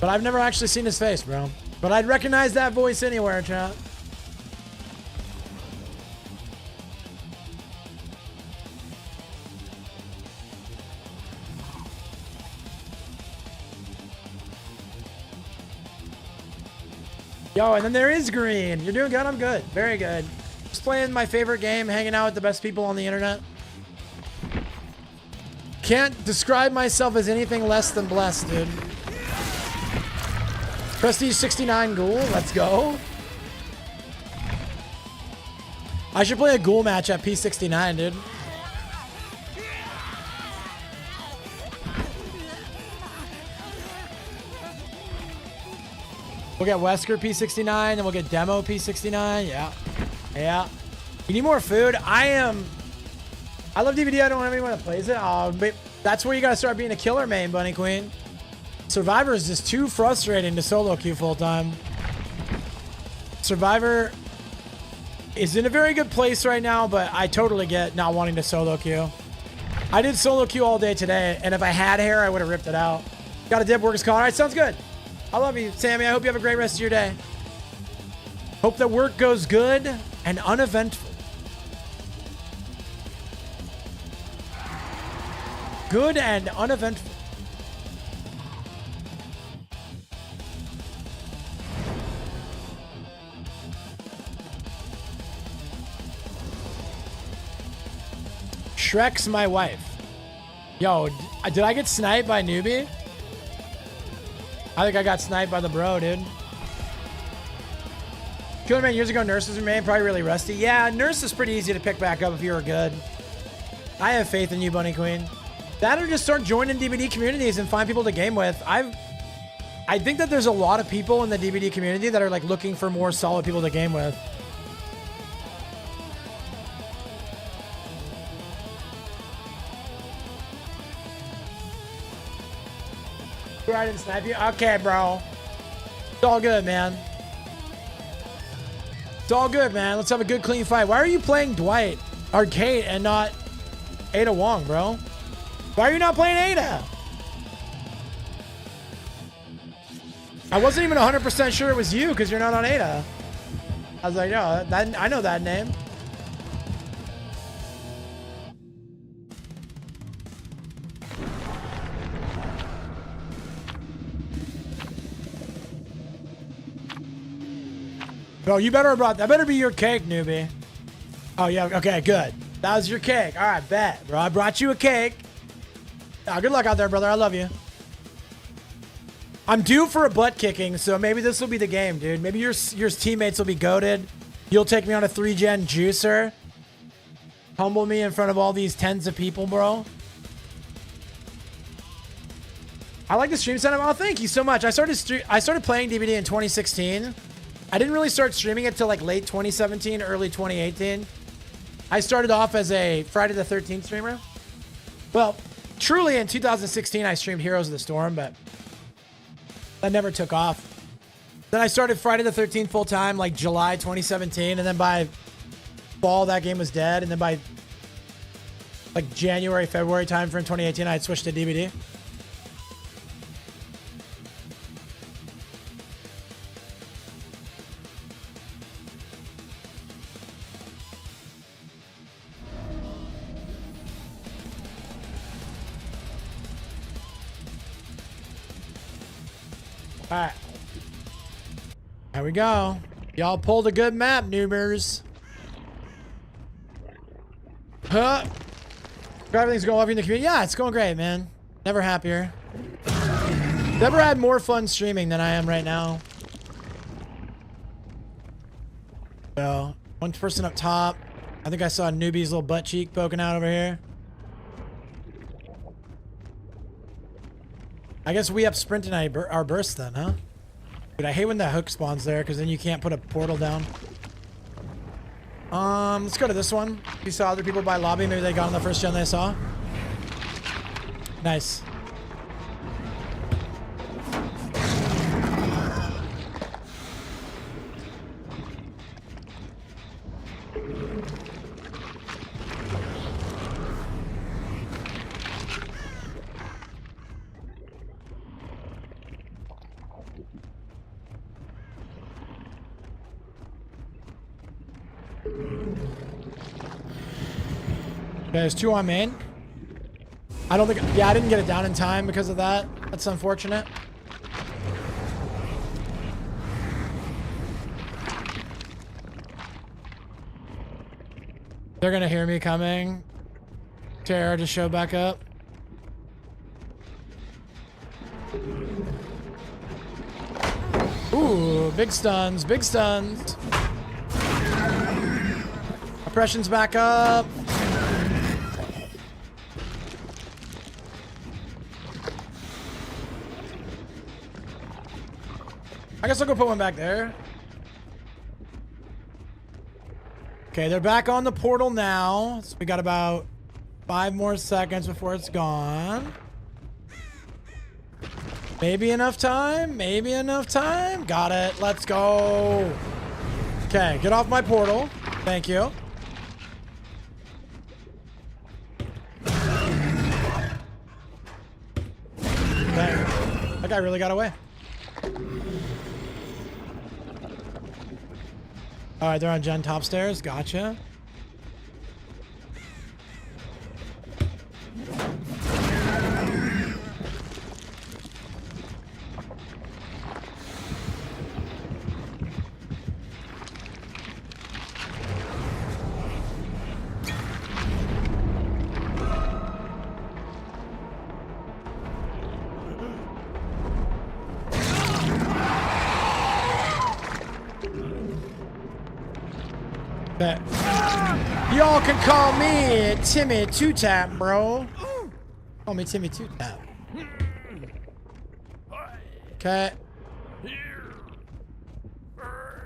But I've never actually seen his face, bro. But I'd recognize that voice anywhere, chat. Yo, and then there is Green. You're doing good? I'm good. Very good. Just playing my favorite game, hanging out with the best people on the internet. Can't describe myself as anything less than blessed, dude. Prestige 69 Ghoul. Let's go. I should play a Ghoul match at P69, dude. We'll get Wesker P69, and we'll get Demo P69. Yeah. Yeah. You need more food? I love DBD. I don't have anyone that plays it. But that's where you gotta start being a killer main, Bunny Queen. Survivor is just too frustrating to solo queue full time. Survivor is in a very good place right now, but I totally get not wanting to solo queue. I did solo queue all day today, and if I had hair, I would have ripped it out. Got a dip, work is calling. All right, sounds good. I love you, Sammy. I hope you have a great rest of your day. Hope that work goes good and uneventful. Good and uneventful. Shrek's my wife. Yo, did I get sniped by Newbie? I think I got sniped by the bro, dude. Killer Man years ago, Nurses remain probably really rusty. Yeah, Nurse is pretty easy to pick back up if you were good. I have faith in you, Bunny Queen. That or just start joining DBD communities and find people to game with. I think that there's a lot of people in the DBD community that are like looking for more solid people to game with. I didn't snipe you. Okay, bro. It's all good, man. It's all good, man. Let's have a good, clean fight. Why are you playing Dwight or Kate and not Ada Wong, bro? Why are you not playing Ada? I wasn't even 100% sure it was you because you're not on Ada. I was like, yo, I know that name. Bro, you better have brought that. Better be your cake, Newbie. Oh, yeah. Okay, good. That was your cake. All right, bet. Bro, I brought you a cake. Oh, good luck out there, brother. I love you. I'm due for a butt kicking, so maybe this will be the game, dude. Maybe your teammates will be goated. You'll take me on a 3-gen juicer. Humble me in front of all these tens of people, bro. I like the stream setup. Oh, thank you so much. I started playing DBD in 2016. I didn't really start streaming it till like late 2017, early 2018. I started off as a Friday the 13th streamer. Well, truly in 2016, I streamed Heroes of the Storm, but that never took off. Then I started Friday the 13th full time, like July 2017. And then by fall, that game was dead. And then by like January, February time for 2018, I had switched to DBD. All right. There we go. Y'all pulled a good map, noobers. Huh? Everything's going well in the community. Yeah, it's going great, man. Never happier. Never had more fun streaming than I am right now. So, one person up top. I think I saw Newbie's little butt cheek poking out over here. I guess we up sprinting our burst then, huh? Dude, I hate when that hook spawns there because then you can't put a portal down. Let's go to this one. You saw other people by lobby. Maybe they got on the first gen they saw. Nice. Okay, there's two on main. I don't think... Yeah, I didn't get it down in time because of that. That's unfortunate. They're gonna hear me coming. Terror to show back up. Ooh, big stuns, big stuns. Oppression's back up. I guess I'll go put one back there. Okay, they're back on the portal now. So we got about 5 more seconds before it's gone. Maybe enough time. Maybe enough time. Got it. Let's go. Okay, get off my portal. Thank you. Okay. That guy really got away. All right, they're on Gen top stairs. Gotcha. Bet. Y'all can call me Timmy Two Tap, bro. Call me Timmy Two Tap. Okay.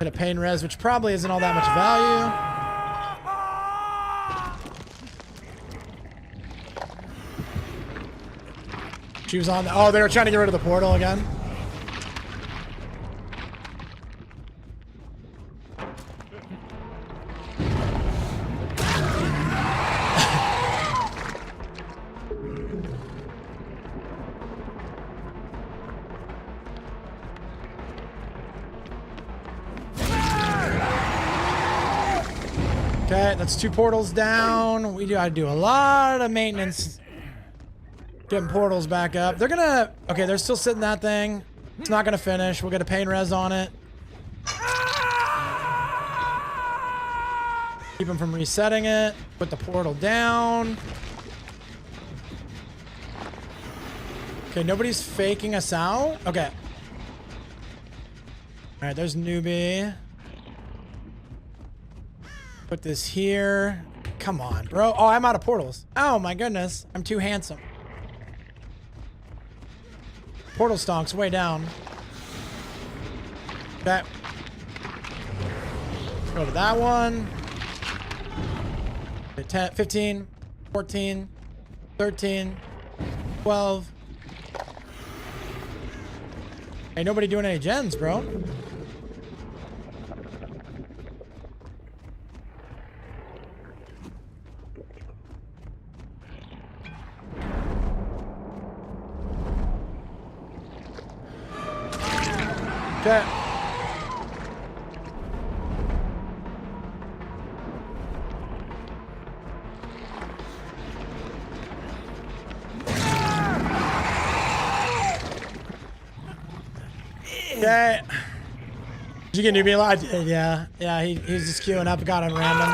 Hit a pain res, which probably isn't all that much value. She was on. Oh, they were trying to get rid of the portal again. Okay, that's 2 portals down. We gotta do a lot of maintenance. Getting portals back up. They're gonna... Okay, they're still sitting that thing. It's not gonna finish. We'll get a pain res on it. Keep them from resetting it. Put the portal down. Okay, nobody's faking us out. Okay. Alright, there's newbie. Put this here. Come on, bro. Oh, I'm out of portals. Oh my goodness. I'm too handsome. Portal stonk's way down. Okay. Go to that one. 10, 15, 14, 13, 12. Ain't nobody doing any gens, bro. Okay. Okay. Did you get newbie alive? Yeah. Yeah, he was just queuing up, got on random.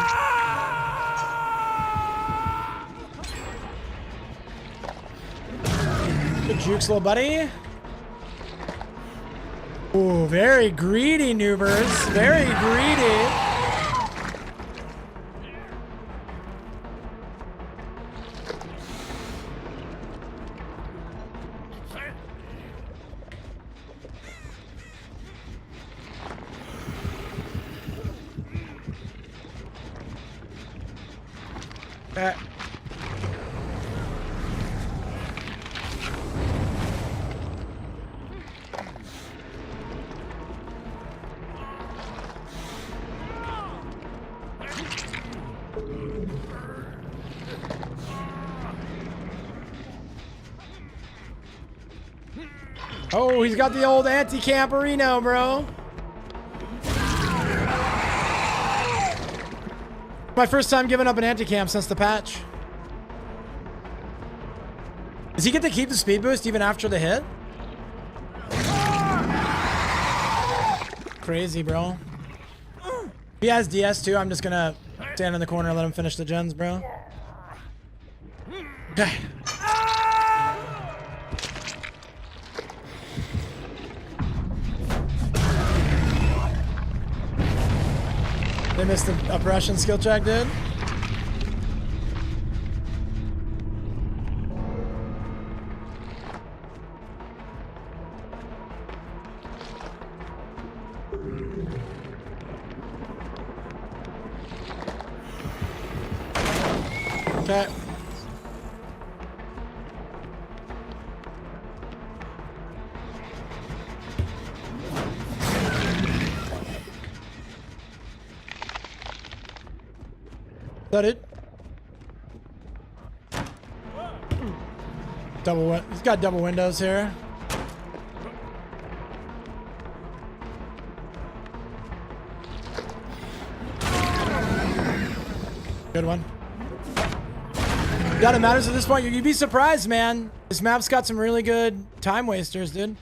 Good jukes, little buddy. Ooh, very greedy, noobers. Very greedy. Oh, he's got the old anti-camperino, bro. My first time giving up an anti-cam since the patch. Does he get to keep the speed boost even after the hit? Crazy, bro. He has DS too. I'm just gonna stand in the corner and let him finish the gens, bro. Okay. They missed the oppression skill check, dude. Okay. Is that it? He's got double windows here. Good one. That matters at this point. You'd be surprised, man. This map's got some really good time wasters, dude.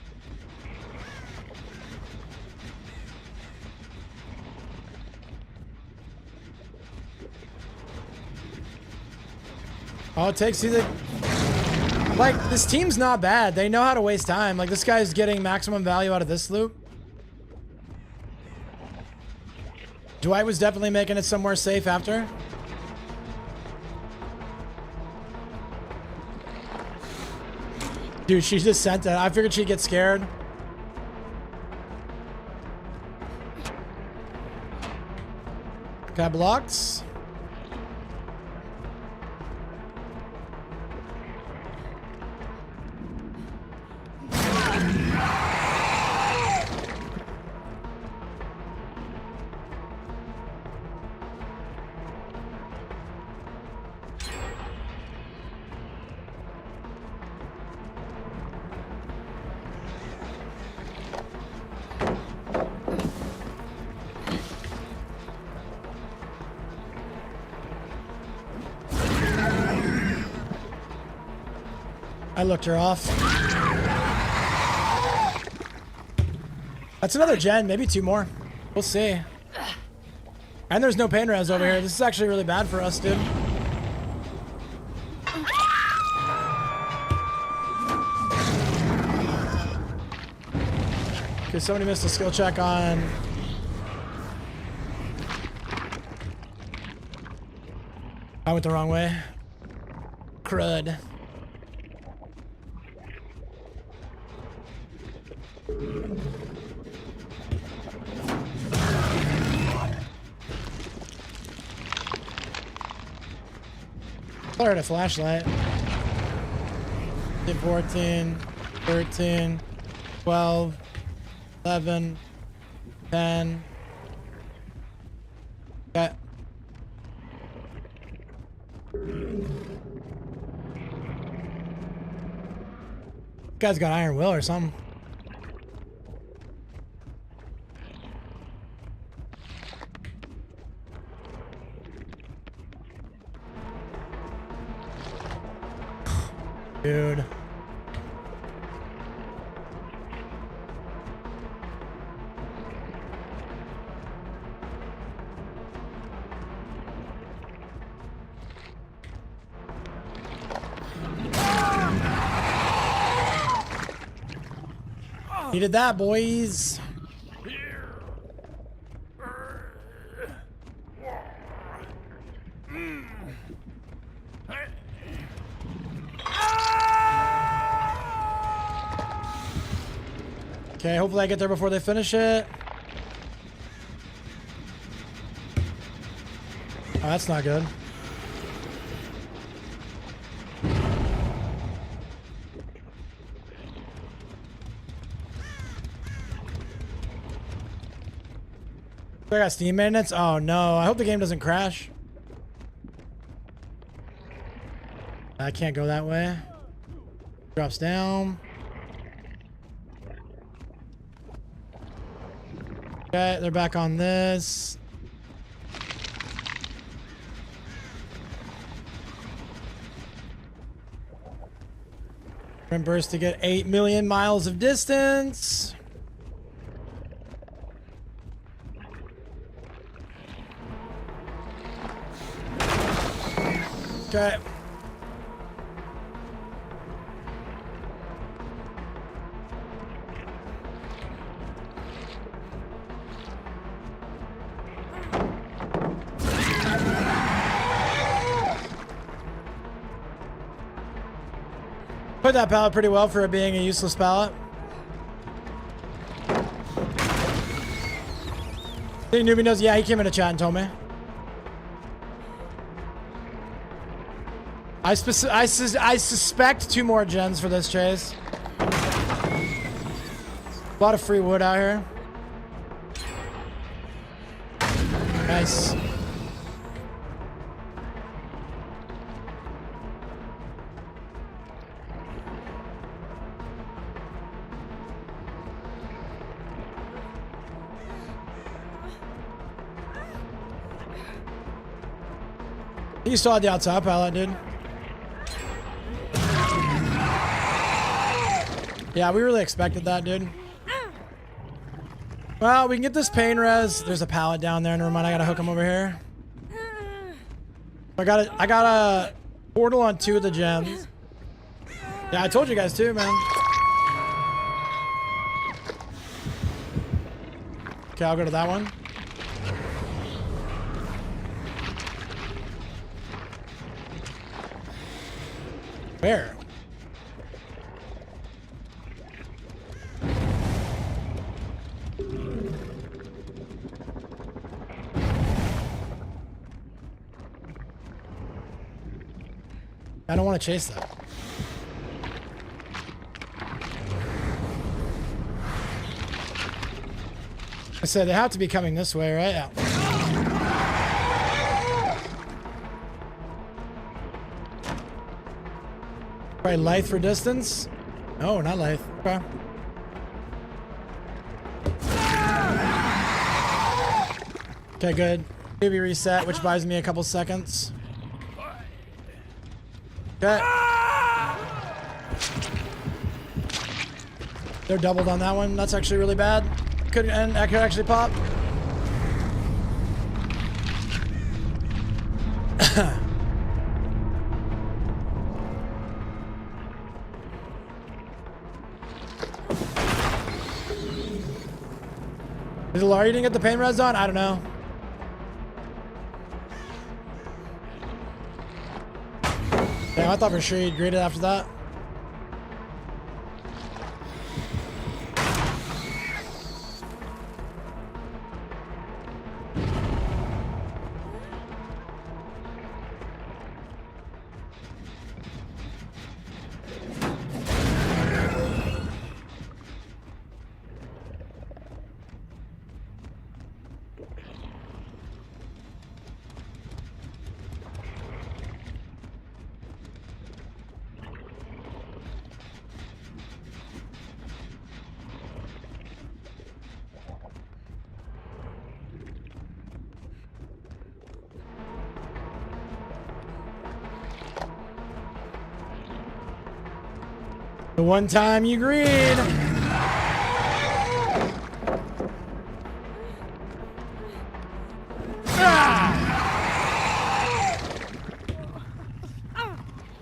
All it takes is like, this team's not bad. They know how to waste time. Like, this guy's getting maximum value out of this loop. Dwight was definitely making it somewhere safe after. Dude, she just sent it. I figured she'd get scared. Got blocks. I looked her off. That's another gen, maybe 2 more. We'll see. And there's no pain res over here. This is actually really bad for us, dude. Okay, somebody missed a skill check on... I went the wrong way. Crud. Fired a flashlight. 14, 13, 12, 11, 10. Okay. Guy's got iron will or something. Dude. Needed that, boys. Okay, hopefully I get there before they finish it. Oh, that's not good. I got Steam maintenance? Oh no, I hope the game doesn't crash. I can't go that way. Drops down. Okay, they're back on this. Sprint burst to get 8 million miles of distance. Okay. Put that pallet pretty well for it being a useless pallet. Think newbie knows? Yeah, he came in the chat and told me. I suspect 2 more gens for this chase. A lot of free wood out here. Nice. You still had the outside pallet, dude. Yeah, we really expected that, dude. Well, we can get this pain res. There's a pallet down there. Never mind, I gotta hook him over here. I got a portal on 2 of the gems. Yeah, I told you guys too, man. Okay, I'll go to that one. Where? I don't want to chase that. I said they have to be coming this way, right? Yeah. Probably Lithe for distance. No, not Lithe. Okay. Okay, good. Maybe reset, which buys me a couple seconds. Okay. They're doubled on that one. That's actually really bad. And that could actually pop. Is Ilari didn't get the pain res on? I don't know. Damn, I thought for sure he'd greet it after that. The one time you agreed.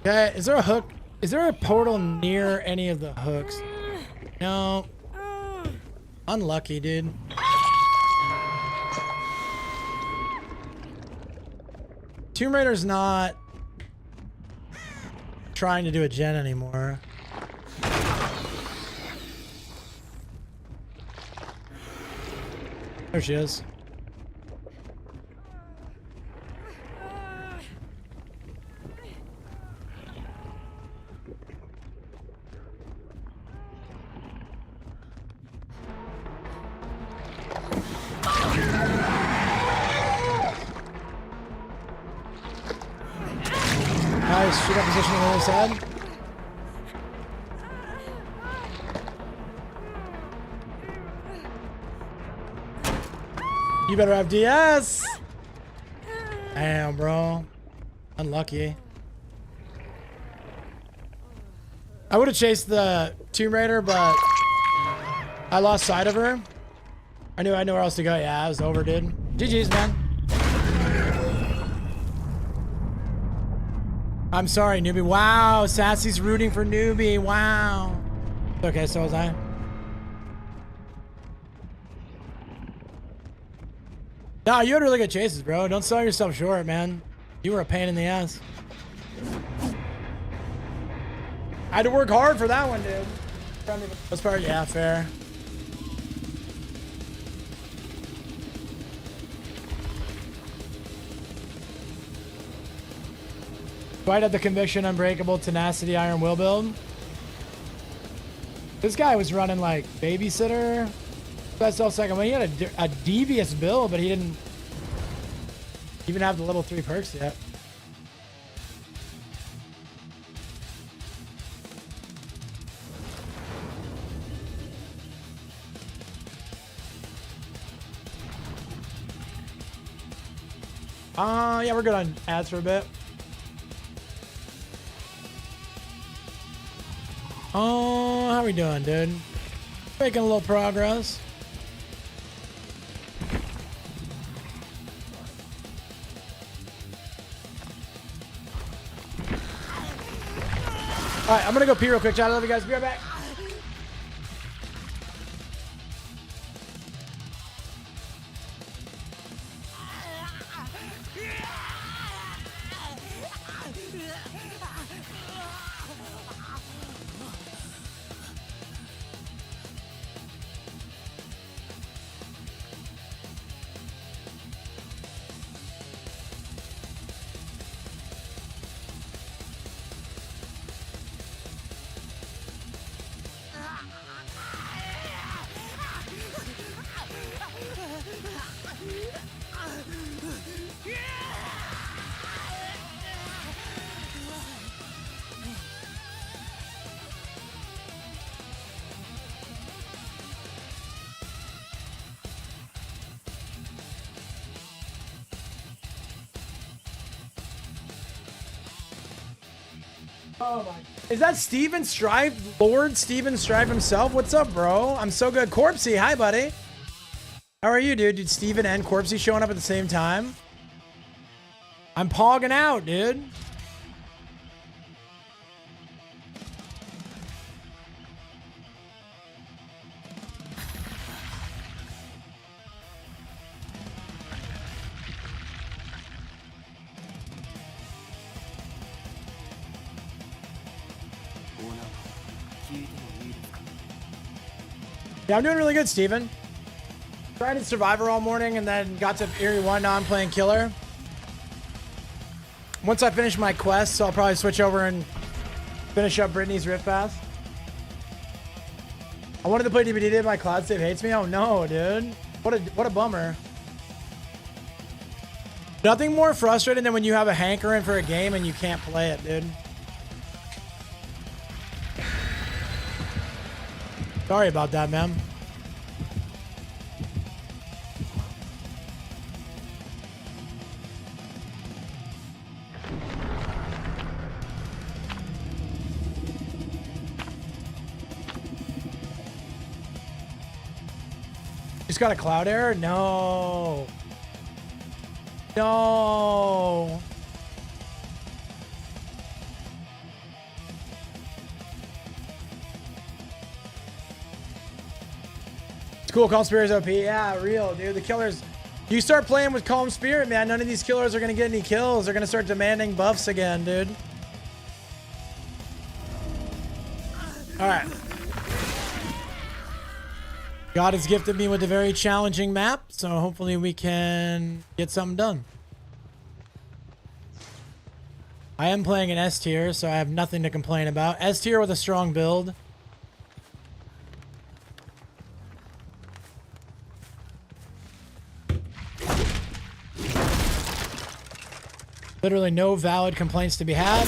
Okay, is there a hook? Is there a portal near any of the hooks? No. Unlucky, dude. Tomb Raider's not trying to do a gen anymore. There she is. Nice, shoot up position on the other side. You better have DS. Damn, bro. Unlucky. I would have chased the Tomb Raider, but I lost sight of her. I knew I had nowhere else to go. Yeah, it was over, dude. GG's, man. I'm sorry, Newbie. Wow, Sassy's rooting for Newbie. Wow. Okay, so was I. No, you had really good chases, bro. Don't sell yourself short, man. You were a pain in the ass. I had to work hard for that one, dude. That's part, yeah, fair. Right at the conviction, unbreakable, tenacity, iron will build. This guy was running like babysitter. Best self second. Well, he had a devious build, but he didn't even have the level 3 perks yet. Yeah, we're good on ads for a bit. Oh, how we doing, dude? Making a little progress. All right, I'm gonna go pee real quick, chat. I love you guys. Be right back. Oh my. Is that Steven Strive? Lord Steven Strive himself? What's up, bro? I'm so good. Corpsey, hi, buddy. How are you, dude? Dude, Steven and Corpsey showing up at the same time? I'm pogging out, dude. Yeah, I'm doing really good, Steven. Tried Survivor all morning and then got to Eerie 1. Now I'm playing Killer. Once I finish my quest, so I'll probably switch over and finish up Brittany's Rift Pass. I wanted to play DBD, my cloud save hates me. Oh no, dude. What a bummer. Nothing more frustrating than when you have a hankering for a game and you can't play it, dude. Sorry about that, man. Just got a cloud error? No. No. Cool, Calm Spirit's OP. Yeah, real, dude. The killers. You start playing with Calm Spirit, man. None of these killers are going to get any kills. They're going to start demanding buffs again, dude. All right. God has gifted me with a very challenging map, so hopefully we can get something done. I am playing an S tier, so I have nothing to complain about. S tier with a strong build. Literally no valid complaints to be had.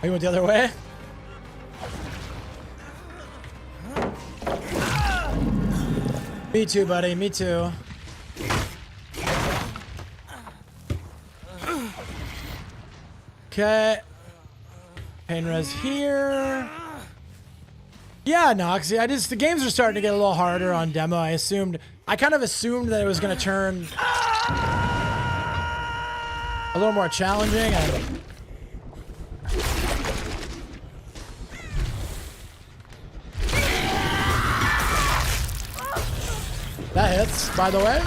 Oh, you went the other way? Me too, buddy. Me too. Okay. Pain res here. Yeah, Noxy. The games are starting to get a little harder on demo. I kind of assumed that it was going to turn a little more challenging. That hits, by the way.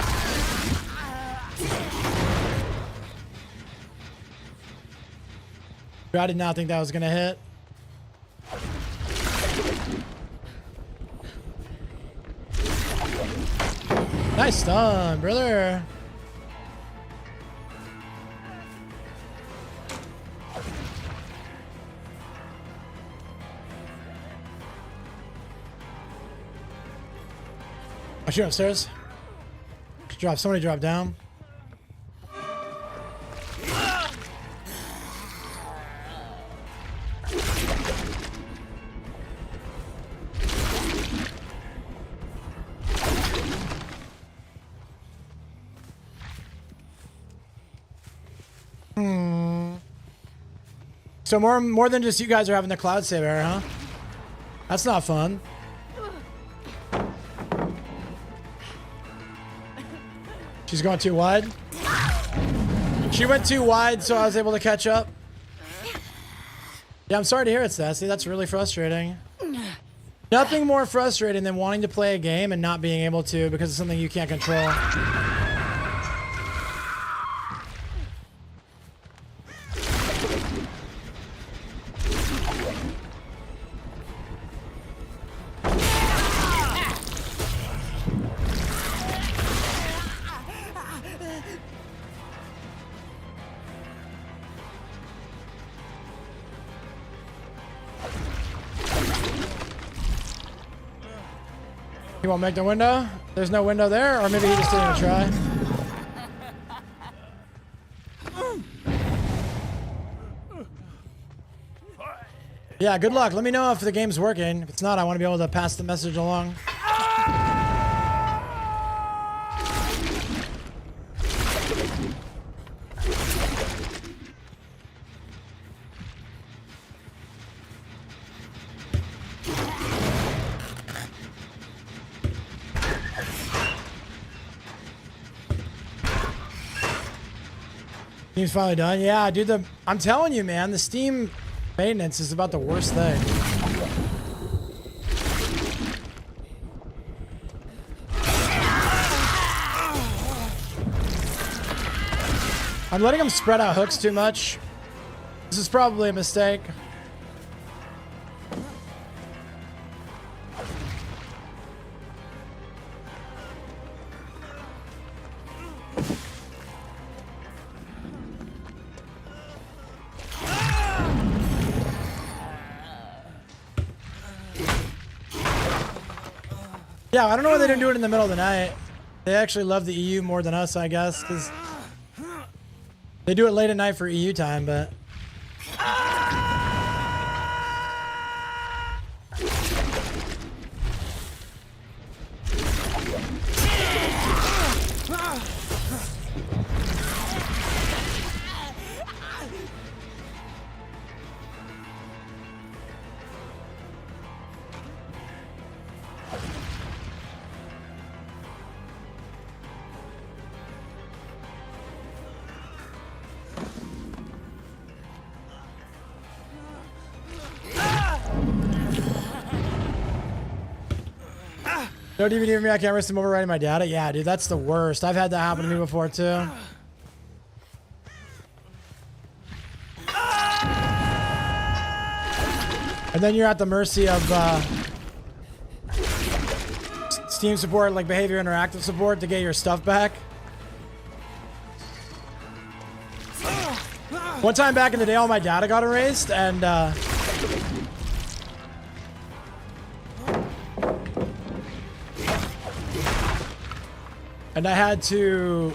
I did not think that was gonna hit. Nice stun, brother. I shoot upstairs. Drop. Somebody drop down. So more than just you guys are having the cloud save error, huh? That's not fun. She's going too wide. She went too wide, so I was able to catch up. Yeah, I'm sorry to hear it, Sassy. That's really frustrating. Nothing more frustrating than wanting to play a game and not being able to because of something you can't control. He won't make the window? There's no window there? Or maybe he just didn't even try. Yeah, good luck. Let me know if the game's working. If it's not, I want to be able to pass the message along. Steam's finally done. Yeah, dude, I'm telling you, man, the Steam maintenance is about the worst thing. I'm letting him spread out hooks too much. This is probably a mistake. Yeah, I don't know why they didn't do it in the middle of the night. They actually love the EU more than us, I guess, because they do it late at night for EU time, but... No DVD for me, I can't risk him overriding my data. Yeah, dude, that's the worst. I've had that happen to me before, too. And then you're at the mercy of Steam support, like Behavior Interactive support, to get your stuff back. One time back in the day, all my data got erased, and I had to,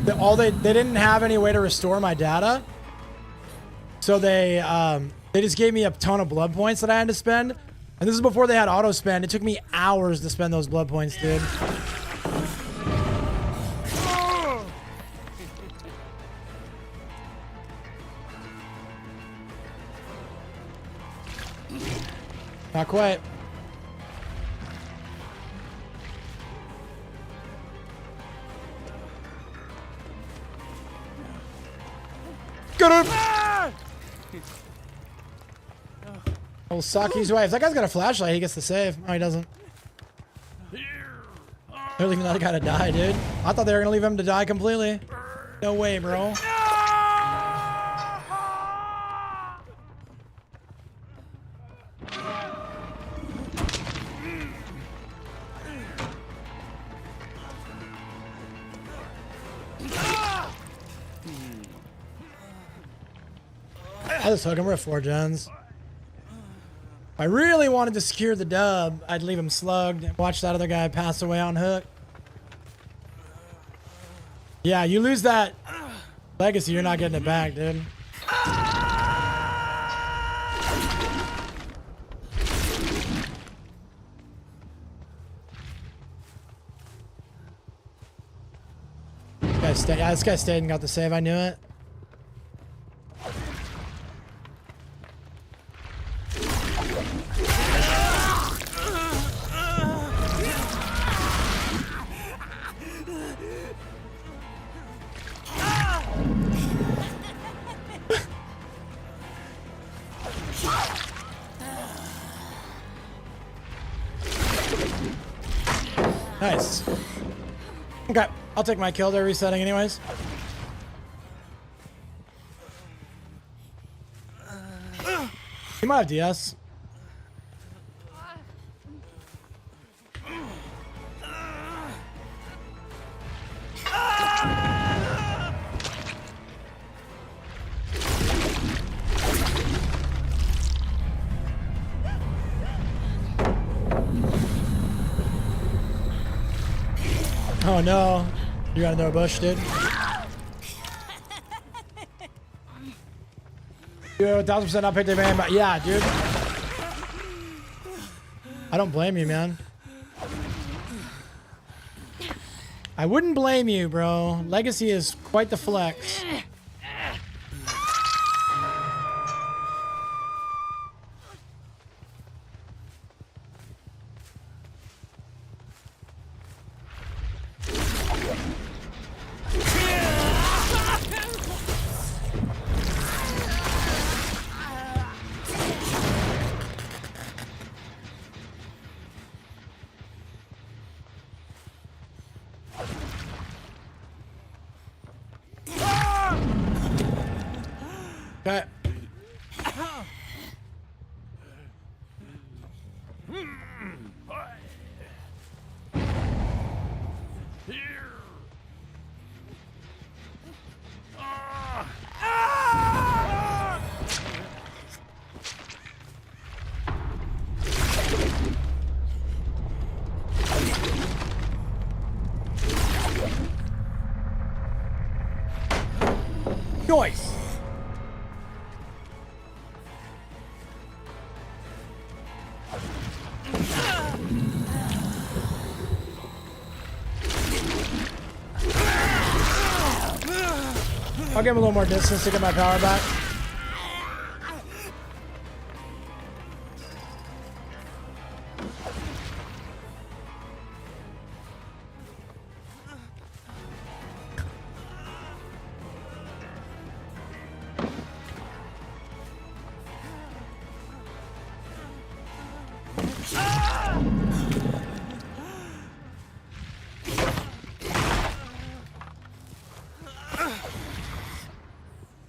they didn't have any way to restore my data. So they just gave me a ton of blood points that I had to spend. And this is before they had auto spend. It took me hours to spend those blood points, dude. Not quite. Get him! Old Saki's wife. That guy's got a flashlight. He gets to save. Oh, he doesn't. They're leaving that guy to die, dude. I thought they were gonna leave him to die completely. No way, bro. I just hook him. We're at 4 gens. If I really wanted to secure the dub, I'd leave him slugged and watch that other guy pass away on hook. Yeah, you lose that legacy, you're not getting it back, dude. Yeah, this guy stayed and got the save. I knew it. Nice. Okay, I'll take my kill. They're resetting anyways. He might have DS. Oh no. You got another bush, dude. Dude, 1000% not picked their man, but yeah, dude. I don't blame you, man. I wouldn't blame you, bro. Legacy is quite the flex. Okay. Nice. I'll give him a little more distance to get my power back.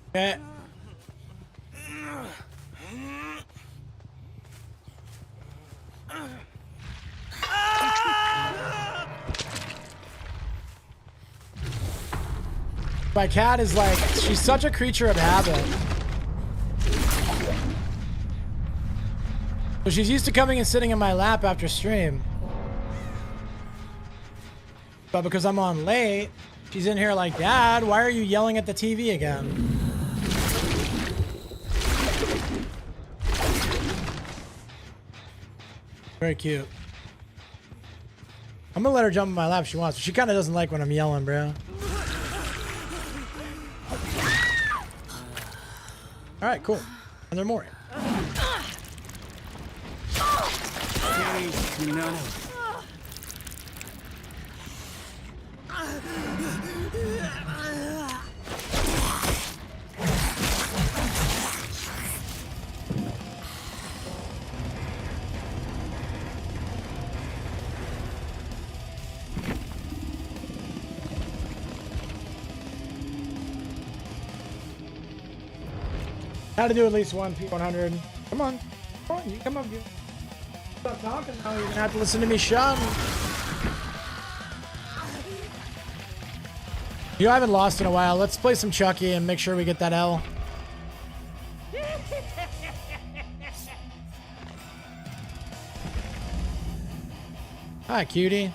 Okay. My cat is like, she's such a creature of habit. So she's used to coming and sitting in my lap after stream. But because I'm on late, she's in here like, Dad, why are you yelling at the TV again? Very cute. I'm gonna let her jump in my lap if she wants. She kind of doesn't like when I'm yelling, bro. All right, cool. And there are more. You know. Had to do at least one P100. Come on. Come on, you come up, you. Stop talking now. You're gonna have to listen to me shun. You know, I haven't lost in a while. Let's play some Chucky and make sure we get that L. Hi, cutie.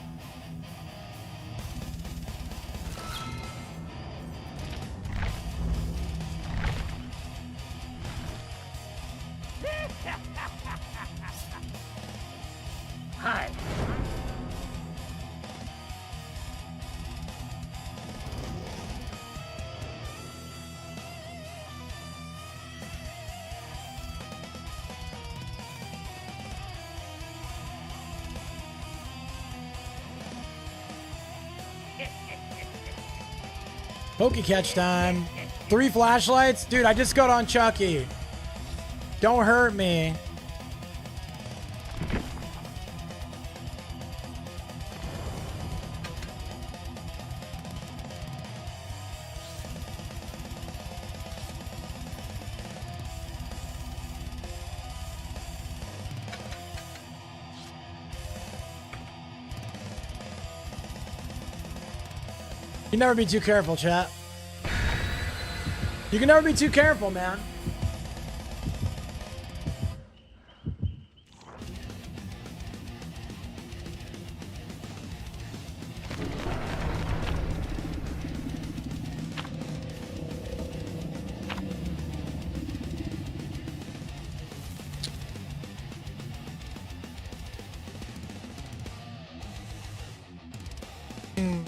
Hi. Pokey catch time. 3 flashlights? Dude, I just got on Chucky. Don't hurt me. You never be too careful, chat. You can never be too careful, man.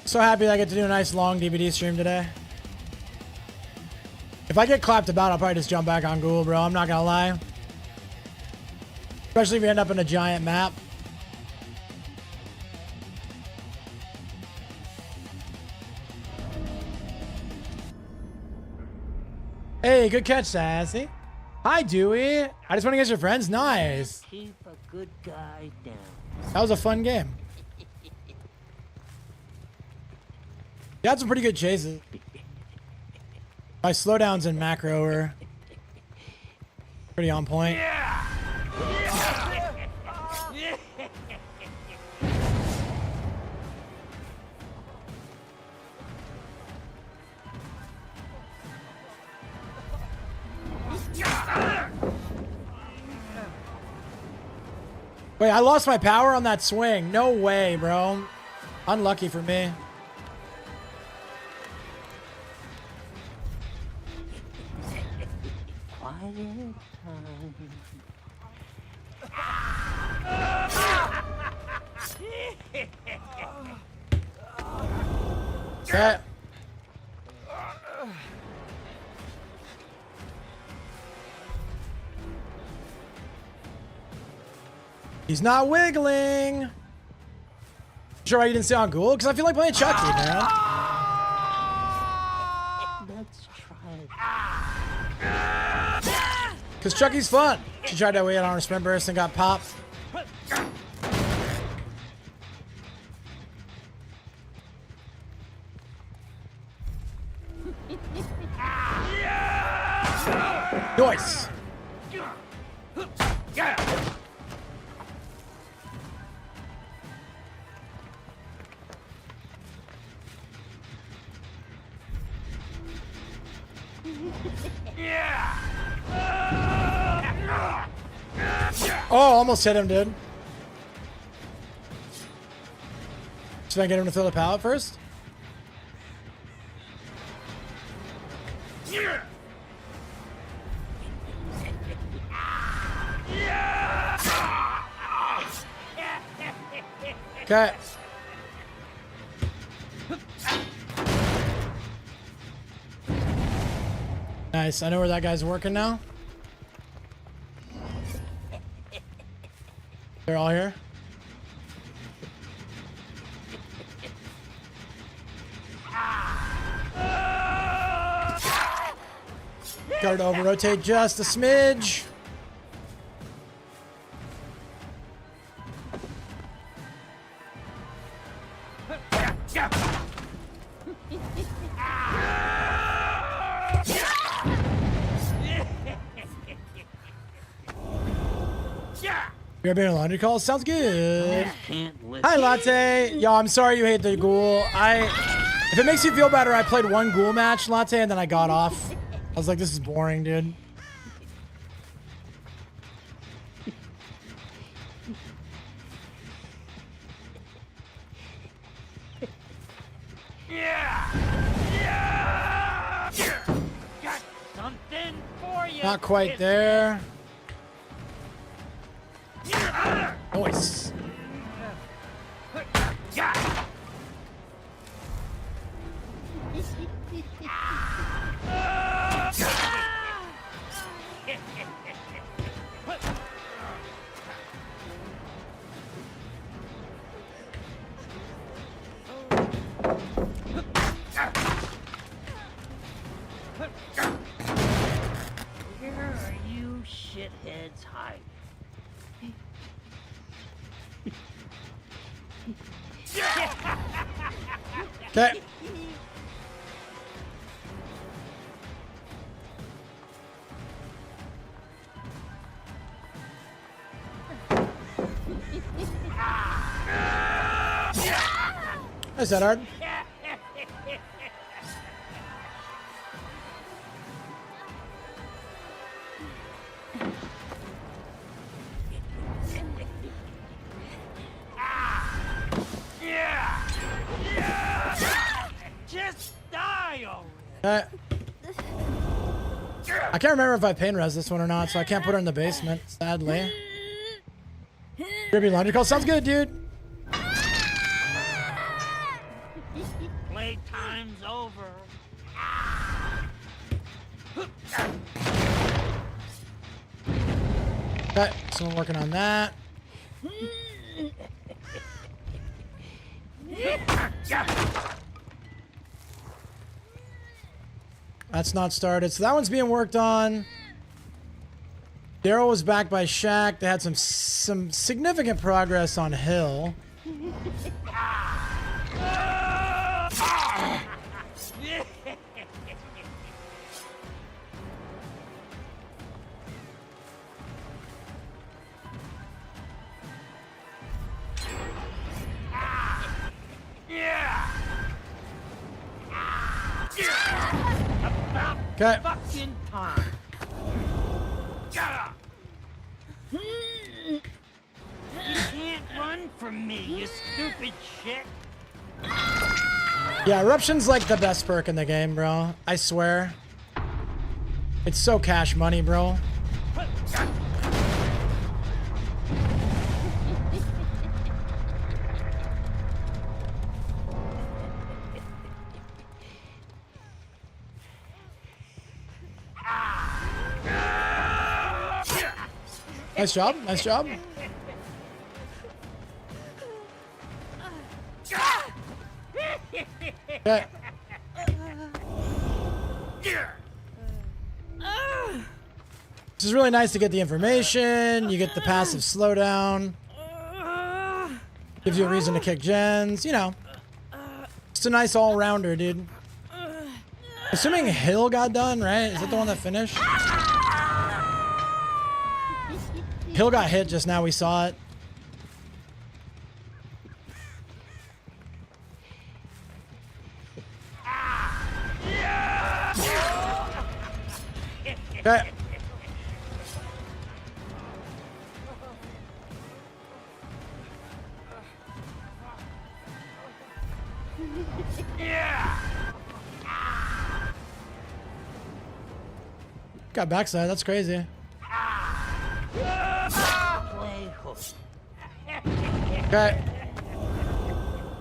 So happy I get to do a nice long DVD stream today. If I get clapped about, I'll probably just jump back on Ghoul, bro. I'm not gonna lie. Especially if we end up in a giant map. Hey, good catch, Sassy. Hi, Dewey. I just want to get your friends. Nice. Keep a good guy down. That was a fun game. You had some pretty good chases. My slowdowns in macro were pretty on point. Wait, I lost my power on that swing. No way, bro. Unlucky for me. Quiet time. Okay. He's not wiggling. Sure why you didn't stay on Ghoul? Because I feel like playing Chucky, man. Let's try it. Because Chucky's fun. She tried to wait on her sprint burst and got popped. Nice. Oh, almost hit him, dude. Should I get him to throw the pallet first? Okay. Nice. I know where that guy's working now. They're all here. Got to over rotate just a smidge. You're being a laundry call? Sounds good. Can't listen. Hi, Latte. Yo, I'm sorry you hate the Ghoul. If it makes you feel better, I played one Ghoul match, Latte, and then I got off. I was like, this is boring, dude. Not quite there. Nice. Where are you shitheads hiding? Okay. Nice that hard. Just die already. Okay. I can't remember if I pain res this one or not, so I can't put her in the basement, sadly. Kirby laundry call sounds good, dude. Playtime's over. Okay, so I'm working on that. That's not started, so that one's being worked on. Daryl was back by Shaq. They had some significant progress on Hill. Okay. Fucking time. You can't run from me, you stupid shit. Yeah, Eruption's like the best perk in the game, bro. I swear. It's so cash money, bro. Nice job, nice job. Okay. This is really nice to get the information. You get the passive slowdown. Gives you a reason to kick gens. You know, it's a nice all-rounder, dude. Assuming Hill got done, right? Is that the one that finished? Hill got hit just now. We saw it. Okay. Got backside. That's crazy. Play hook. Okay.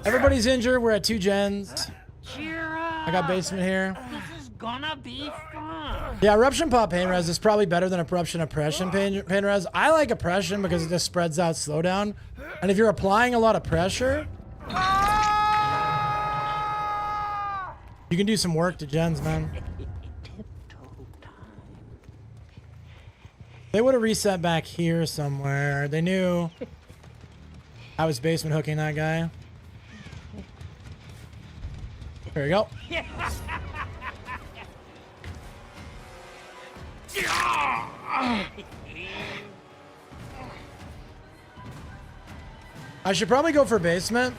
Everybody's injured. We're at 2 gens. Cheer up. I got basement here. This is gonna be fun. Yeah, Eruption Pop Pain Res is probably better than Eruption Oppression pain Res. I like Oppression because it just spreads out slowdown. And if you're applying a lot of pressure, you can do some work to gens, man. They would have reset back here somewhere. They knew I was basement hooking that guy. There we go. I should probably go for basement.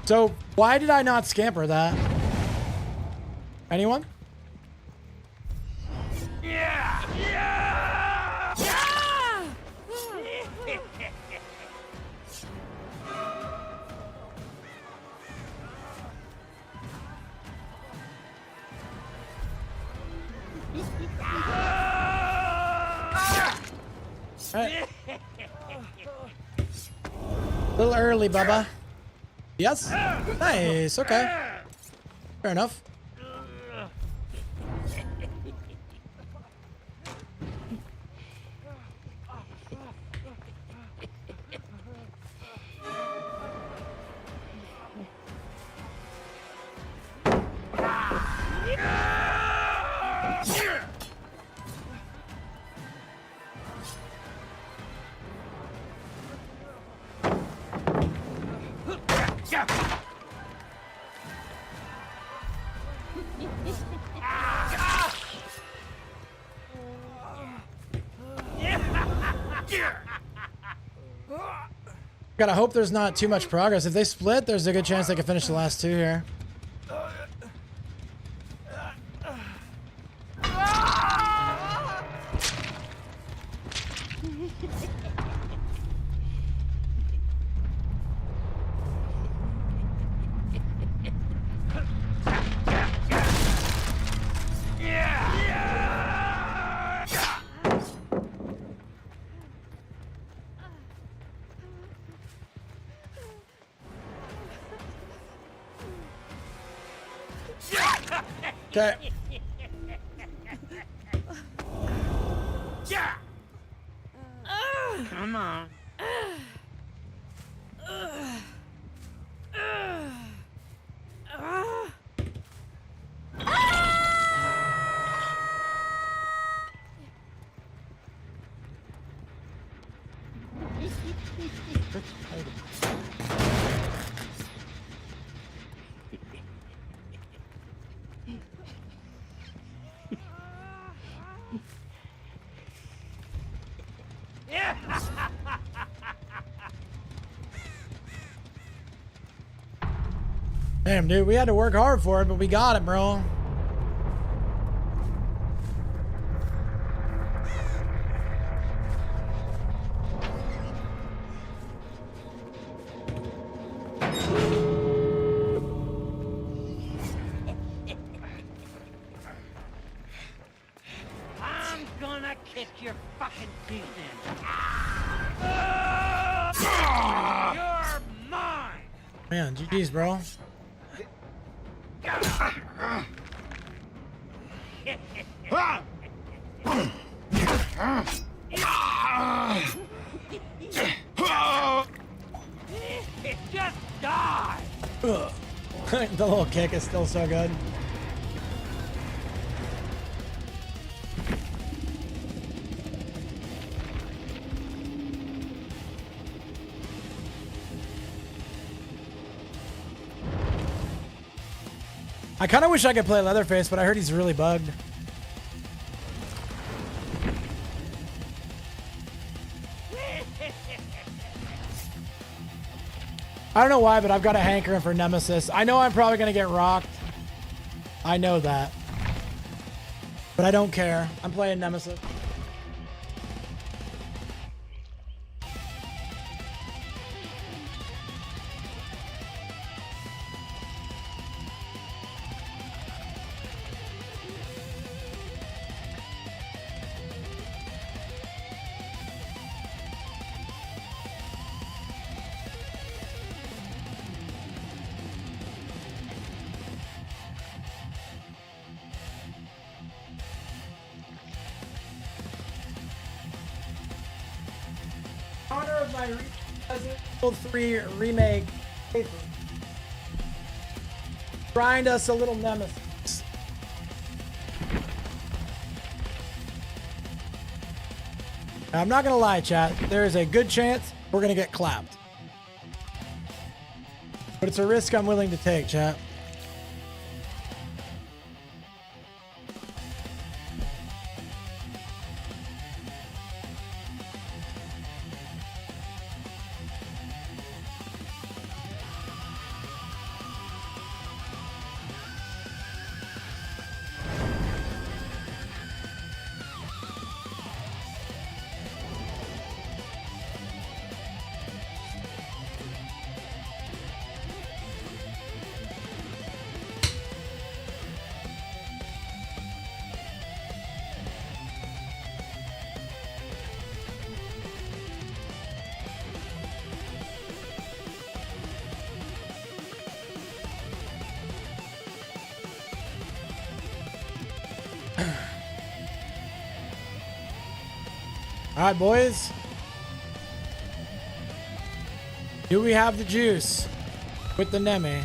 So, why did I not scamper that? Anyone? Alright. A little early, Bubba. Yes? Nice, okay. Fair enough. Gotta hope there's not too much progress. If they split, there's a good chance they can finish the last two here. Okay. Come on. Damn, dude, we had to work hard for it, but we got it, bro. I'm gonna kick your fucking teeth in. You're mine. Man, GG's, bro. Just die. Ugh. The little kick is still so good. I kind of wish I could play Leatherface, but I heard he's really bugged. I don't know why, but I've got a hankering for Nemesis. I know I'm probably going to get rocked. I know that. But I don't care. I'm playing Nemesis. Honor of my Resident Evil 3 remake. Grind us a little Nemesis. Now, I'm not gonna lie, chat. There is a good chance we're gonna get clapped, but it's a risk I'm willing to take, chat. All right, boys. Do we have the juice with the Nemi?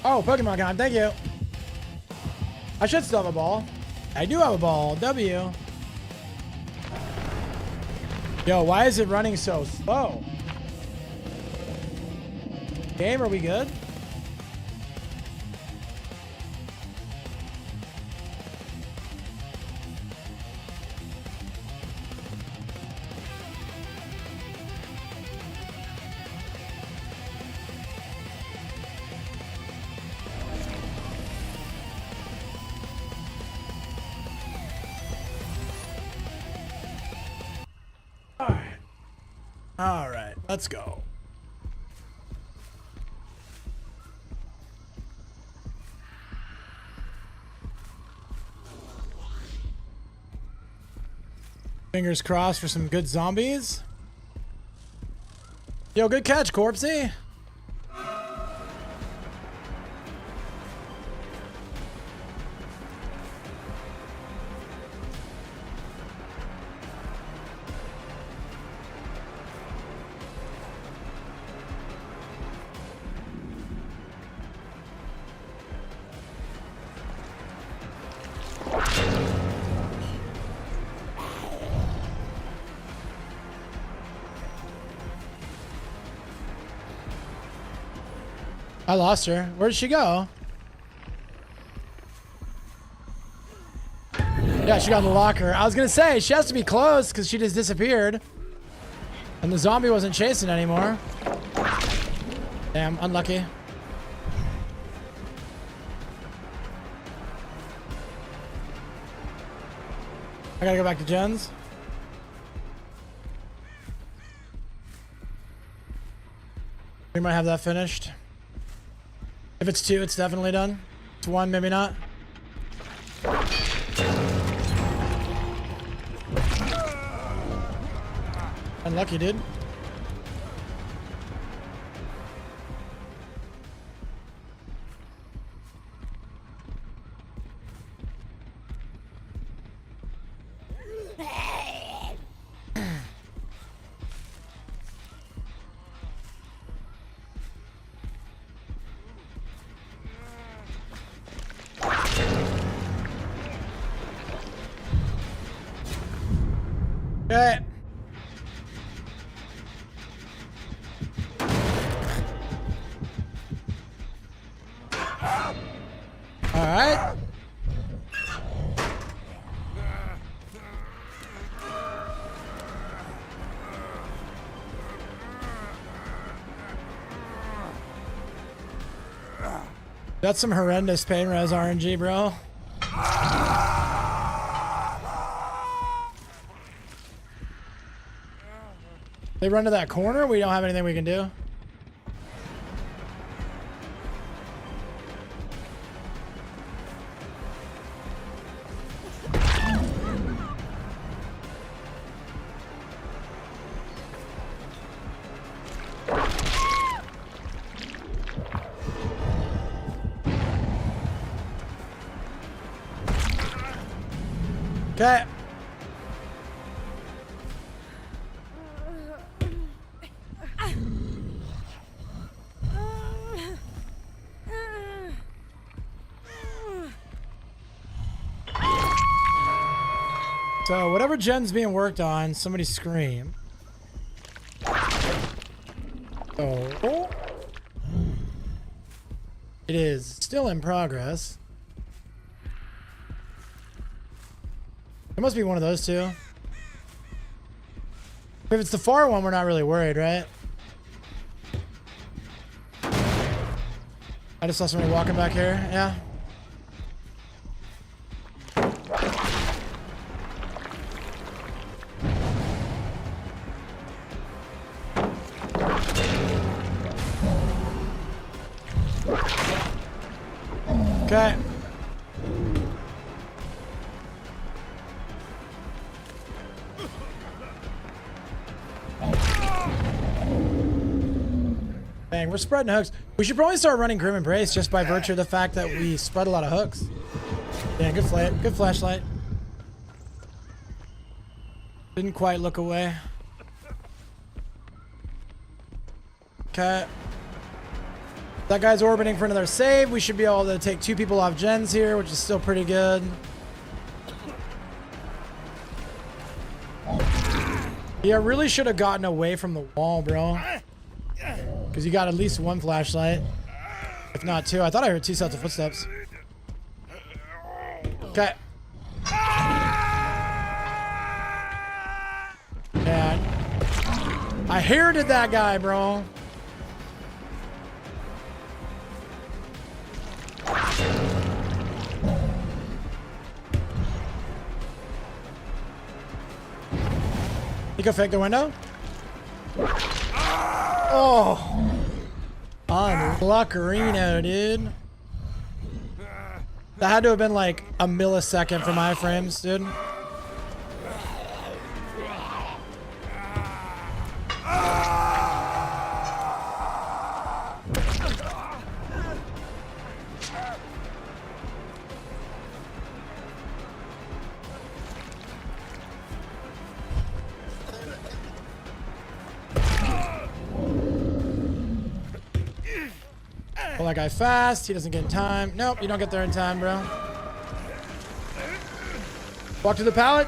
Oh, Pokemon time. Thank you. I should still have a ball. I do have a ball. W. Yo, why is it running so slow? Game, are we good? All right, let's go. Fingers crossed for some good zombies. Yo, good catch, Corpsey. I lost her. Where did she go? Yeah, she got in the locker. I was gonna say, she has to be close because she just disappeared. And the zombie wasn't chasing anymore. Damn, unlucky. I gotta go back to Jen's. We might have that finished. If it's 2, it's definitely done. It's 1, maybe not. Unlucky, dude. Okay. All right. That's some horrendous pain res RNG, bro. They run to that corner. We don't have anything we can do. Okay. So whatever gen's being worked on, somebody scream. Oh. It is still in progress. It must be one of those two. If it's the far one, we're not really worried, right? I just saw somebody walking back here. Yeah. Okay. Dang, we're spreading hooks. We should probably start running Grim Embrace just by virtue of the fact that we spread a lot of hooks. Yeah, good flashlight. Didn't quite look away. Okay. That guy's orbiting for another save. We should be able to take 2 people off gens here, which is still pretty good. Yeah, I really should have gotten away from the wall, bro. Because you got at least 1 flashlight. If not 2. I thought I heard 2 sets of footsteps. Okay. Yeah. I herited that guy, bro. You can fake the window? Oh. Unluckerino, dude. That had to have been like a millisecond for my frames, dude. Pull that guy fast. He doesn't get in time. Nope, you don't get there in time, bro. Walk to the pallet.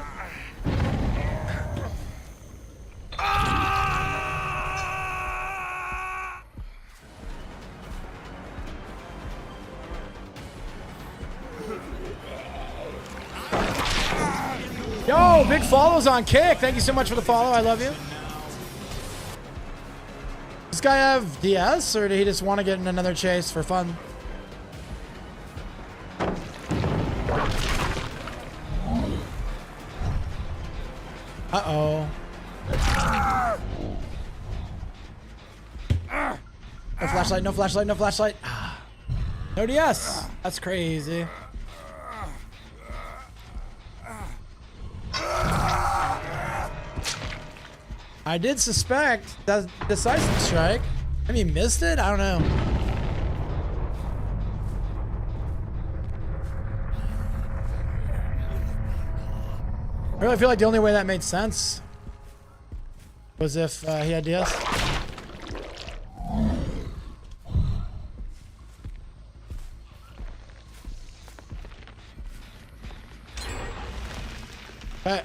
Yo, big follows on Kick. Thank you so much for the follow. I love you. Does this guy have DS, or did he just want to get in another chase for fun? Uh-oh. No flashlight, no flashlight, no flashlight. No DS. That's crazy. I did suspect that decisive strike. Have you missed it? I don't know. I really feel like the only way that made sense was if he had DS. Okay.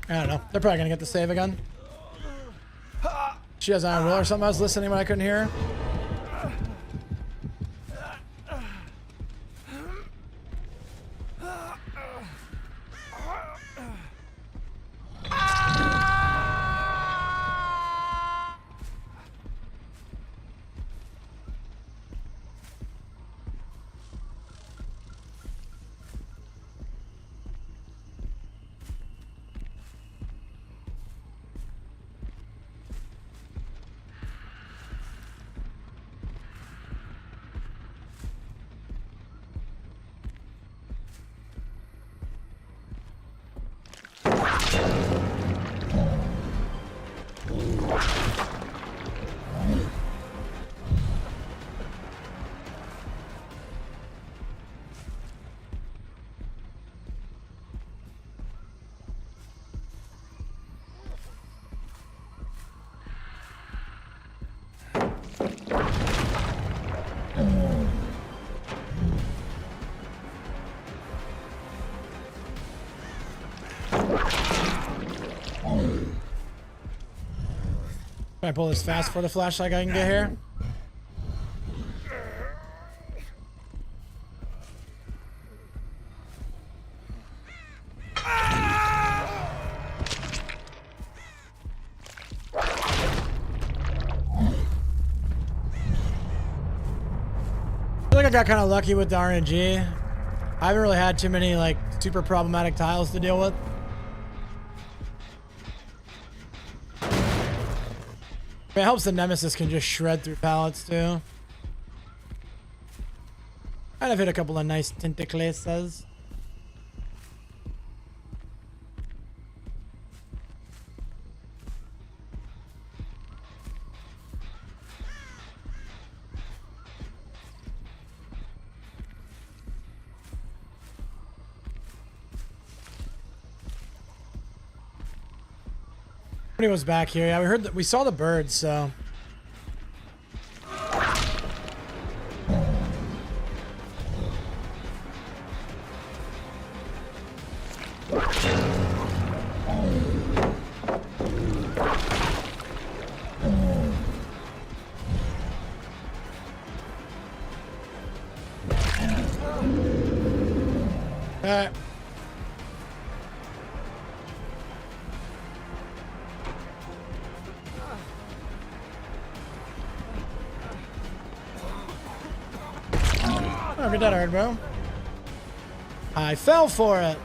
I don't know. They're probably gonna get the save again. She has Iron Will or something. I was listening when I couldn't hear her. Can I pull this fast for the flashlight I can get here? got kind of lucky with the RNG. I haven't really had too many like super problematic tiles to deal with. It helps the Nemesis can just shred through pallets too. I've hit a couple of nice tentacles. Somebody was back here. Yeah, we heard that. We saw the birds, so. Alright. Oh, get that hard, bro. I fell for it.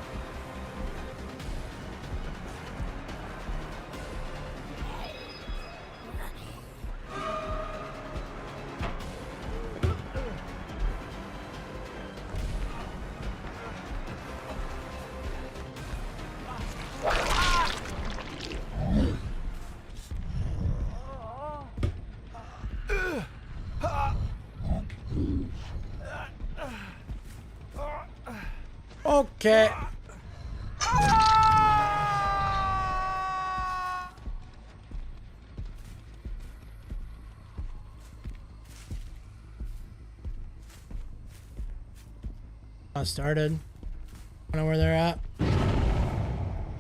Okay. I started. I don't know where they're at.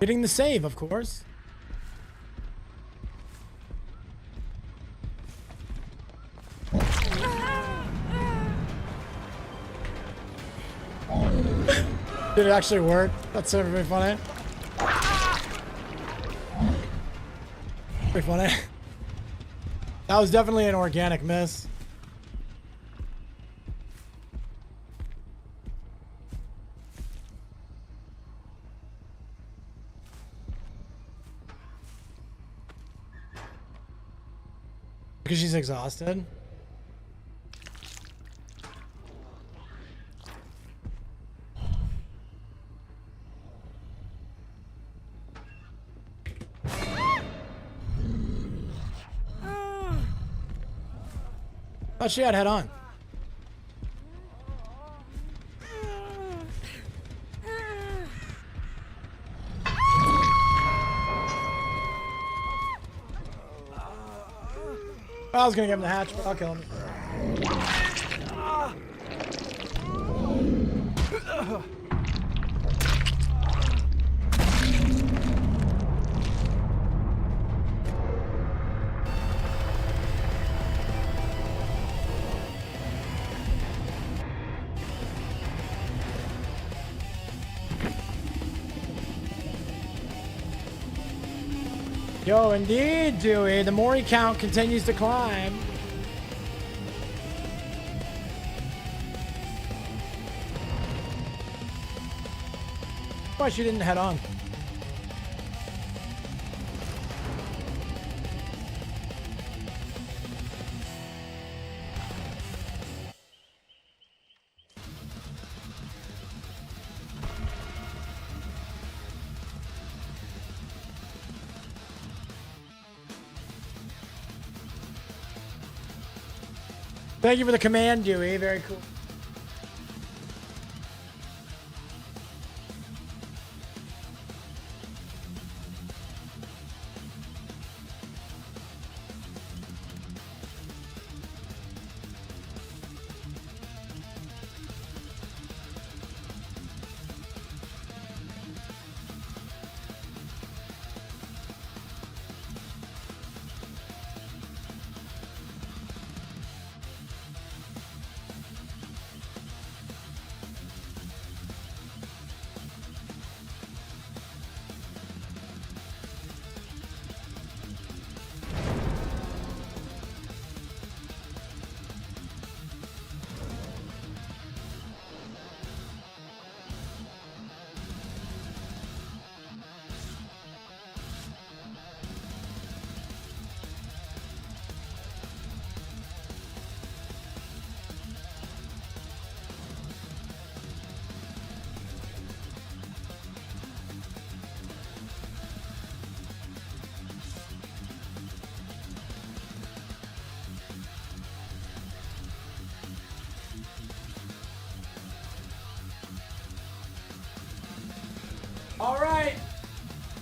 Getting the save, of course. Did it actually work? That's so pretty funny. Pretty funny. That was definitely an organic miss. Because she's exhausted. Thought she had head on. I was gonna give him the hatch, but I'll kill him. Yo, indeed, Dewey. The Mori count continues to climb. Why she didn't head on? Thank you for the command, Dewey. Very cool.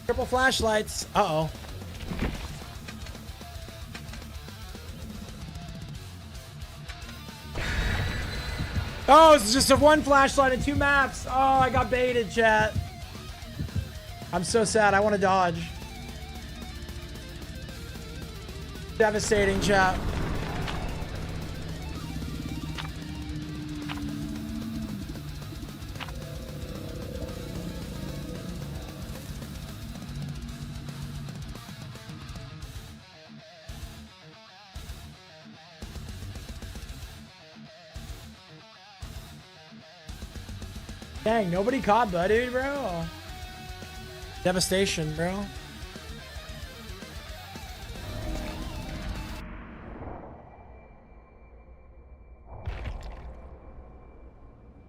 Triple flashlights. Uh-oh. Oh, it's just a one flashlight and 2 maps. Oh, I got baited, chat. I'm so sad. I want to dodge. Devastating, chat. Dang, nobody caught Buddy, bro. Devastation, bro.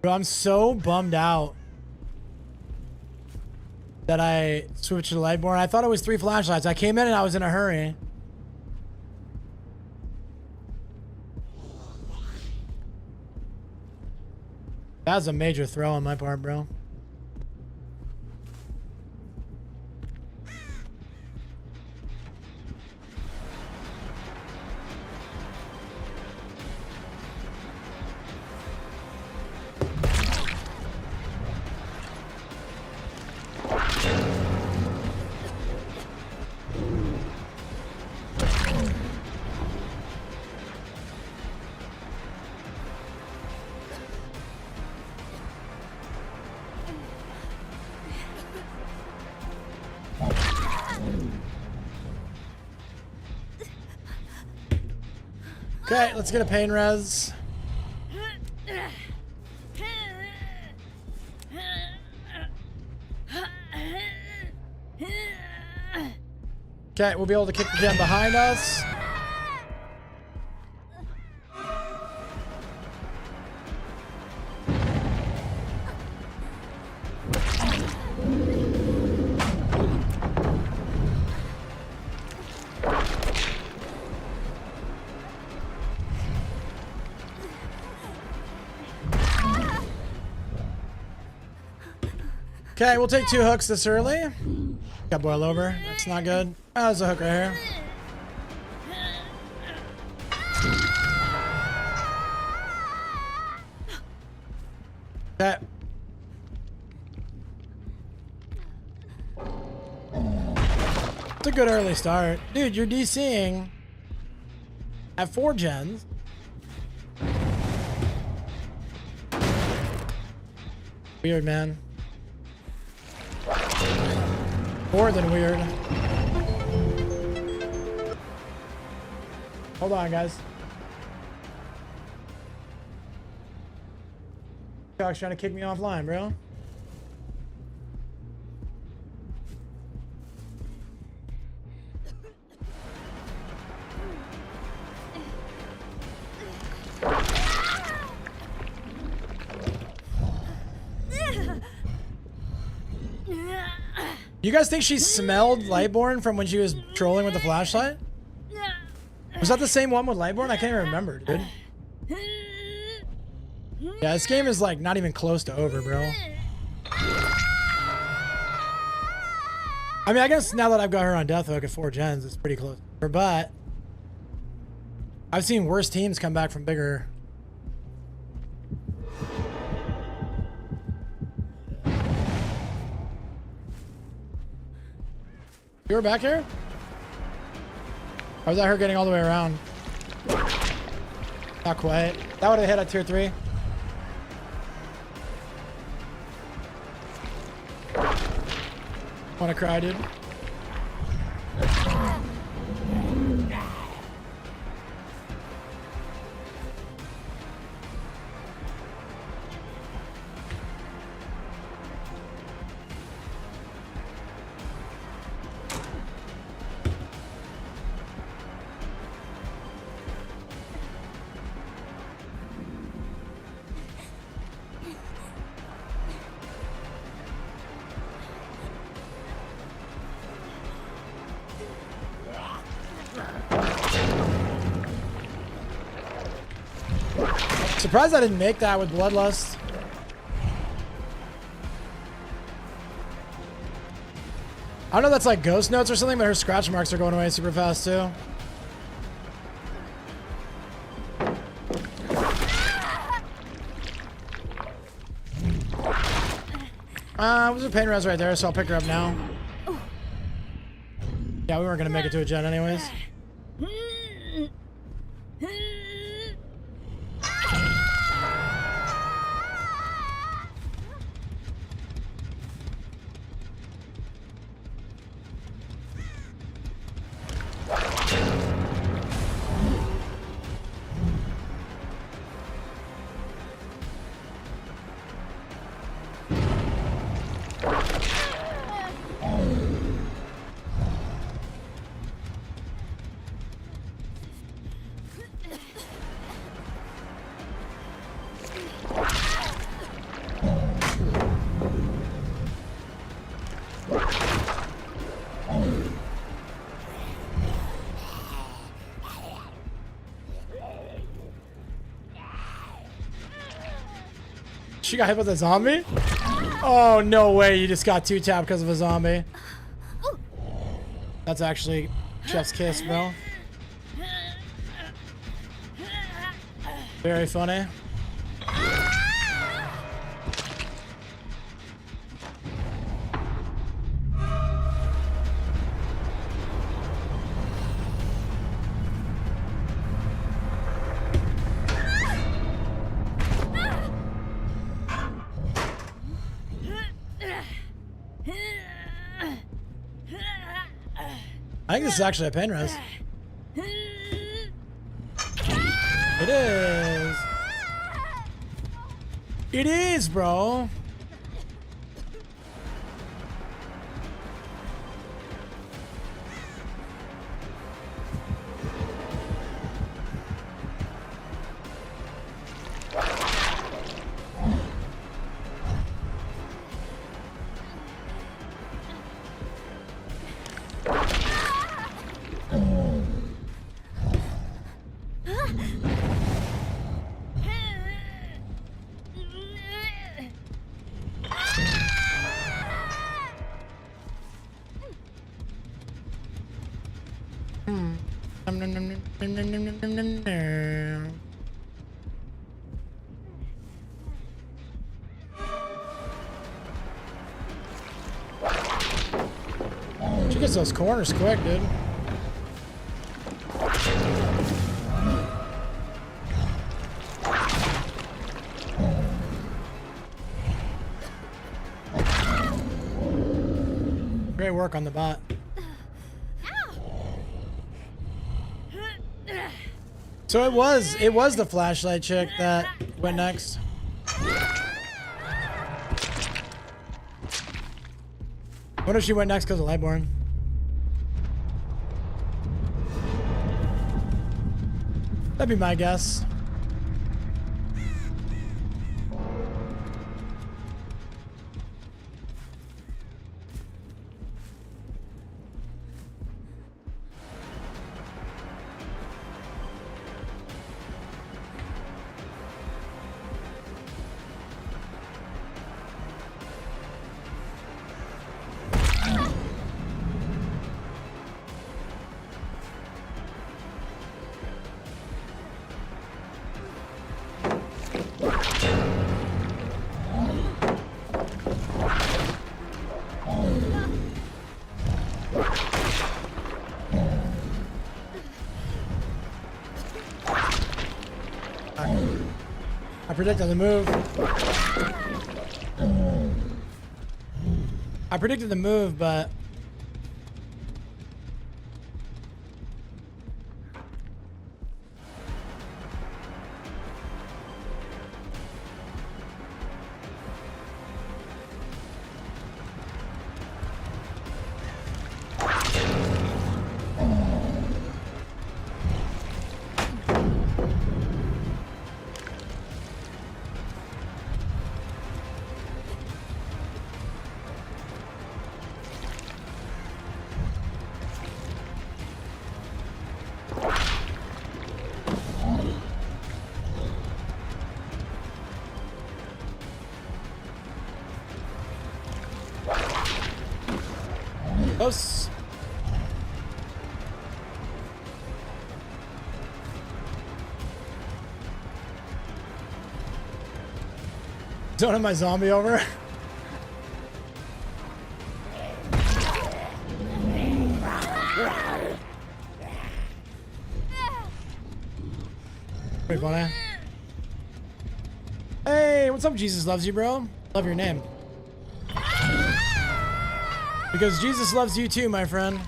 Bro, I'm so bummed out that I switched to Lightborn. I thought it was 3 flashlights. I came in and I was in a hurry. That was a major throw on my part, bro. Okay, let's get a pain res. Okay, we'll be able to kick the gen behind us. Okay, we'll take 2 hooks this early. Got boil over. That's not good. Oh, there's a hook right here. Okay. It's a good early start. Dude, you're DCing at 4 gens. Weird, man. More than weird. Hold on, guys. Cock's trying to kick me offline, bro. You guys think she smelled Lightborn from when she was trolling with the flashlight? Was that the same one with Lightborn? I can't even remember, dude. Yeah, this game is like not even close to over, bro. I mean, I guess now that I've got her on Death Hook at 4 gens, it's pretty close. But I've seen worse teams come back from bigger. You were back here? Or was that her getting all the way around? Not quite. That would have hit at tier 3. Wanna cry, dude? Surprised I didn't make that with Bloodlust. I don't know if that's like ghost notes or something, but her scratch marks are going away super fast too. There's a pain res right there, so I'll pick her up now. Yeah, we weren't gonna make it to a gen anyways. She got hit with a zombie? Oh, no way. You just got 2-tapped because of a zombie. That's actually chef's kiss, bro. Very funny. I think this is actually a pain res. It is. It is, bro. She gets those corners quick, dude. Great work on the bot. So it was the flashlight chick that went next. What if she went next because of Lightborn? That'd be my guess. I predicted the move. I predicted the move, but Close. Don't have my zombie over. Pretty funny. Hey, what's up, Jesus loves you, bro? Love your name. Because Jesus loves you too, my friend.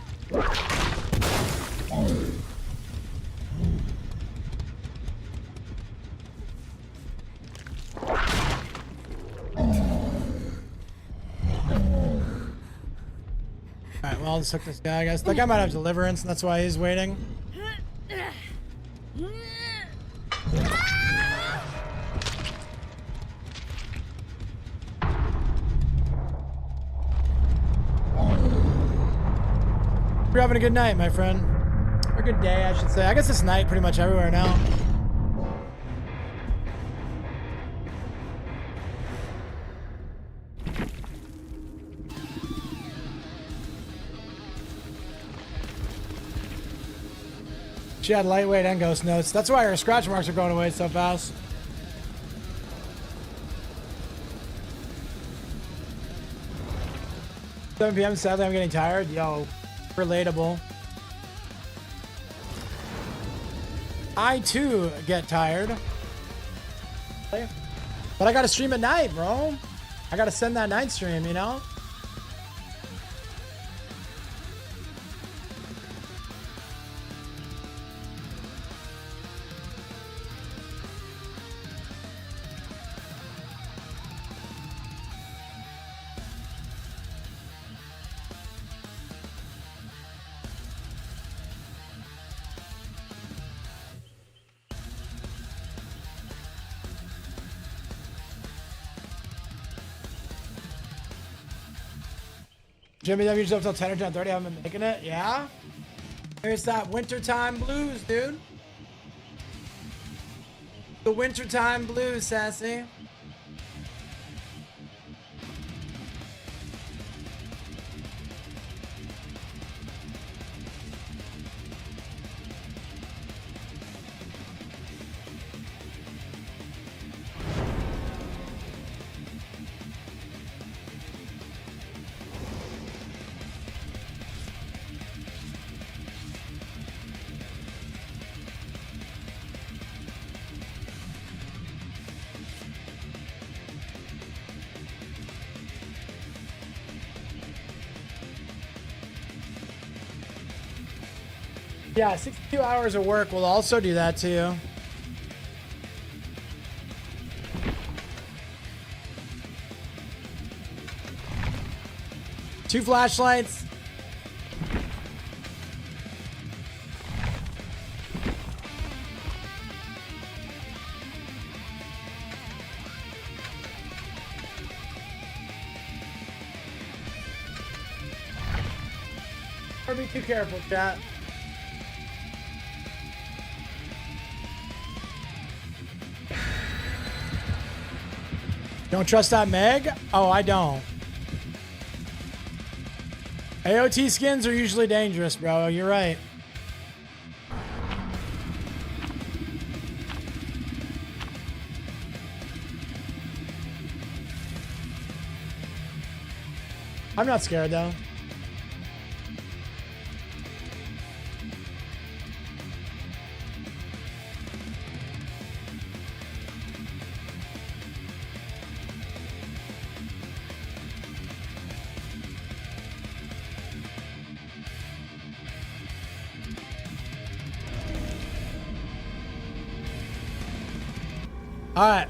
Alright, well, I'll just hook this guy, I guess. That guy might have deliverance, and that's why he's waiting. You're having a good night, my friend. Or a good day, I should say. I guess it's night pretty much everywhere now. She had lightweight and ghost notes. That's why her scratch marks are going away so fast. $7 p.m. Sadly, I'm getting tired. Yo, relatable. I too get tired. But I gotta stream at night, bro. I gotta send that night stream, you know? Jimmy W. Up till 10 or 10:30. I haven't been making it. Yeah? There's that wintertime blues, dude. The wintertime blues, Sassy. Yeah, 62 hours of work will also do that to you. Two flashlights. Or be too careful, chat. Don't trust that Meg? Oh, I don't. AOT skins are usually dangerous, bro. You're right. I'm not scared, though. All right.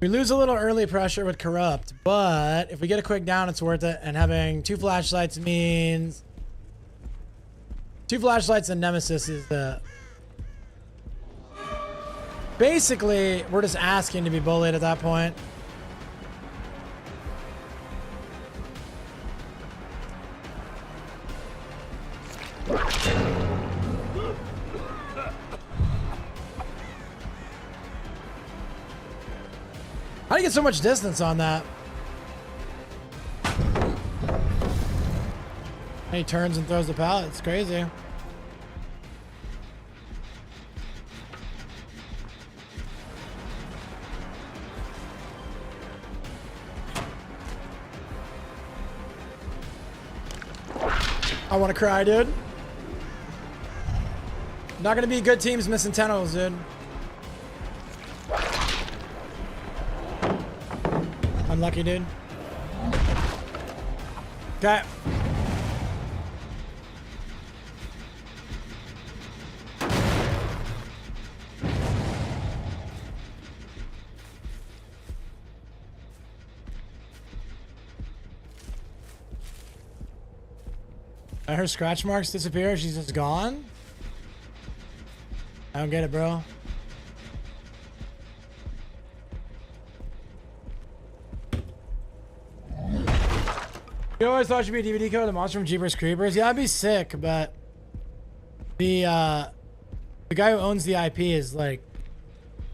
We lose a little early pressure with Corrupt, but if we get a quick down, it's worth it. And having two flashlights means... two flashlights and Nemesis is the... basically, we're just asking to be bullied at that point. How do you get so much distance on that? He turns and throws the pallet. It's crazy. I want to cry, dude. Not gonna be good teams missing tentacles, dude. Unlucky, dude. Okay. Her scratch marks disappear. She's just gone. I don't get it, bro. You always thought it should be a DVD code of the monster from Jeepers Creepers. Yeah, that'd be sick, but the guy who owns the IP is like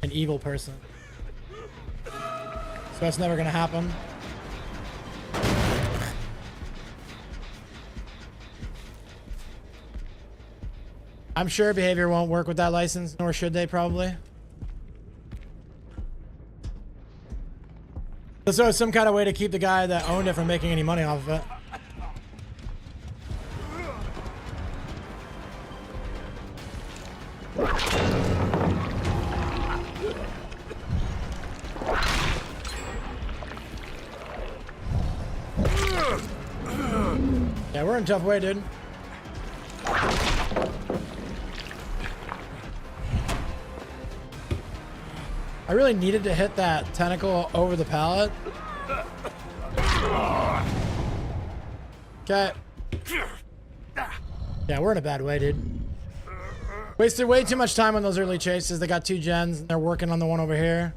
an evil person, so that's never gonna happen. I'm sure behavior won't work with that license, nor should they probably. So it's some kind of way to keep the guy that owned it from making any money off of it. Yeah, we're in a tough way, dude. I really needed to hit that tentacle over the pallet. Okay. Yeah, we're in a bad way, dude. Wasted way too much time on those early chases. They got 2 gens and they're working on the one over here.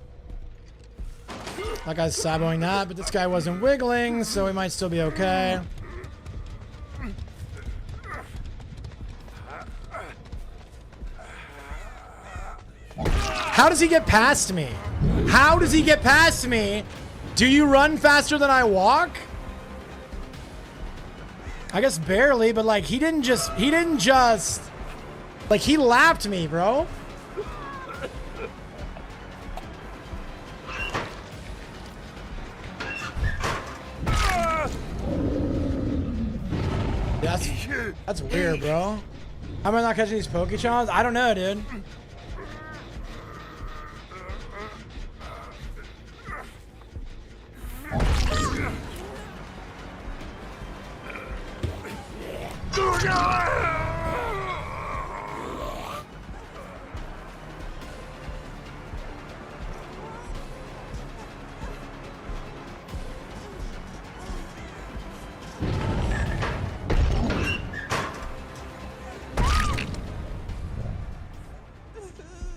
That guy's saboing that, but this guy wasn't wiggling, so we might still be okay. How does he get past me? How does he get past me? Do you run faster than I walk? I guess barely, but like he didn't just like he lapped me, bro. That's weird, bro. How am I not catching these Pokéchons? I don't know, dude.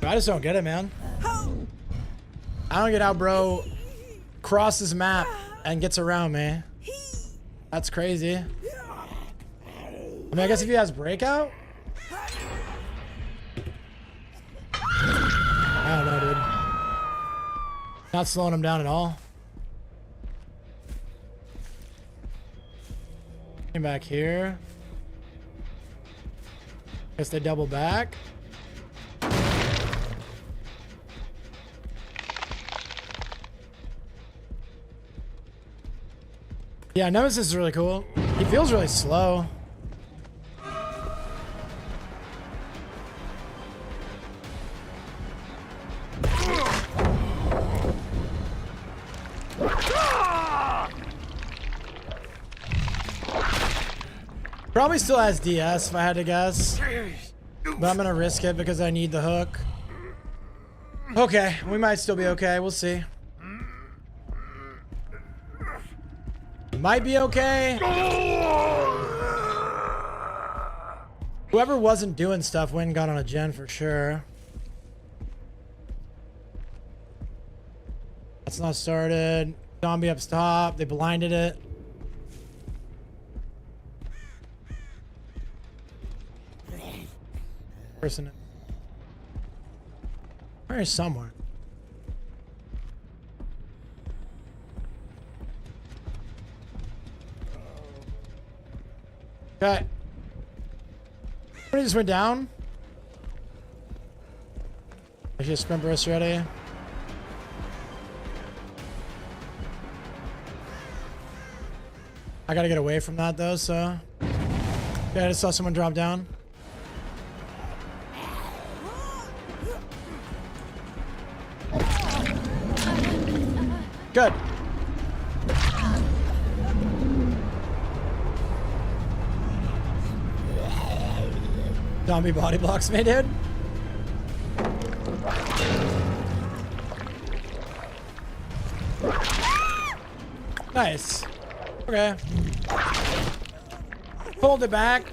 I just don't get it, man. I don't get how bro crosses map and gets around me. That's crazy. I mean, I guess if he has breakout. I don't know, dude. Not slowing him down at all. Came back here. Guess they double back. Yeah, Nemesis is really cool. He feels really slow. Probably still has DS if I had to guess. But I'm gonna risk it because I need the hook. Okay, we might still be okay. We'll see. Might be okay. Whoever wasn't doing stuff went and got on a gen for sure. That's not started. Zombie up top. They blinded it. Person. Where is somewhere? Okay. Somebody just went down. I just sprint burst ready. I gotta get away from that though, so. Yeah, I just saw someone drop down. Good. Zombie body blocks me, dude. Nice. Okay. Pulled it back.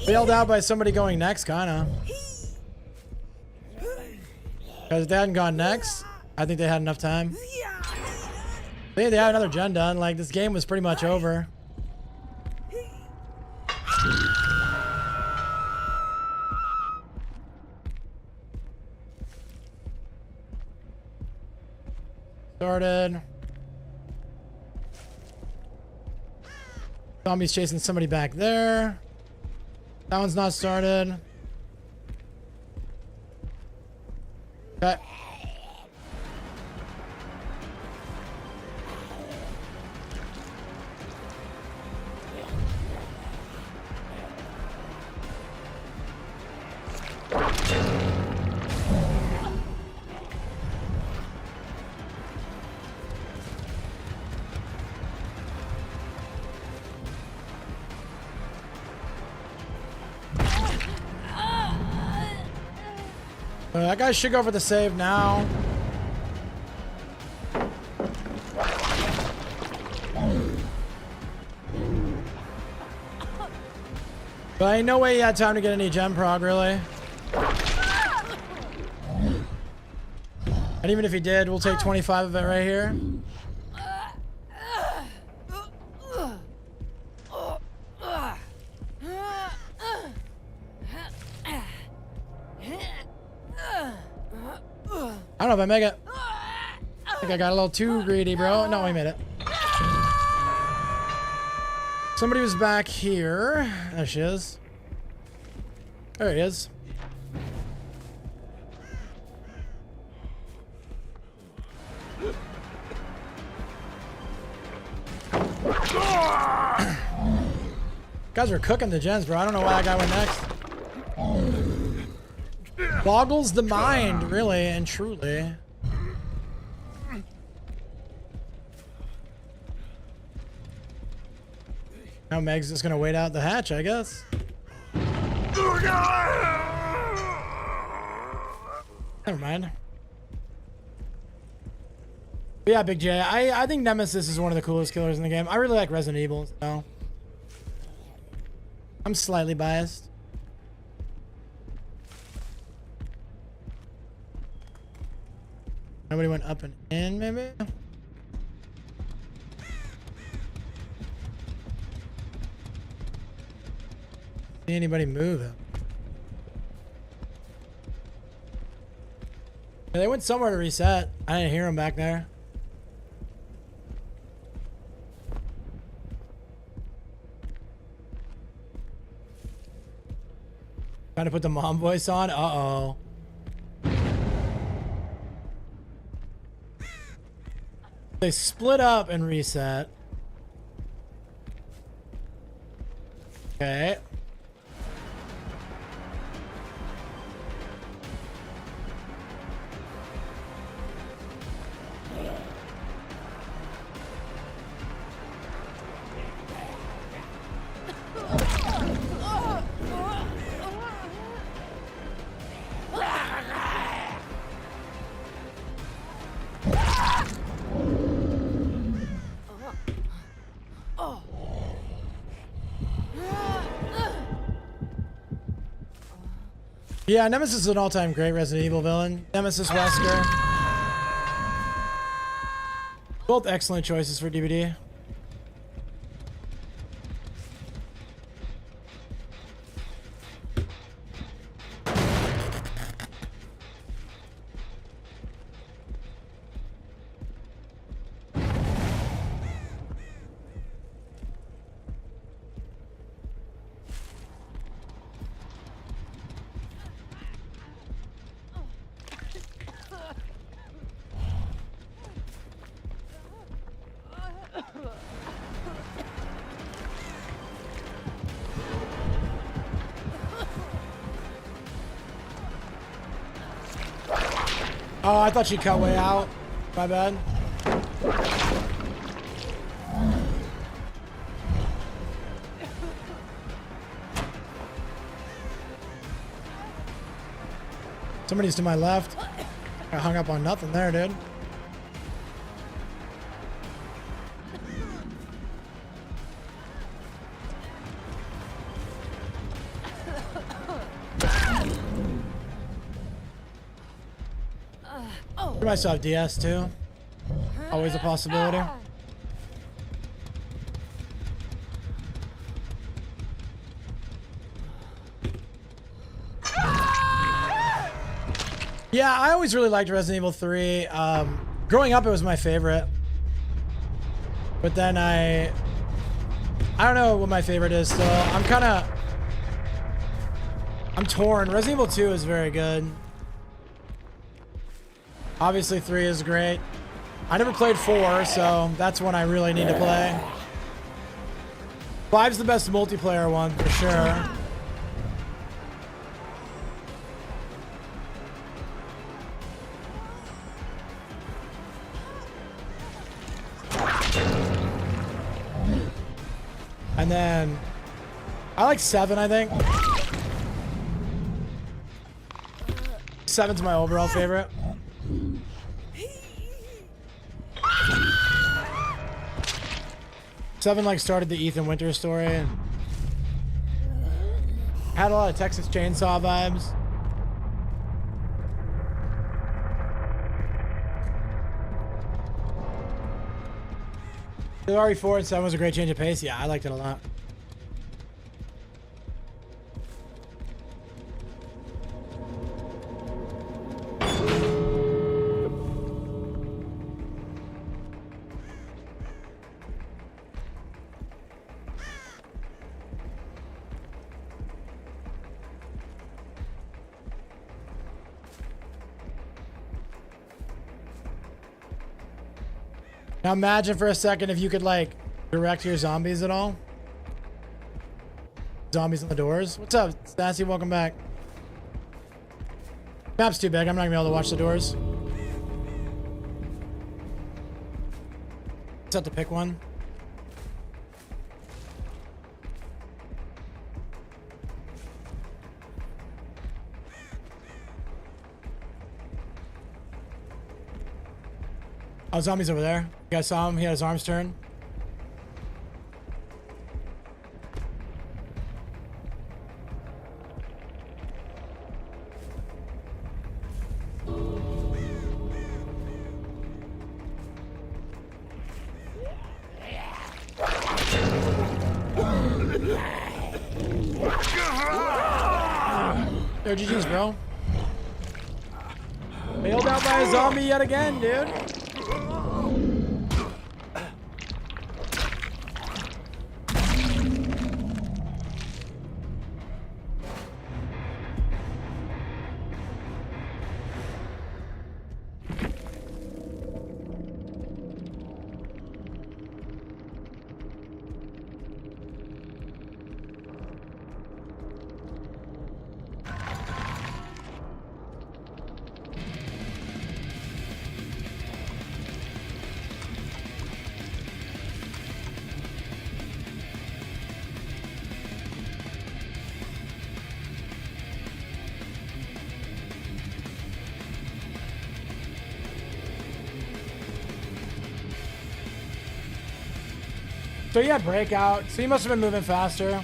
Bailed out by somebody going next, kinda. Because if they hadn't gone next, I think they had enough time. They had another gen done. Like, this game was pretty much over. Started. Zombie's chasing somebody back there. That one's not started. Okay. That guy should go for the save now. But ain't no way he had time to get any gem prog, really. And even if he did, we'll take 25 of it right here. I don't know if I make it. I think I got a little too greedy, bro. No, we made it. Somebody was back here. There she is. There he is. Guys are cooking the gens, bro. I don't know why that guy went next. Boggles the mind, really and truly. Now Meg's just gonna wait out the hatch, I guess. Never mind. But yeah, Big J, I think Nemesis is one of the coolest killers in the game. I really like Resident Evil, so I'm slightly biased. Nobody went up and in, maybe? See anybody move it? Yeah, they went somewhere to reset. I didn't hear them back there. Trying to put the mom voice on? Uh-oh. They split up and reset. Okay. Yeah, Nemesis is an all-time great Resident Evil villain. Nemesis, Wesker. Both excellent choices for DVD. Oh, I thought she cut way out. My bad. Somebody's to my left. I hung up on nothing there, dude. I still have DS too. Always a possibility. Yeah, I always really liked Resident Evil 3. Growing up, it was my favorite. But then I don't know what my favorite is still. I'm torn. Resident Evil 2 is very good. Obviously 3 is great. I never played 4, so that's one I really need to play. 5's the best multiplayer one for sure. And then I like 7, I think. 7's my overall favorite. Seven like started the Ethan Winters story and had a lot of Texas Chainsaw vibes. The RE4 and 7 was a great change of pace. Yeah, I liked it a lot. Now imagine for a second if you could like direct your zombies at all. Zombies on the doors. What's up, Sassy? Welcome back. Map's too big. I'm not gonna be able to watch the doors. Just have to pick one. Oh, zombie's over there. You guys saw him? He had his arms turned. Yo, GG's, bro. Bailed out by a zombie yet again, dude. So yeah, breakout. So he must have been moving faster.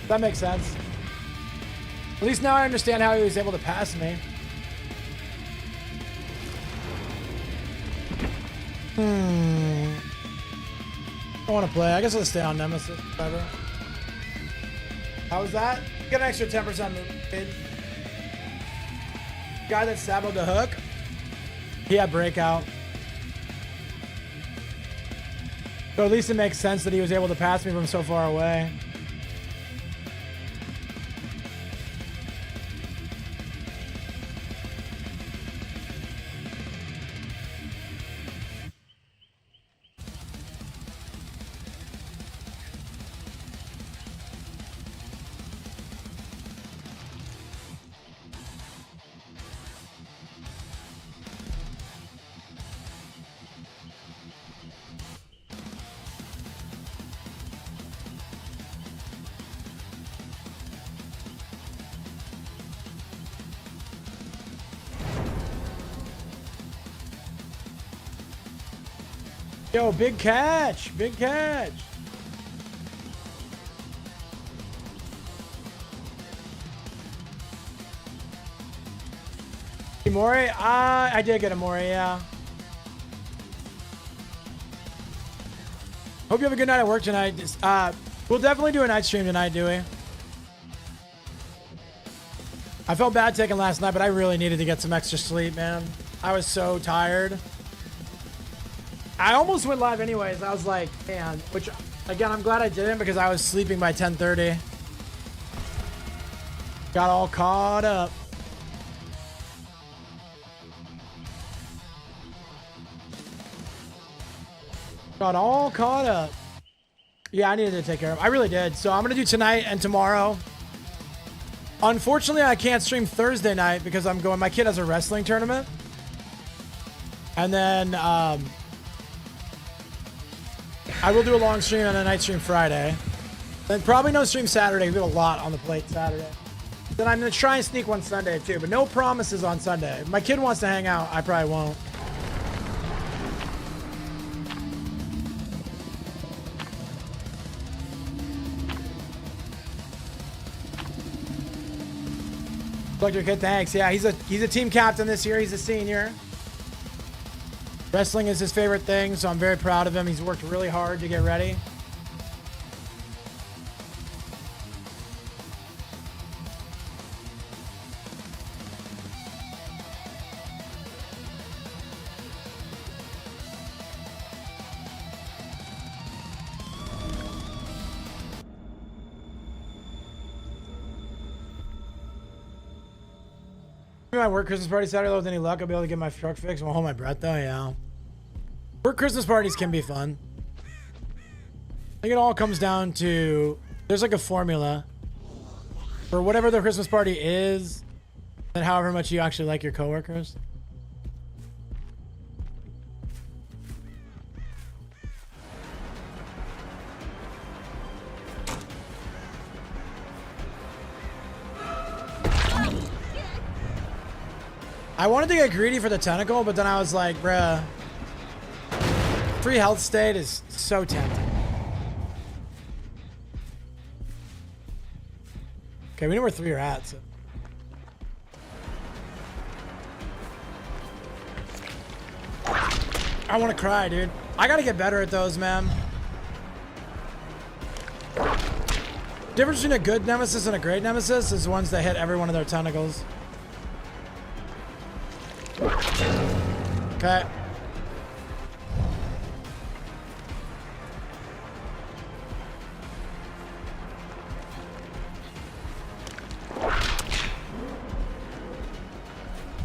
That makes sense. At least now I understand how he was able to pass me. I want to play. I guess I'll stay on Nemesis. Whatever. How was that? Get an extra 10% movement speed. Guy that saboed the hook. He had breakout. So at least it makes sense that he was able to pass me from so far away. Yo, big catch. Big catch. Amore? I did get Amore, yeah. Hope you have a good night at work tonight. We'll definitely do a night stream tonight, Dewey. I felt bad taking last night, but I really needed to get some extra sleep, man. I was so tired. I almost went live anyways. I was like, man, which, again, I'm glad I didn't because I was sleeping by 10:30. Got all caught up. Got all caught up. Yeah, I needed to take care of it. I really did. So I'm going to do tonight and tomorrow. Unfortunately, I can't stream Thursday night because I'm going. My kid has a wrestling tournament. And then I will do a long stream and a night stream Friday. Then probably no stream Saturday. We have a lot on the plate Saturday. Then I'm going to try and sneak one Sunday too. But no promises on Sunday. If my kid wants to hang out, I probably won't. Collector Kid, thanks. Yeah, he's a team captain this year. He's a senior. Wrestling is his favorite thing, so I'm very proud of him. He's worked really hard to get ready. My work Christmas party Saturday, with any luck, I'll be able to get my truck fixed. I'll hold my breath though, yeah. Work Christmas parties can be fun. I think it all comes down to, there's like a formula for whatever the Christmas party is, and however much you actually like your coworkers. I wanted to get greedy for the tentacle, but then I was like, bruh, free health state is so tempting. Okay, we know where 3 are at, so. I want to cry, dude. I gotta get better at those, man. Difference between a good nemesis and a great nemesis is ones that hit every one of their tentacles. Okay.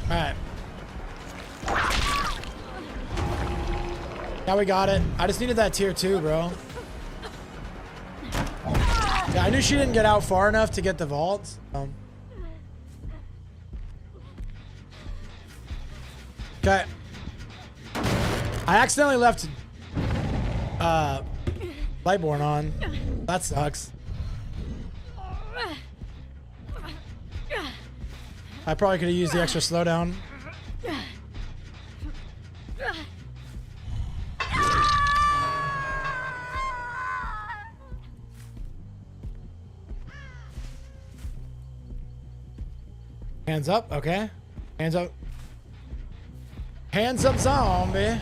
Alright. Now we got it. I just needed that tier 2, bro. Yeah, I knew she didn't get out far enough to get the vaults. Okay. I accidentally left Lightborn on. That sucks. I probably could have used the extra slowdown. Hands up, okay. Hands up. Hands up, zombie.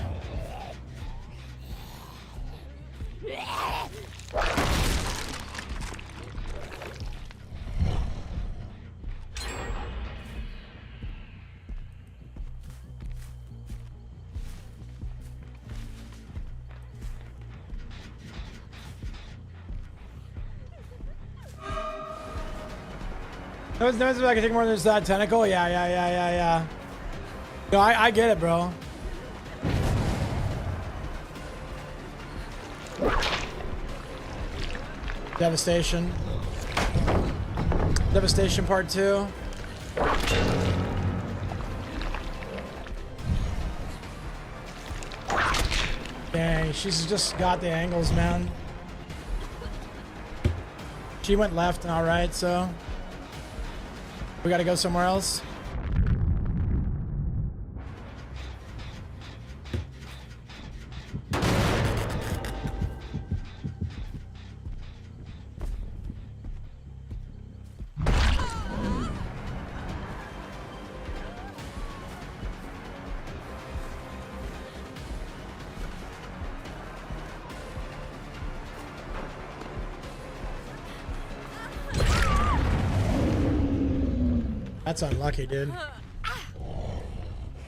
Those knows if I can take more than just that tentacle. Yeah. No, I get it, bro. Devastation. Devastation part 2. Dang, she's just got the angles, man. She went left, alright, so we gotta go somewhere else. That's unlucky, dude.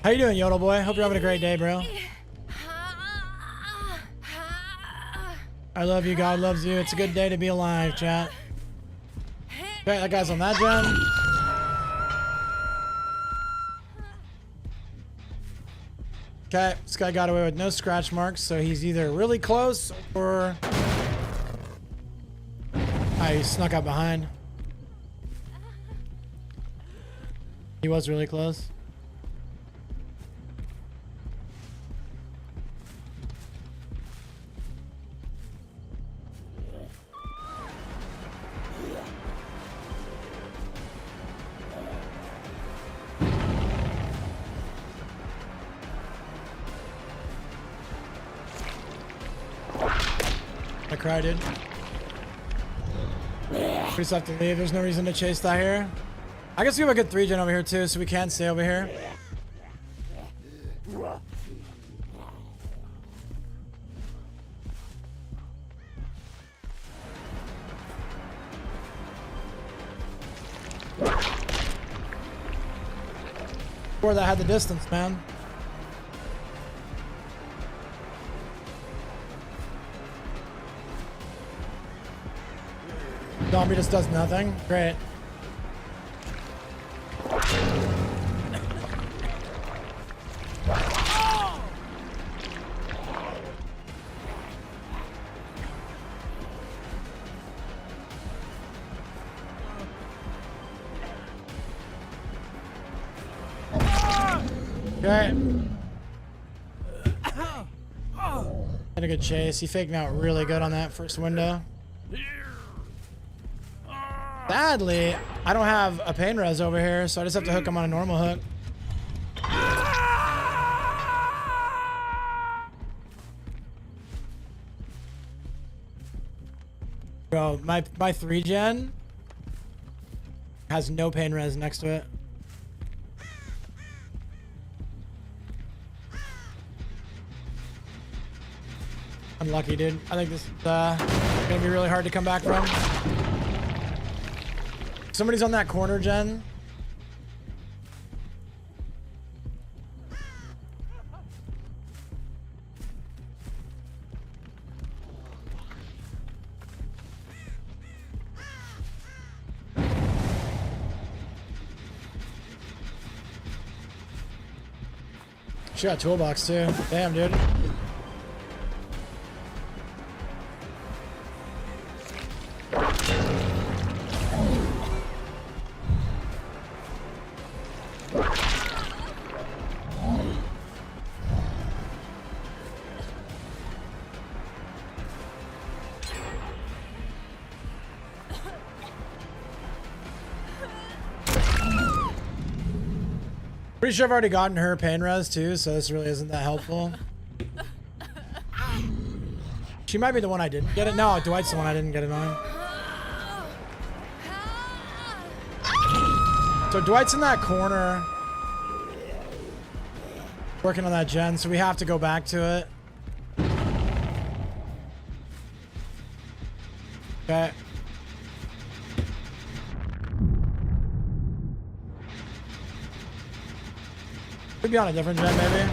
How you doing, Yodel boy? Hope you're having a great day, bro. I love you. God loves you. It's a good day to be alive, chat. Okay, that guy's on that gen. Okay, this guy got away with no scratch marks, so he's either really close or... he snuck up behind. He was really close. I cried, dude. We just have to leave. There's no reason to chase that here. I guess we have a good 3-gen over here too, so we can stay over here. Or that had the distance, man. Zombie just does nothing. Great. Okay. Had a good chase. He faked me out really good on that first window. Sadly, I don't have a pain res over here, so I just have to hook him on a normal hook. Bro, my 3-gen has no pain res next to it. Unlucky, dude. I think this is gonna be really hard to come back from. Somebody's on that corner, gen. She got a toolbox too. Damn, dude. Pretty sure I've already gotten her pain res too, so this really isn't that helpful. She might be the one I didn't get it. No, Dwight's the one I didn't get it on. So Dwight's in that corner working on that gen, so we have to go back to it. Okay. Could be on a different gen, maybe.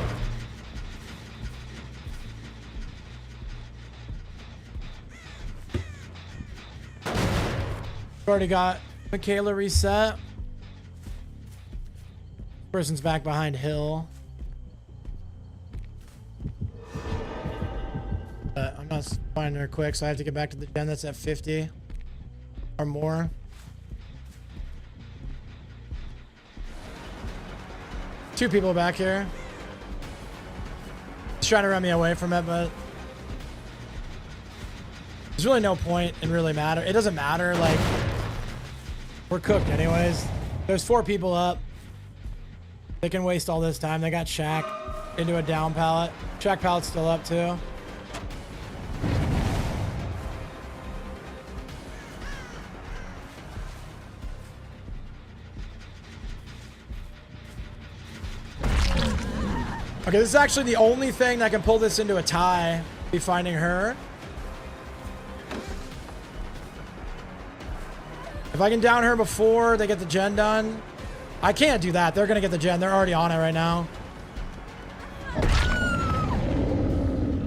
Already got Michaela reset. Person's back behind Hill. But I'm not finding her quick, so I have to get back to the gen that's at 50 or more. Two people back here. He's trying to run me away from it, but there's really no point in really matter. It doesn't matter, like, we're cooked anyways. There's 4 people up. They can waste all this time. They got Shaq into a down pallet. Shaq pallet's still up too. Okay, this is actually the only thing that can pull this into a tie. Be finding her. If I can down her before they get the gen done, I can't do that. They're gonna get the gen. They're already on it right now.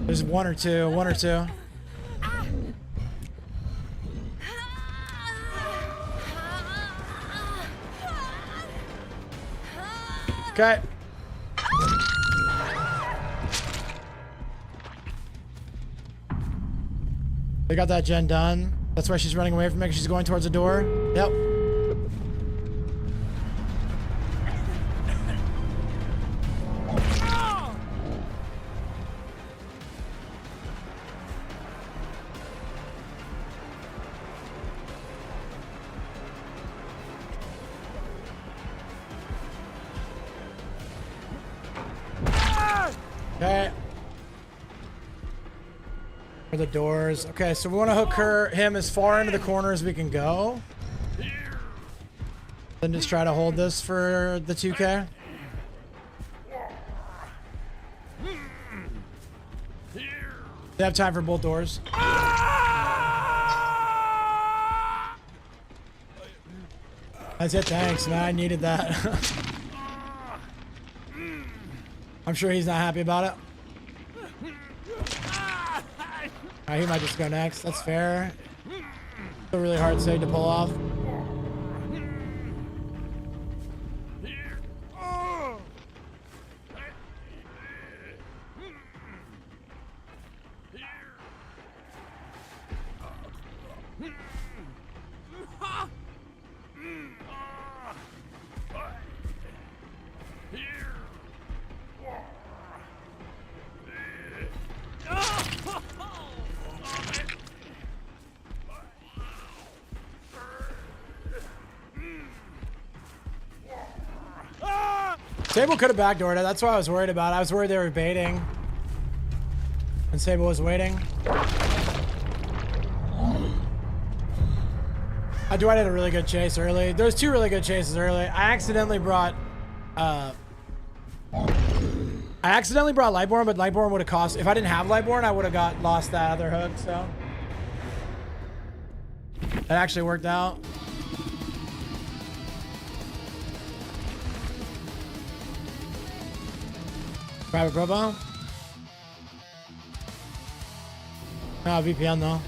There's one or two. One or two. Okay. They got that gen done. That's why she's running away from it. She's going towards the door. Yep. Okay. For the doors. Okay, so we want to hook him as far into the corner as we can go. Then just try to hold this for the 2K. They have time for both doors. That's it, thanks, man. I needed that. I'm sure he's not happy about it. He might just go next. That's fair. It's a really hard save to pull off. Sable could have backdoored it. That's what I was worried about. I was worried they were baiting. And Sable was waiting. Dwight had a really good chase early. There was two really good chases early. I accidentally brought Lightborn, but Lightborn would have cost. If I didn't have Lightborn, I would have lost that other hook, so. That actually worked out. Private Probo? No, VPN though.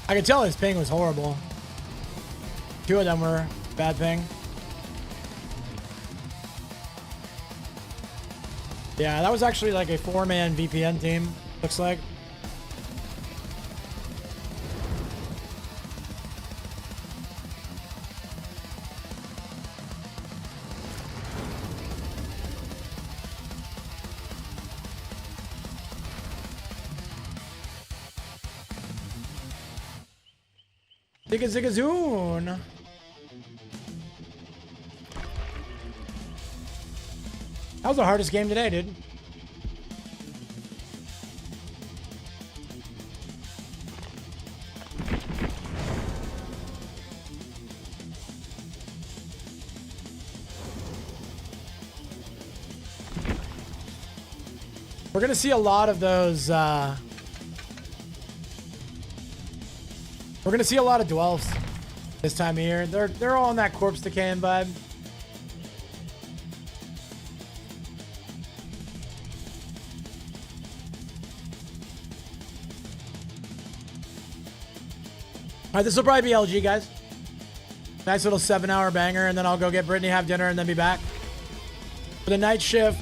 I could tell his ping was horrible. Two of them were bad ping. Yeah, that was actually like a 4-man VPN team, looks like. Zigga zigga zoon. That was the hardest game today, dude. We're gonna see a lot of those, we're gonna see a lot of dwells this time of year. They're all in that corpse decaying vibe. All right, this will probably be LG, guys. Nice little 7-hour banger, and then I'll go get Brittany, have dinner, and then be back for the night shift.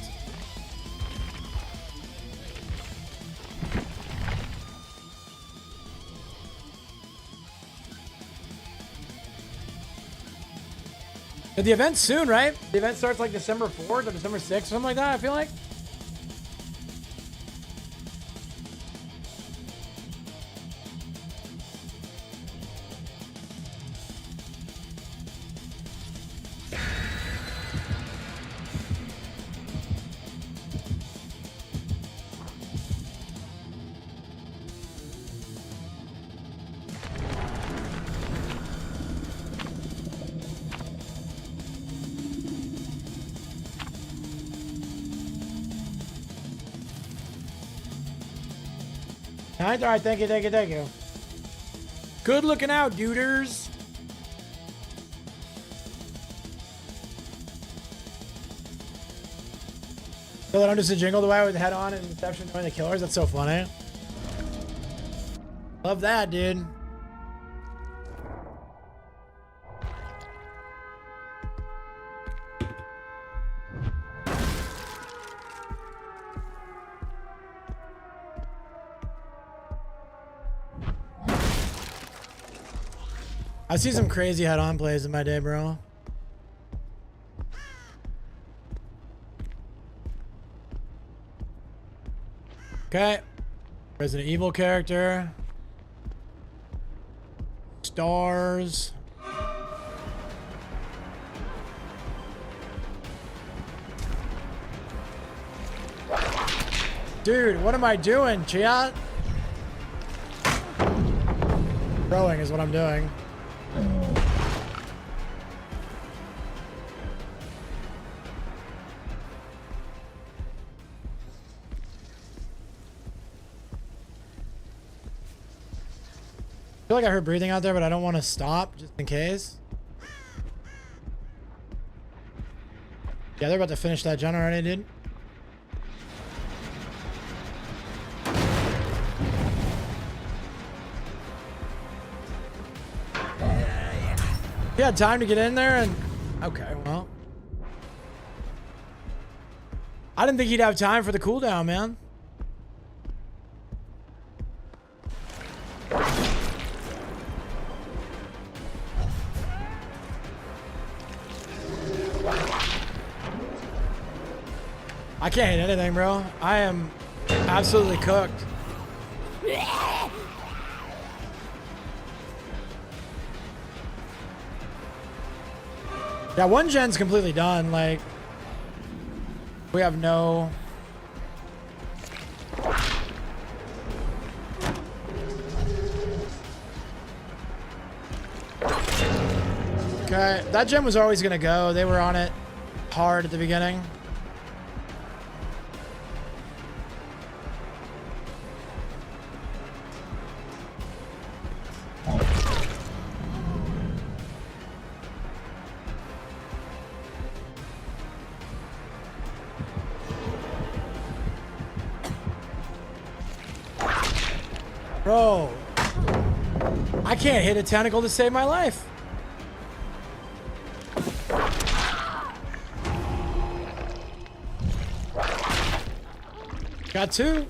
The event's soon, right? The event starts like December 4th or December 6th, something like that, I feel like. All right, thank you. Good looking out, duders. So they don't just jingle the way with the head on and Inception knowing the killers. That's so funny. Love that, dude. I see some crazy head-on plays in my day, bro. Okay. Resident Evil character. Stars. Dude, what am I doing, chat? Throwing is what I'm doing. I feel like I heard breathing out there, but I don't want to stop just in case. Yeah, they're about to finish that gen already, dude. You had time to get in there and... Okay, well. I didn't think he'd have time for the cooldown, man. I can't hit anything, bro. I am absolutely cooked. Yeah, one gen's completely done. Like, we have no... Okay, that gen was always gonna go. They were on it hard at the beginning. Bro, I can't hit a tentacle to save my life. Got two.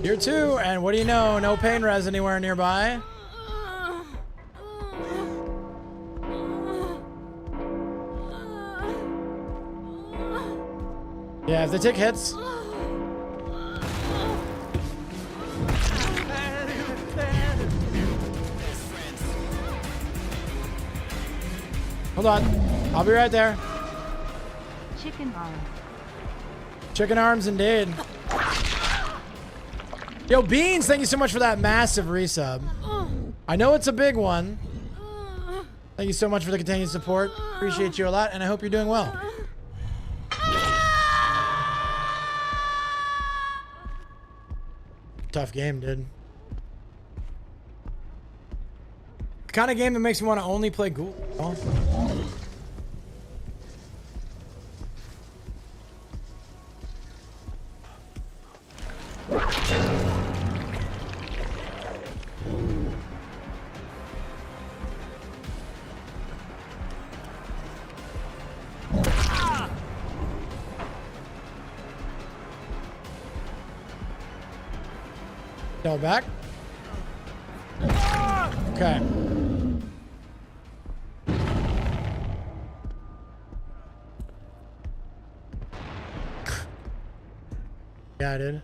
You're two, and what do you know? No pain res anywhere nearby. Yeah, if they take hits. Hold on. I'll be right there. Chicken arms. Chicken arms indeed. Yo, Beans, thank you so much for that massive resub. I know it's a big one. Thank you so much for the continued support. Appreciate you a lot, and I hope you're doing well. Tough game, dude. The kind of game that makes me want to only play Ghoul. Oh. Double back. Okay. Yeah, dude.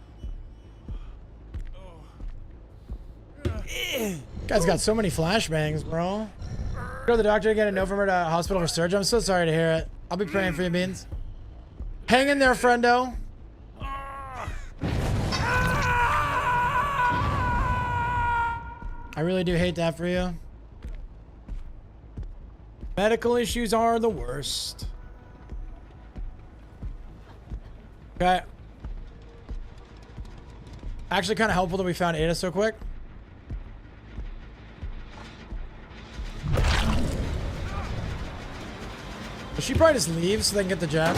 Guy's got so many flashbangs, bro. Go to the doctor to get a note from her to hospital for surgery. I'm so sorry to hear it. I'll be praying for you, Beans. Hang in there, friendo. I really do hate that for you. Medical issues are the worst. Okay. Actually kind of helpful that we found Ada so quick. She probably just leaves so they can get the gem.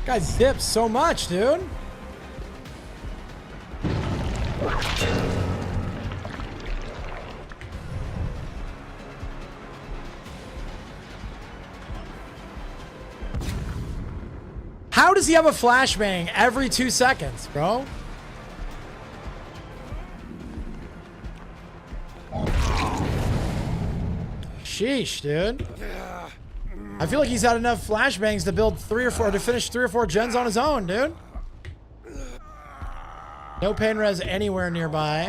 Guy zips so much, dude. How does he have a flashbang every 2 seconds, bro? Sheesh, dude. I feel like he's had enough flashbangs to build 3 or 4, to finish 3 or 4 gens on his own, dude. No pain res anywhere nearby.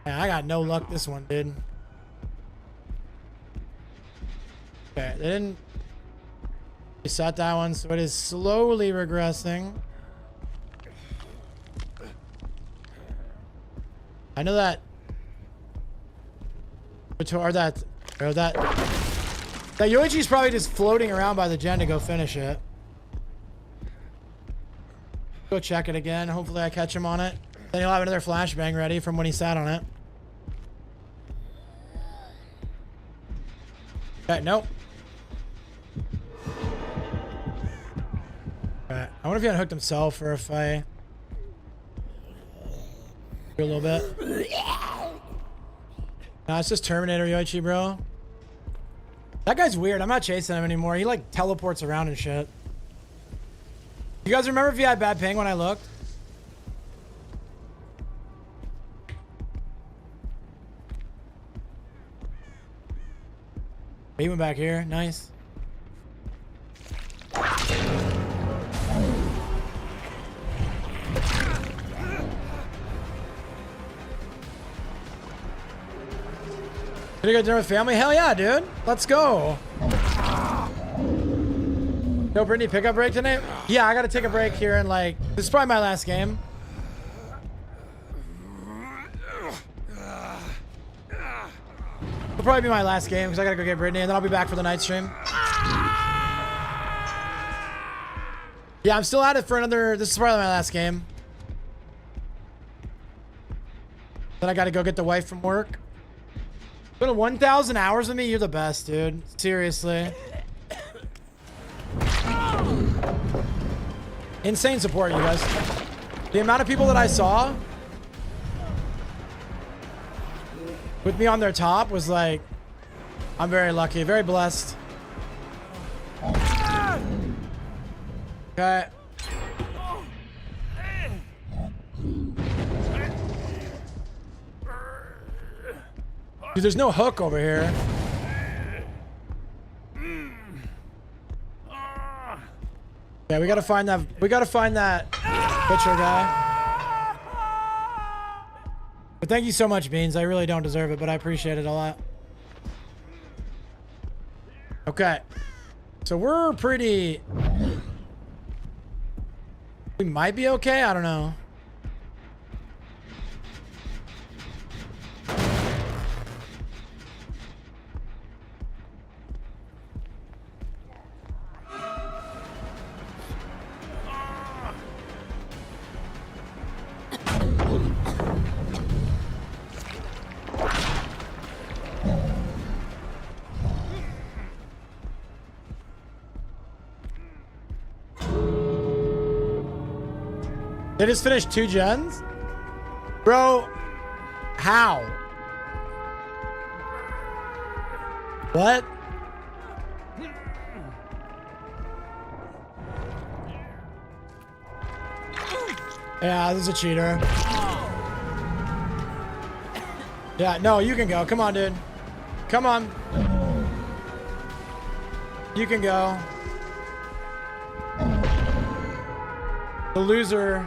Man, I got no luck this one, dude. Okay, they didn't reset that one, so it is slowly regressing. I know that. Or that Yoichi's probably just floating around by the gen to go finish it. Go check it again. Hopefully I catch him on it. Then he'll have another flashbang ready from when he sat on it. Okay, nope. Okay, I wonder if he unhooked himself or if I do a little bit. Nah, it's just Terminator Yoichi, bro. That guy's weird. I'm not chasing him anymore. He like teleports around and shit. You guys remember if he had bad ping when I looked? He went back here. Nice. Did you go dinner with family? Hell yeah, dude. Let's go. No Brittany pickup break tonight? Yeah, I gotta take a break here and like, this is probably my last game. It'll probably be my last game because I gotta go get Brittany and then I'll be back for the night stream. Yeah, I'm still at it for another, this is probably my last game. Then I gotta go get the wife from work. Been 1,000 hours with me. You're the best, dude. Seriously. Insane support, you guys. The amount of people that I saw with me on their top was like, I'm very lucky, very blessed. Okay. Dude, there's no hook over here. Yeah, we gotta find that. We gotta find that butcher guy. But thank you so much, Beans. I really don't deserve it, but I appreciate it a lot. Okay. So we're pretty... We might be okay? I don't know. They just finished 2 gens? Bro, how? What? Yeah, this is a cheater. Yeah, no, you can go. Come on, dude. Come on. You can go. The loser.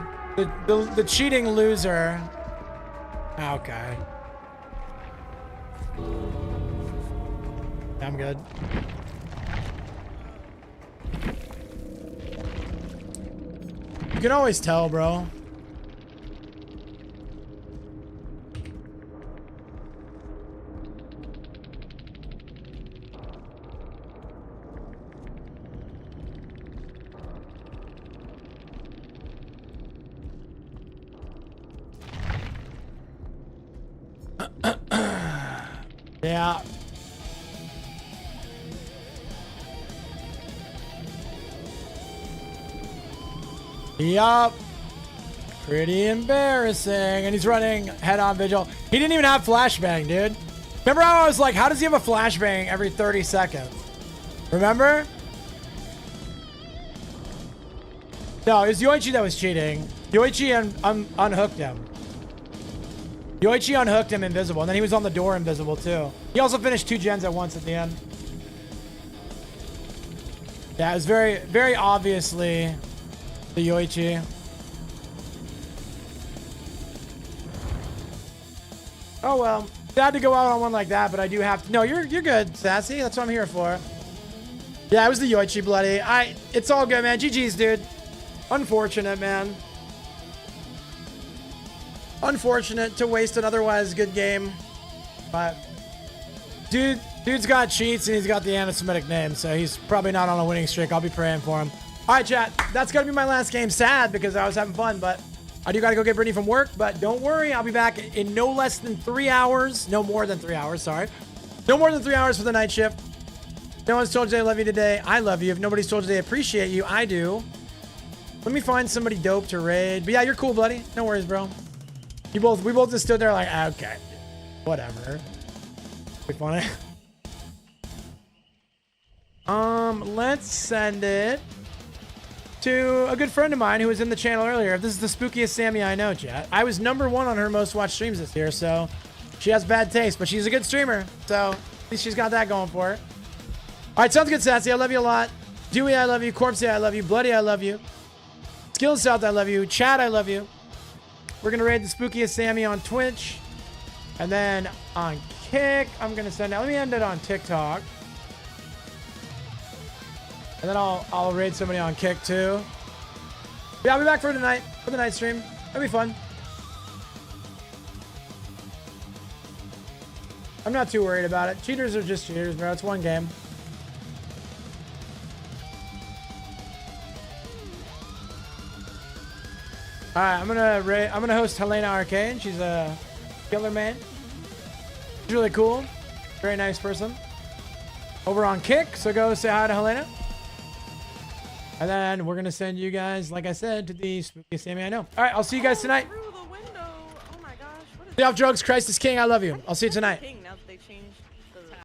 The cheating loser. Okay. I'm good. You can always tell, bro. Yeah. Yup. Pretty embarrassing. And he's running head-on vigil. He didn't even have flashbang, dude. Remember how I was like, how does he have a flashbang every 30 seconds? Remember? No, it was Yoichi that was cheating. Yoichi unhooked him. Yoichi unhooked him invisible, and then he was on the door invisible too. He also finished 2 gens at once at the end. Yeah, it was very, very obviously the Yoichi. Oh well, sad to go out on one like that, but I do have to. No, you're good, Sassy. That's what I'm here for. Yeah, it was the Yoichi, bloody. It's all good, man. GG's, dude. Unfortunate, man. Unfortunate to waste an otherwise good game, but dude's got cheats and he's got the anti-Semitic name, so he's probably not on a winning streak. I'll be praying for him. All right, chat. That's gonna be my last game. Sad because I was having fun, but I do gotta go get Brittany from work. But don't worry, I'll be back in no less than 3 hours. No more than 3 hours. Sorry, no more than 3 hours for the night shift. No one's told you they love you today. I love you. If nobody's told you they appreciate you, I do. Let me find somebody dope to raid. But yeah, you're cool, buddy. No worries, bro. We both just stood there like, okay, whatever. Be funny. Let's send it to a good friend of mine who was in the channel earlier. This is the spookiest Sammy I know, chat. I was #1 on her most watched streams this year, so she has bad taste, but she's a good streamer, so at least she's got that going for her. All right, sounds good, Sassy. I love you a lot. Dewey, I love you. Corpsey, I love you. Bloody, I love you. Skills South, I love you. Chad, I love you. We're going to raid the spookiest Sammy on Twitch. And then on Kick, I'm going to send out. Let me end it on TikTok. And then I'll raid somebody on Kick too. Yeah, I'll be back for tonight, for the night stream. That'll be fun. I'm not too worried about it. Cheaters are just cheaters, bro. It's one game. All right, I'm gonna host Helena Arcane. She's a killer man. She's really cool, very nice person. Over on Kick, so go say hi to Helena. And then we're gonna send you guys, like I said, to the spookiest Sammy I know. All right, I'll see you guys tonight. Through the window. Oh my gosh, what is Stay off drugs. Christ is king. I love you. I'll see you tonight. King now that they changed